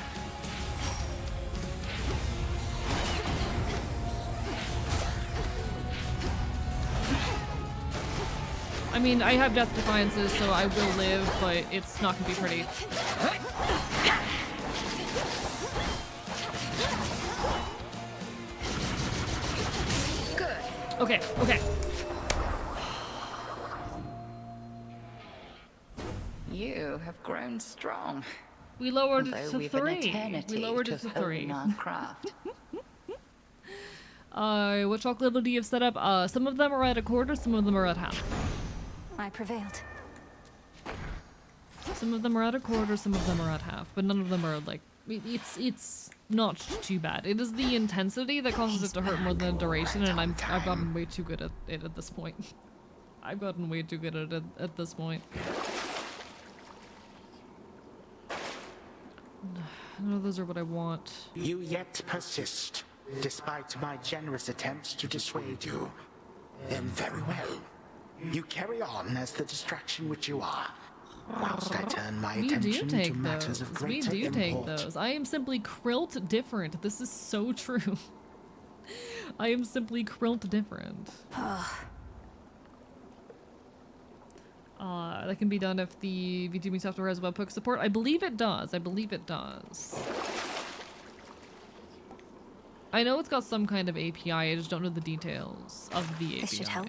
I mean, I have Death Defiances, so I will live, but it's not gonna be pretty. Good. Okay, okay. You have grown strong. We lowered it Although to we've 3. An eternity We lowered it to 3. hone our craft. What chocolate level do you have set up? Some of them are at a quarter, some of them are at half. I prevailed. Some of them are at a quarter, some of them are at half, but none of them are like, it's not too bad. It is the intensity that causes it to hurt more than the duration, and I've gotten way too good at it at this point. I've gotten way too good at it at this point. None of those are what I want. You yet persist, despite my generous attempts to dissuade you. Then very well. You carry on as the distraction which you are, whilst I turn my attention to matters of greater We do take import. those. I am simply Krilt different. This is so true. I am simply Krilt different. That can be done if the VTuber software has webhook support. I believe it does. I believe it does. I know it's got some kind of API. I just don't know the details of the API. This should help.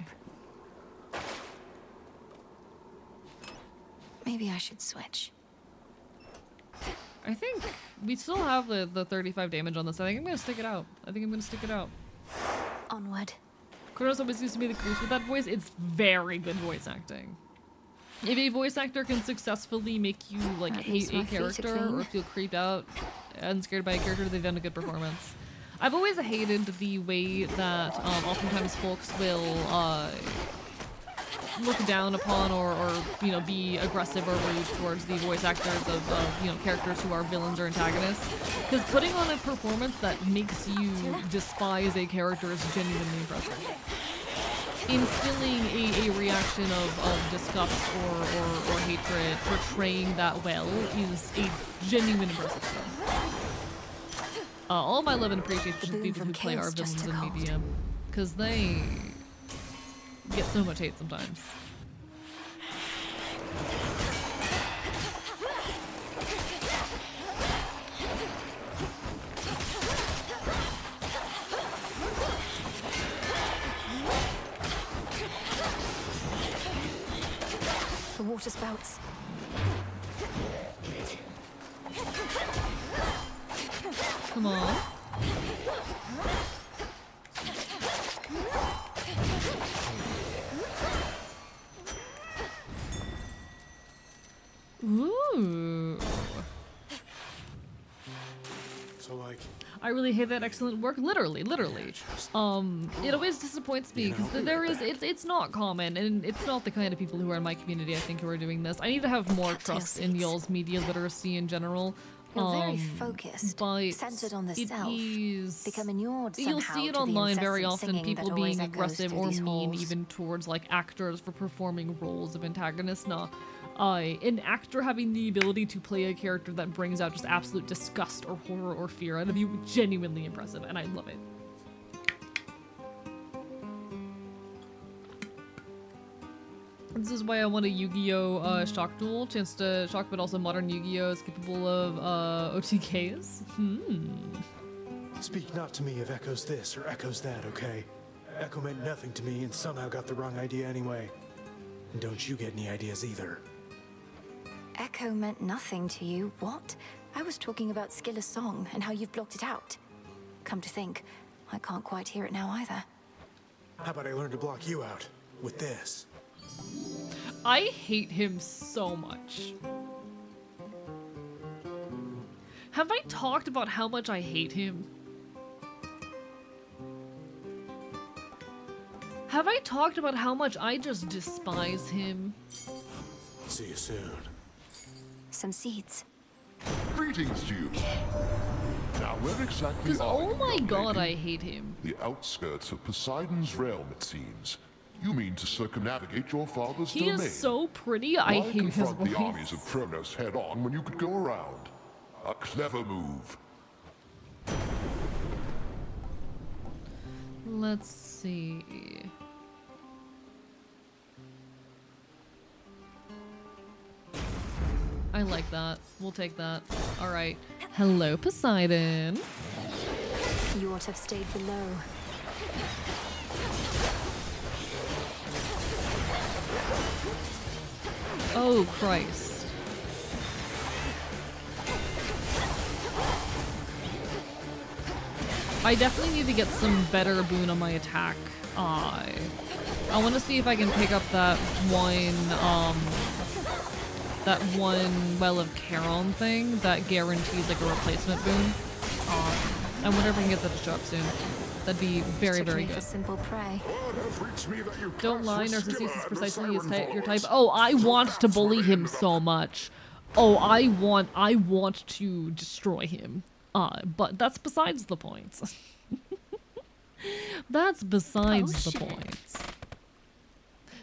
Maybe I should switch. I think we still have the 35 damage on this. I think I'm gonna stick it out. Onward. Kronos always used to be the crease with that voice. It's very good voice acting. If a voice actor can successfully make you like hate a character or feel creeped out and scared by a character, they've done a good performance. I've always hated the way that oftentimes folks will look down upon or you know, be aggressive or rude towards the voice actors of you know, characters who are villains or antagonists. Because putting on a performance that makes you despise a character is genuinely impressive. Instilling a reaction of disgust or hatred, portraying that well, is a genuine impressive skill. All my love and appreciation to people who play our villains in media, because they get so much hate sometimes. The water spouts. Come on. Ooh. So, like, I really hate that excellent work. Literally. It always disappoints me because it's not common, and it's not the kind of people who are in my community, I think, who are doing this. I need to have more trust in y'all's media literacy in general. You're very focused, but centered on the it self, is, become inured somehow you'll see it to the online very incessant often, singing that people always being echoes aggressive through or these mean halls. even towards like actors for performing roles of antagonists. Nah, an actor having the ability to play a character that brings out just absolute disgust or horror or fear out of you, genuinely impressive, and I love it. This is why I want a Yu-Gi-Oh! Shock duel. Chance to shock, but also modern Yu-Gi-Oh! Is capable of OTKs. Speak not to me of echoes this or echoes that, okay? Echo meant nothing to me and somehow got the wrong idea anyway. And don't you get any ideas either. Echo meant nothing to you? What? I was talking about Skiller's song and how you've blocked it out. Come to think, I can't quite hear it now either. How about I learn to block you out with this? I hate him so much. Have I talked about how much I hate him? Have I talked about how much I just despise him? See you soon. Some seeds. Greetings to you. Now, where exactly Because, are oh you, my young god, lady? I hate him. The outskirts of Poseidon's realm, it seems. You mean to circumnavigate your father's He domain? is so pretty, I Why hate his confront voice. the armies of Kronos head-on when you could go around? A clever move. Let's see. I like that. We'll take that. Alright. Hello, Poseidon. You ought to have stayed below. Oh, Christ. I definitely need to get some better boon on my attack. I want to see if I can pick up that one Well of Charon thing that guarantees like a replacement boon. I wonder if I can get that to show up soon. That'd be very, very good. Simple prey. Don't lie, Narcissus is precisely your type. Oh, I want to bully him so much. Oh, I want to destroy him. But that's besides the point. That's besides the point.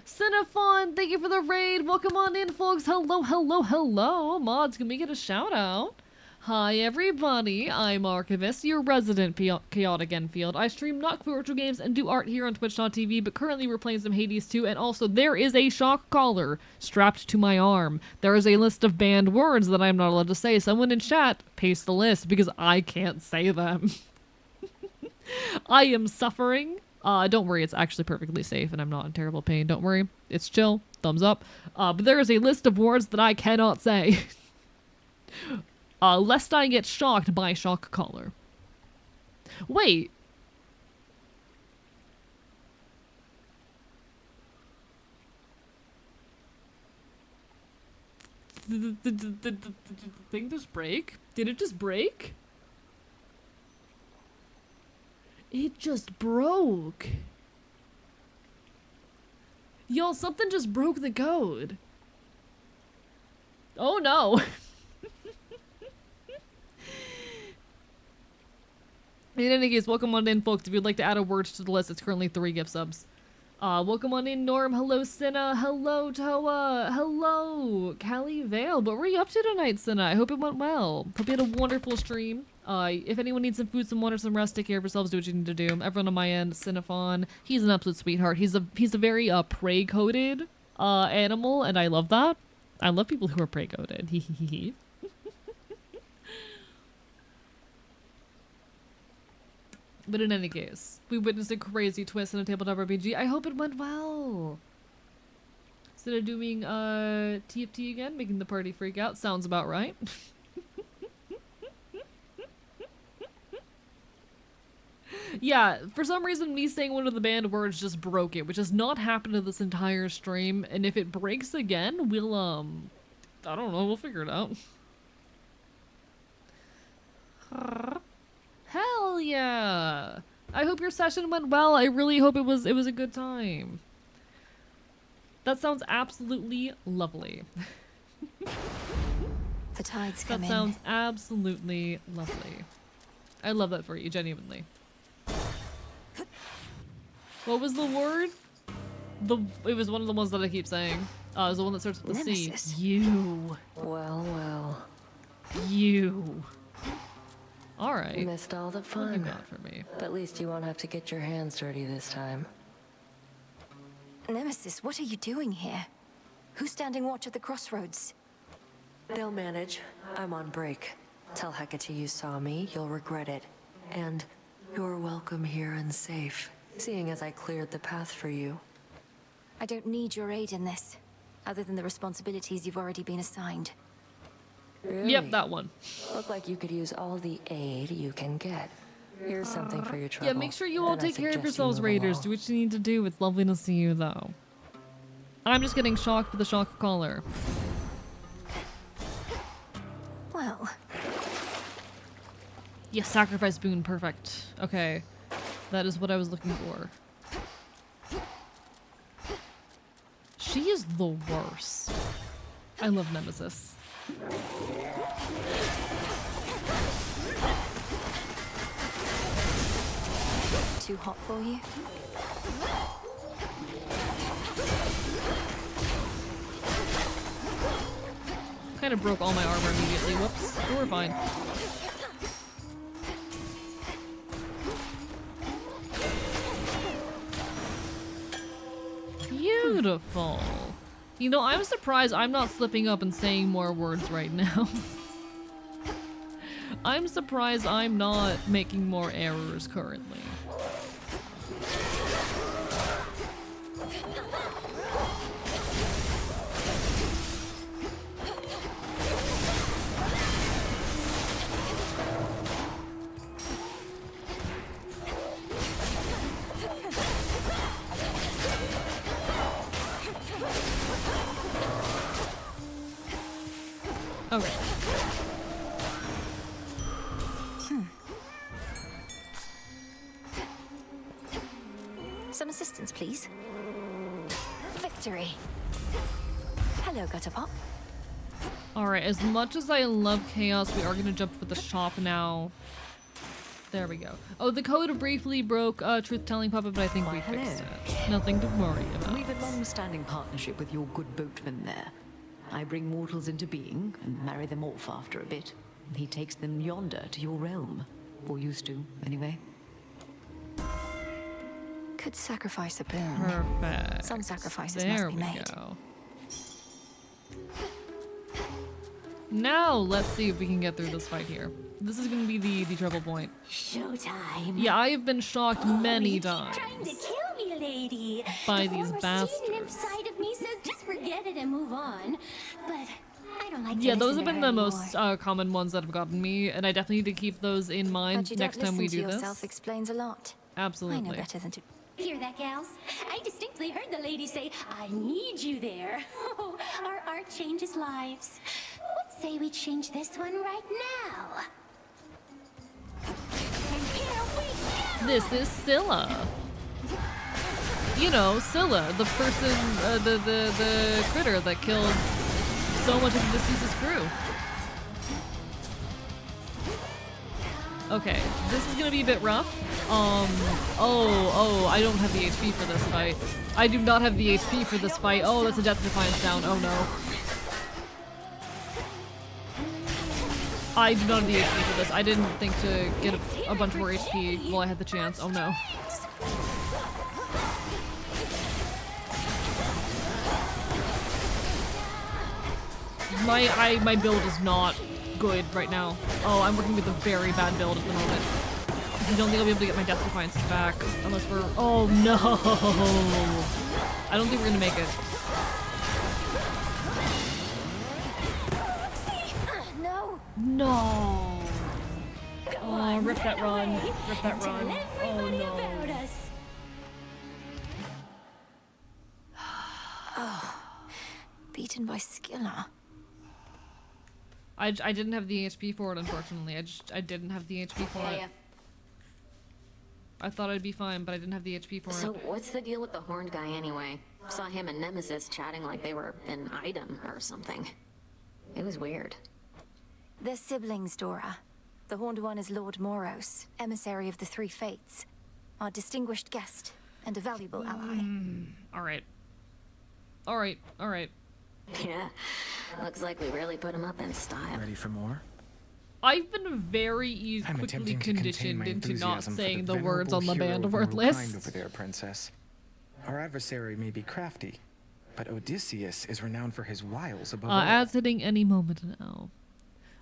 Cinephon, thank you for the raid. Welcome on in, folks. Hello. Mods, can we get a shout out? Hi everybody, I'm Archivist, your resident chaotic Enfield. I stream not virtual games and do art here on Twitch.tv, but currently we're playing some Hades 2, and also there is a shock collar strapped to my arm. There is a list of banned words that I'm not allowed to say. Someone in chat, paste the list, because I can't say them. I am suffering. Don't worry, it's actually perfectly safe, and I'm not in terrible pain. Don't worry, it's chill. Thumbs up. But there is a list of words that I cannot say. Lest I get shocked by shock collar. Wait. Did the thing just break? Did it just break? It just broke. Y'all, something just broke the code. Oh no. In any case, welcome on in, folks. If you'd like to add a word to the list, it's currently 3 gift subs. Welcome on in, Norm. Hello, Cinna. Hello, Toa. Hello, Callie Vale. What were you up to tonight, Cinna? I hope it went well. Hope you had a wonderful stream. If anyone needs some food, some water, some rest, take care of yourselves. Do what you need to do. Everyone on my end, Cinephon. He's an absolute sweetheart. He's a very prey-coded animal, and I love that. I love people who are prey-coded. Hee. But in any case, we witnessed a crazy twist in a tabletop RPG. I hope it went well. Instead of doing TFT again, making the party freak out, sounds about right. Yeah, for some reason me saying one of the banned words just broke it, which has not happened to this entire stream, and if it breaks again, we'll I don't know, we'll figure it out. Hell Hell yeah! I hope your session went well. I really hope it was a good time. That sounds absolutely lovely. The tide's come That sounds absolutely lovely. I love that for you, genuinely. What was the word? It was one of the ones that I keep saying. It was the one that starts with the Nemesis. C. You. Well, well. You. Alright. Missed all the What fun. you got for me? But at least you won't have to get your hands dirty this time. Nemesis, what are you doing here? Who's standing watch at the crossroads? They'll manage. I'm on break. Tell Hecate you saw me, you'll regret it. And you're welcome here and safe, seeing as I cleared the path for you. I don't need your aid in this, other than the responsibilities you've already been assigned. Really? Yep, that one. Look like you could use all the aid you can get. Here's something for your trouble. Yeah, make sure you all and I take care of suggest you yourselves, move Raiders. along. Do what you need to do. It's lovely to see you, though. I'm just getting shocked with the shock collar. Well. Yes, sacrifice boon. Perfect. Okay. That is what I was looking for. She is the worst. I love Nemesis. Too hot for you? Kind of broke all my armor immediately. Whoops. But we're fine. Beautiful. You know, I'm surprised I'm not slipping up and saying more words right now. I'm surprised I'm not making more errors currently. Okay. Some assistance, please. Victory. Hello, Gutterpop. Alright, as much as I love chaos, we are gonna jump for the shop now. There we go. Oh, the code briefly broke truth-telling puppet, but I think we fixed it. Nothing to worry about. We've a long-standing partnership with your good boatman there. I bring mortals into being and marry them off after a bit. He takes them yonder to your realm. Or used to, anyway. Could sacrifice a boon. Perfect. Some sacrifices there must be we made. Go. Now, let's see if we can get through this fight here. This is gonna be the trouble point. Showtime. Yeah, I have been shocked many you times keep trying to kill me, lady. by The these former bastards. sea nymph side of me says just forget it and move on. But I don't like to Yeah, those listen have to been her the anymore. most common ones that have gotten me, and I definitely need to keep those in mind But you next don't time we listen do to yourself this. explains a lot. Absolutely. I know better than to. Hear that, gals? I distinctly heard the lady say, I need you there. Our art changes lives. What say we change this one right now? And here we go! This is Scylla. You know, Scylla, the person, the critter that killed so much of Odysseus' crew. Okay, this is gonna be a bit rough. Oh, I don't have the HP for this fight. I do not have the HP for this fight. Oh, that's a Death Defiance down. Oh no. I do not have the HP for this. I didn't think to get a bunch more HP while I had the chance. Oh no. My build is not good right now. Oh, I'm working with a very bad build at the moment. I don't think I'll be able to get my Death Defiances back unless we're. Oh no! I don't think we're gonna make it. No. No. Oh, rip that run. Rip that run. Oh no. Oh, beaten by Scylla. I didn't have the HP for it, unfortunately. I didn't have the HP for it. I thought I'd be fine, but I didn't have the HP for So it. what's the deal with the horned guy anyway? Saw him and Nemesis chatting like they were an item or something. It was weird. They're siblings, Dora. The Horned One is Lord Moros, emissary of the Three Fates. Our distinguished guest and a valuable ally. Alright. Alright, alright. Yeah, looks like we really put him up in style. Ready for more? I've been very I'm quickly attempting to contain conditioned my into not enthusiasm for saying the words venerable on the hero band of word mortal kind list. over there, Princess. Our adversary may be crafty, but Odysseus is renowned for his wiles above all. As hitting any moment now.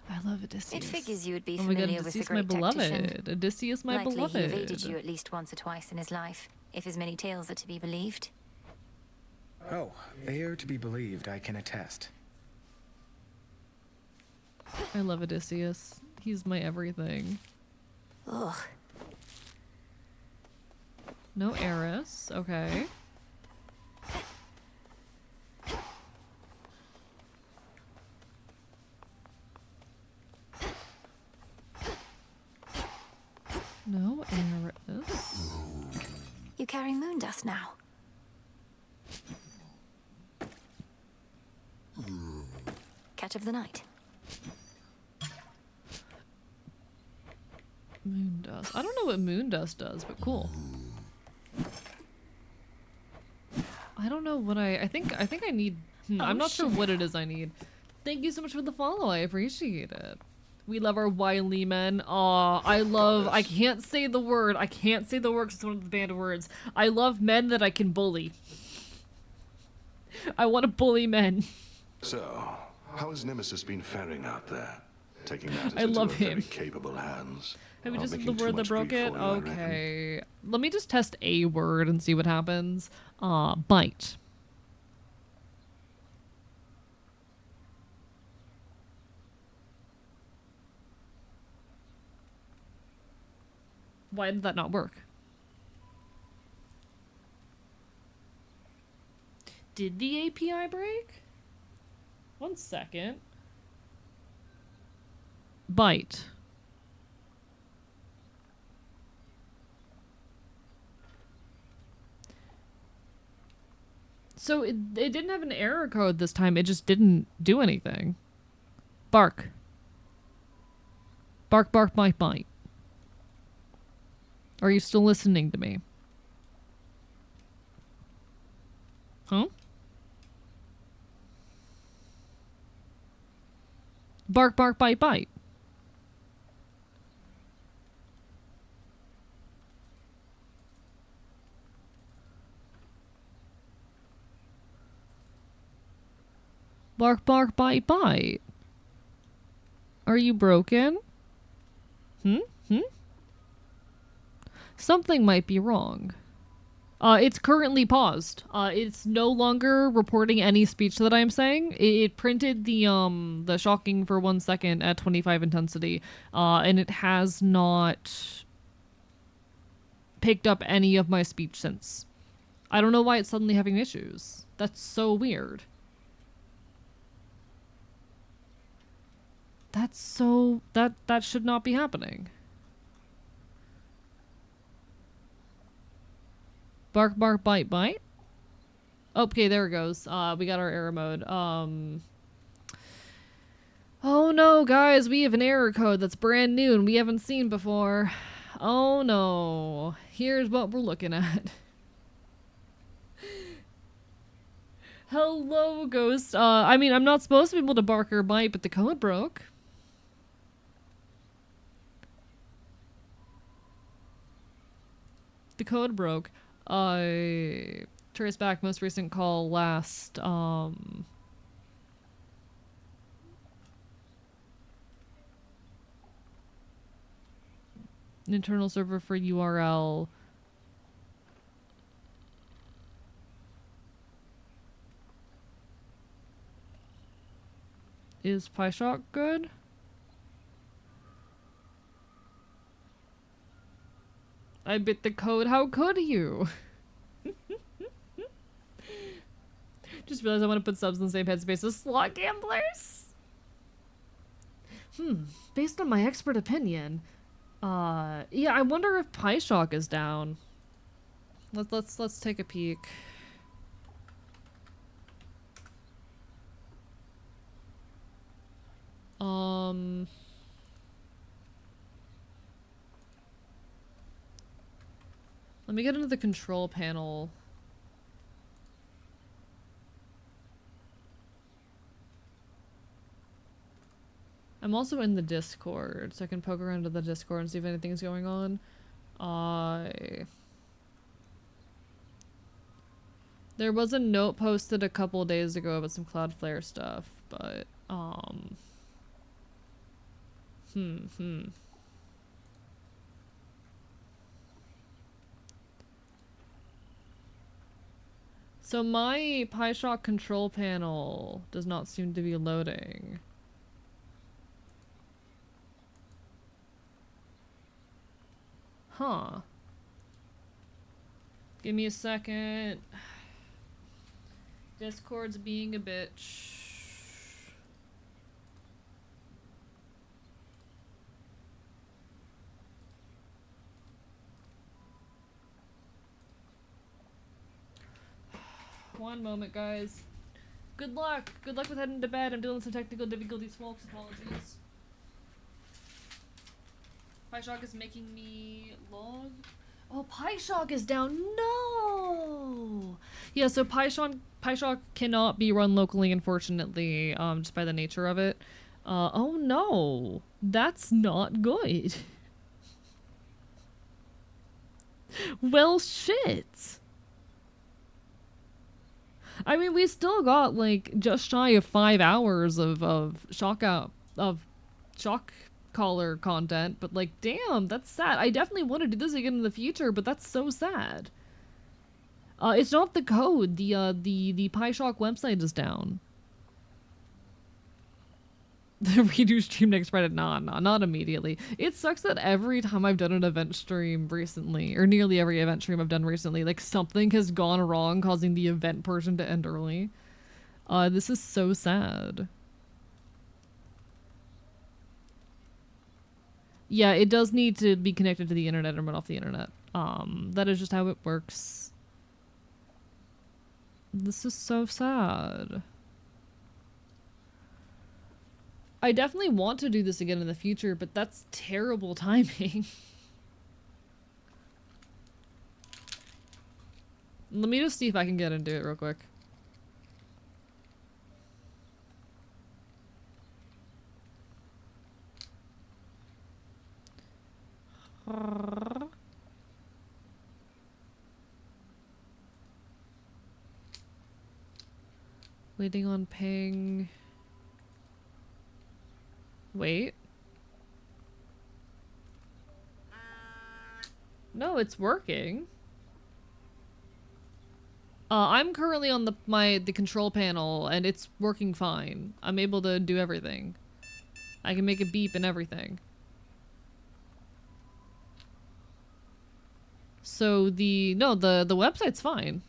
I love Odysseus. It figures you would be Oh my god, familiar with the Odysseus, my great tactician. beloved. Odysseus, my Likely beloved. he evaded you at least once or twice in his life, if his many tales are to be believed. Oh, they are to be believed, I can attest. I love Odysseus. He's my everything. Ugh. No Eris. Okay. No Eris. You carry moon dust now. Catch of the night. Moon dust. I don't know what moon dust does, but cool. I don't know what I think I need. I'm not sure what it is I need. Thank you so much for the follow. I appreciate it. We love our wily men. I can't say the word. I can't say the word 'cause it's one of the banned words. I love men that I can bully. I want to bully men. So, how has Nemesis been faring out there? Taking matters I into love her him. very capable hands. Have we Not just said the making too word that much broke grief it? for you, I reckon. Okay. Let me just test a word and see what happens. Bite. Why did that not work? Did the API break? 1 second. Bite. So it didn't have an error code this time. It just didn't do anything. Bark. Bark, bark, bite, bite. Are you still listening to me? Huh? Bark, bark, bite, bite. Bark, bark, bite, bite. Are you broken? Something might be wrong. It's currently paused. It's no longer reporting any speech that I'm saying. It printed the shocking for 1 second at 25 intensity, and it has not picked up any of my speech since. I don't know why it's suddenly having issues. That's so weird. That's so... That should not be happening. Bark, bark, bite, bite? Okay, there it goes. We got our error mode. Oh no, guys, we have an error code that's brand new and we haven't seen before. Oh no. Here's what we're looking at. Hello, Ghost. I mean, I'm not supposed to be able to bark or bite, but the code broke. The code broke. Trace back most recent call last, internal server for URL. Is PyShock good? I bit the code. How could you? Just realized I want to put subs in the same headspace as slot gamblers. Based on my expert opinion, Yeah, I wonder if Pie Shock is down. Let's take a peek. Let me get into the control panel. I'm also in the Discord, so I can poke around to the Discord and see if anything's going on. There was a note posted a couple days ago about some Cloudflare stuff, but, So my PyShock control panel does not seem to be loading. Huh. Give me a second. Discord's being a bitch. One moment, guys. Good luck. Good luck with heading to bed. I'm dealing with some technical difficulties, folks. Apologies. PyShock is making me log. Oh, PyShock is down. No. Yeah, so PyShock cannot be run locally, unfortunately, just by the nature of it. Oh no, that's not good. Well, shit. I mean, we still got like just shy of 5 hours of shock collar content, but like, damn, that's sad. I definitely want to do this again in the future, but that's so sad. It's not the code. The PyShock website is down. The redo stream next Friday. Nah, not immediately. It sucks that every time I've done an event stream recently, or nearly every event stream I've done recently, like something has gone wrong, causing the event portion to end early. This is so sad. Yeah, it does need to be connected to the internet and run off the internet. That is just how it works. This is so sad. I definitely want to do this again in the future, but that's terrible timing. Let me just see if I can get into it real quick. Waiting on ping. Wait. No, it's working. I'm currently on the control panel and it's working fine. I'm able to do everything. I can make a beep and everything. So the website's fine.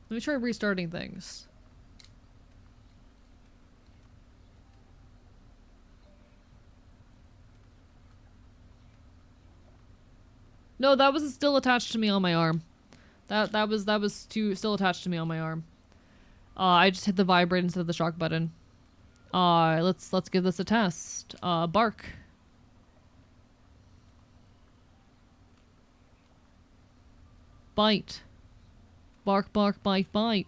Let me try restarting things. No, that was still attached to me on my arm. That was still attached to me on my arm. I just hit the vibrate instead of the shock button. Let's give this a test. Bark. Bite. Bark, bark, bite, bite.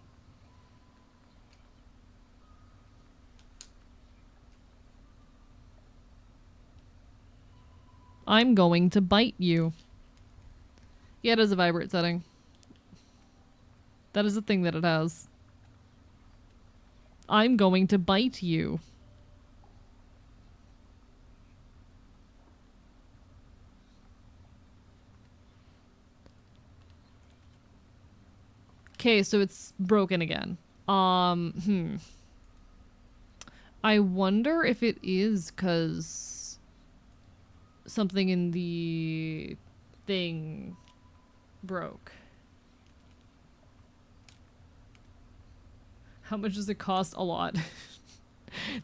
I'm going to bite you. Yeah, it is a vibrate setting. That is a thing that it has. I'm going to bite you. Okay, so it's broken again. I wonder if it is because something in the thing broke. How much does it cost? A lot.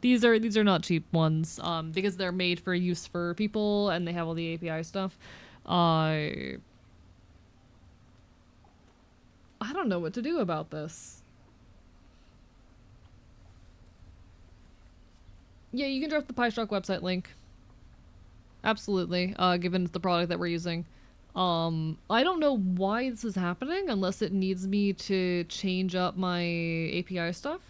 These are not cheap ones, because they're made for use for people and they have all the API stuff. I don't know what to do about this. Yeah, you can drop the PyShock website link. Absolutely, given it's the product that we're using. I don't know why this is happening unless it needs me to change up my API stuff.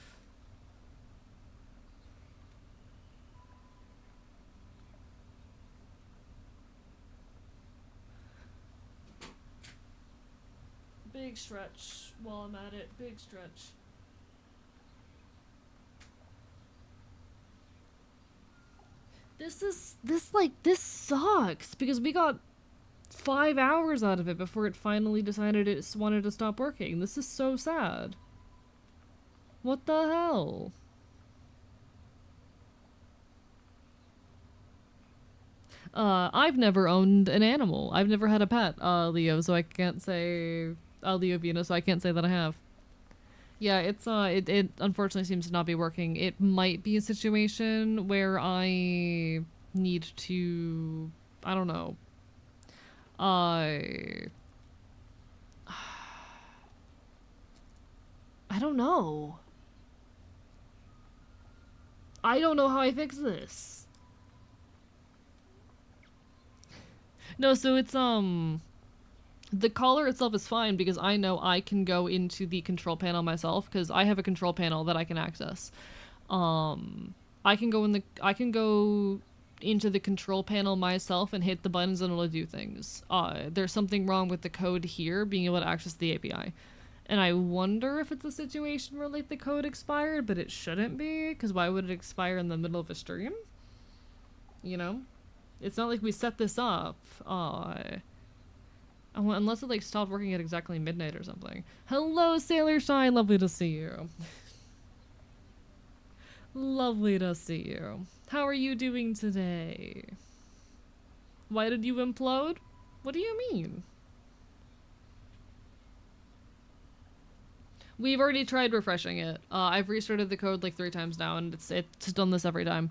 Big stretch while I'm at it. Big stretch. This sucks because we got 5 hours out of it before it finally decided it wanted to stop working. This is so sad. What the hell? I've never owned an animal. I've never had a pet, Leo, so I can't say, Leo Vina, so I can't say that I have. Yeah, it unfortunately seems to not be working. It might be a situation where I need to, I don't know. I don't know. I don't know how I fix this. No, so it's, the collar itself is fine because I know I can go into the control panel myself because I have a control panel that I can access. I can go into the control panel myself and hit the buttons and it'll do things. There's something wrong with the code here being able to access the API. And I wonder if it's a situation where like the code expired, but it shouldn't be, because why would it expire in the middle of a stream? You know? It's not like we set this up. Unless it like stopped working at exactly midnight or something. Hello, Sailor Shine, lovely to see you. Lovely to see you. How are you doing today? Why did you implode? What do you mean? We've already tried refreshing it. I've restarted the code like 3 times now, and it's done this every time.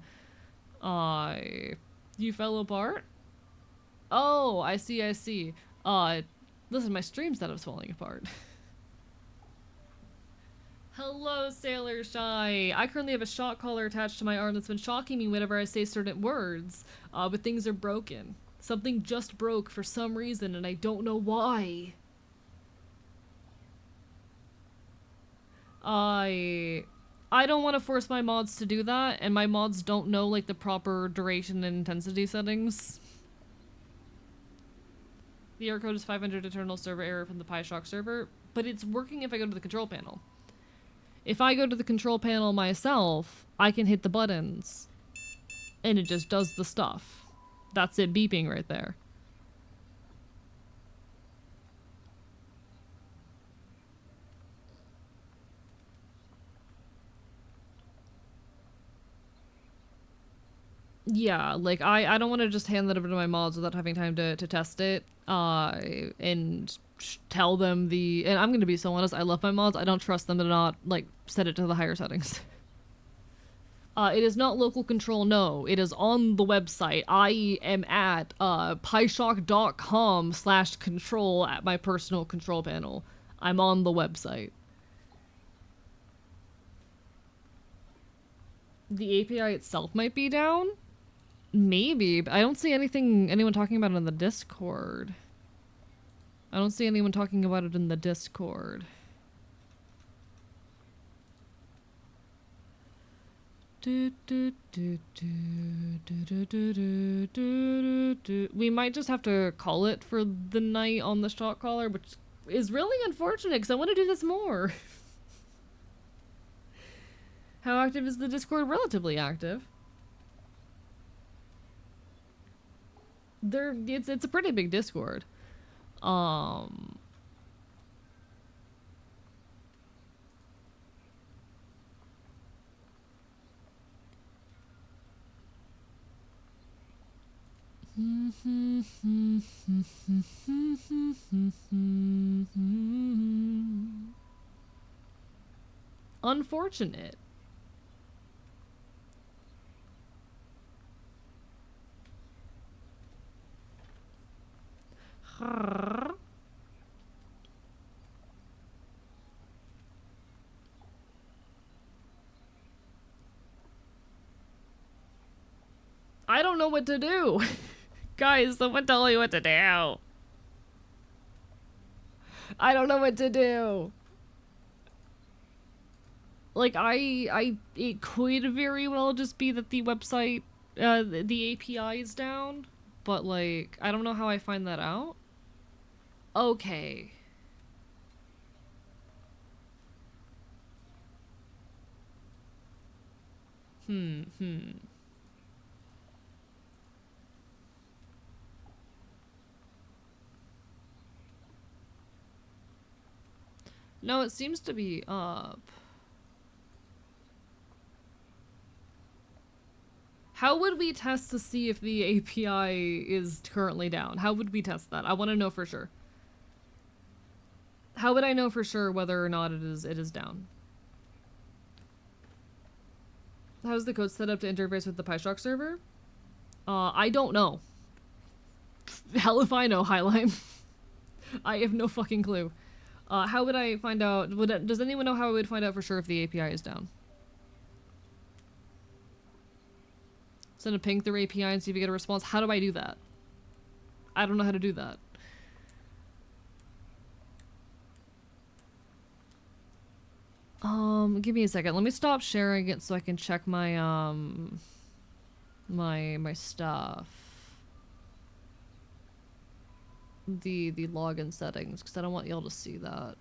You fell apart? Oh, I see. Listen, my stream setup's falling apart. Hello, Sailor Shy. I currently have a shock collar attached to my arm that's been shocking me whenever I say certain words, but things are broken. Something just broke for some reason, and I don't know why. I don't want to force my mods to do that, and my mods don't know like the proper duration and intensity settings. The error code is 500 eternal server error from the PyShock server, but it's working if I go to the control panel. If I go to the control panel myself, I can hit the buttons, and it just does the stuff. That's it beeping right there. Yeah, like, I don't want to just hand that over to my mods without having time to test it, and tell them and I'm gonna be so honest, I love my mods, I don't trust them to not, like, set it to the higher settings. It is not local control, no, it is on the website. I am at, pyshock.com/control at my personal control panel. I'm on the website. The API itself might be down? Maybe, but I don't see anyone talking about it in the Discord. I don't see anyone talking about it in the Discord. We might just have to call it for the night on the shot caller, which is really unfortunate because I want to do this more. How active is the Discord? Relatively active. It's a pretty big Discord. Unfortunate. I don't know what to do. Guys, someone tell me what to do. I don't know what to do. Like, it could very well just be that the website, the API is down, but like, I don't know how I find that out. Okay. Hmm. No, it seems to be up. How would we test to see if the API is currently down? How would we test that? I want to know for sure. How would I know for sure whether or not it is down? How's the code set up to interface with the PyShock server? I don't know. Hell if I know, Highline. I have no fucking clue. How would I find out? Does anyone know how I would find out for sure if the API is down? Send a ping through API and see if you get a response. How do I do that? I don't know how to do that. Give me a second. Let me stop sharing it so I can check my, my stuff. The login settings, because I don't want y'all to see that.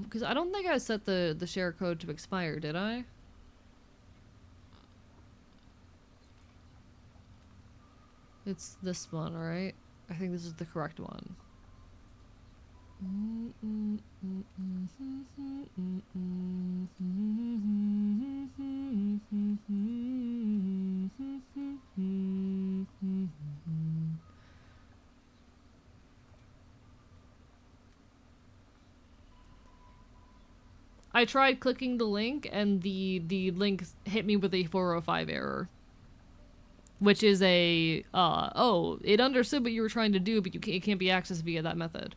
Because I don't think I set the share code to expire, did I? It's this one, right? I think this is the correct one. I tried clicking the link and the link hit me with a 405 error. Which is a, oh, it understood what you were trying to do, but it can't be accessed via that method.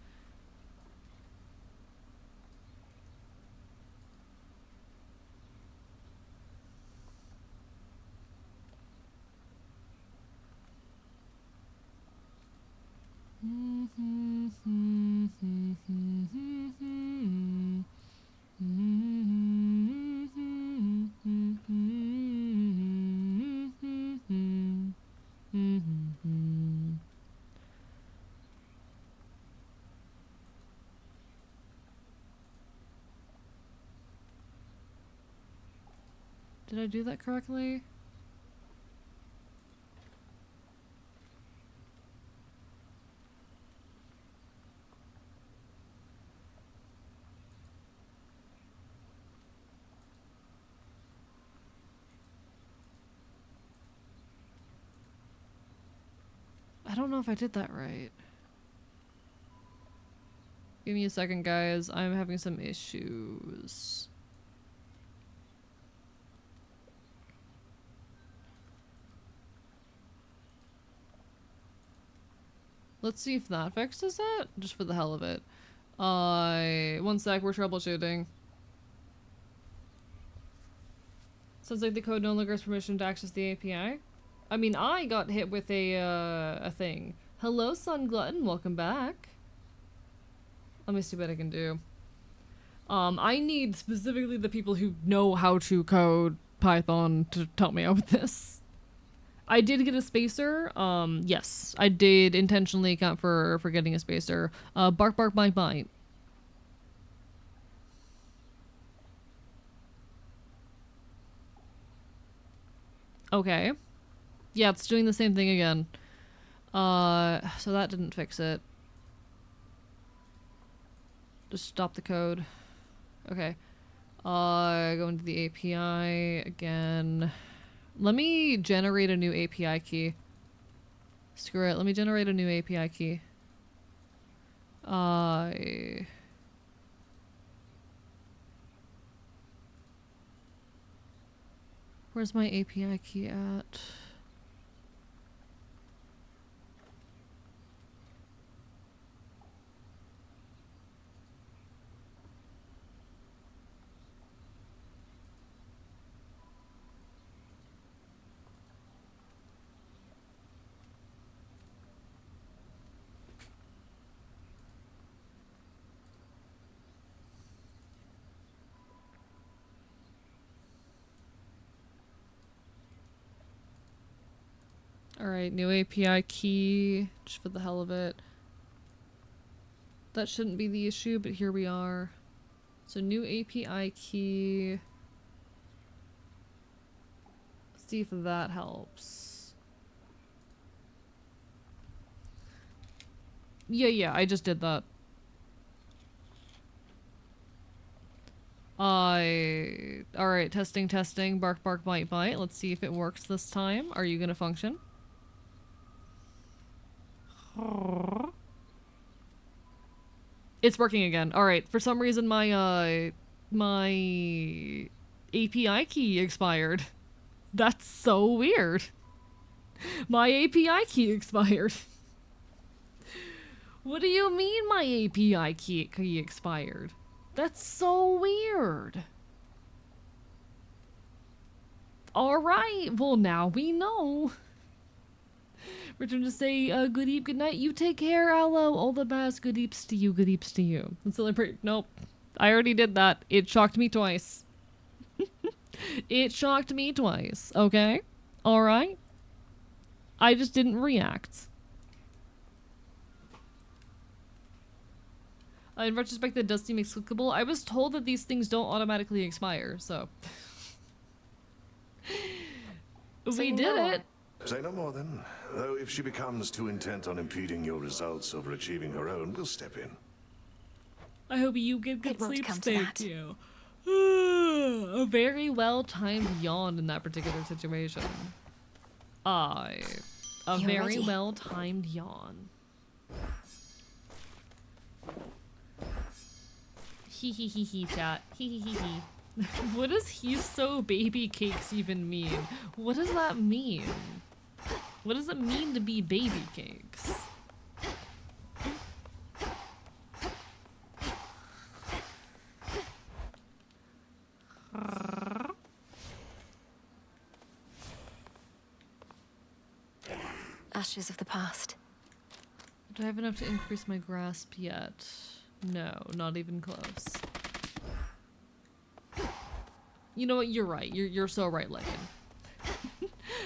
Did I do that correctly? I don't know if I did that right. Give me a second, guys. I'm having some issues. Let's see if that fixes it, just for the hell of it. One sec, we're troubleshooting. Sounds like the code no longer has permission to access the API. I mean, I got hit with a thing. Hello, Sun Glutton, welcome back. Let me see what I can do. I need specifically the people who know how to code Python to help me out with this. I did get a spacer. Yes, I did intentionally account for getting a spacer. Bark, bark, bite, bite. Okay. Yeah, it's doing the same thing again. So that didn't fix it. Just stop the code. Okay. Go into the API again. Let me generate a new API key. Screw it. Let me generate a new API key. Where's my API key at? Alright, new API key, just for the hell of it. That shouldn't be the issue, but here we are. So new API key. Let's see if that helps. Yeah, I just did that. Alright, testing, bark, bite. Let's see if it works this time. Are you gonna function? It's working again. Alright, for some reason my API key expired. That's so weird. My API key expired. What do you mean my API key expired? That's so weird. Alright, well now we know. Return to say good eep, good night. You take care, Aloe. All the best. Good eeps to you, good eeps to you. Nope. I already did that. It shocked me twice. It shocked me twice, okay? Alright? I just didn't react. In retrospect, that does seem explicable. I was told that these things don't automatically expire, so... we did it! Say no more then. Though if she becomes too intent on impeding your results over achieving her own, we'll step in. I hope you get good sleep. Thank you. A very well-timed yawn in that particular situation. A very well-timed yawn. Hee chat. Hee. What does "he's so baby cakes" even mean? What does that mean? What does it mean to be baby cakes? Ashes of the past. Do I have enough to increase my grasp yet? No, not even close. You know what? You're right. You're so right, Legan.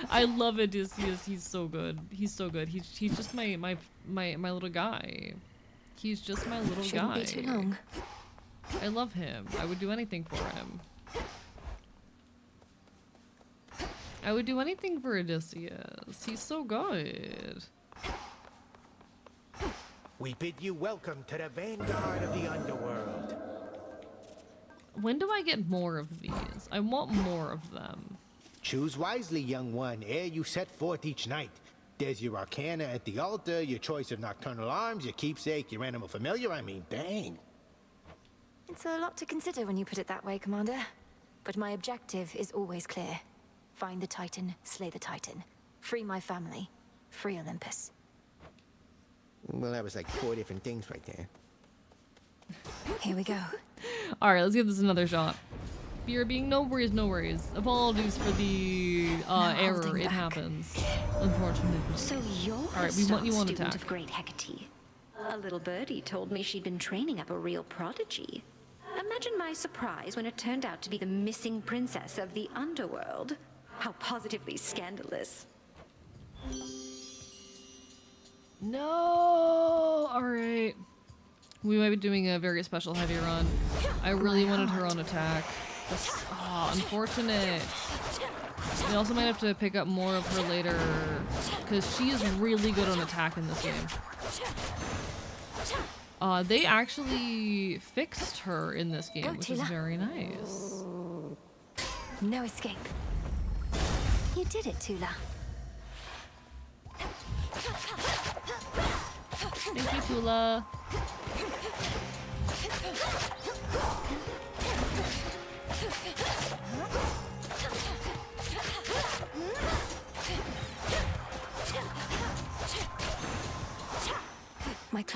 I love Odysseus. He's so good. He's so good. He's just my little guy. He's just my little guy. Shouldn't be too long. I love him. I would do anything for him. I would do anything for Odysseus. He's so good. We bid you welcome to the vanguard of the underworld. When do I get more of these? I want more of them. Choose wisely, young one, ere you set forth each night. There's your arcana at the altar, your choice of nocturnal arms, your keepsake, your animal familiar, I mean, dang. It's a lot to consider when you put it that way, Commander. But my objective is always clear. Find the Titan, slay the Titan. Free my family. Free Olympus. Well, that was like 4 different things right there. Here we go. Alright, let's give this another shot. Fear being no worries. Apologies for the error. It happens. Unfortunately. So you're Alright, we want you on attack. Of great Hecate. A little birdie told me she'd been training up a real prodigy. Imagine my surprise when it turned out to be the missing princess of the underworld. How positively scandalous. No! Alright. We might be doing a very special heavy run. I really wanted her on attack. Unfortunate. We also might have to pick up more of her later, because she is really good on attack in this game. They actually fixed her in this game, which is very nice. No escape. You did it, Tula. Thank you, Tula.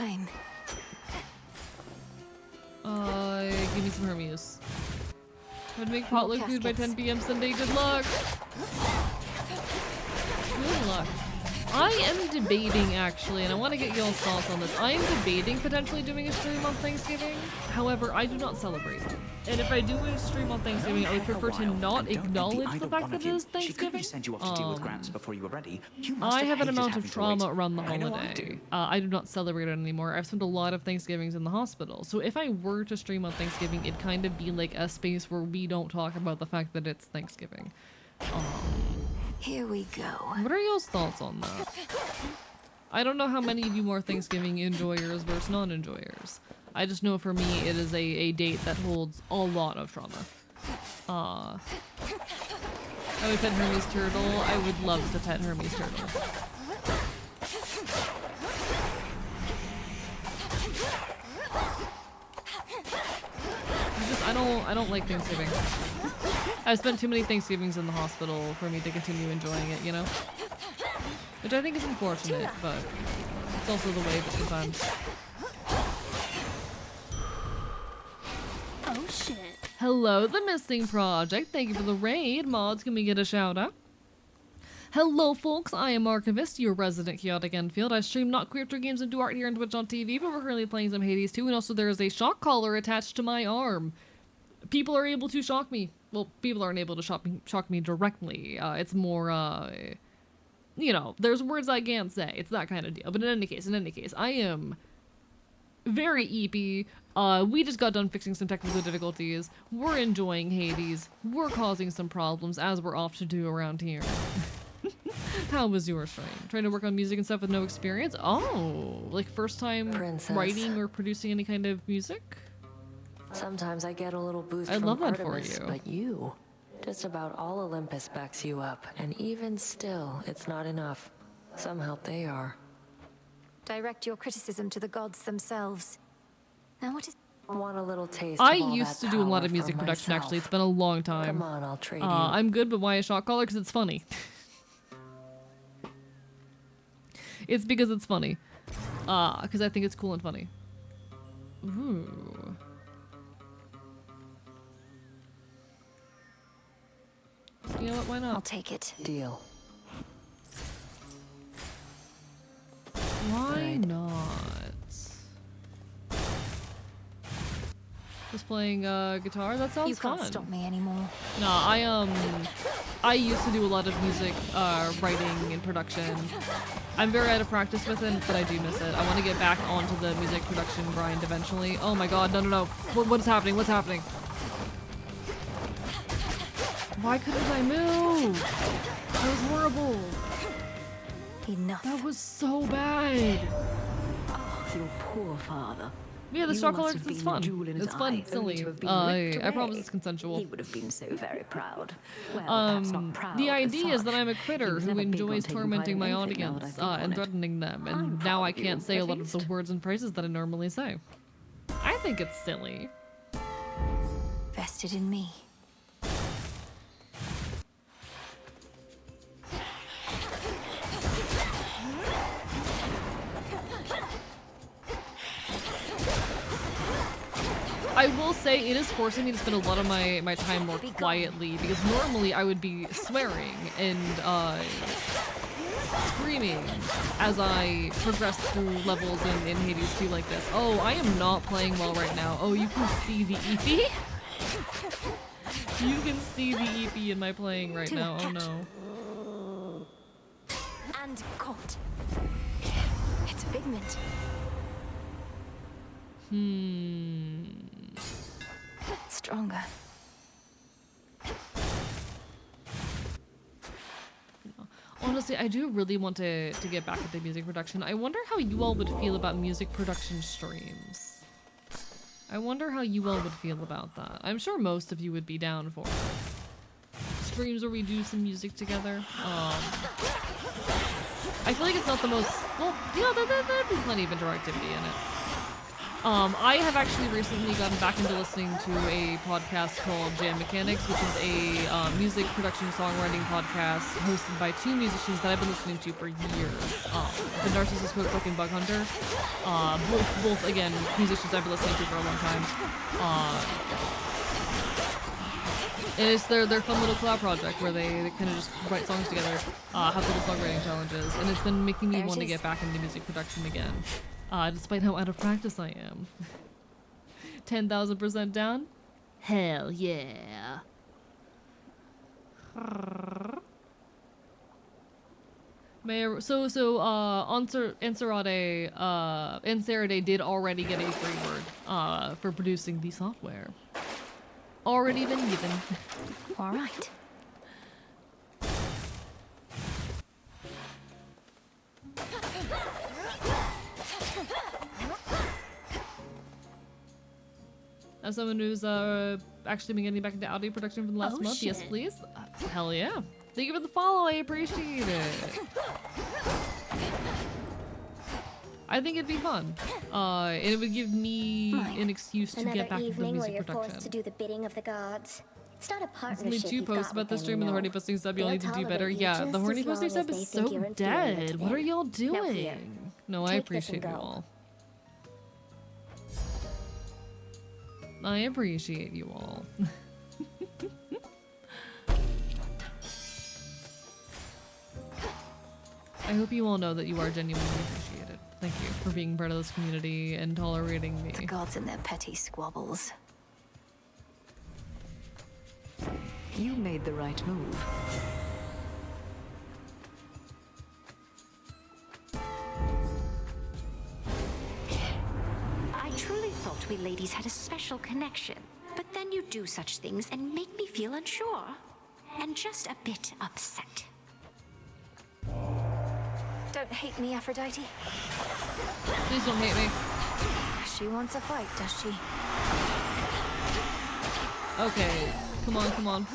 time. Give me some Hermes. I'd make potluck food by 10 p.m. Sunday. Good luck. Good luck. I am debating, actually, and I want to get y'all's thoughts on this. I am debating potentially doing a stream on Thanksgiving. However, I do not celebrate it. And if I do a stream on Thanksgiving, I would prefer to not acknowledge the fact that it is Thanksgiving. Send you off to deal with Grants before you were ready. I have an amount of trauma around the holiday. I do not celebrate it anymore. I've spent a lot of Thanksgivings in the hospital. So if I were to stream on Thanksgiving, it'd kind of be like a space where we don't talk about the fact that it's Thanksgiving. Here we go. What are y'all's thoughts on that? I don't know how many of you are Thanksgiving enjoyers versus non-enjoyers. I just know for me it is a date that holds a lot of trauma. I would pet Hermes Turtle. I would love to pet Hermes Turtle. I don't like Thanksgiving. I've spent too many Thanksgivings in the hospital for me to continue enjoying it, you know? Which I think is unfortunate, but it's also the way that sometimes. Oh shit. Hello, The Missing Project. Thank you for the raid. Mods, can we get a shout out? Hello folks, I am Archivist, your resident chaotic Enfield. I stream not queer through games and do art here on Twitch on TV, but we're currently playing some Hades too, and also there is a shock collar attached to my arm. People are able to shock me. Well, people aren't able to shock me directly. It's more, you know, there's words I can't say. It's that kind of deal. But in any case, I am very eepy. We just got done fixing some technical difficulties. We're enjoying Hades. We're causing some problems, as we're off to do around here. How was your stream? Trying to work on music and stuff with no experience? Oh, like first time writing or producing any kind of music? Sometimes I get a little boost I from love that Artemis, for you. but you, just about all Olympus backs you up, and even still, it's not enough. Some help they are. Direct your criticism to the gods themselves. Now what is... Want a little taste I of all used that to do a lot power of music for production, myself. actually. It's been a long time. Come on, I'll trade you. I'm good, but why a shot caller? Because it's funny. It's because it's funny. Because I think it's cool and funny. Ooh. You know what, why not? I'll take it. Deal. Why not? Just playing guitar? That sounds fun. You can't stop me anymore. No, I used to do a lot of music writing and production. I'm very out of practice with it, but I do miss it. I want to get back onto the music production grind eventually. Oh my god, no. What is happening? What's happening? Why couldn't I move? That was horrible. Enough. That was so bad. Oh, your poor father. Yeah, the You shot must collar have is been fun. a jewel in his It's fun, eye, silly. only to have been ripped I promise away. it's consensual. He would have been so very proud. Well, perhaps not proud. The as idea is such. that I'm a He critter was who never big on enjoys taking tormenting my pride in anything, now that I audience think on and it. threatening them, I'm and proud now I of you, can't say a at lot of the least. words and phrases that I normally say. I think it's silly. Vested in me. I will say it is forcing me to spend a lot of my time more quietly, because normally I would be swearing and screaming as I progress through levels in Hades 2 like this. Oh, I am not playing well right now. Oh, you can see the EP? You can see the EP in my playing right now. Oh no. And caught. It's a figment. Stronger. Honestly, I do really want to get back into music production. I wonder how you all would feel about music production streams. I wonder how you all would feel about that. I'm sure most of you would be down for it. Streams where we do some music together. I feel like it's not the most... Well, you know, there'd be plenty of interactivity in it. I have actually recently gotten back into listening to a podcast called Jam Mechanics, which is a music production songwriting podcast hosted by two musicians that I've been listening to for years. The Narcissist Cookbook and Bug Hunter. Both, again, musicians I've been listening to for a long time. And it's their fun little collab project where they kind of just write songs together, have little songwriting challenges, and it's been making me want to get back into music production again. Despite how out of practice I am. 10,000% down? Hell yeah. Ansarade did already get a free word for producing the software. Already been given. All right. As someone who's actually been getting back into audio production for the last month, yes please. Hell yeah. Thank you for the follow, I appreciate it. I think it'd be fun. And it would give me an excuse to get back into music production. Forced to do the bidding of the gods. It's not a There's partnership. only 2 posts about the stream and the horny posting sub. You'll need to do better. Yeah, the horny posting sub is so dead. What are y'all doing? No, I appreciate you all. I appreciate you all. I hope you all know that you are genuinely appreciated. Thank you for being part of this community and tolerating me. The gods and their petty squabbles. You made the right move. I truly thought we ladies had a special connection, but then you do such things and make me feel unsure. And just a bit upset. Don't hate me, Aphrodite. Please don't hate me. She wants a fight, does she? Okay, come on, come on.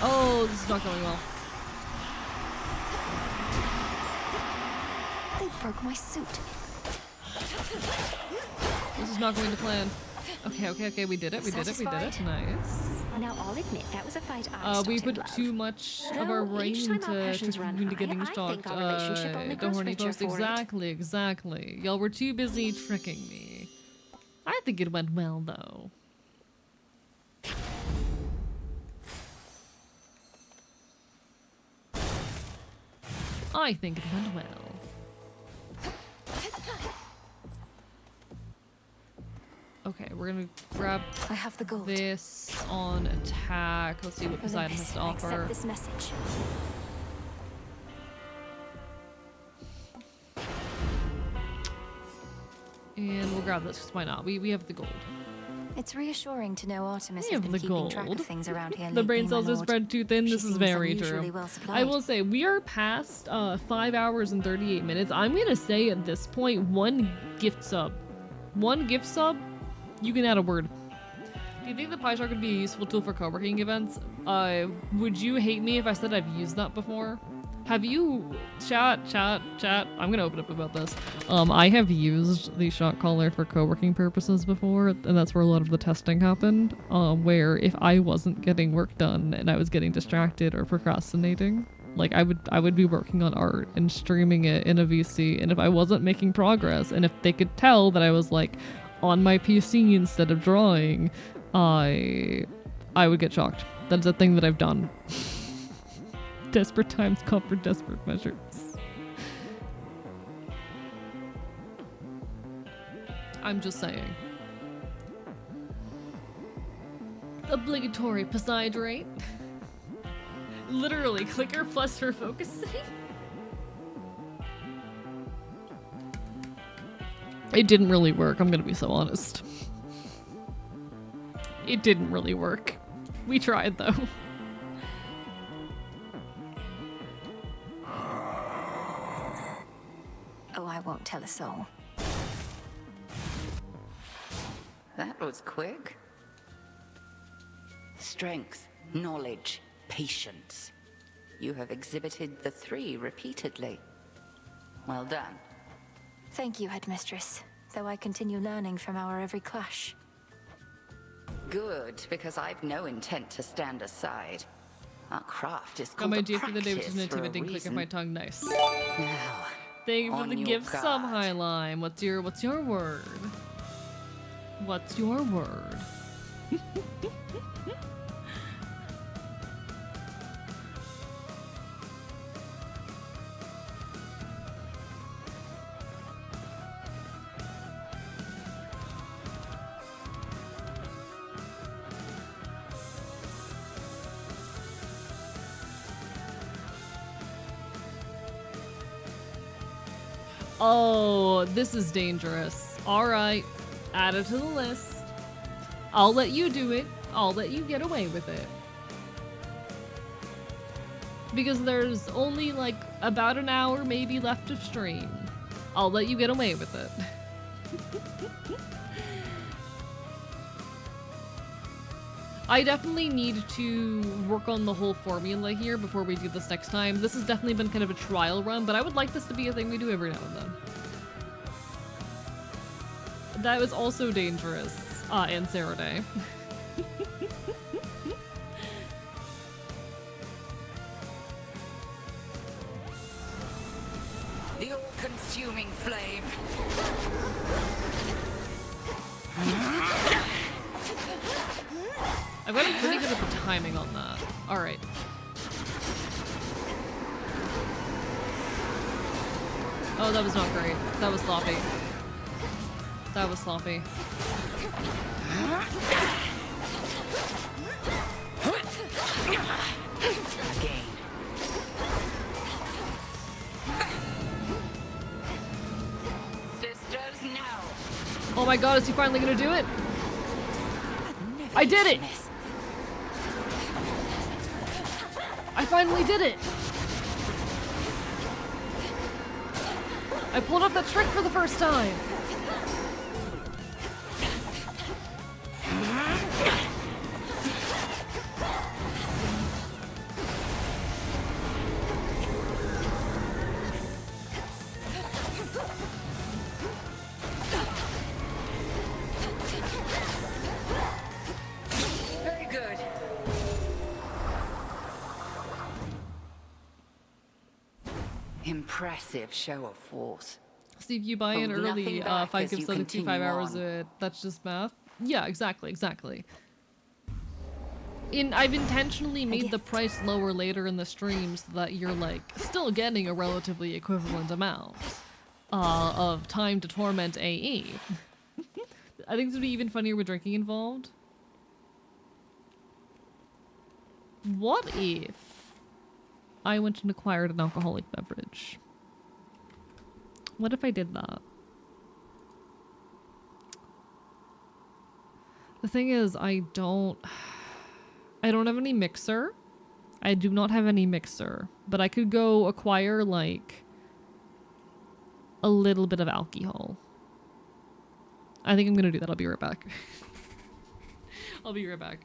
Oh, this is not going well. They broke my suit. This is not going to plan. Okay, we did it, we did it. Nice. Now I'll admit that was a fight I we started, put love. too much of our brain into getting shocked. The horny post. Exactly. Y'all were too busy tricking me. I think it went well, though. I think it went well. Okay, we're gonna grab this on attack. Let's see what Poseidon has to offer. Accept this message. And we'll grab this, because why not? We have the gold. It's reassuring to know Artemis We has have been the keeping track gold. of things around here. The brain lately, cells my are lord. spread too thin. She This is seems very unusually true. well supplied. I will say, we are past 5 hours and 38 minutes. I'm gonna say at this point, one gift sub, you can add a word. Do you think the PieShark would be a useful tool for co-working events? Would you hate me if I said I've used that before? Have you... Chat. I'm gonna open up about this. I have used the shot caller for co-working purposes before, and that's where a lot of the testing happened. Where if I wasn't getting work done and I was getting distracted or procrastinating, like I would be working on art and streaming it in a VC, and if I wasn't making progress, and if they could tell that I was like on my PC instead of drawing, I would get shocked. That's a thing that I've done. Desperate times call for desperate measures. I'm just saying. Obligatory Poseidon. Literally, clicker plus for focusing. It didn't really work, I'm gonna be so honest. It didn't really work. We tried though. Oh, I won't tell a soul. That was quick. Strength, knowledge, patience. You have exhibited the three repeatedly. Well done. Thank you, Headmistress, though I continue learning from our every clash. Good, because I've no intent to stand aside. Our craft is Got called my a idea for the day, which is practice for a nativity click of reason. my tongue. Nice. Now, Thank you for on the your gift, some guard. high lime. What's your word? What's your word? Oh, this is dangerous. Alright, add it to the list. I'll let you do it. I'll let you get away with it. Because there's only like about an hour maybe left of stream. I'll let you get away with it. I definitely need to work on the whole formula here before we do this next time. This has definitely been kind of a trial run, but I would like this to be a thing we do every now and then. That was also dangerous, and Saturday. The all-consuming flame. I've gotten pretty good at the timing on that. Alright. Oh, that was not great. That was sloppy. That was sloppy. Again. Sisters, now. Oh my god, is he finally gonna do it? I did it! I finally did it! I pulled off that trick for the first time! Very good. Impressive show of force. See, if you buy in Hold early, nothing back 5 as gives you other 2 5 continue hours on. of it. That's just math. Yeah, exactly. I've intentionally made the price lower later in the stream so that you're like still getting a relatively equivalent amount of time to torment AE. I think this would be even funnier with drinking involved. What if I went and acquired an alcoholic beverage? What if I did that? The thing is, I don't have any mixer. I do not have any mixer, but I could go acquire like a little bit of alcohol. I think I'm gonna do that. I'll be right back. I'll be right back.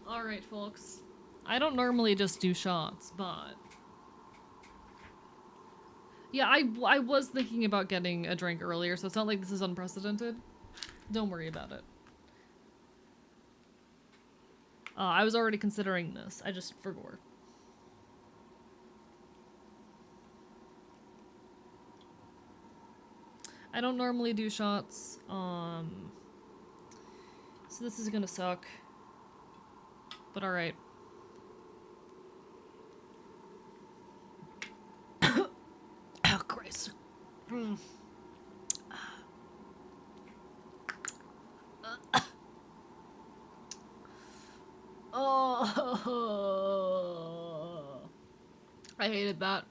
Alright, folks. I don't normally just do shots, but... Yeah, I was thinking about getting a drink earlier, so it's not like this is unprecedented. Don't worry about it. I was already considering this. I just forgot. I don't normally do shots. So this is gonna suck. But alright. Oh, Christ. Mm. Oh, I hated that.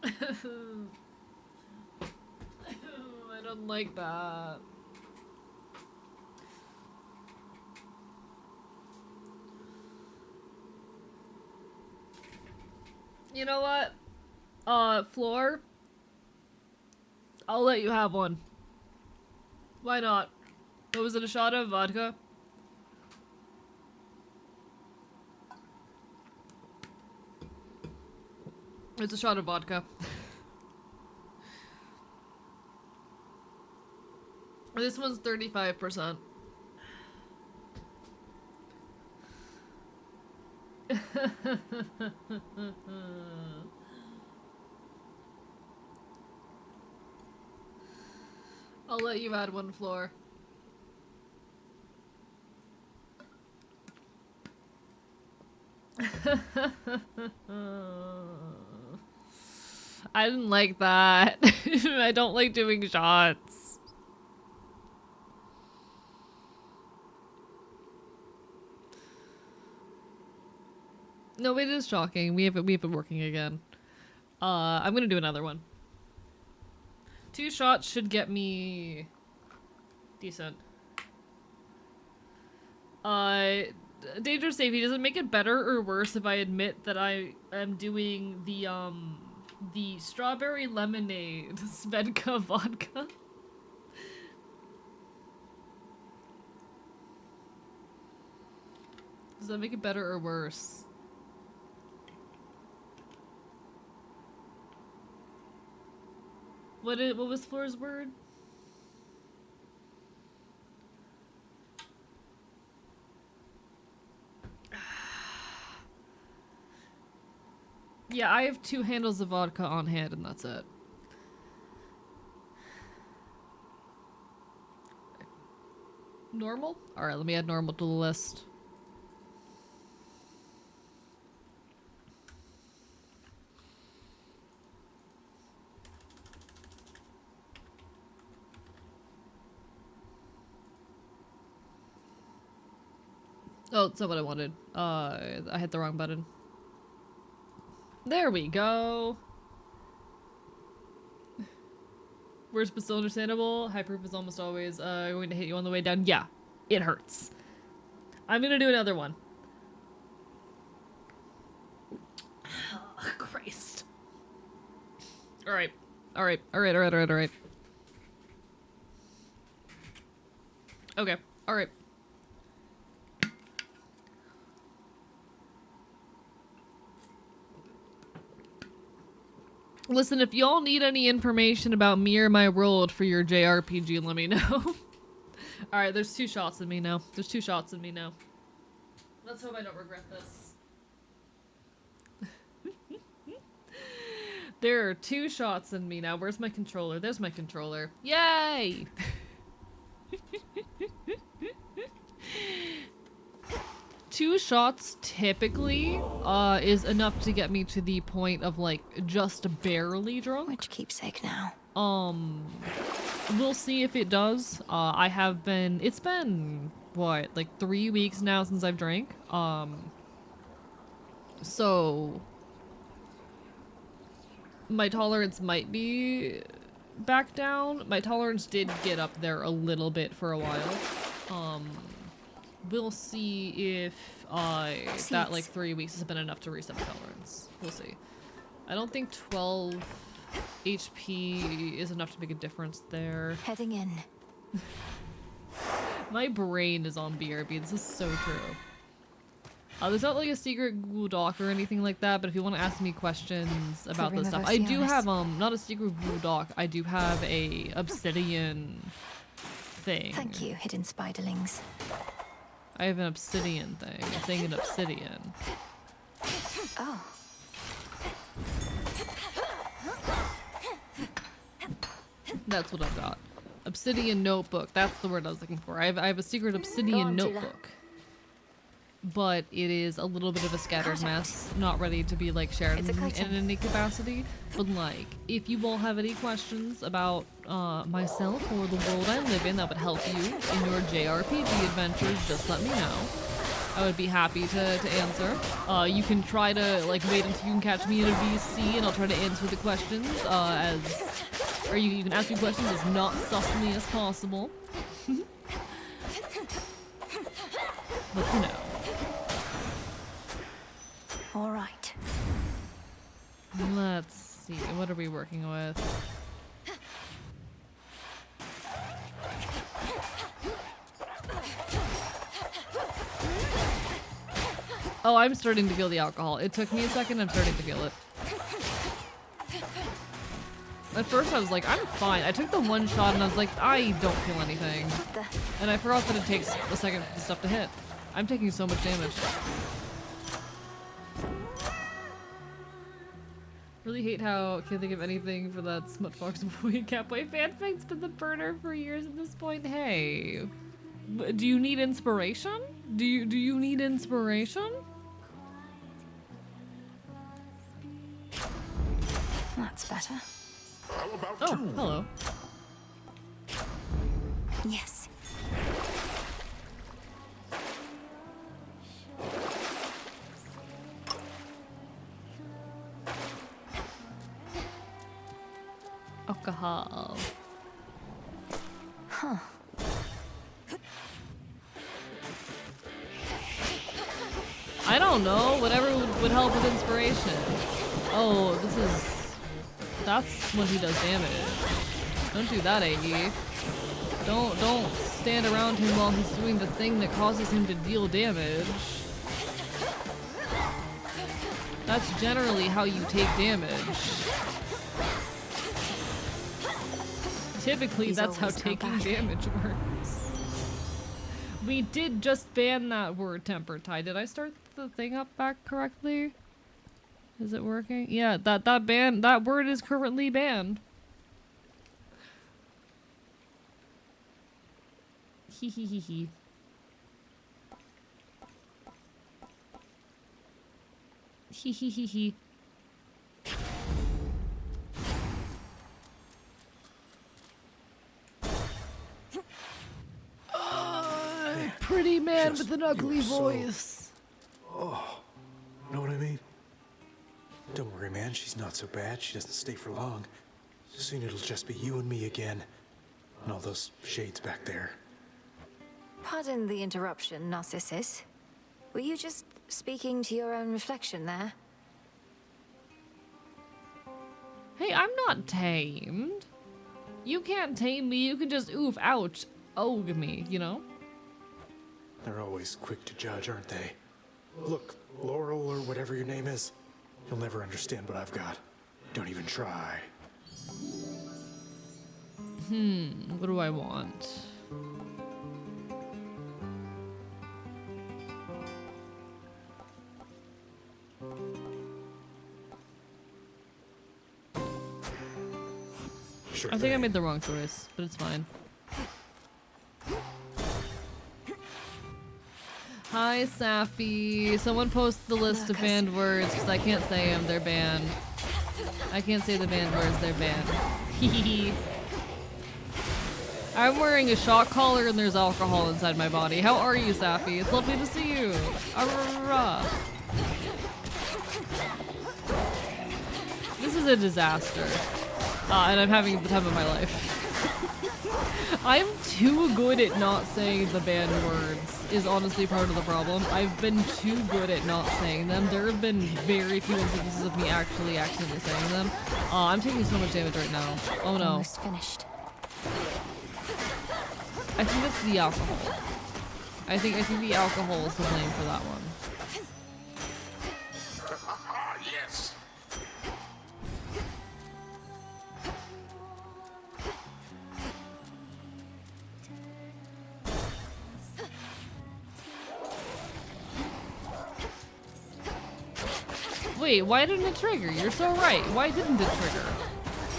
I don't like that. You know what? Floor? I'll let you have one. Why not? What was it, a shot of vodka? It's a shot of vodka. This one's 35%. I'll let you add one floor. I didn't like that. I don't like doing shots. No, it is shocking. We have it working again. I'm gonna do another one. 2 shots should get me decent. Dangerous safety. Does it make it better or worse if I admit that I am doing the strawberry lemonade Svedka vodka? Does that make it better or worse? What was Floor's word? Yeah, I have 2 handles of vodka on hand and that's it. Normal? Alright, let me add normal to the list. Oh, that's not what I wanted. I hit the wrong button. There we go. Worst but still understandable. High proof is almost always going to hit you on the way down. Yeah, it hurts. I'm gonna do another one. Oh, Christ. Alright. Alright. Alright, alright, alright, alright. Okay. Alright. Listen, if y'all need any information about me or my world for your JRPG, let me know. Alright, there's 2 shots in me now. There's 2 shots in me now. Let's hope I don't regret this. There are 2 shots in me now. Where's my controller? There's my controller. Yay! 2 shots typically is enough to get me to the point of like just barely drunk. Which keepsake now? We'll see if it does. I have been. It's been what, like 3 weeks now since I've drank. So my tolerance might be back down. My tolerance did get up there a little bit for a while. We'll see if that like 3 weeks has been enough to reset my tolerance. We'll see. I don't think 12 HP is enough to make a difference there. Heading in. My brain is on BRB. This is so true. There's not like a secret Google Doc or anything like that, but if you want to ask me questions about this stuff, I do have not a secret Google Doc. I do have a Obsidian thing. Thank you, hidden spiderlings. I have an obsidian thing. A thing in obsidian. Oh. That's what I've got. Obsidian notebook. That's the word I was looking for. I have a secret obsidian notebook. But it is a little bit of a scattered mess. Not ready to be like shared in any capacity. But like, if you all have any questions about myself or the world I live in that would help you in your JRPG adventures, just let me know. I would be happy to answer. You can try to like wait until you can catch me in a VC and I'll try to answer the questions or you can ask me questions as not sussly as possible. But you know. All right. Let's see. What are we working with? Oh, I'm starting to feel the alcohol. It took me a second. I'm starting to feel it. At first I was like, I'm fine. I took the one shot and I was like, I don't feel anything. And I forgot that it takes a second for the stuff to hit. I'm taking so much damage. Really hate how I can't think of anything for that Smutfox boy Catboy fanfic's been the burner for years at this point. Hey, do you need inspiration? Do you need inspiration? That's better. Oh, hello. Yes. Alcohol. Huh. I don't know. Whatever would help with inspiration. Oh, that's when he does damage. Don't do that, AE. Don't stand around him while he's doing the thing that causes him to deal damage. That's generally how you take damage. Typically, that's how taking damage works. We did just ban that word, Temper Tie. Did I start the thing up back correctly? Is it working? Yeah, that word is currently banned. Hee hee hee hee. Hee hee hee hee. Pretty man with an ugly voice. Oh, know what I mean? Don't worry, man. She's not so bad. She doesn't stay for long. Soon it'll just be you and me again. And all those shades back there. Pardon the interruption, Narcissus. Were you just speaking to your own reflection there? Hey, I'm not tamed. You can't tame me. You can just oof, ouch, ogue me, you know? They're always quick to judge, aren't they? Look, Laurel or whatever your name is, you'll never understand what I've got. Don't even try. What do I want? Sure I think I made the wrong choice, but it's fine. Hi, Safi. Someone post the list of banned words because I can't say them. They're banned. I can't say the banned words. They're banned. Hehe. I'm wearing a shock collar and there's alcohol inside my body. How are you, Safi? It's lovely to see you. Arrrrrrah. This is a disaster. And I'm having the time of my life. I'm too good at not saying the banned words is honestly part of the problem. I've been too good at not saying them. There have been very few instances of me actually accidentally saying them. I'm taking so much damage right now. Oh no. Almost finished. I think that's the alcohol. I think the alcohol is to blame for that one. Yes. Wait, why didn't it trigger? You're so right. Why didn't it trigger?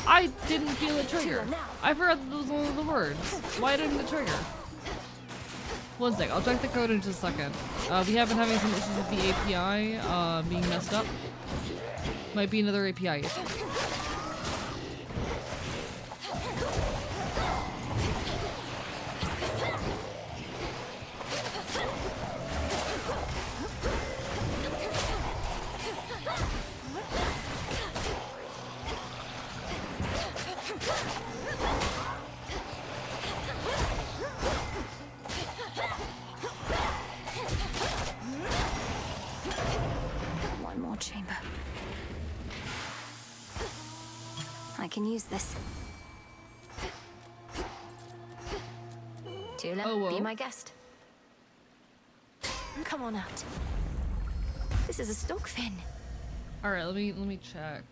I didn't feel it trigger. I forgot that those were one of the words. Why didn't it trigger? One sec, I'll check the code in just a second. We have been having some issues with the API being messed up. Might be another API issue. One more chamber. I can use this. Tula, be my guest. Come on out. This is a stockfin. All right, let me check.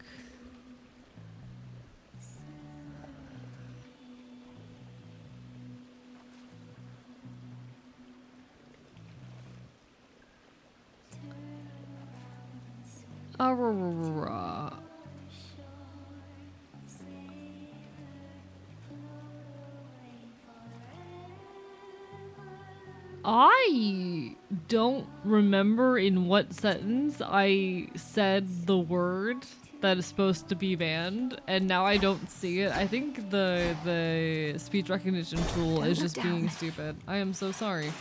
Aurora. I don't remember in what sentence I said the word that is supposed to be banned, and now I don't see it. I think the speech recognition tool is just being stupid. I am so sorry.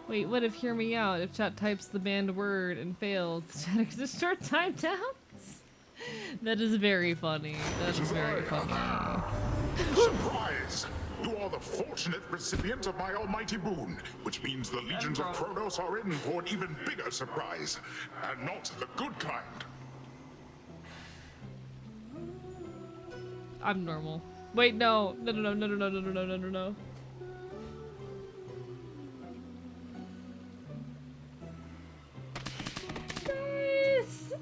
Wait, what if hear me out? If chat types the banned word and fails, chat is short timeouts? That is very funny. That is very funny. Surprise! You are the fortunate recipient of my almighty boon, which means the legions of Kronos are in for an even bigger surprise, and not the good kind. I'm normal. Wait, no. No. Guys!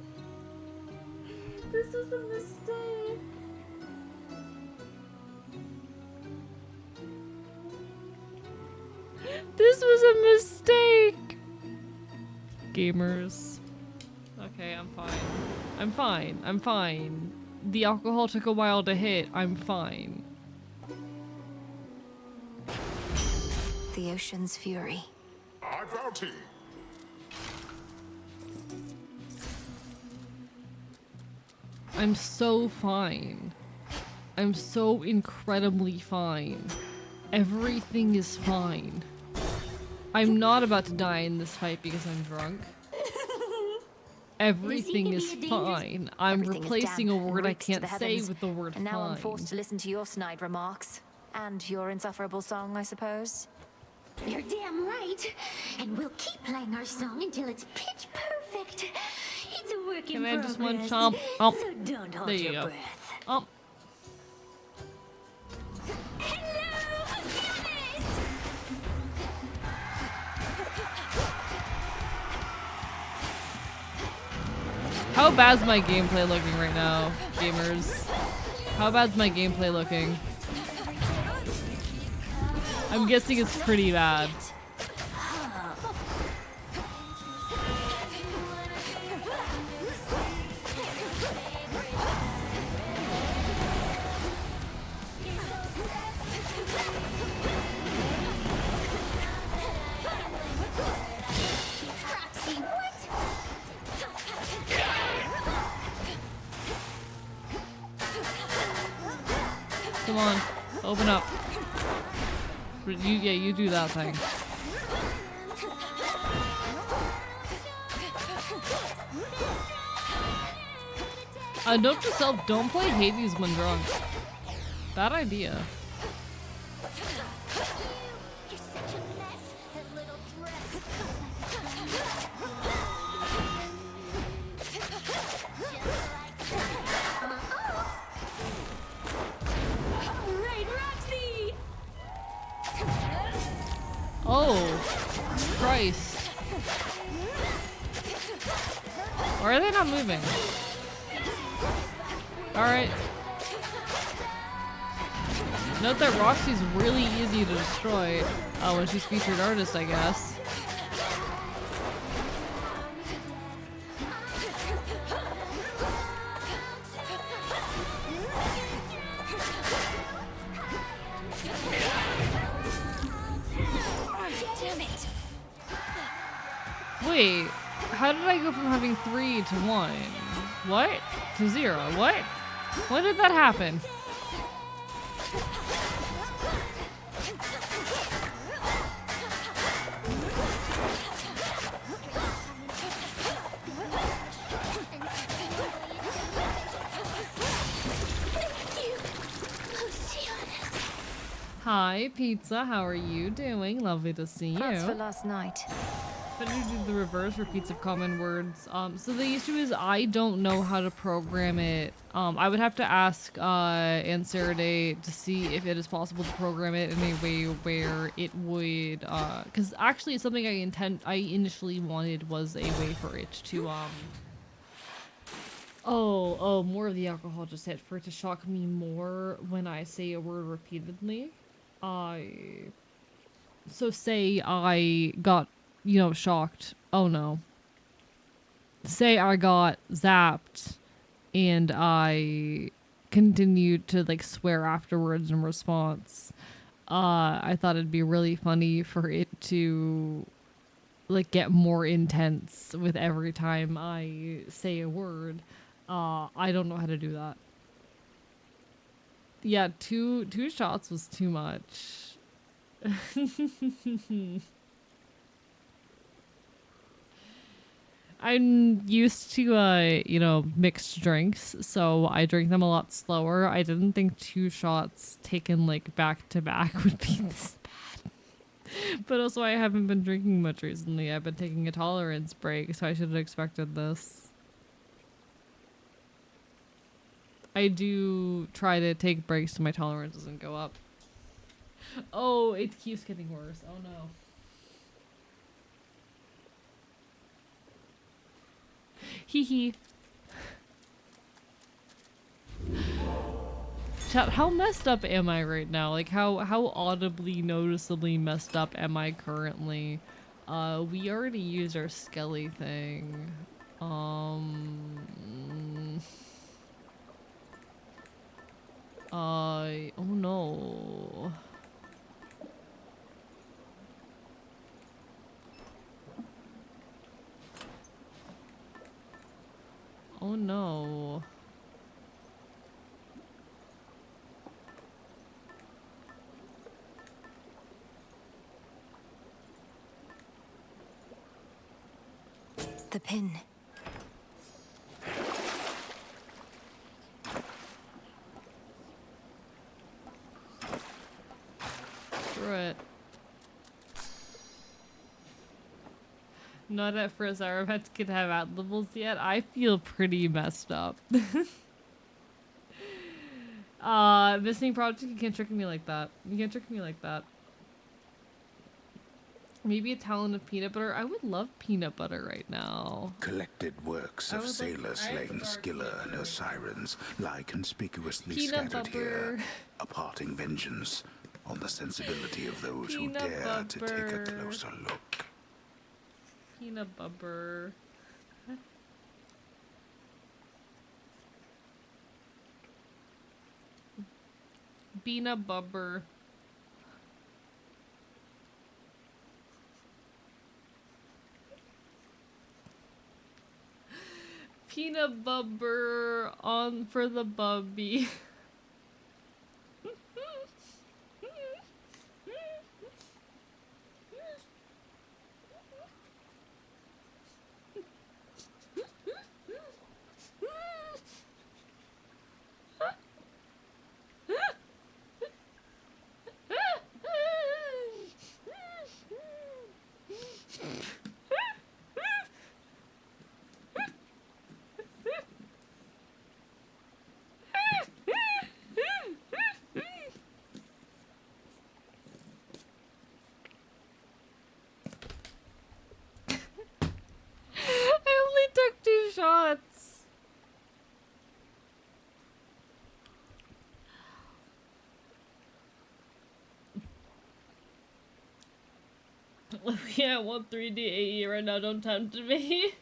This was a mistake. This was a mistake! Gamers. Okay, I'm fine. I'm fine. I'm fine. The alcohol took a while to hit. I'm fine. The ocean's fury. Our bounty. I'm so fine. I'm so incredibly fine. Everything is fine. I'm not about to die in this fight because I'm drunk. Everything is fine. I'm replacing a word I can't say with the word fine. And now I'm forced to listen to your snide remarks. And your insufferable song, I suppose. You're damn right. And we'll keep playing our song until it's pitch perfect. It's a work in progress. Can I just one chomp? Oh, So don't hold there you your go. breath. Oh. How bad's my gameplay looking right now, gamers? How bad's my gameplay looking? I'm guessing it's pretty bad. Come on, open up. You do that thing. Note to self, don't play Hades when drunk. Bad idea. Oh, Christ. Why are they not moving? Alright. Note that Roxy's really easy to destroy when she's featured artist, I guess. Wait, how did I go from having 3 to 1? What? To 0? What? When did that happen? Hi, Pizza. How are you doing? Lovely to see you. That's for last night. But you do the reverse repeats of common words. So the issue is I don't know how to program it. I would have to ask Aunt Sarah Day to see if it is possible to program it in a way where it would, because actually something I initially wanted was a way for it to oh, more of the alcohol just hit, for it to shock me more when I say a word repeatedly. So say I got, shocked. Oh no. Say I got zapped and I continued to like swear afterwards in response. I thought it'd be really funny for it to like get more intense with every time I say a word. I don't know how to do that. Yeah, two shots was too much. I'm used to, mixed drinks, so I drink them a lot slower. I didn't think 2 shots taken, like, back to back would be this bad. But also, I haven't been drinking much recently. I've been taking a tolerance break, so I should have expected this. I do try to take breaks so my tolerance doesn't go up. Oh, it keeps getting worse. Oh no. Hee hee. Chat, how messed up am I right now? Like, how audibly, noticeably messed up am I currently? We already used our Skelly thing. Oh no. Oh no. The pin. Screw it. Not at first our pets could have ad levels yet. I feel pretty messed up. Missing project, you can't trick me like that. You can't trick me like that. Maybe a talent of peanut butter. I would love peanut butter right now. Collected works of sailors slaying Scylla and her sirens lie conspicuously Peanut scattered butter. here, imparting vengeance on the sensibility of those who Peanut dare to take a butter. closer look. Peanut butter. Peanut butter. Peanut butter on for the bubby. I only took 2 shots. Yeah, I want 3D AE right now, don't tempt me.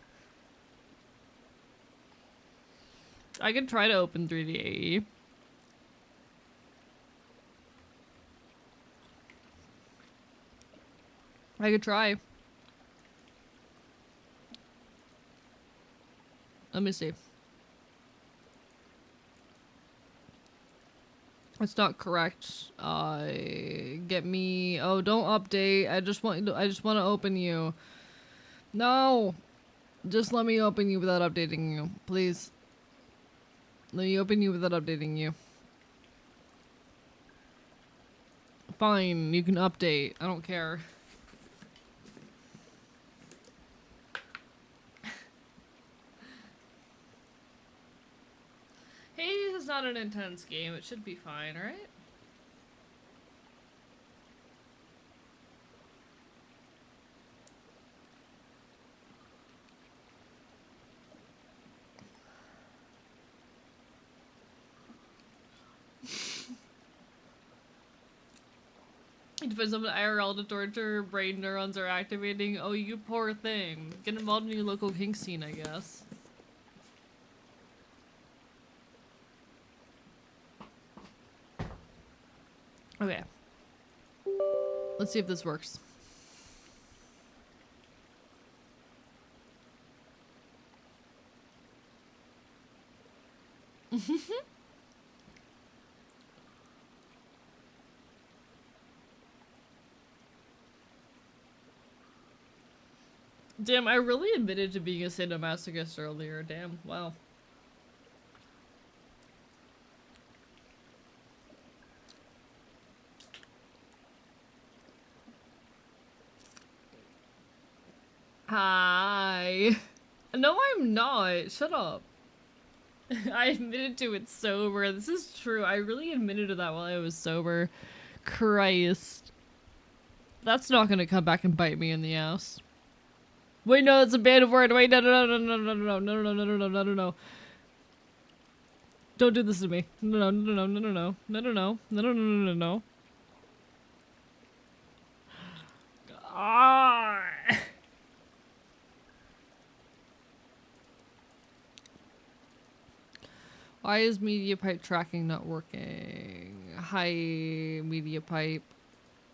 I could try to open 3D AE. I could try. Let me see. It's not correct. Get me. Oh, don't update. I just want to open you. No. Just let me open you without updating you, please. Let me open you without updating you. Fine, you can update. I don't care. Hades is not an intense game. It should be fine, right? It depends on what IRL to torture brain neurons are activating. Oh, you poor thing. Get involved in your local kink scene, I guess. Okay. Let's see if this works. Damn, I really admitted to being a sadomasochist earlier. Damn, wow. Hi. No, I'm not. Shut up. I admitted to it sober. This is true. I really admitted to that while I was sober. Christ. That's not gonna come back and bite me in the ass. Wait, no, that's a bad word. Wait, no, no, no, no, no, no, no, no, no, no, no, no, no, no. Don't do this to me. No, no, no, no, no, no, no, no, no, no, no, no, no, no, no. Ah. Why is media pipe tracking not working? Hi, media pipe.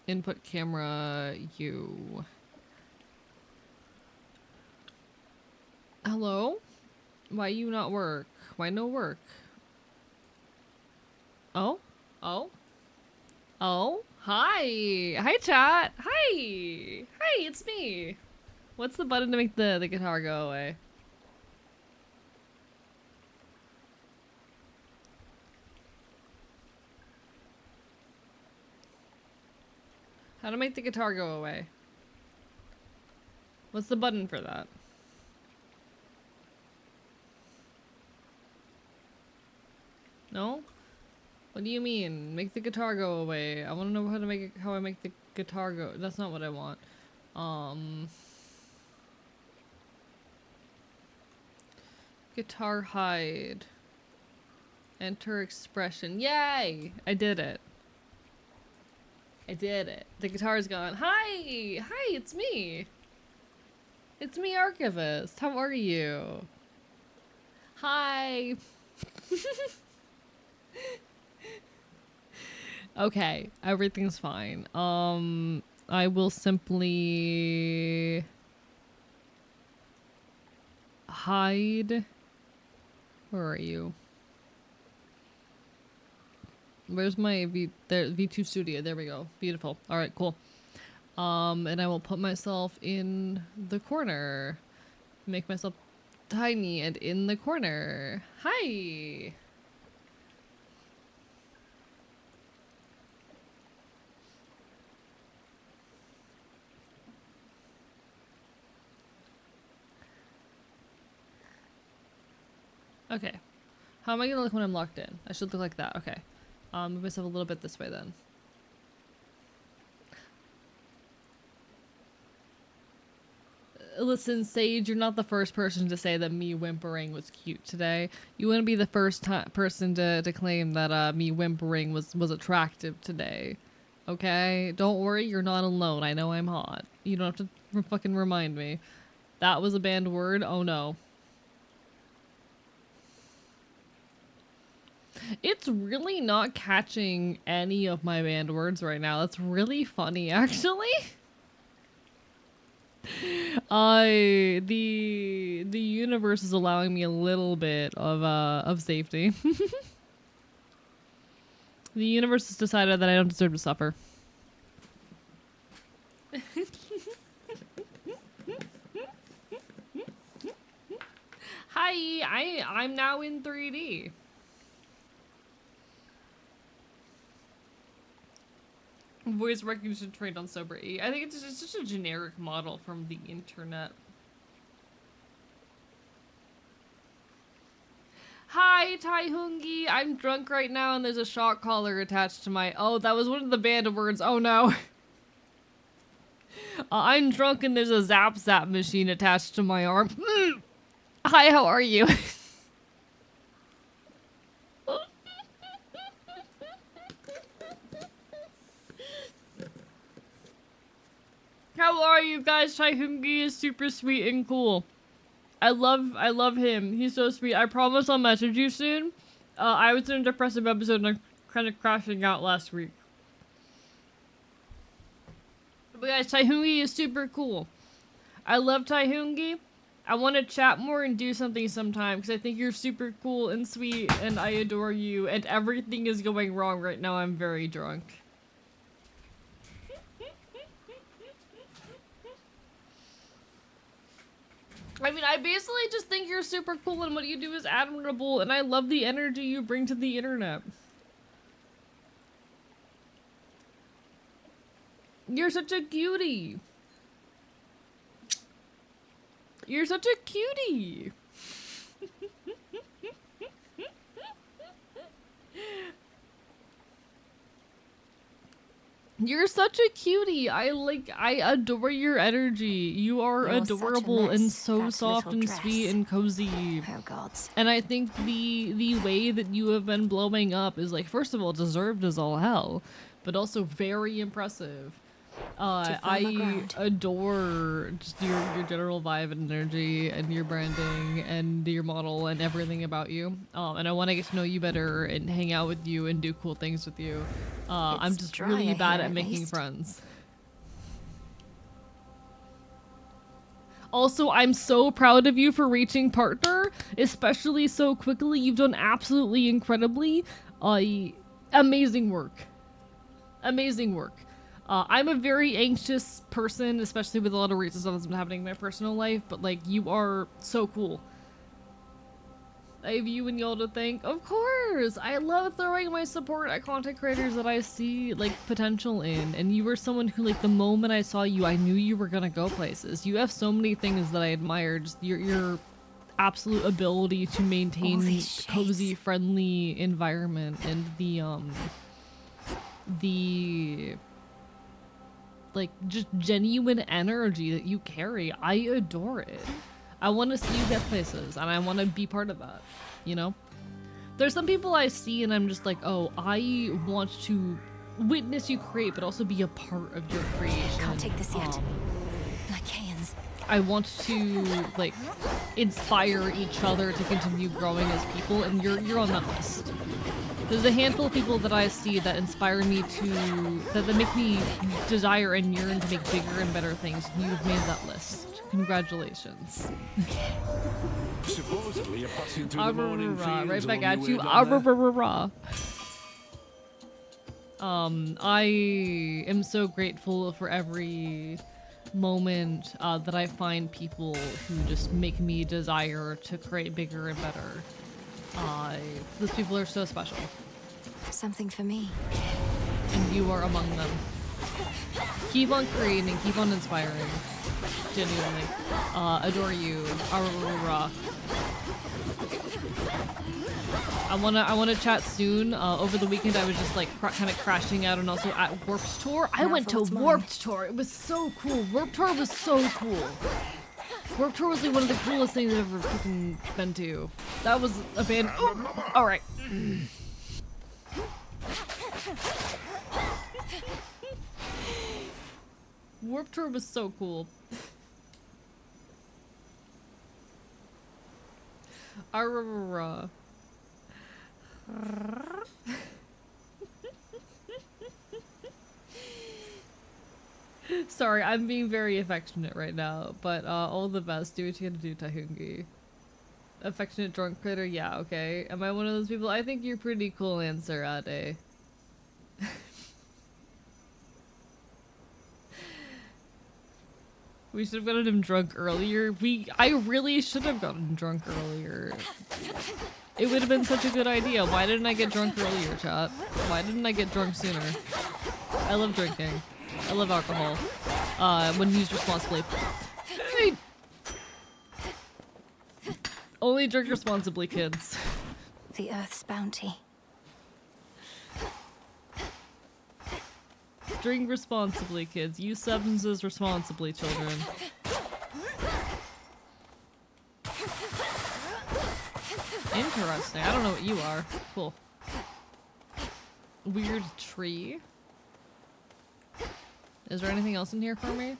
Input camera, you. Hello? Why you not work? Why no work? Oh? Oh? Oh? Hi! Hi, chat! Hi! Hi, it's me! What's the button to make the guitar go away? How to make the guitar go away? What's the button for that? No? What do you mean? Make the guitar go away. I want to know how to make it, how I make the guitar go. That's not what I want. Guitar hide. Enter expression. Yay! I did it. I did it. The guitar's gone. Hi! Hi, it's me! It's me, Archivist. How are you? Hi! Okay, everything's fine. I will simply hide. Where are you? Where's my V2 Studio? There we go. Beautiful. All right, cool. And I will put myself in the corner. Make myself tiny and in the corner. Hi. Okay. How am I gonna look when I'm locked in? I should look like that. Okay. Move myself a little bit this way then. Listen, Sage, you're not the first person to say that me whimpering was cute today. You wouldn't be the first person to claim that me whimpering was attractive today. Okay? Don't worry, you're not alone. I know I'm hot. You don't have to fucking remind me. That was a banned word? Oh no. It's really not catching any of my banned words right now. That's really funny, actually. The universe is allowing me a little bit of safety. The universe has decided that I don't deserve to suffer. Hi, I'm now in 3D. Voice recognition trained on Sober E. I think it's just a generic model from the internet. Hi, Taihungi. I'm drunk right now and there's a shock collar attached to my... Oh, that was one of the band words. Oh no. I'm drunk and there's a zap machine attached to my arm. Hi, how are you? How are you guys? Taihungi is super sweet and cool. I love him. He's so sweet. I promise I'll message you soon. I was in a depressive episode and I'm kind of crashing out last week. But guys, Taihungi is super cool. I love Taihungi. I want to chat more and do something sometime because I think you're super cool and sweet and I adore you and everything is going wrong right now. I'm very drunk. I mean, I basically just think you're super cool and what you do is admirable and I love the energy you bring to the internet. You're such a cutie. You're such a cutie. You're such a cutie. I adore your energy. You are adorable and so soft and sweet and cozy. Oh gods. And I think the way that you have been blowing up is like, first of all, deserved as all hell, but also very impressive. I adore just your general vibe and energy and your branding and your model and everything about you. And I want to get to know you better and hang out with you and do cool things with you. I'm just really bad at making friends. Also, I'm so proud of you for reaching partner, especially so quickly. You've done absolutely incredibly amazing work. Amazing work. I'm a very anxious person, especially with a lot of recent stuff that's been happening in my personal life, but like, you are so cool. I have you and y'all to thank. Of course! I love throwing my support at content creators that I see, like, potential in, and you were someone who, like, the moment I saw you, I knew you were gonna go places. You have so many things that I admire, just your absolute ability to maintain cozy, friendly environment, and the like, just genuine energy that you carry. I adore it. I want to see you get places, and I want to be part of that, you know? There's some people I see, and I'm just like, oh, I want to witness you create, but also be a part of your creation. Can't take this yet. Lycaeans. I want to, like, inspire each other to continue growing as people, and you're on that list. There's a handful of people that I see that inspire me that make me desire and yearn to make bigger and better things. You've made that list. Congratulations. Supposedly you're passing through the morning fields right back on at your you. way down there. I am so grateful for every moment that I find people who just make me desire to create bigger and better. Those people are so special. Something for me. And you are among them. Keep on creating, keep on inspiring. Genuinely. Adore you. I wanna chat soon. Over the weekend I was just like kind of crashing out and also at Warped Tour. I went to Warped Tour. It was so cool. Warped Tour was so cool. Warped Tour was like one of the coolest things I've ever fucking been to. That was a band. Oh, all right. Warped Tour was so cool. Sorry, I'm being very affectionate right now, but all the best. Do what you gotta do, Tahungi. Affectionate drunk critter? Yeah, okay. Am I one of those people? I think you're pretty cool, answer, Ade. We should have gotten him drunk earlier. I really should have gotten him drunk earlier. It would have been such a good idea. Why didn't I get drunk earlier, chat? Why didn't I get drunk sooner? I love drinking. I love alcohol. When used responsibly. Hey. Only drink responsibly, kids. The Earth's bounty. Drink responsibly, kids. Use substances responsibly, children. Interesting. I don't know what you are. Cool. Weird tree. Is there anything else in here for me?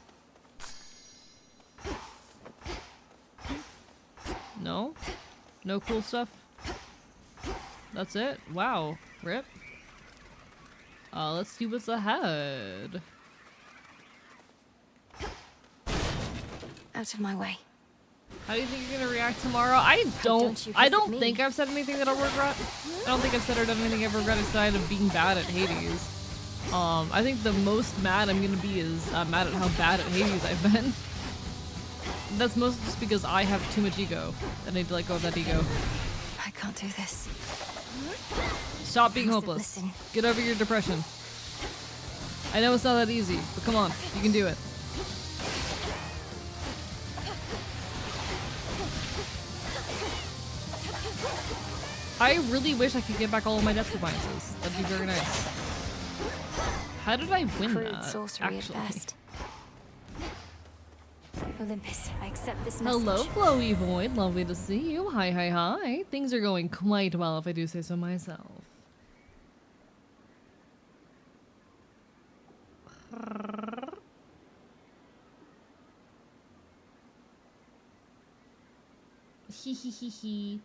No? No cool stuff? That's it? Wow. Rip. Let's see what's ahead. Out of my way. How do you think you're gonna react tomorrow? I don't think I've said anything that I'll regret. I don't think I've said or done anything I've regretted aside of being bad at Hades. I think the most mad I'm gonna be is mad at how bad at Hades I've been. That's mostly just because I have too much ego. I need to let go of that ego. I can't do this. Stop being hopeless. Get over your depression. I know it's not that easy, but come on, you can do it. I really wish I could get back all of my death devices. That'd be very nice. How did I win that, sorcery actually? At best. Olympus, I accept this message. Hello, Flowy Void. Lovely to see you. Hi, hi, hi. Things are going quite well, if I do say so myself. Hee hee hee hee.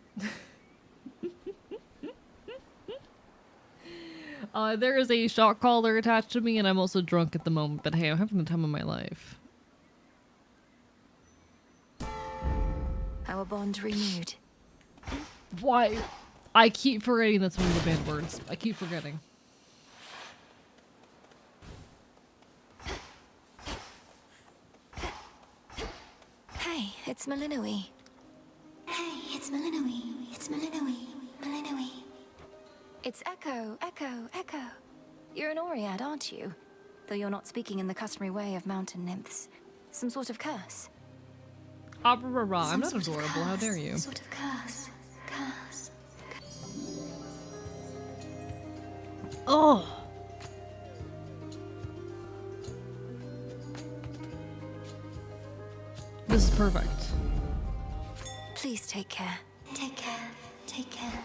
There is a shock collar attached to me, and I'm also drunk at the moment, but hey, I'm having the time of my life. Our bond renewed. Why? I keep forgetting that's one of the banned words. I keep forgetting. Hey, it's Malinoe. Hey, it's Malinoe. It's Malinoe. Malinoe. It's Echo, Echo, Echo. You're an Oread, aren't you? Though you're not speaking in the customary way of mountain nymphs. Some sort of curse. I'm not adorable, how dare you? Sort of curse. Curse. Oh! This is perfect. Please take care. Take care. Take care.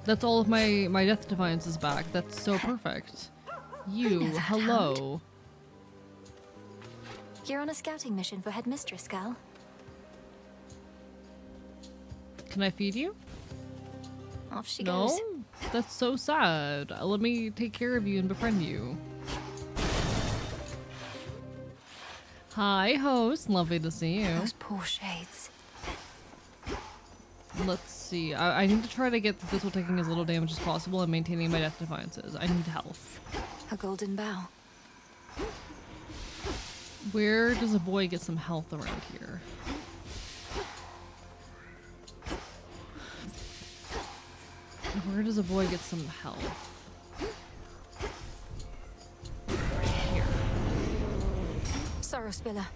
That's all of my death defiance is back. That's so perfect. You, hello. You're on a scouting mission for Headmistress, gal. Can I feed you? Off she goes. No? That's so sad. Let me take care of you and befriend you. Hi, host. Lovely to see you. Those poor shades. Let's see. I need to try to get this while taking as little damage as possible and maintaining my death defiances. I need health. A golden bow. Where does a boy get some health around here? Where does a boy get some health? Here. Sorrow Spiller.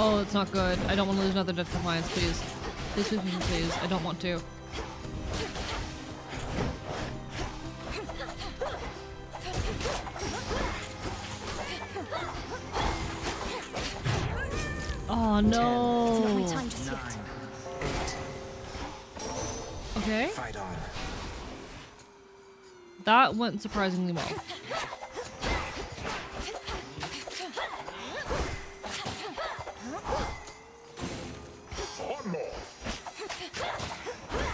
Oh, it's not good. I don't want to lose another death defiance, please. Please, please, please, please. I don't want to. Oh no! It's not my time just yet. Okay. Fight on. That went surprisingly well. On more.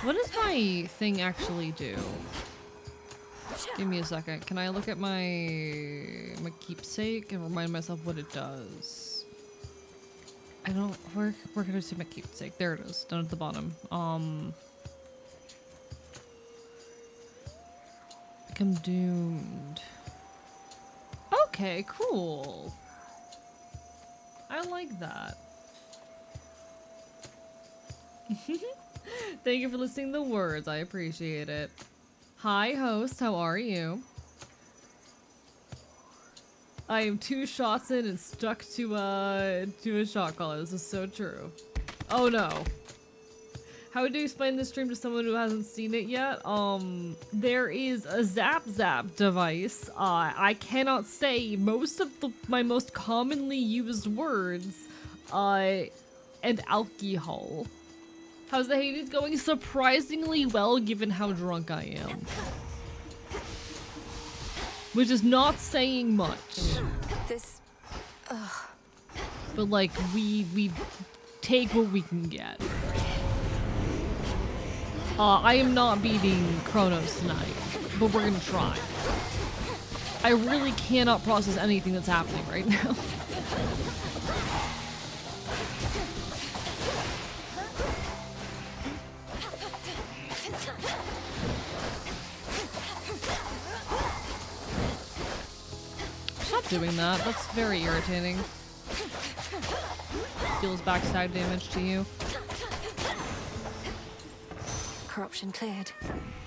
What does my thing actually do? Give me a second. Can I look at my keepsake and remind myself what it does? I don't. Where can I see my keepsake? There it is, down at the bottom. Become doomed. Okay, cool. I like that. Thank you for listening to the words. I appreciate it. Hi, host. How are you? I am 2 shots in and stuck to a shot collar. This is so true. Oh no. How would you explain this stream to someone who hasn't seen it yet? There is a Zap device. I cannot say most of my most commonly used words. And alcohol. How's the Hades going? Surprisingly well, given how drunk I am. Which is not saying much. This... But like, we take what we can get. I am not beating Chronos tonight, but we're gonna try. I really cannot process anything that's happening right now. Stop doing that. That's very irritating. Deals backstab damage to you. Corruption cleared.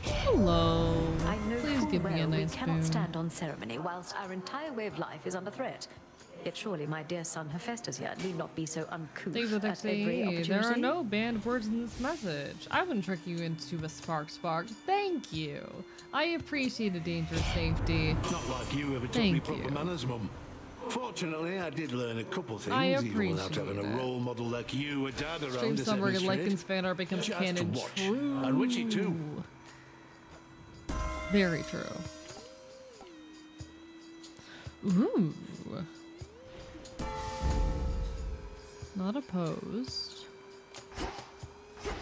Hello. I know Please full give me a well nice we cannot boon. stand on ceremony whilst our entire way of life is under threat. Yet surely my dear son Hephaestus here need not be so uncouth Thanks for at every texting. opportunity. There are no banned words in this message. I wouldn't trick you into a spark. Thank you. I appreciate the dangerous safety. Not like you ever taught me proper manners, Mum. Fortunately, I did learn a couple things, I even without having a appreciate it. role model like you, a dad around Stream to set somewhere me and straight. Lycan's fan art becomes Just canon. to watch. True. And witchy too. Very true. Ooh. Not opposed.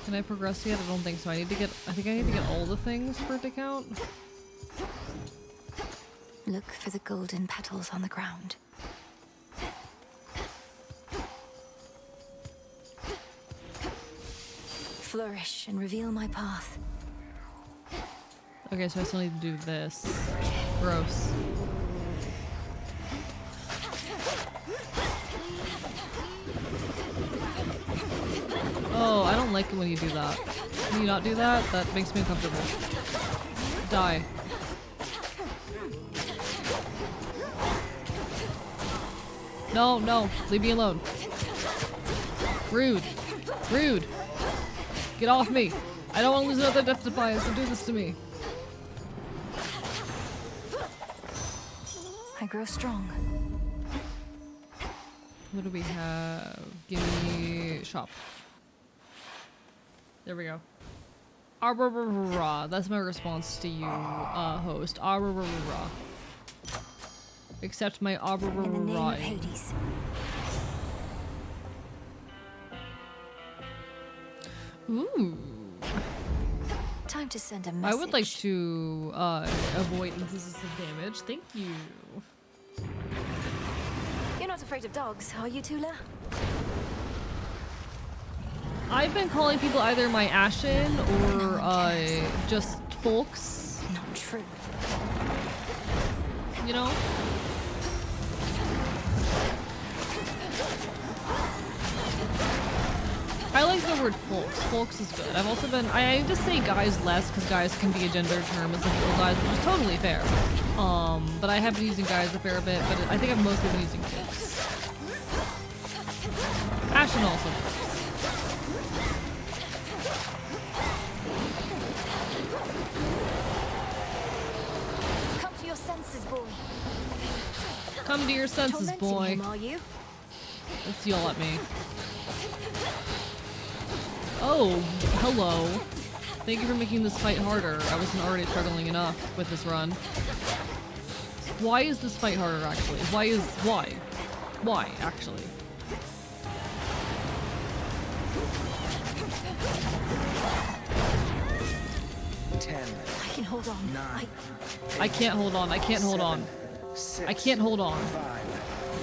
Can I progress yet? I don't think so. I think I need to get all the things for it to count. Look for the golden petals on the ground. Flourish and reveal my path. Okay, so I still need to do this. Gross. Oh, I don't like it when you do that. Can you not do that? That makes me uncomfortable. Die. No, no, leave me alone. Rude. Rude. Get off me. I don't want to lose another death defiance. Don't do this to me. I grow strong. What do we have? Give me shop. There we go. Arbrarara. That's my response to you, host. Arbrarara. Accept my In the name of Arbrarara. Hades. Ooh. Time to send a message. I would like to avoid instances of damage. Thank you. You're not afraid of dogs, are you, Tula? I've been calling people either my Ashen or just folks. Not true. You know? I like the word folks. Folks is good. I've also been, I just say guys less because guys can be a gender term and some people guys, which is totally fair. But I have been using guys a fair bit, but I think I've mostly been using folks. Ashen also works. Come to your senses, boy. Come to your senses, Tormenting boy. him, are you? Let's yell at me. Oh, hello. Thank you for making this fight harder. I wasn't already struggling enough with this run. Why is this fight harder, actually? Why, actually? can hold on. 9. I can't hold on. I can't hold on. 6, I can't hold on. 5,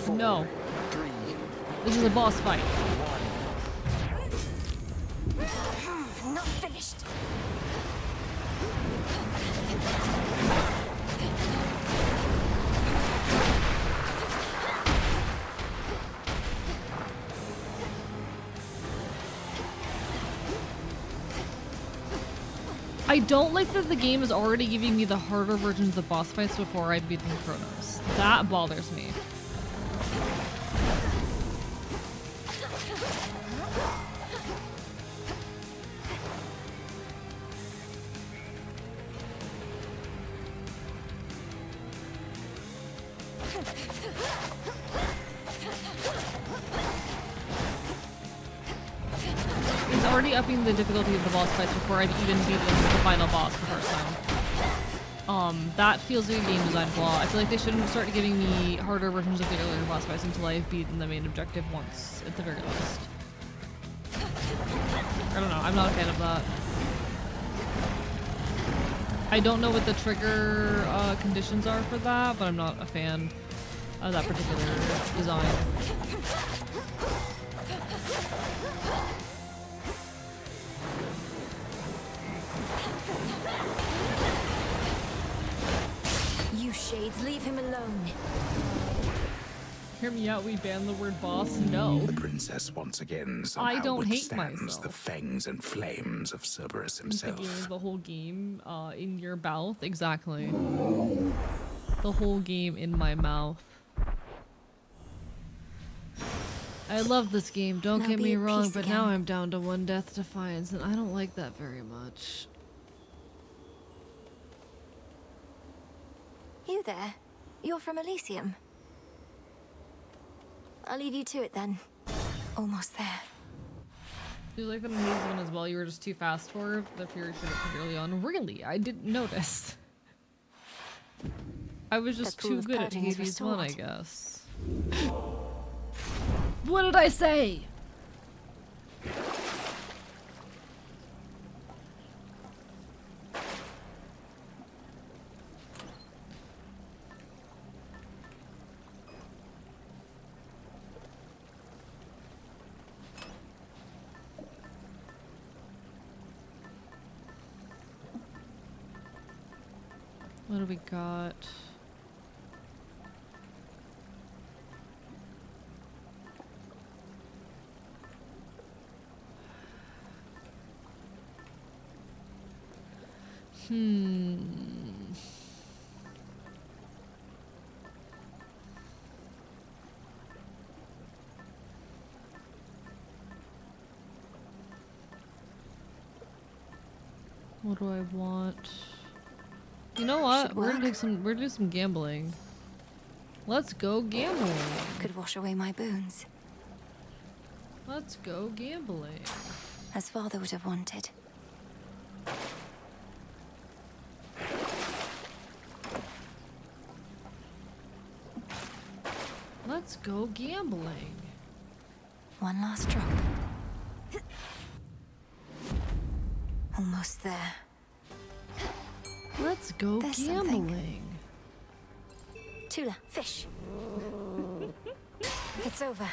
4, No. 3. This is a boss fight. Not finished. I don't like that the game is already giving me the harder versions of boss fights before I've beaten Chronos. That bothers me. It's already upping the difficulty of the boss fights before I've even beaten the final boss the first time. That feels like a game design flaw. I feel like they shouldn't start giving me harder versions of the earlier boss fights until I've beaten the main objective once, at the very least. I don't know, I'm not a fan of that. I don't know what the trigger conditions are for that, but I'm not a fan of that particular design. You shades, leave him alone. Hear me out, we ban the word boss? No. The princess once again I somehow don't hate withstands myself. the fangs and flames of Cerberus himself. The whole game in your mouth? Exactly. The whole game in my mouth. I love this game, don't Now get be me at wrong, peace but again. now I'm down to 1 death defiance, and I don't like that very much. You there? You're from Elysium. I'll leave you to it then. Almost there. You like that in Haze 1 as well, you were just too fast for the Fury shit pretty early on. Really? I didn't notice. I was just That pool too of good at purging is Hades 1, I restored. guess. What did I say? What do we got? What do I want? You know what? Should We're gonna work. take some. We're gonna do some gambling. Let's go gambling. Could wash away my boons, Let's go gambling. as father would have wanted. Let's go gambling. One last drop. Almost there. Let's go There's something. gambling. Tula, fish. It's over.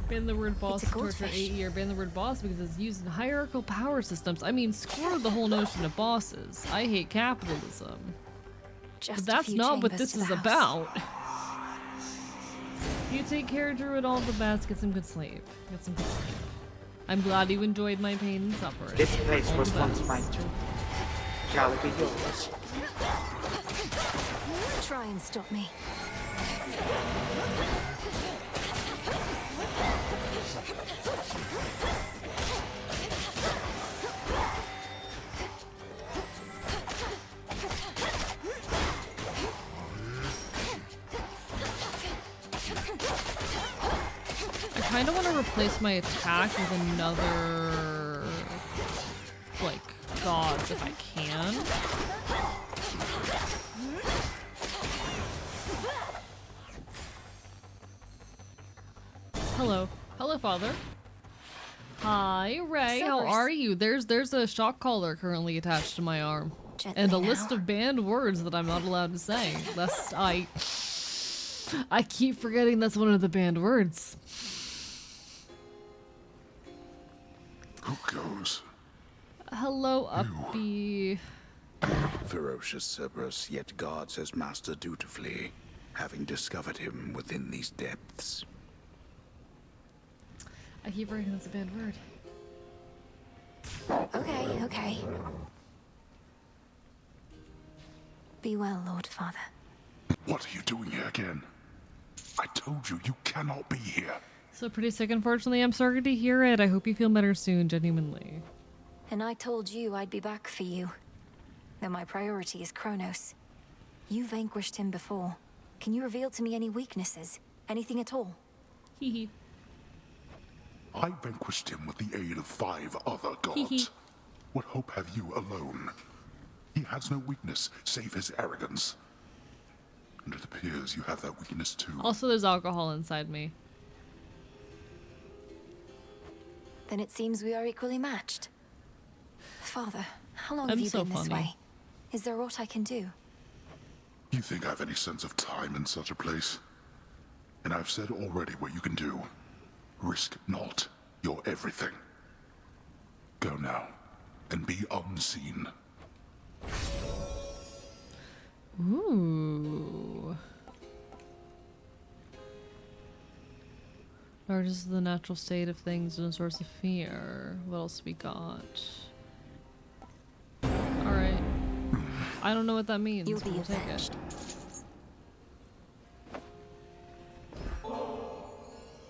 Ban the word boss It's a to torture goldfish. 8 year. Ban the word boss because it's used in hierarchical power systems. I mean, screw the whole notion of bosses. I hate capitalism. Just But a that's few not what chambers this to the is house. about. You take care, Druid, all the best. Get some good sleep. Get some good sleep. I'm glad you enjoyed my pain and suffering. This place All was the once best. mine too. Shall it be yours? Try and stop me. I kind of want to replace my attack with another, like, god if I can. Hello. Hello, father. Hi, Ray. How Cerberus. are you? There's a shock collar currently attached to my arm. Gently And a now. list of banned words that I'm not allowed to say. Lest I keep forgetting that's one of the banned words. Who goes? Hello, Uppy. Ferocious Cerberus yet guards his master dutifully, having discovered him within these depths. I keep forgetting that's a banned word. Okay, okay. Be well, Lord Father. What are you doing here again? I told you, you cannot be here. So pretty sick, unfortunately. I'm sorry to hear it. I hope you feel better soon, genuinely. And I told you I'd be back for you. Though my priority is Kronos. You vanquished him before. Can you reveal to me any weaknesses? Anything at all? Hee I vanquished him with the aid of 5 other gods. What hope have you alone? He has no weakness, save his arrogance. And it appears you have that weakness too. Also, there's alcohol inside me. Then it seems we are equally matched. Father, how long have you so been this funny. way? Is there aught I can do? You think I have any sense of time in such a place? And I've said already what you can do. Risk not your everything. Go now, and be unseen. Ooh. Largest is the natural state of things and a source of fear. What else we got? Alright. I don't know what that means. You'll be We'll take avenged.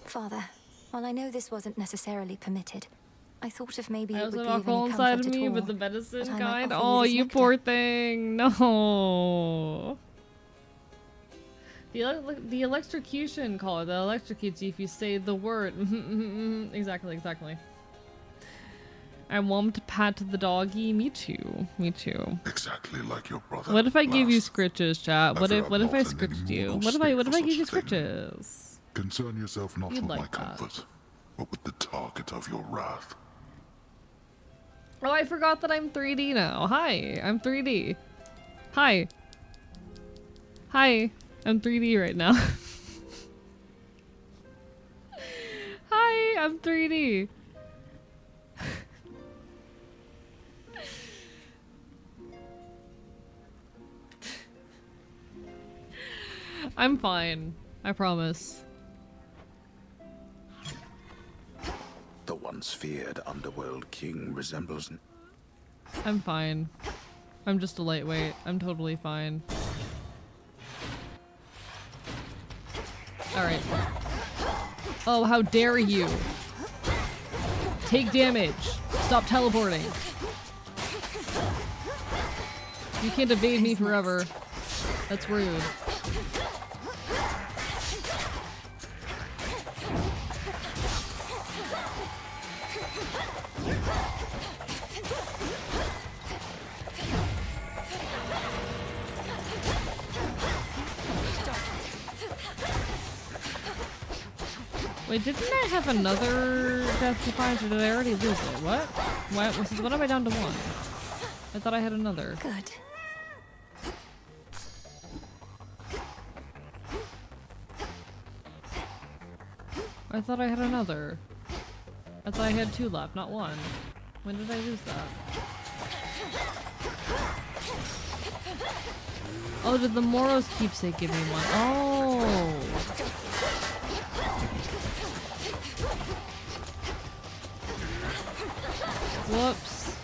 Father, while I know this wasn't necessarily permitted, I thought if maybe I it also would have be of any alcohol inside comfort of me, at all, but the medicine that I might kind. offer Oh, this you nectar. poor thing. No. The electrocution collar that electrocutes you if you say the word. Exactly, exactly. I want to pat the doggy. Me too. Me too. Exactly like your brother. What if I give you last. scritches, chat? What I if fear what I'm if I not in any scritched you? mortal What if state I for give you such a thing. scritches? Concern yourself not You'd with my like that. comfort, but with the target of your wrath. Oh, I forgot that I'm 3D now. Hi, I'm 3D. Hi. Hi, I'm 3D right now. Hi, I'm 3D. I'm fine. I promise. The once feared underworld king resembles... I'm fine. I'm just a lightweight. I'm totally fine. Alright. Oh, how dare you! Take damage! Stop teleporting! You can't evade me forever. That's rude. Wait, didn't I have another Death Defiance, or did I already lose it? What? What am I down to 1? I thought I had another. Good. I thought I had another. I thought I had 2 left, not 1. When did I lose that? Oh, did the Moros keepsake give me 1? Oh! Whoops.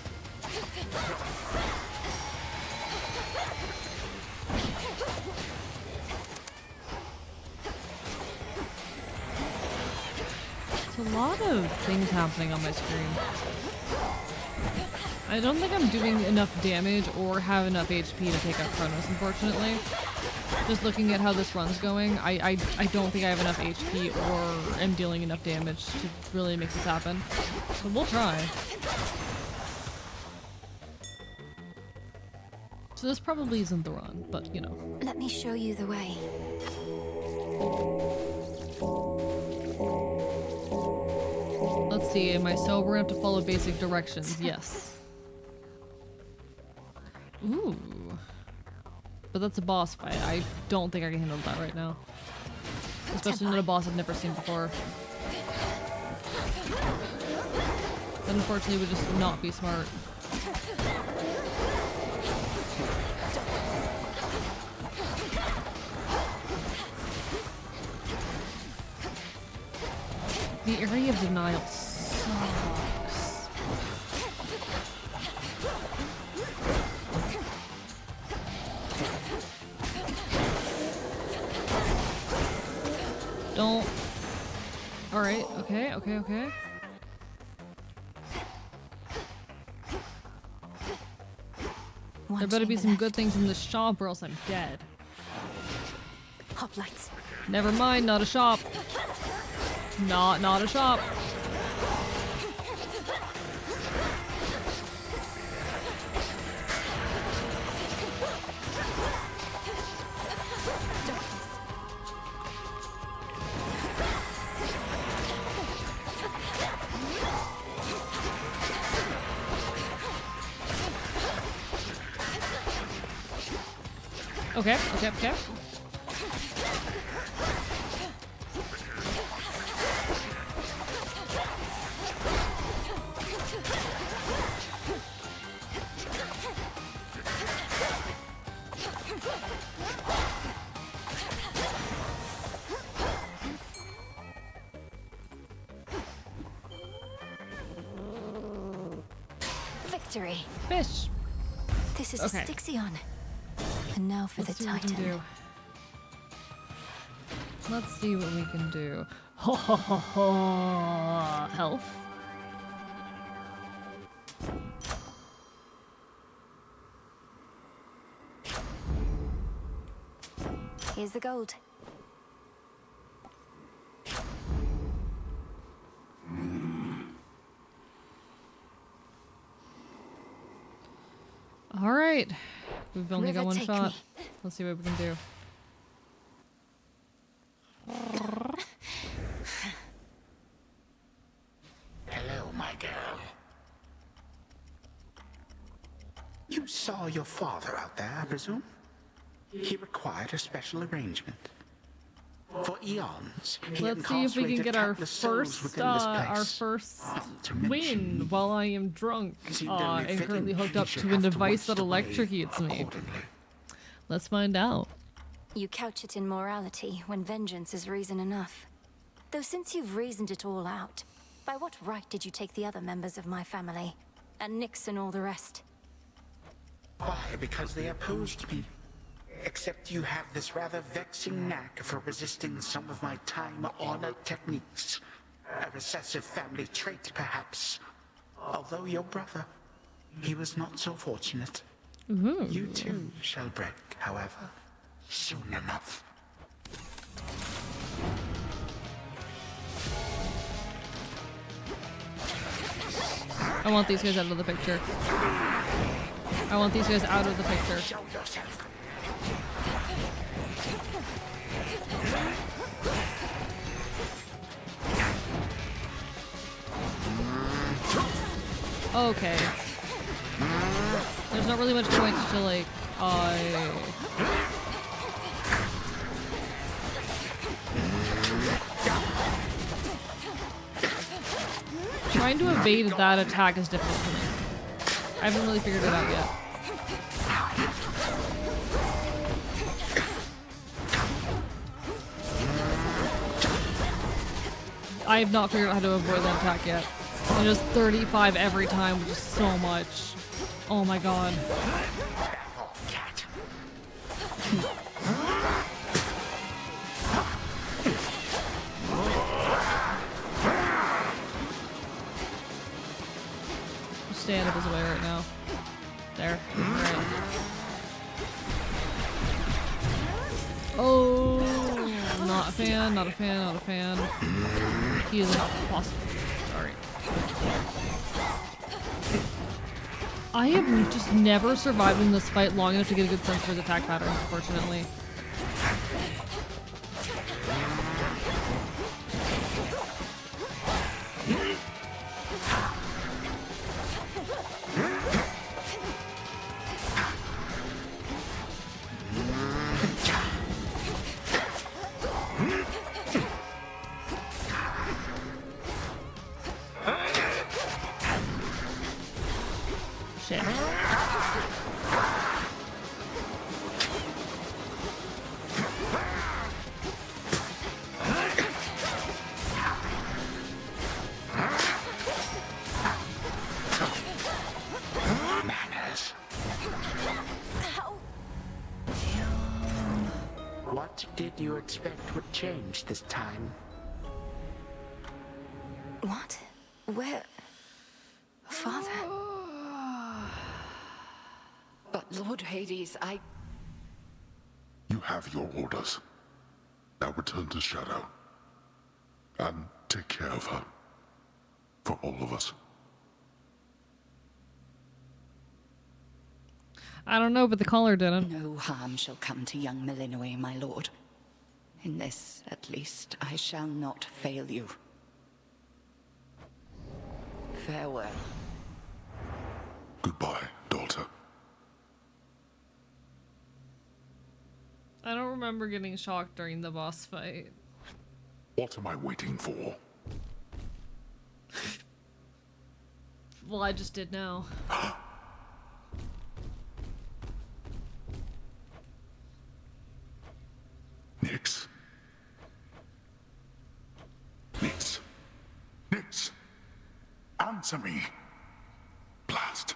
There's a lot of things happening on my screen. I don't think I'm doing enough damage or have enough HP to take out Kronos, unfortunately. Just looking at how this run's going, I don't think I have enough HP or am dealing enough damage to really make this happen. But we'll try. So this probably isn't the run, but you know. Let me show you the way. Let's see, am I sober enough to follow basic directions? Yes. Ooh. But that's a boss fight. I don't think I can handle that right now. Especially not a boss I've never seen before. That unfortunately would just not be smart. The area of denial sucks. Don't. Alright, okay. There better be some good things in this shop or else I'm dead. Hoplites. Never mind, not a shop. Not a shop. Okay. Victory. Fish. This is Okay. a Styxion. And now for Let's the see what we Titan. can do. Let's see what we can do. Health. Here's the gold. All right. We've only got River, one take shot. me. Let's see what we can do. Hello, my girl. You saw your father out there, I presume? He required a special arrangement. For eons, he Let's see if we can incarcerated get our countless souls first within this first place. Not to mention, win while I am drunk seemed only and fitting currently hooked he up should to a have to device that waste away electrocutes me. accordingly. Let's find out. You couch it in morality when vengeance is reason enough. Though since you've reasoned it all out, by what right did you take the other members of my family? And Nix and all the rest? Why? Because they opposed me. Except you have this rather vexing knack for resisting some of my time-honored techniques. A recessive family trait, perhaps. Although your brother, he was not so fortunate. Ooh. You too shall break, however, soon enough. I want these guys out of the picture. I want these guys out of the picture. Show yourself. Okay. There's not really much point to like, trying to evade that attack is difficult for me. I haven't really figured it out yet. I have not figured out how to avoid that attack yet. And just 35 every time, which is so much. Oh my god. Stay out of his way right now. There. Right. Oh, not a fan, not a fan, not a fan. He is impossible. Sorry. I have just never survived in this fight long enough to get a good sense of his attack patterns, unfortunately. Shit. Manners. What did you expect would change this time? What? Where? Father? But Lord Hades, You have your orders. Now return to Shadow. And take care of her. For all of us. I don't know, but the caller didn't. No harm shall come to young Malinois, my lord. In this, at least, I shall not fail you. Farewell. Goodbye, daughter. I don't remember getting shocked during the boss fight. What am I waiting for? Well, I just did now. Nix. Nix. Nix. Answer me. Blast.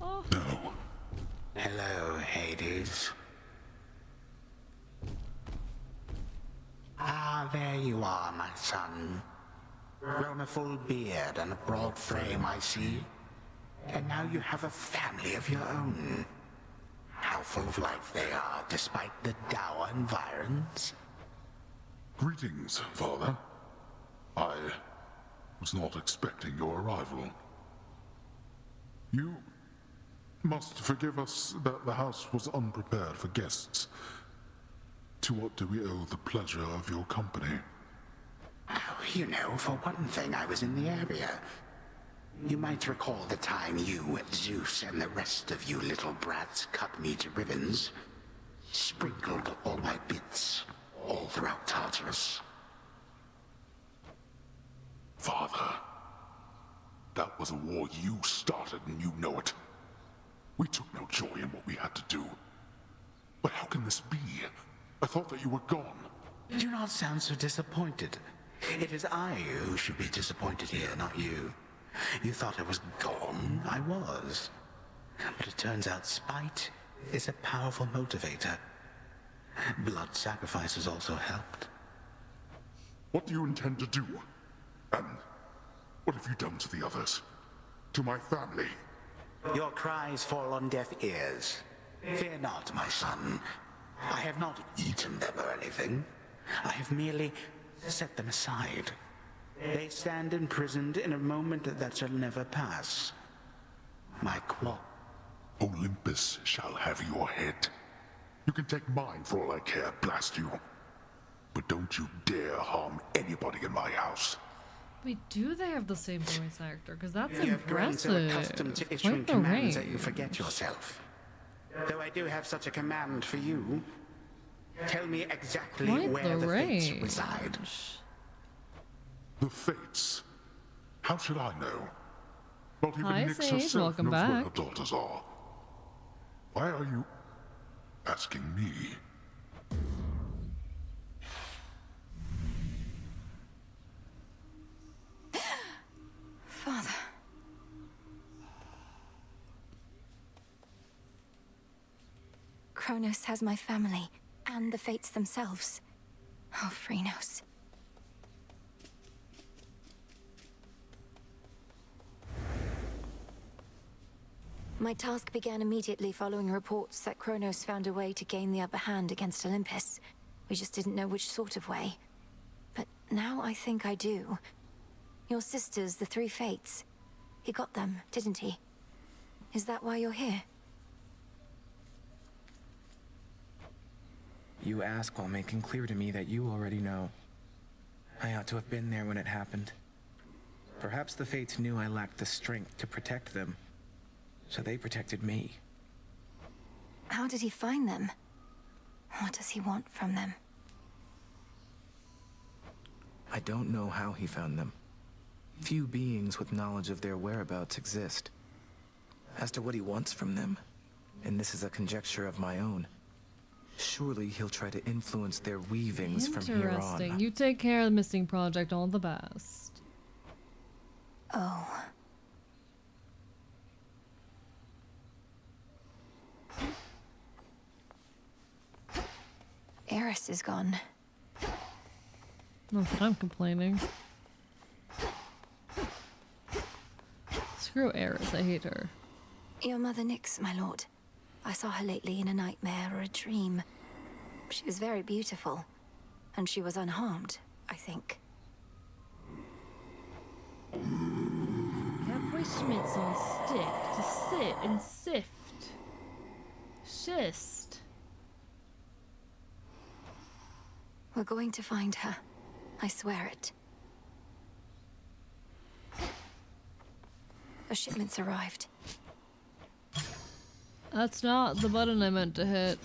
No. Hello, Hades. Ah, there you are, my son. Grown a full beard and a broad frame, I see. And now you have a family of your own. How full of life they are, despite the dour environs. Greetings, Father. I was not expecting your arrival. You must forgive us that the house was unprepared for guests. To what do we owe the pleasure of your company? Oh, you know, for one thing, I was in the area. You might recall the time you, Zeus, and the rest of you little brats cut me to ribbons. Sprinkled all my bits all throughout Tartarus. Father, that was a war you started and you know it. We took no joy in what we had to do. But how can this be? I thought that you were gone. Do not sound so disappointed. It is I who should be disappointed here, not you. You thought I was gone. I was. But it turns out spite is a powerful motivator. Blood sacrifices also helped. What do you intend to do? And what have you done to the others? To my family? Your cries fall on deaf ears. Fear not, my son. I have not eaten them or anything. I have merely set them aside. They stand imprisoned in a moment that shall never pass. My claw. Olympus shall have your head. You can take mine for all I care, blast you. But don't you dare harm anybody in my house. Wait, do they have the same voice actor? Because that's You have grown so impressive. accustomed to issuing Quite the commands that range. you forget yourself. Though I do have such a command for you. Tell me exactly Quite where the the fates range. reside. The fates? How should I know? Not even Hi, Nyx Sage. herself Welcome knows where back. her daughters are. Why are you asking me? Father. Kronos has my family, and the fates themselves. Oh, Phrynos. My task began immediately following reports that Kronos found a way to gain the upper hand against Olympus. We just didn't know which sort of way. But now I think I do. Your sisters, the three fates. He got them, didn't he? Is that why you're here? You ask while making clear to me that you already know. I ought to have been there when it happened. Perhaps the Fates knew I lacked the strength to protect them, so they protected me. How did he find them? What does he want from them? I don't know how he found them. Few beings with knowledge of their whereabouts exist. As to what he wants from them, and this is a conjecture of my own, surely he'll try to influence their weavings from here on. Interesting. You take care of the missing project. All the best. Oh. Eris is gone. Not that I'm complaining. Screw Eris, I hate her. Your mother Nyx, my lord. I saw her lately in a nightmare or a dream. She was very beautiful, and she was unharmed, I think. Schmitz on stick to sit and sift. Schist. We're going to find her. I swear it. The shipment's arrived. That's not the button I meant to hit.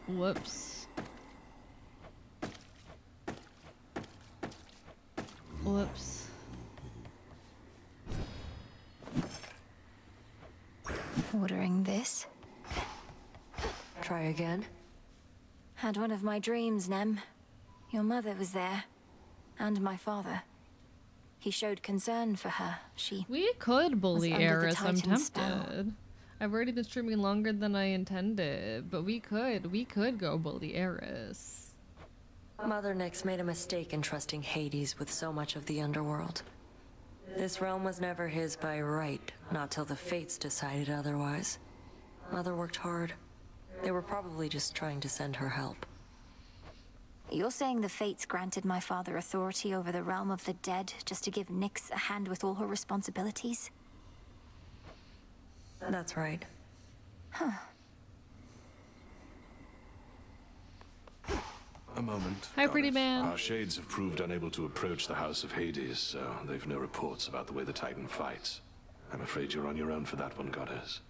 Whoops. Whoops. Ordering this. Try again. Had one of my dreams, Nem. Your mother was there. And my father. He showed concern for her. We could bully Eris, I'm tempted. Spell. I've already been streaming longer than I intended, but we could go bully Eris. Mother Nyx made a mistake in trusting Hades with so much of the underworld. This realm was never his by right, not till the Fates decided otherwise. Mother worked hard. They were probably just trying to send her help. You're saying the Fates granted my father authority over the realm of the dead just to give Nyx a hand with all her responsibilities? That's right. Huh. A moment. Hi, pretty man. Our shades have proved unable to approach the House of Hades, so they've no reports about the way the Titan fights. I'm afraid you're on your own for that one, Goddess.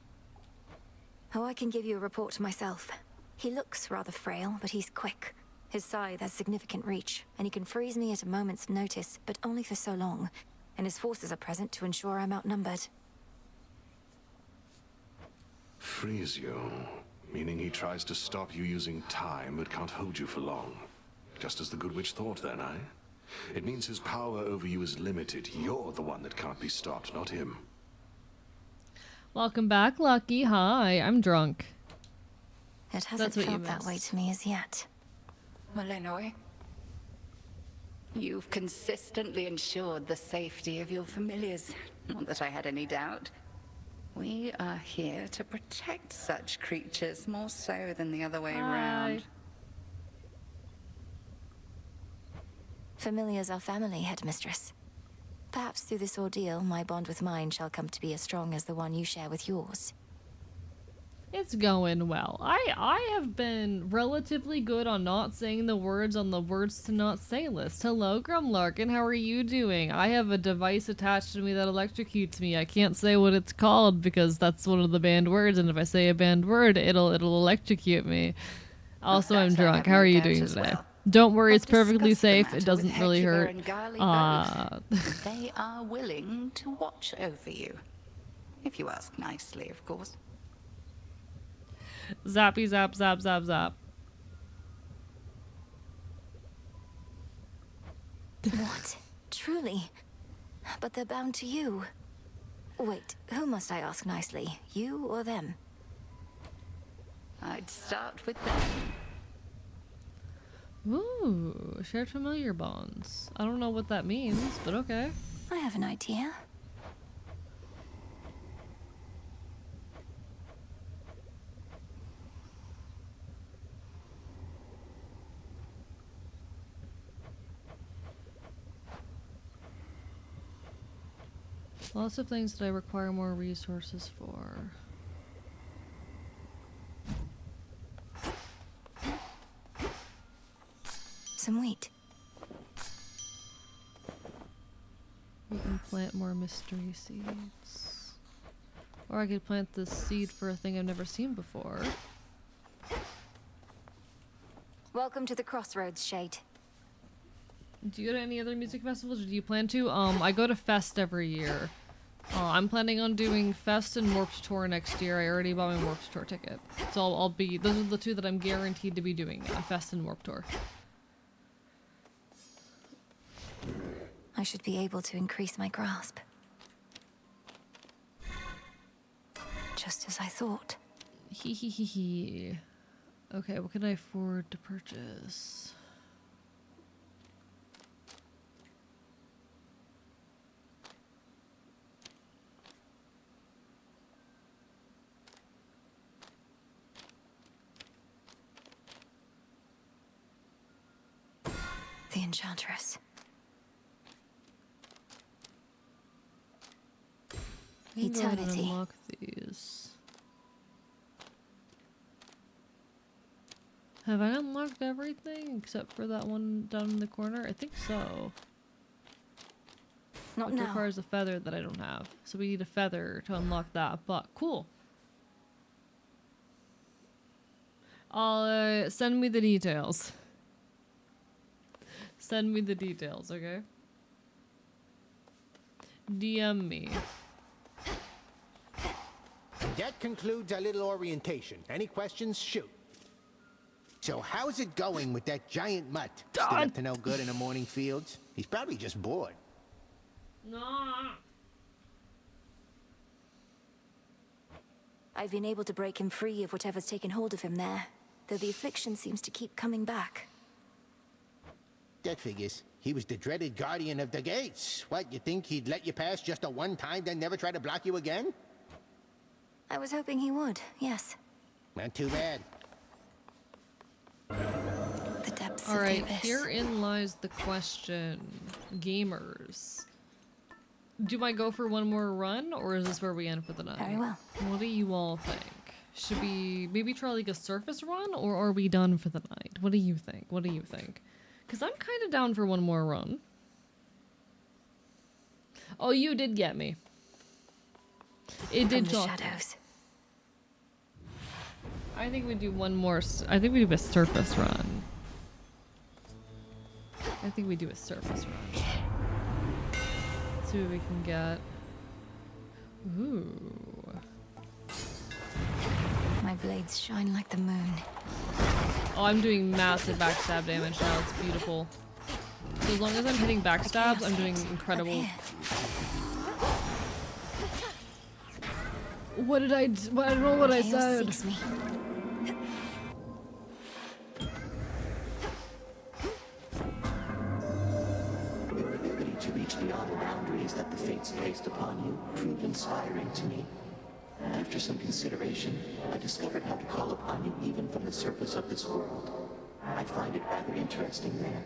Oh, I can give you a report myself. He looks rather frail, but he's quick. His scythe has significant reach, and he can freeze me at a moment's notice, but only for so long. And his forces are present to ensure I'm outnumbered. Freeze you? Meaning he tries to stop you using time, but can't hold you for long. Just as the Good Witch thought then, eh? It means his power over you is limited. You're the one that can't be stopped, not him. Welcome back, Lucky. Hi, I'm drunk. It hasn't felt that way to me as yet. Malinois, you've consistently ensured the safety of your familiars. Not that I had any doubt. We are here to protect such creatures more so than the other way around. Familiars are family, Headmistress. Perhaps through this ordeal, my bond with mine shall come to be as strong as the one you share with yours. It's going well. I have been relatively good on not saying the words on the words to not say list. Hello, Grumlarkin, how are you doing? I have a device attached to me that electrocutes me. I can't say what it's called because that's one of the banned words, and if I say a banned word, it'll electrocute me. Also, I'm drunk. How are you doing today? Don't worry, it's perfectly safe. It doesn't really hurt. They are willing to watch over you. If you ask nicely, of course. Zappy zap zap zap zap. What? Truly? But they're bound to you. Wait, who must I ask nicely? You or them? I'd start with them. Ooh, shared familiar bonds. I don't know what that means, but okay. I have an idea. Lots of things that I require more resources for. Some wheat. We can plant more mystery seeds. Or I could plant this seed for a thing I've never seen before. Welcome to the Crossroads, Shade. Do you go to any other music festivals, or do you plan to? I go to Fest every year. I'm planning on doing Fest and Warped Tour next year. I already bought my Warped Tour ticket. So I'll be, those are the two that I'm guaranteed to be doing, Fest and Warped Tour. I should be able to increase my grasp. Just as I thought. Hee. Okay, what can I afford to purchase? The Enchantress. Eternity. Unlock these. Have I unlocked everything except for that one down in the corner? I think so. Not Which now. requires a feather that I don't have. So we need a feather to unlock that, but cool. I'll send me the details. Send me the details, okay? DM me. That concludes our little orientation. Any questions? Shoot. So how's it going with that giant mutt? Still up to no good in the morning fields? He's probably just bored. Nah. I've been able to break him free of whatever's taken hold of him there, though the affliction seems to keep coming back. That figures. He was the dreaded guardian of the gates. What, you think he'd let you pass just a one time, then never try to block you again? I was hoping he would, yes. Not too bad. The depths of Alright, the abyss. herein lies the question. Gamers. Do I go for one more run, or is this where we end for the night? Very well. What do you all think? Should we maybe try like a surface run, or are we done for the night? What do you think? What do you think? Because I'm kind of down for one more run. Oh, you did get me. It did From the talk. shadows. I think we do one more. I think we do a surface run. I think we do a surface run. Let's see what we can get. Ooh. My blades shine like the moon. Oh, I'm doing massive backstab damage now. It's beautiful. So as long as I'm hitting backstabs, I'm doing incredible. What did I do? I don't know what I said. Your ability to reach beyond the boundaries that the fates placed upon you proved inspiring to me. After some consideration, I discovered how to call upon you even from the surface of this world. I find it rather interesting there.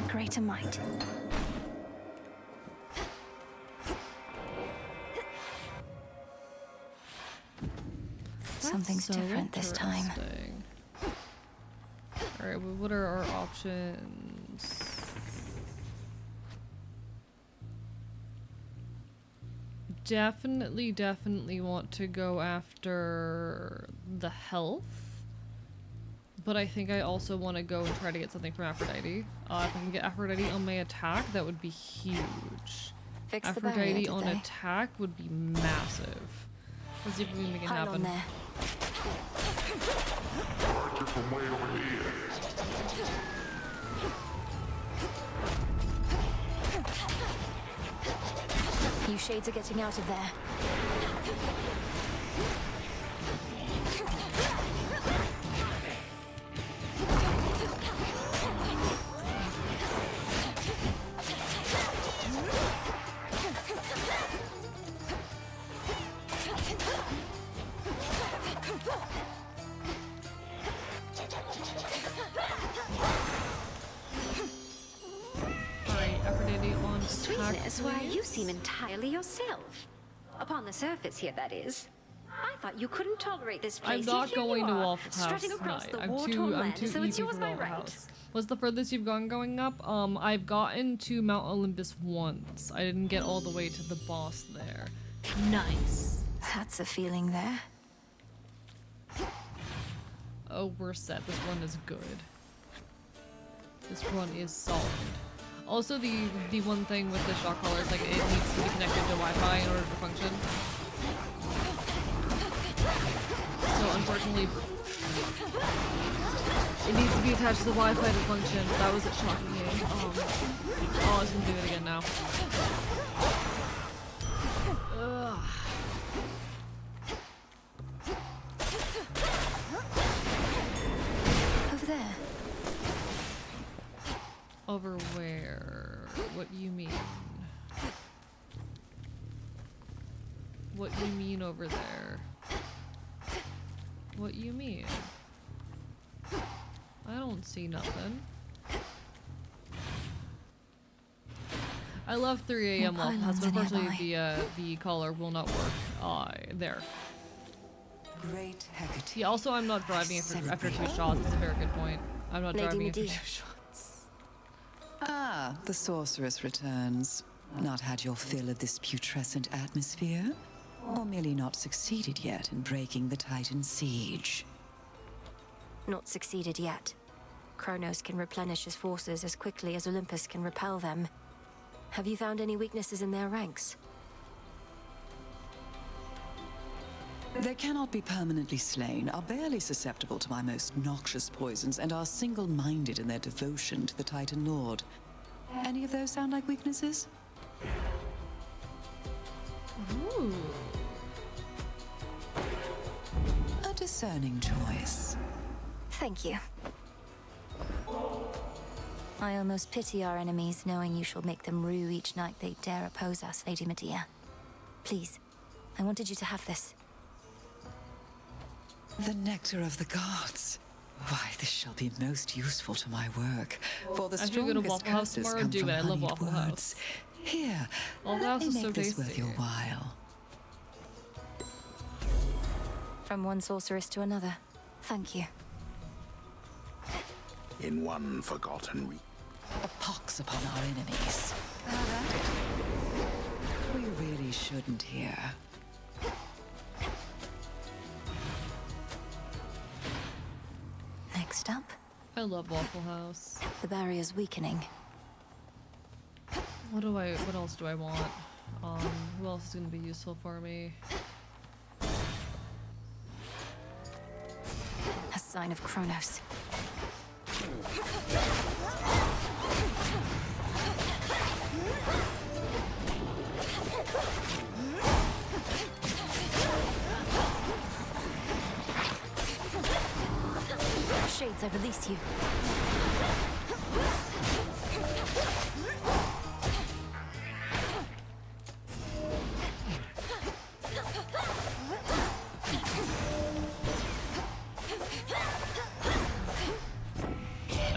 Greater might. Something's so different this time. Alright, well, what are our options? Definitely want to go after the health. But I think I also want to go and try to get something from Aphrodite. If I can get Aphrodite on my attack, that would be huge. Fix the Aphrodite barrier, on did they? attack would be massive. Let's see if we can make it Pile on happen. there. From way over here. You shades are getting out of there. Alright, Aphrodite on attack. Sweetness, why, please. you seem entirely yourself. Upon the surface here, that is. I thought you couldn't tolerate this place. I'm not Here you going to are, Waffle House strutting across tonight. the I'm war-torn land, too so it's easy yours for by Waffle right. House. What's the furthest you've gone growing up? I've gotten to Mount Olympus once. I didn't get all the way to the boss there. Nice. That's a feeling there. Oh, we're set. This run is good. This run is solid. Also, the one thing with the shock collar is like it needs to be connected to Wi-Fi in order to function. So unfortunately, it needs to be attached to the Wi-Fi to function. That was it shocking me. Oh, I was gonna do it again now. Ugh. Over there. Over where? What do you mean? What you mean over there? What you mean? I don't see nothing. I love 3 a.m. Waffle House, but unfortunately the collar will not work. There. Great Hecate. Yeah, also I'm not driving after 2 shots. That's a very good point. I'm not driving after 2 shots. Ah, the sorceress returns. Not had your fill of this putrescent atmosphere? Or merely not succeeded yet in breaking the Titan siege? Not succeeded yet. Kronos can replenish his forces as quickly as Olympus can repel them. Have you found any weaknesses in their ranks? They cannot be permanently slain, are barely susceptible to my most noxious poisons, and are single-minded in their devotion to the Titan Lord. Any of those sound like weaknesses? Ooh. A discerning choice. Thank you. I almost pity our enemies, knowing you shall make them rue each night they dare oppose us, Lady Medea. Please, I wanted you to have this. The nectar of the gods. Why, this shall be most useful to my work. For the I should go to strongest Waffle House curses tomorrow. come Do from it. I love honeyed Waffle words. House. Here, Waffle let House me is make so this worth tasty. your while. From one sorceress to another. Thank you. In one forgotten week. A pox upon our enemies. We really shouldn't here. Next up. I love Waffle House. The barrier's weakening. What else do I want? Who else is gonna be useful for me? A sign of Kronos. Shades, I release you.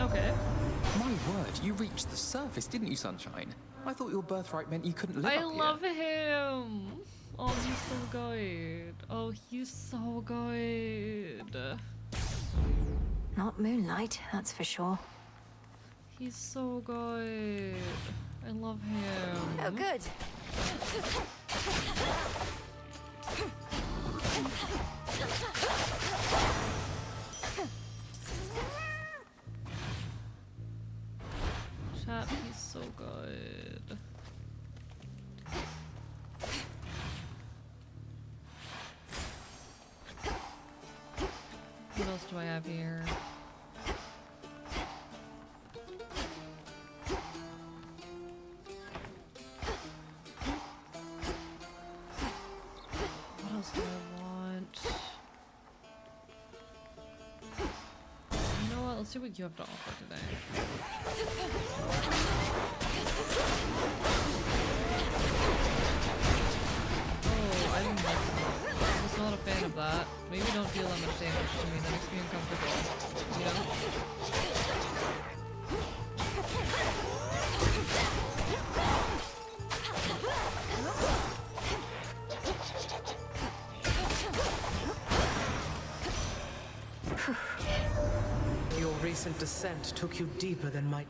Okay. My word, you reached the surface, didn't you, Sunshine? I thought your birthright meant you couldn't live I up love him. Oh, he's so good. Oh, he's so good. Not moonlight, that's for sure. He's so good. I love him. Oh, good. Chat, he's so good. What else do I have here? What else do I want? You know what? Let's see what you have to offer today. Oh, I didn't like that. I was not a fan of that. Maybe don't deal that much damage to me. That makes me uncomfortable. You know? recent descent took you deeper than my...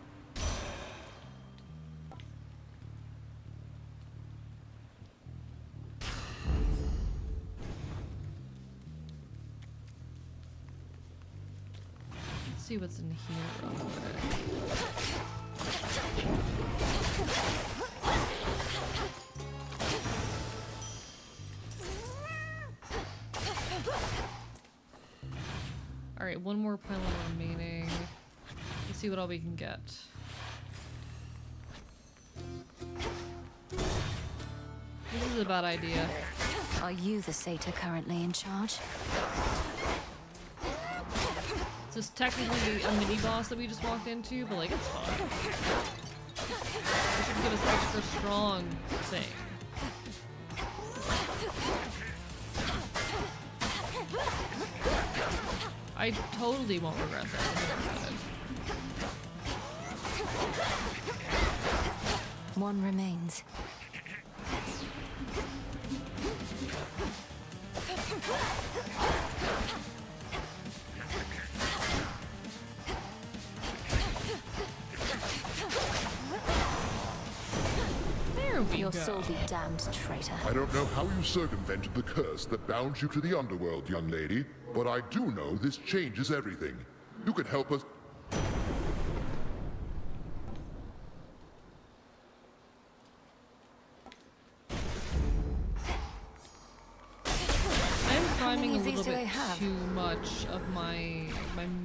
Let's see what's in here real quick. Alright, one more pylon remaining. Let's see what all we can get. This is a bad idea. Are you the satyr currently in charge? This is technically a mini-boss that we just walked into, but like, it's fine. It should give us extra strong thing. I totally won't regret that. One remains. There we Your go. soul be damned, traitor. I don't know how you circumvented the curse that bound you to the underworld, young lady, but I do know this changes everything. You can help us. I'm priming a of these little do they bit have? too much of my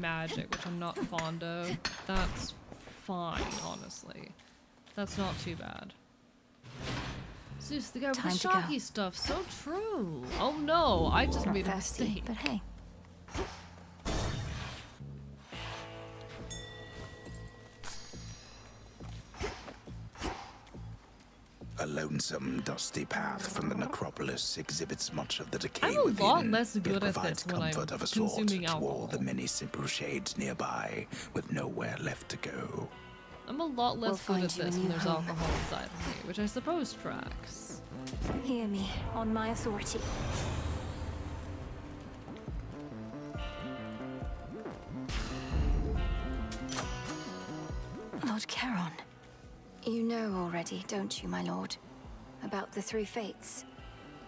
magic, which I'm not fond of. That's fine, honestly. That's not too bad. Zeus, the guy with the Time to go. shocky stuff, so true. Oh no, I just Not made a thirsty, mistake. but hey. A lonesome, dusty path from the necropolis exhibits much of the decay I'm a within. lot less It good at provides this when I'm comfort of a sort consuming to all alcohol. the many simple shades nearby, with nowhere left to go. I'm a lot We'll less good find at you a this new when there's home. alcohol inside of me, which I suppose tracks. Hear me, on my authority. Lord Charon. You know already, don't you, my lord? About the three fates.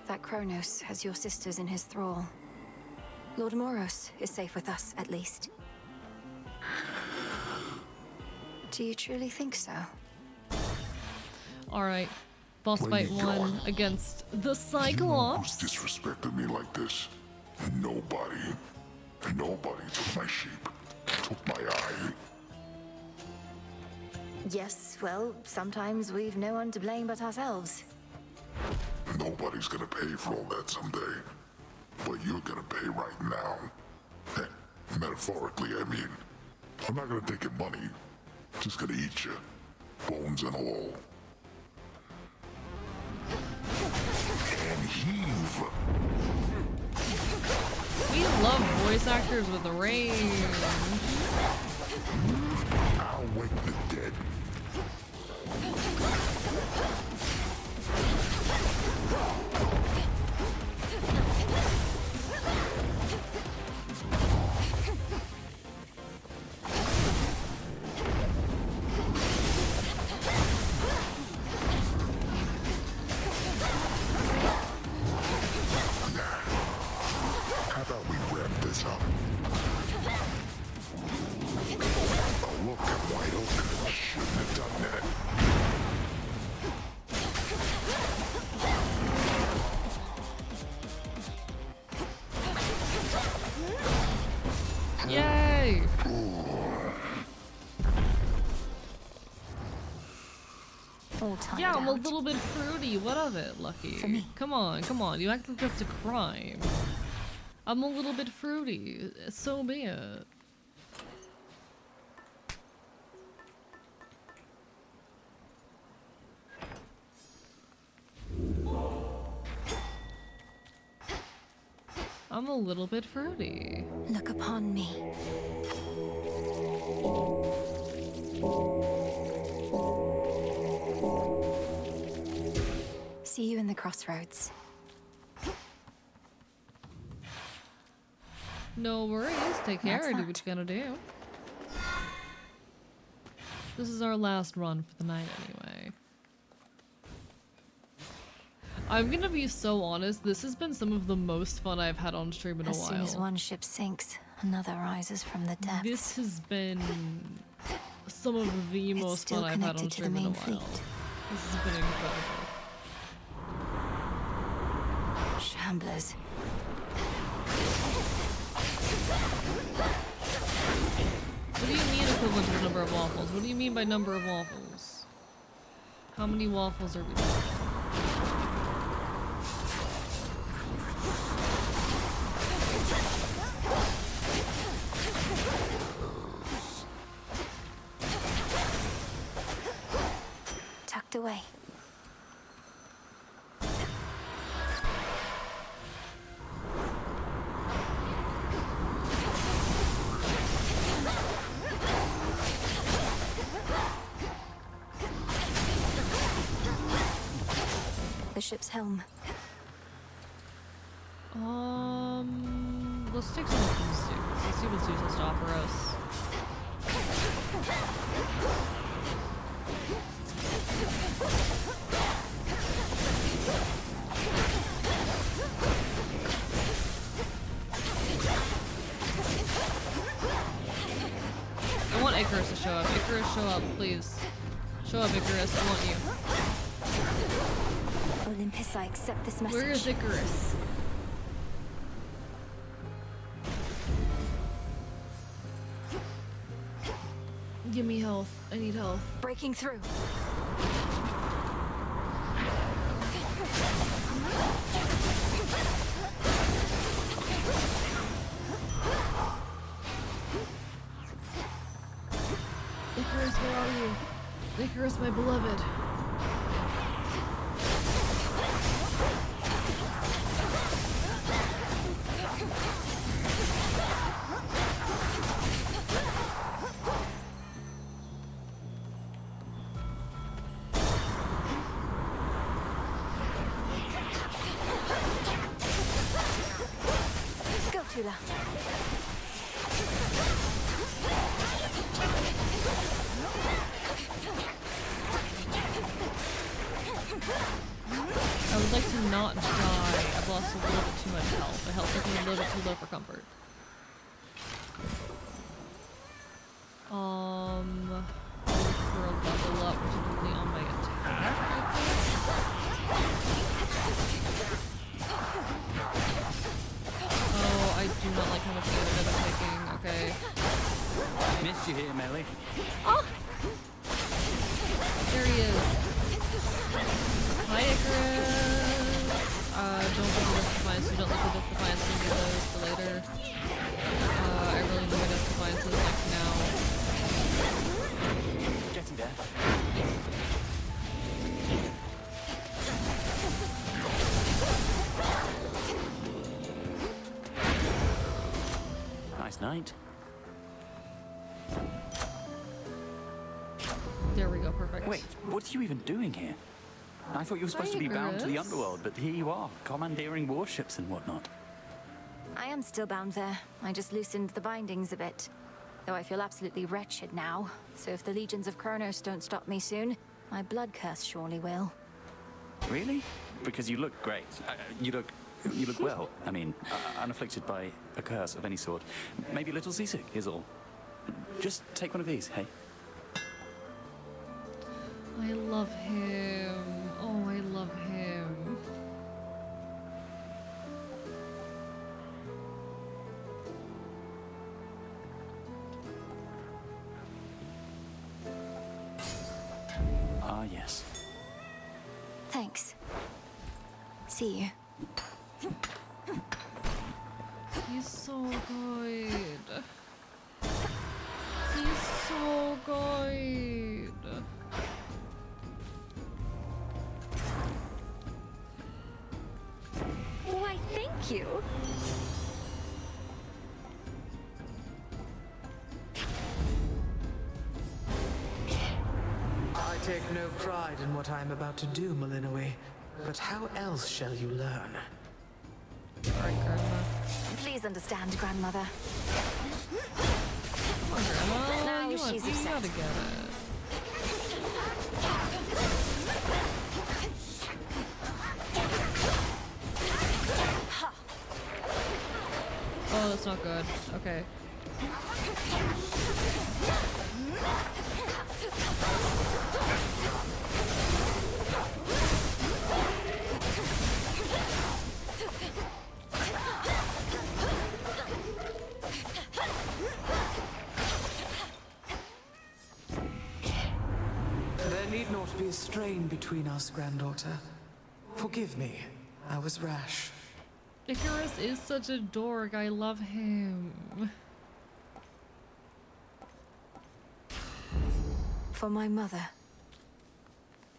That Kronos has your sisters in his thrall. Lord Moros is safe with us, at least. Do you truly think so? Alright, boss Where fight you 1 going? against the You know who's Cyclops. disrespected me like this? Nobody. Nobody took my sheep. Took my eye. Yes, well, sometimes we've no one to blame but ourselves. Nobody's gonna pay for all that someday. But you're gonna pay right now. Metaphorically, I mean. I'm not gonna take your money. I'm just gonna eat you. Bones and all. And heave. We love voice actors with range. I'll wake the dead. How about we wrap this up? Oh, look, I'm wide open. Shouldn't have done that. Yay! All tired Yeah, I'm a out. little bit fruity. What of it, Lucky? Come on, come on. You act like that's a crime. I'm a little bit fruity. So be it. I'm a little bit fruity. Look upon me. See you in the crossroads. No worries. Take care. That's Do that. what you gotta do. This is our last run for the night anyway. I'm gonna be so honest, this has been some of the most fun I've had on stream in a while. As soon as one ship sinks, another rises from the depths. This has been some of the most fun I've had on stream in a while. This has been incredible. Shamblers. What do you mean equivalent to the number of waffles? What do you mean by number of waffles? How many waffles are we doing? Tucked away. The ship's helm. Let's take some from Zeus. Let's see what Zeus has to offer us. I want Icarus to show up. Icarus, show up, please. Show up, Icarus. I want you. Olympus, I accept this message. Where is Icarus? Give me health. I need health. Breaking through. Icarus, where are you? Icarus, my beloved. Go, Tula. I would like to not die. I've lost a little bit too much health. My health is a little bit too low for comfort. I'll look for a level up, particularly on my attack, I think. Oh, I do not like how much damage I'm taking. Okay. Missed you here, Melly. Oh! There he is. Hi, Icarus. Don't look at this defiance. You don't look at this defiance. You get those for later. I really need my death defiances like now. Getting there. Nice night. There we go, perfect. Wait, what are you even doing here? I thought you were supposed to be bound to the Icarus. underworld, but here you are, commandeering warships and whatnot. I am still bound there. I just loosened the bindings a bit. Though I feel absolutely wretched now. So if the legions of Kronos don't stop me soon, my blood curse surely will. Really? Because you look great. You look well. I mean, unafflicted by a curse of any sort. Maybe a little seasick is all. Just take one of these, hey? I love him. Oh, I love him. Ah, yes. Thanks. See you. He's so good. He's so good. Why, thank you. I take no pride in what I am about to do, Malinois. But how else shall you learn? Sorry, Grandma. Please understand, Grandmother. Come on, Grandma. Now you she's you upset. gotta get it. Oh, that's not good. Okay. There need not be a strain between us, granddaughter. Forgive me, I was rash. Icarus is such a dork. I love him. For my mother.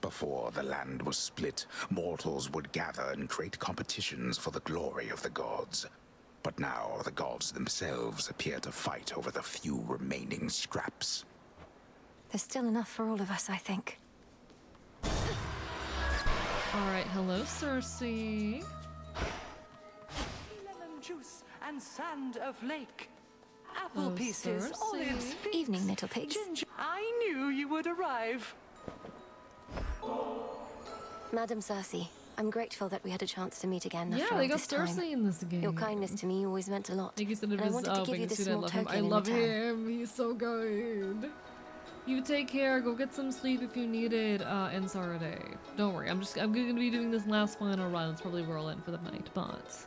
Before the land was split, mortals would gather and create competitions for the glory of the gods. But now the gods themselves appear to fight over the few remaining scraps. There's still enough for all of us, I think. Alright, hello, Cersei. Lemon juice and sand of lake. Apple Oh, pieces, Cersei. olives, figs, Evening, little pigs. ginger. I knew you would arrive. Madam Cersei, I'm grateful that we had a chance to meet again after Yeah, all they got this time. Cersei in this game. Your kindness to me always meant a lot. Thank you so And I wanted to give you this I small love him. token I in love return. him. He's so good. You take care. Go get some sleep if you need it. And Saturday. Don't worry. I'm gonna be doing this last final run. It's probably where I'll end for the night. But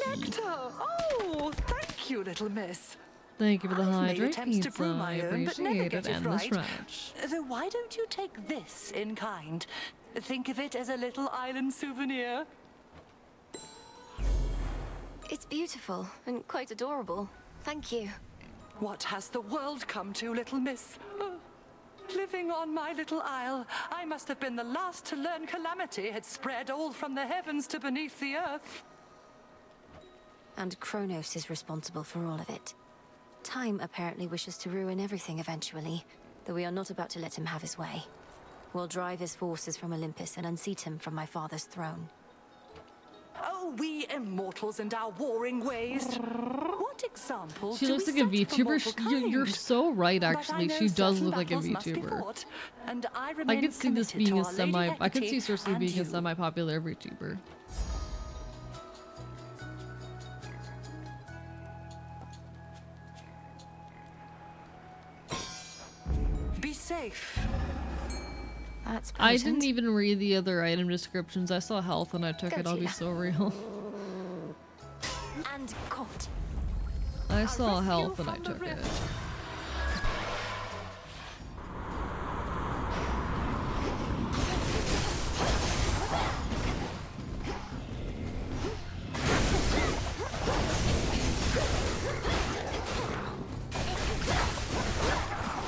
Nectar! Oh, thank you, little miss. thank you for the I've made hydrate attempts to pizza. brew I my own, but never appreciate get it. it And the right. stretch. So why don't you take this in kind? Think of it as a little island souvenir. It's beautiful and quite adorable. Thank you. What has the world come to, little miss? Living on my little isle, I must have been the last to learn calamity had spread all from the heavens to beneath the earth. And Kronos is responsible for all of it. Time apparently wishes to ruin everything eventually, though we are not about to let him have his way. We'll drive his forces from Olympus and unseat him from my father's throne. Oh, we immortals and our warring ways. What example She do looks we like a set for mortal VTuber. You're kind? so right, But I actually. know She does certain look like a battles must be VTuber. fought, and I I remain could see this committed being to a Our Lady semi. I could see Hecate Cersei and being a you. semi-popular VTuber. Be safe. That's I didn't even read the other item descriptions. I saw health and I took Go, it. I'll be Gina. so real. And caught. I saw health and I took it.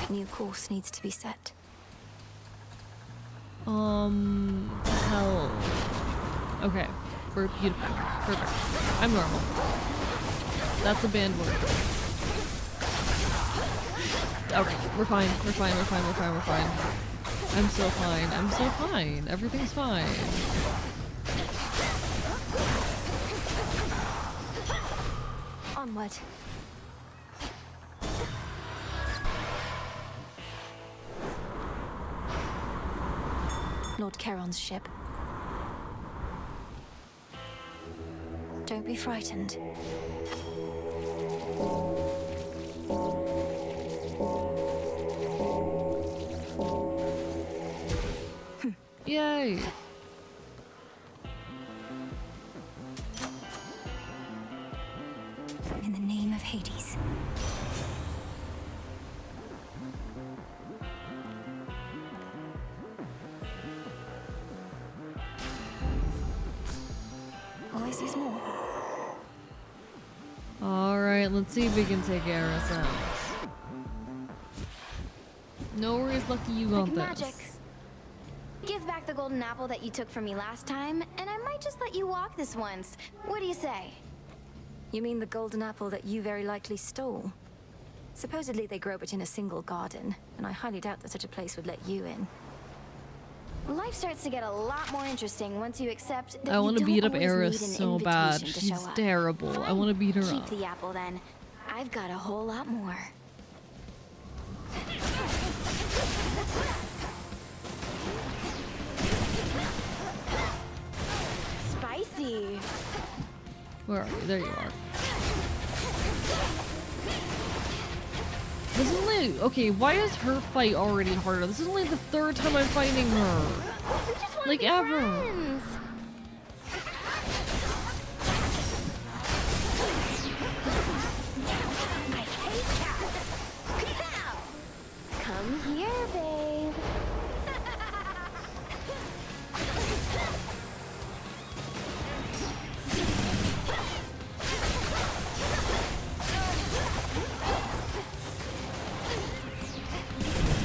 New course needs to be set. Hell. Okay. We're beautiful. Perfect. I'm normal. That's a banned word. Okay, we're fine. We're fine. We're fine. We're fine. We're fine. I'm so fine. I'm so fine. Everything's fine. Onward. Lord Charon's ship. Don't be frightened. Yay! In the name of Hades. Always there's more. Alright, let's see if we can take Eris out. No worries, Lucky, you got this. Magic. Give back the golden apple that you took from me last time, and I might just let you walk this once. What do you say? You mean the golden apple that you very likely stole? Supposedly they grow it in a single garden, and I highly doubt that such a place would let you in. Life starts to get a lot more interesting once you accept that I want to beat up Eris Eris so bad. She's terrible. I want to beat her Keep up. the apple then. I've got a whole lot more. Spicy. Where are you? There you are. Okay, why is her fight already harder? This is only the 3rd time I'm fighting her. Like, ever. Friends. I hate cats. Come here, babe.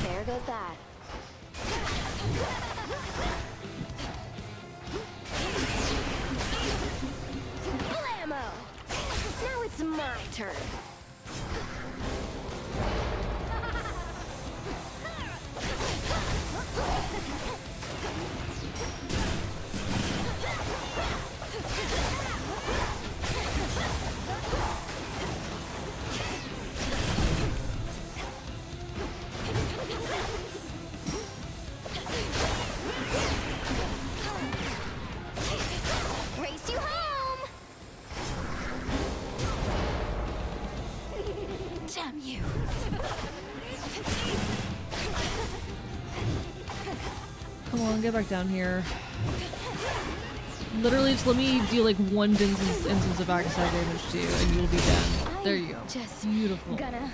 There goes that. Blammo! Now it's my turn. Race you home! Damn you! Come on, get back down here. Literally, just let me do like one instance of backstab damage to you, and you'll be dead. There you go. Just beautiful. Gonna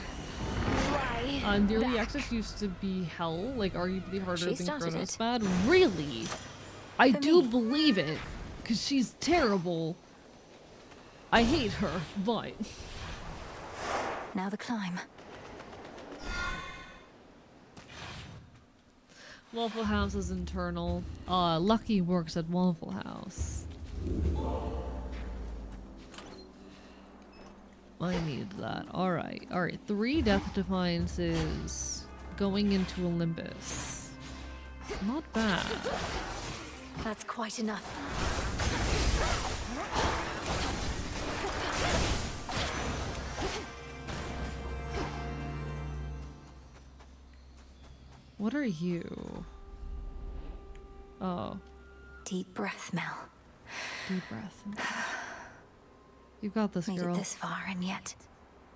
fly The early back. access used to be hell, like arguably harder She than started Chronos it. Bad. Really? I For do me. believe it, because she's terrible. I hate her, but... Now the climb. Waffle House is internal. Lucky works at Waffle House. I need that. Alright, alright. 3 death defiances going into Olympus. Not bad. That's quite enough. What are you? Oh. Deep breath, Mel. Deep breath. You got this, Made girl. it this far, and yet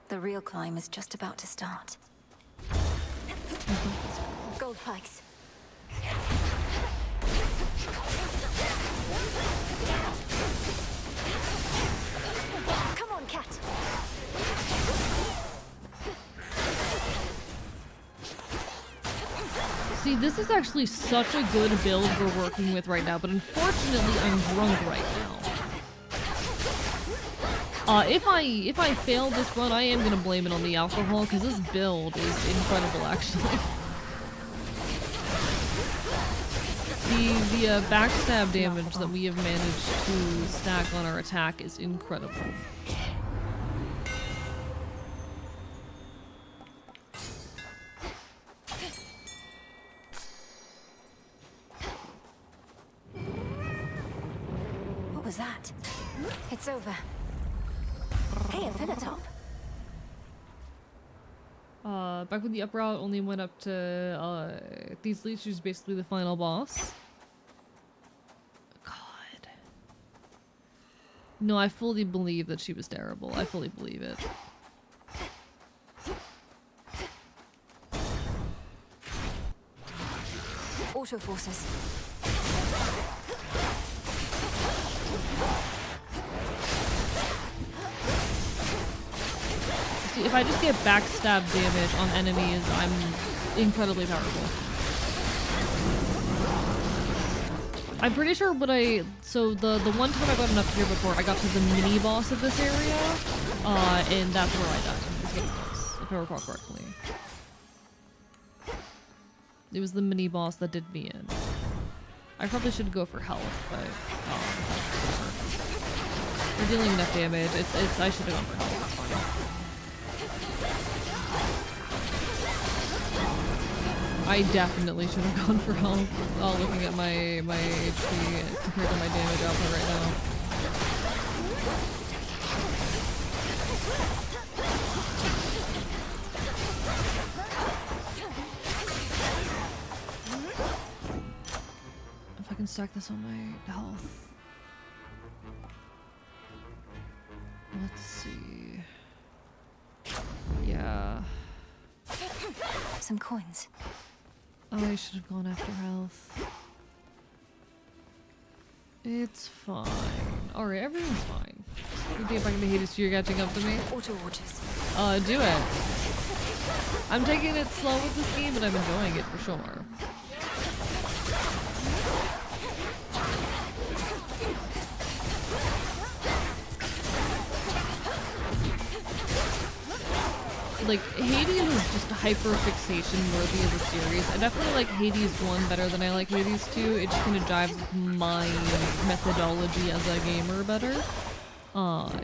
the real climb is just about to start. Gold pikes. Come on, cat. See, this is actually such a good build we're working with right now, but unfortunately I'm drunk right now. If I fail this run, I am gonna blame it on the alcohol, because this build is incredible, actually. The backstab damage that we have managed to stack on our attack is incredible. What was that? It's over. Hey, a pillar top. Back when the up route only went up to, these leads, she's basically the final boss. God. No, I fully believe that she was terrible. I fully believe it. Auto forces. See, if I just get backstab damage on enemies, I'm incredibly powerful. I'm pretty sure so the one time I got up here before, I got to the mini boss of this area, and that's where I died in this game, if I recall correctly. It was the mini boss that did me in. I probably should go for health, but we're dealing enough damage. I should have gone for health. It's fine. I definitely should have gone for health. Looking at my HP compared to my damage output right now. If I can stack this on my health. Let's see. Yeah. some coins. Oh, I should have gone after health. It's fine. Alright, everything's fine. You think if I can be Hades, you're catching up to me? Auto orders. Do it. I'm taking it slow with this game, but I'm enjoying it for sure. Like, Hades is just hyper-fixation worthy of the series. I definitely like Hades 1 better than I like Hades 2. It just kind of jives with my methodology as a gamer better.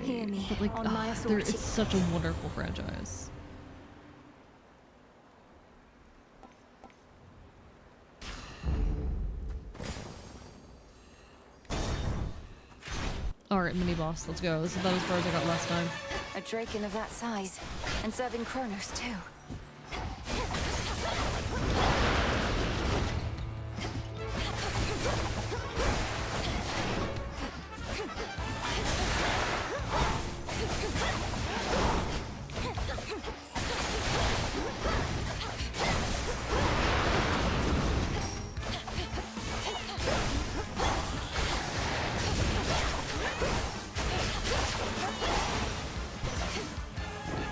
Hear me, But like, on my authority. it's such a wonderful franchise. Alright, mini-boss, let's go. This is about as far as I got last time. A Draken of that size, and serving Kronos too.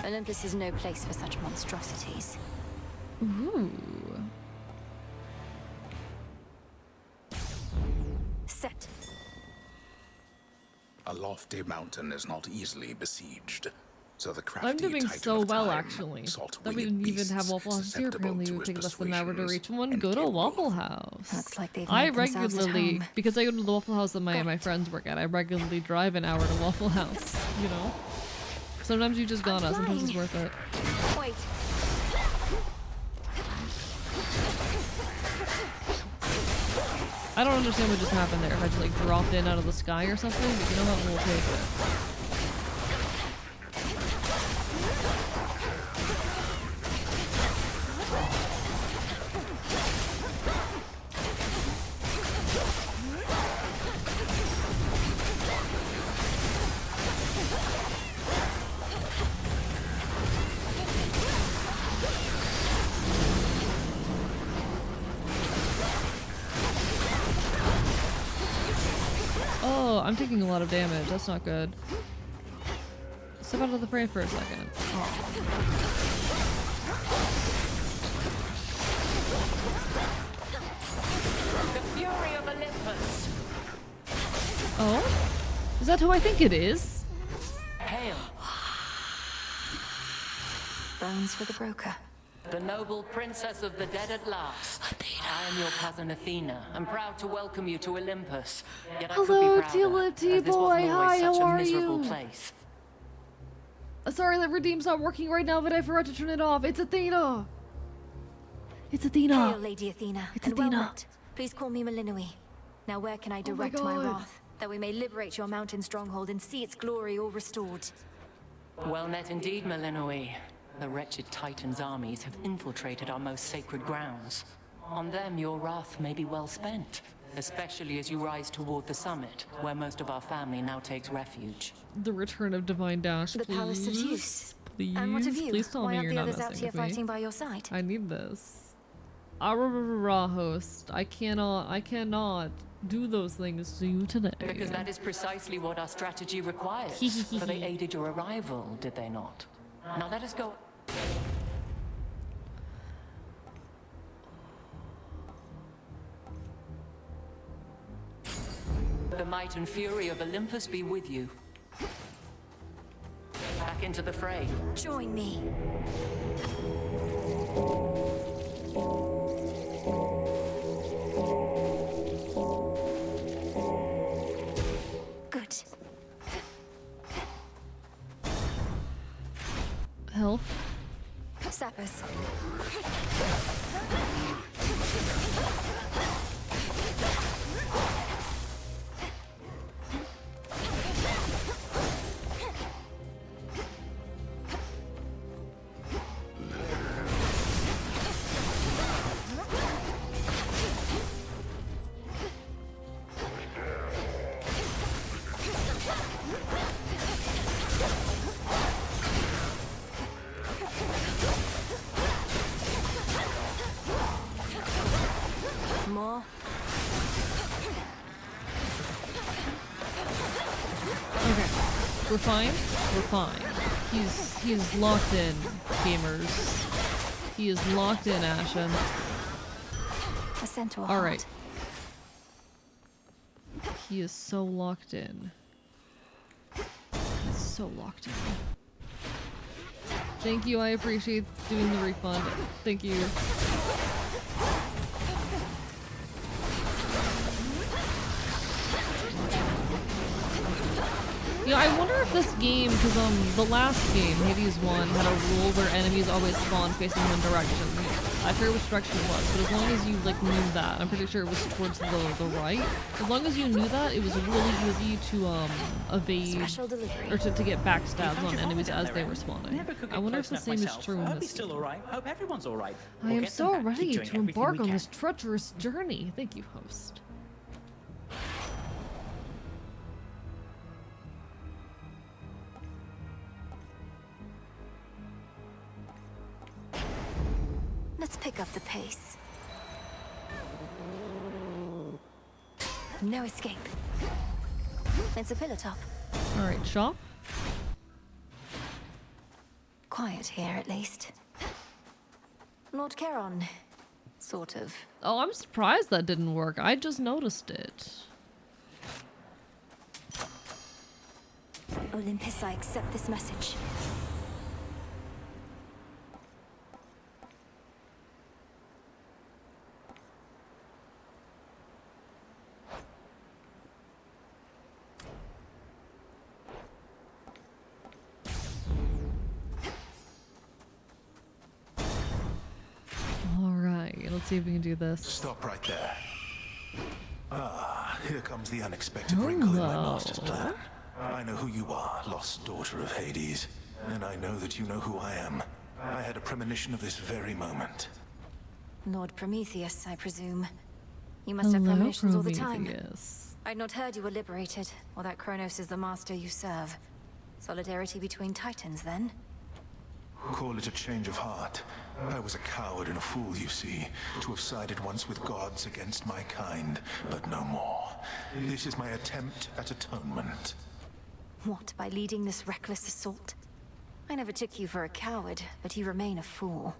Olympus is no place for such monstrosities. Ooh. Set. A lofty mountain is not easily besieged, so the crafty I'm doing Titan so of well, time actually. sought That we winged didn't even have beasts Waffle House here. susceptible Apparently, it to would his take less than an hour to persuasions reach one. Go to Waffle House. Looks like they've I made themselves at regularly, home. because I go to the Waffle House that my friends work at, I regularly drive an hour to Waffle House, you know? Sometimes you just gotta, sometimes it's worth it. Wait. I don't understand what just happened there. If I just like dropped in out of the sky or something, but you know what? We'll take it. Oh, I'm taking a lot of damage. That's not good. Step out of the frame for a second. The fury of Olympus. Oh? Is that who I think it is? Hail. Bones for the broker. The noble princess of the dead at last. I am your cousin Athena. I'm proud to welcome you to Olympus. Yet I could Hello, be prouder, Tila as this T-boy. wasn't always Hi, such how a are miserable you? place. Sorry that Redeem's not working right now, but I forgot to turn it off. It's Athena. It's Athena. Hail, Lady Athena. It's and Athena. well met. Please call me Malinui. Now where can I direct my God. wrath, that we may liberate your mountain stronghold and see its glory all restored? Well met indeed, Malinui. The wretched Titan's armies have infiltrated our most sacred grounds. On them, your wrath may be well spent, especially as you rise toward the summit, where most of our family now takes refuge. The return of Divine Dash, The please. Palace of Zeus. Please, And what of you? please tell Why me aren't you're the not others messing out here with me. fighting by your side? I need this. Host. I cannot do those things to you today. Because that is precisely what our strategy requires. For they aided your arrival, did they not? Now let us go. The might and fury of Olympus be with you. Back into the fray. Join me. Good. Health. Sappers. We're fine. We're fine. He's locked in, gamers. He is locked in, Ashen. All right. He is so locked in. He's so locked in. Thank you. I appreciate doing the refund. Thank you. You know, I wonder if this game, because the last game, Hades 1, had a rule where enemies always spawn facing one direction. I forget which direction it was, but as long as you like knew that, I'm pretty sure it was towards the right. As long as you knew that, it was really easy to evade or to get backstabs on enemies as they were spawning. I wonder if the same is true in this game. Hope everyone's all right. I am so ready to embark on this treacherous journey. Thank you, host. Let's pick up the pace. No escape. It's a pillar top. Alright, shop. Quiet here, at least. Lord Charon. Sort of. Oh, I'm surprised that didn't work. I just noticed it. Olympus, I accept this message. Let's see if we can do this. Stop right there. Ah, here comes the unexpected wrinkle in my master's plan. I know who you are, lost daughter of Hades, and I know that you know who I am. I had a premonition of this very moment. Lord Prometheus, I presume. You must have premonitions all the time. I'd not heard you were liberated, or that Kronos is the master you serve. Solidarity between titans, then? Call it a change of heart. I was a coward and a fool, you see, to have sided once with gods against my kind, but no more. This is my attempt at atonement. What, by leading this reckless assault? I never took you for a coward, but you remain a fool.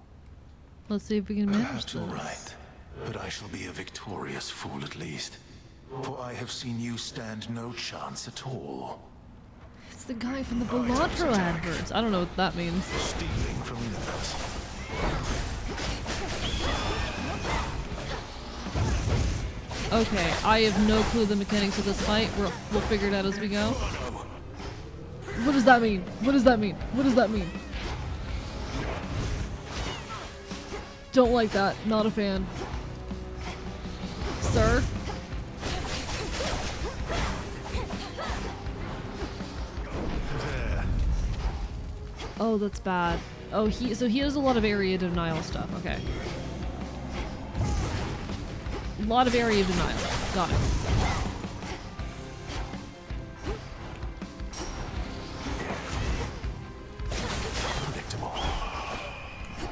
Let's see if we can manage That's all right, but I shall be a victorious fool at least. For I have seen you stand no chance at all. It's the guy from the Balatro adverts. I don't know what that means. Stealing from others. Okay, I have no clue the mechanics of this fight. We'll figure it out as we go. What does that mean? What does that mean? What does that mean? Don't like that. Not a fan. Sir? Oh, that's bad. Oh, so he has a lot of area denial stuff. Okay. A lot of area denial. Got it.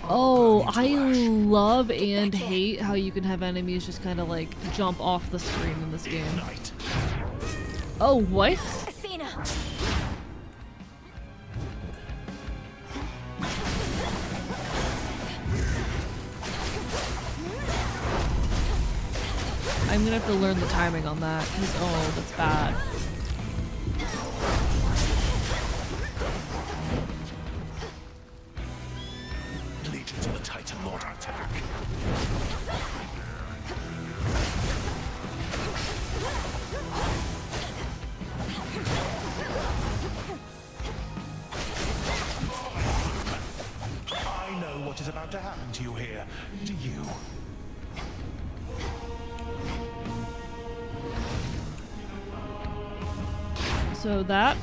Oh, I love and hate how you can have enemies just kind of like jump off the screen in this game. Oh, what? Athena! I'm gonna have to learn the timing on that, because oh, that's bad. Legions of the Titan Lord attack. I know what is about to happen to you here. Do you? So that.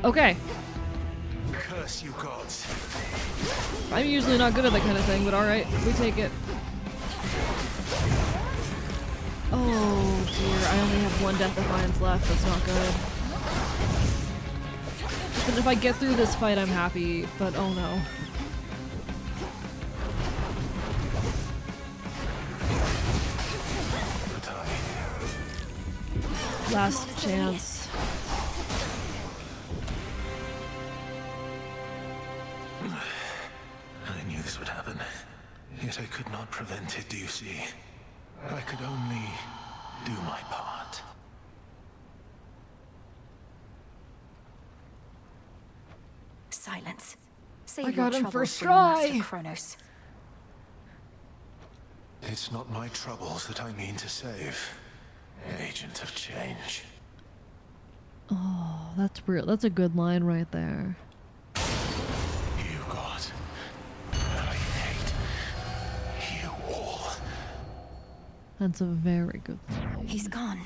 Okay. Curse you gods. I'm usually not good at that kind of thing, but alright, we take it. Oh dear, I only have one Death Defiance left, that's not good. But if I get through this fight, I'm happy, but oh no. Last chance. I knew this would happen, yet I could not prevent it, do you see? I could only do my part. Silence. Save I got your him troubles first for your Master try. Kronos. It's not my troubles that I mean to save, Agent of Change. Oh, that's real. That's a good line right there. You God, I hate you all. That's a very good line. He's gone.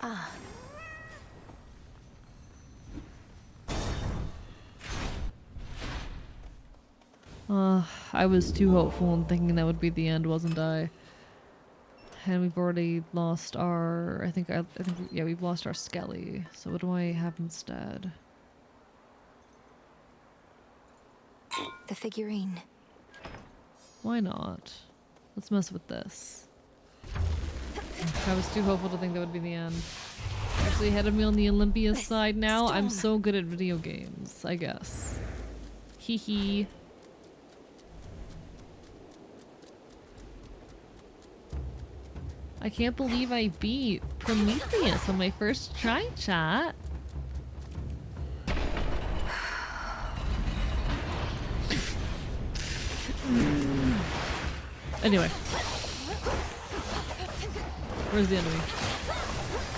Ah. I was too hopeful and thinking that would be the end, wasn't I? And we've already lost our, I think, yeah, we've lost our Skelly. So what do I have instead? The figurine. Why not? Let's mess with this. I was too hopeful to think that would be the end. Actually ahead of me on the Olympia side now. I'm so good at video games, I guess. Hee hee. I can't believe I beat Prometheus on my first try, chat. Anyway. Where's the enemy?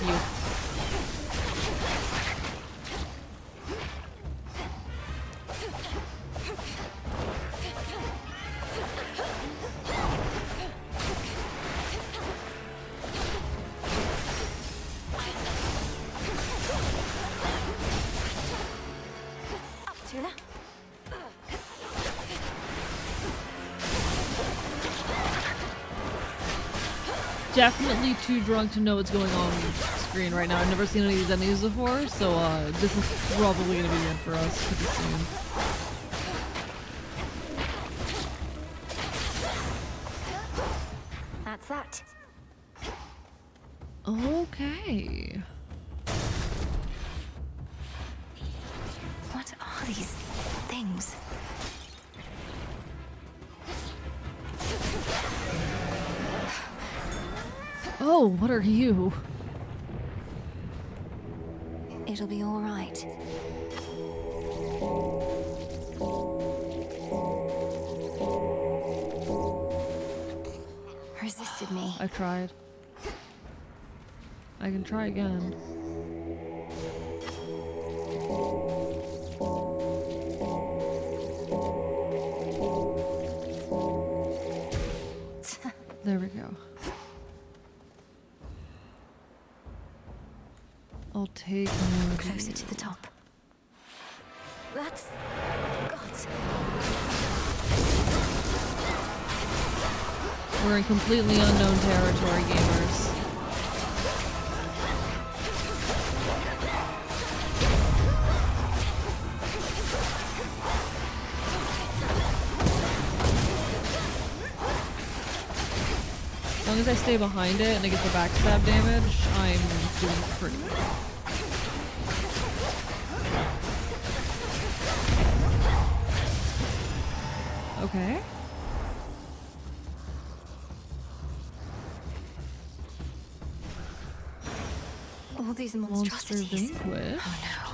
You. Tuna? Definitely too drunk to know what's going on screen right now. I've never seen any of these enemies before, so this is probably gonna be the end for us pretty soon. That's that. Okay. What are these things? Oh, what are you? It'll be all right. Resisted me. I tried. I can try again. There we go. I'll take more of Closer these. to the top. That's God. We're in completely unknown territory, gamers. As long as I stay behind it and I get the backstab damage, I'm doing pretty good. Okay. All these Monster monstrosities. vanquish. Oh no.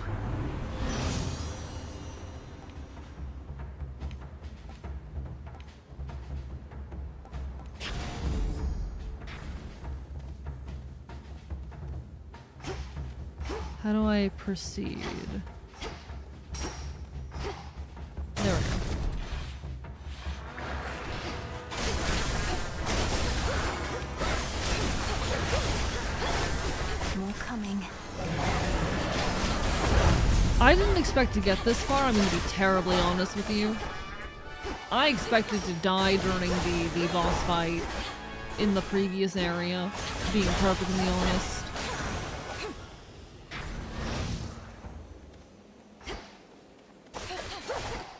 How do I proceed? There we go. More coming. I didn't expect to get this far, I'm gonna be terribly honest with you. I expected to die during the boss fight in the previous area, being perfectly honest.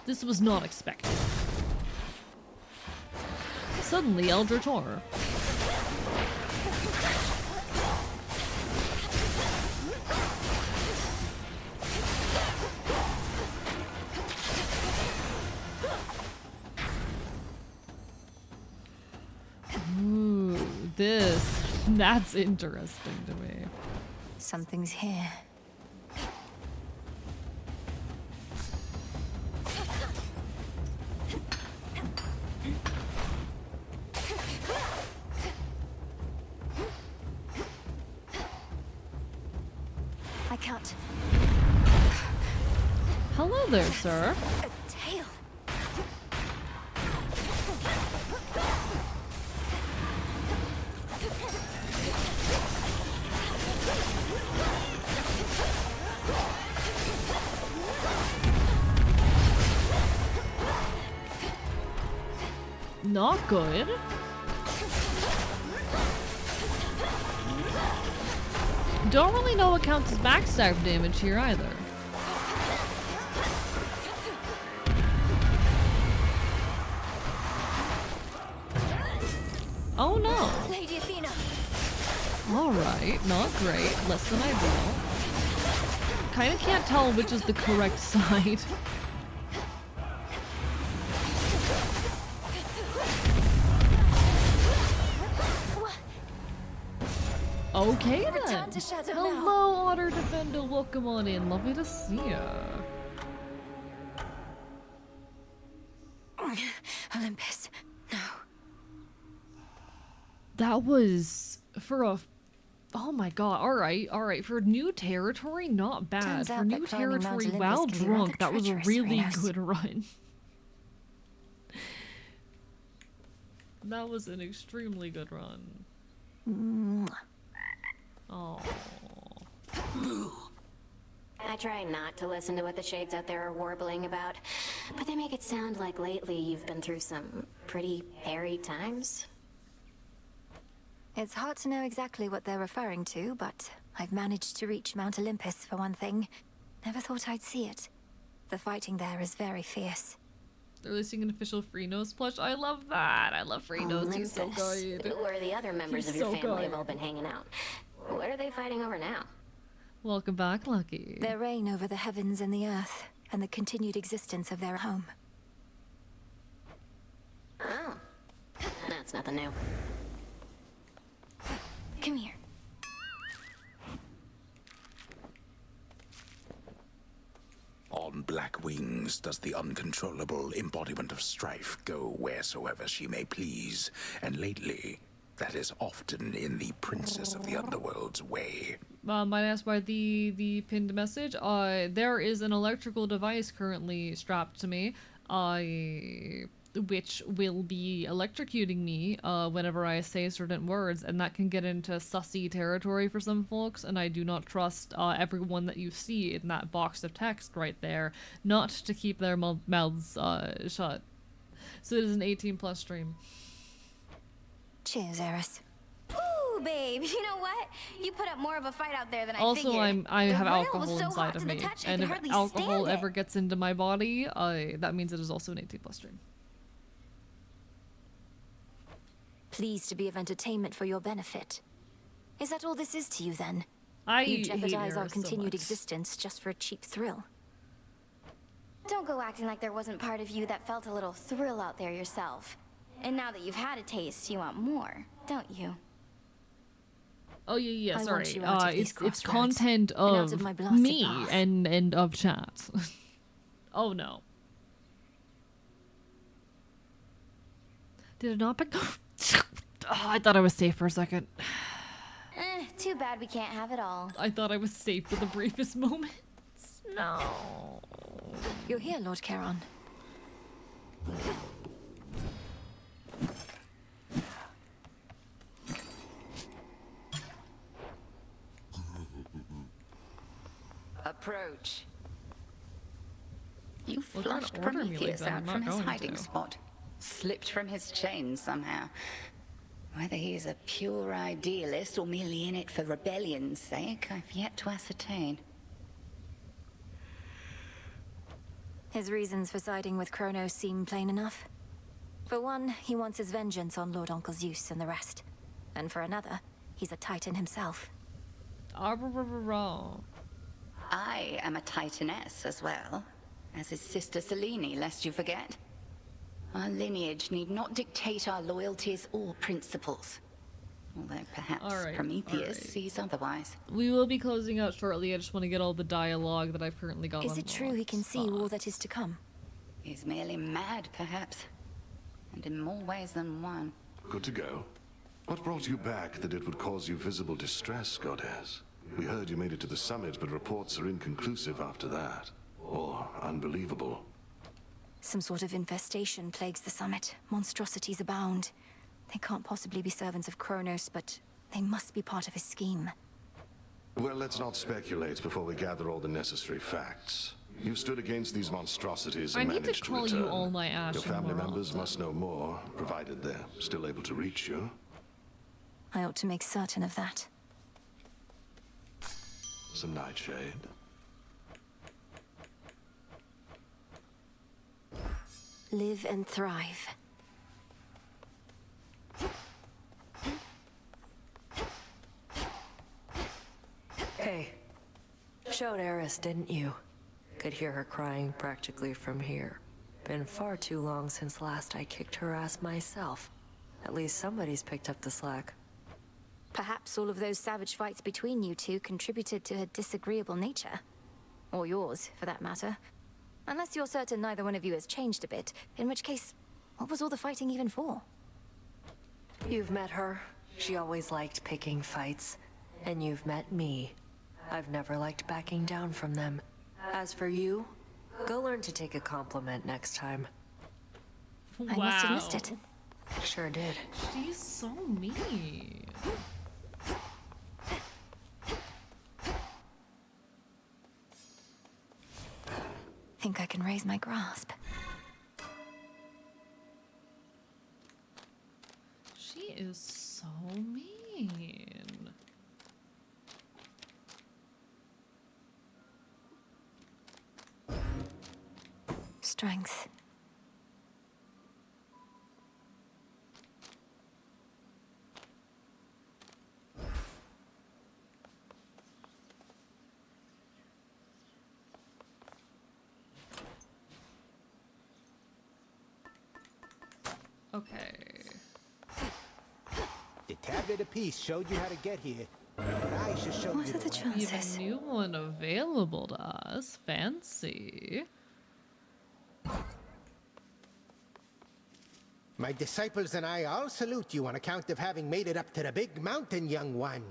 This was not expected. Suddenly, Eldritch Horror. That's interesting to me. Something's here. I can't. Hello there, sir. A tail. Not good. Don't really know what counts as backstab damage here either. Oh no. Lady Athena. Alright, not great. Less than ideal. Kinda can't tell which is the correct side. Okay then. Hello, Otter Defender. Welcome on in. Lovely to see ya. Olympus. No. That was for a. Oh my god. Alright. For new territory, not bad. Turns For out new that climbing Mount territory, Olympus while can be drunk, rather that was a treacherous, really Rhinos. good run. That was an extremely good run. Oh. I try not to listen to what the shades out there are warbling about, but they make it sound like lately you've been through some pretty hairy times. It's hard to know exactly what they're referring to, but I've managed to reach Mount Olympus for one thing. Never thought I'd see it. The fighting there is very fierce. They're releasing an official Freenose plush. I love that. I love Freenose. He's so good. Where the other members He's of your so family good. have all been hanging out. What are they fighting over now? Welcome back, Lucky. Their reign over the heavens and the earth, and the continued existence of their home. Oh, that's nothing new. Come here. On black wings does the uncontrollable embodiment of strife go wheresoever she may please, and lately, that is often in the princess of the underworld's way. Might I ask why the pinned message? There is an electrical device currently strapped to me, which will be electrocuting me whenever I say certain words, and that can get into sussy territory for some folks, and I do not trust everyone that you see in that box of text right there not to keep their mouths shut. So it is an 18+ stream. Cheers, Eris. Ooh, babe, you know what? You put up more of a fight out there than I Also, figured. I The have rail alcohol was so inside hot of to the me, touch, I and could if hardly alcohol stand ever it. gets into my body, that means it is also an 18+ stream. Pleased to be of entertainment for your benefit. Is that all this is to you, then? I You hate jeopardize our Eris so continued much. existence just for a cheap thrill. Don't go acting like there wasn't part of you that felt a little thrill out there yourself. And now that you've had a taste, you want more, don't you? Oh yeah, I sorry. want you out of these It's crossroads content and out of of my blasted me path. and of chat. Oh no. Did it not pick? Oh, I thought I was safe for a second. Too bad we can't have it all. I thought I was safe for the briefest moments. No. You're here, Lord Charon. Approach. You Well, don't flushed order me like Prometheus that, I'm out not from his going hiding to. spot. Slipped from his chains somehow. Whether he's a pure idealist or merely in it for rebellion's sake, I've yet to ascertain. His reasons for siding with Kronos seem plain enough. For one, he wants his vengeance on Lord Uncle Zeus and the rest. And for another, he's a Titan himself. I am a Titaness as well, as his sister Selene, lest you forget. Our lineage need not dictate our loyalties or principles. Although perhaps Alright, Prometheus alright. sees otherwise. We will be closing out shortly. I just want to get all the dialogue that I've currently got. Is it true he can see all that is to come? He's merely mad, perhaps. And in more ways than one. Good to go. What brought you back that it would cause you visible distress, Goddess? We heard you made it to the summit, but reports are inconclusive after that. Or unbelievable. Some sort of infestation plagues the summit. Monstrosities abound. They can't possibly be servants of Kronos, but they must be part of his scheme. Well, let's not speculate before we gather all the necessary facts. You stood against these monstrosities and I need to managed to call return. you all my ash Your and family morale. members must know more, provided they're still able to reach you. I ought to make certain of that. Some nightshade. Live and thrive. Hey, showed Eris, didn't you? Could hear her crying practically from here. Been far too long since last I kicked her ass myself. At least somebody's picked up the slack. Perhaps all of those savage fights between you two contributed to her disagreeable nature. Or yours, for that matter. Unless you're certain neither one of you has changed a bit, in which case, what was all the fighting even for? You've met her. She always liked picking fights. And you've met me. I've never liked backing down from them. As for you, go learn to take a compliment next time. I must have missed it. Sure did. She's so mean. Think I can raise my grasp. She is so mean. Strength. Okay. The tablet of peace showed you how to get here. But I should show What you are the way. We have a new one available to us. Fancy. My disciples and I all salute you on account of having made it up to the big mountain, young one.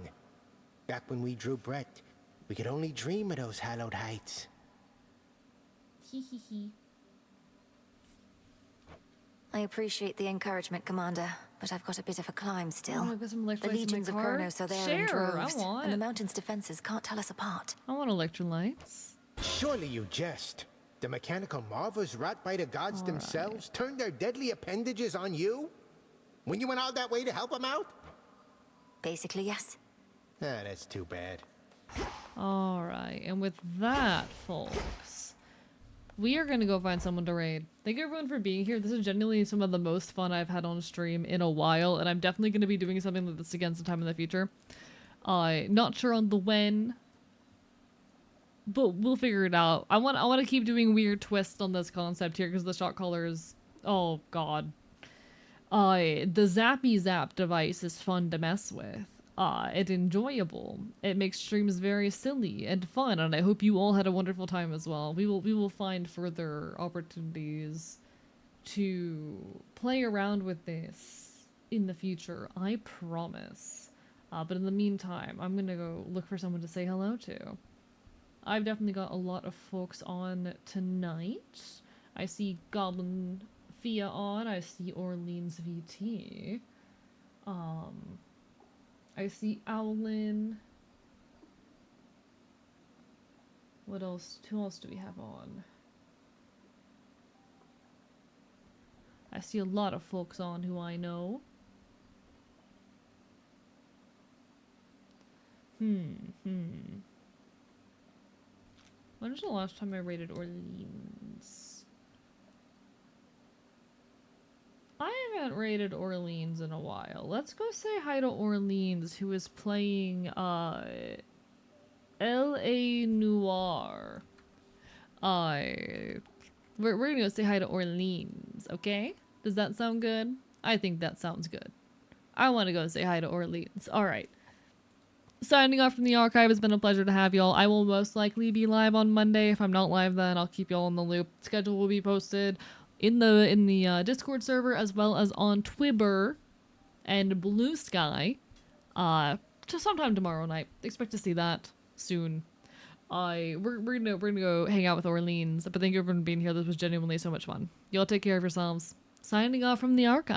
Back when we drew breath, we could only dream of those hallowed heights. Hee hee hee. I appreciate the encouragement, Commander, but I've got a bit of a climb still. Oh, I've got some The electrolytes in legions my of car. Kronos are there in Share, I droves, want. and the mountain's defenses can't tell us apart. I want electrolytes. Surely you jest. The mechanical marvels wrought by the gods themselves turned their deadly appendages on you? When you went all that way to help them out? Basically, yes. Ah, that's too bad. Alright, and with that, folks, we are gonna go find someone to raid. Thank you everyone for being here. This is genuinely some of the most fun I've had on stream in a while, and I'm definitely gonna be doing something like this again sometime in the future. Not sure on the when, but we'll figure it out. I want to keep doing weird twists on this concept here because the shot caller is, oh god. The Zappy Zap device is fun to mess with. It's enjoyable. It makes streams very silly and fun, and I hope you all had a wonderful time as well. We will find further opportunities to play around with this in the future. I promise. But in the meantime, I'm gonna go look for someone to say hello to. I've definitely got a lot of folks on tonight. I see Goblin Fia on. I see Orleans VT. I see Owlin. What else? Who else do we have on? I see a lot of folks on who I know. When was the last time I raided Orleans? I haven't raided Orleans in a while. Let's go say hi to Orleans, who is playing, L.A. Noir. We're gonna go say hi to Orleans, okay? Does that sound good? I think that sounds good. I want to go say hi to Orleans. All right. Signing off from the archive. It's been a pleasure to have y'all. I will most likely be live on Monday. If I'm not live then, I'll keep y'all in the loop. Schedule will be posted in the Discord server as well as on Twitter and Blue Sky. Just sometime tomorrow night. Expect to see that soon. We're gonna go hang out with Orleans. But thank you everyone for being here. This was genuinely so much fun. Y'all take care of yourselves. Signing off from the archive.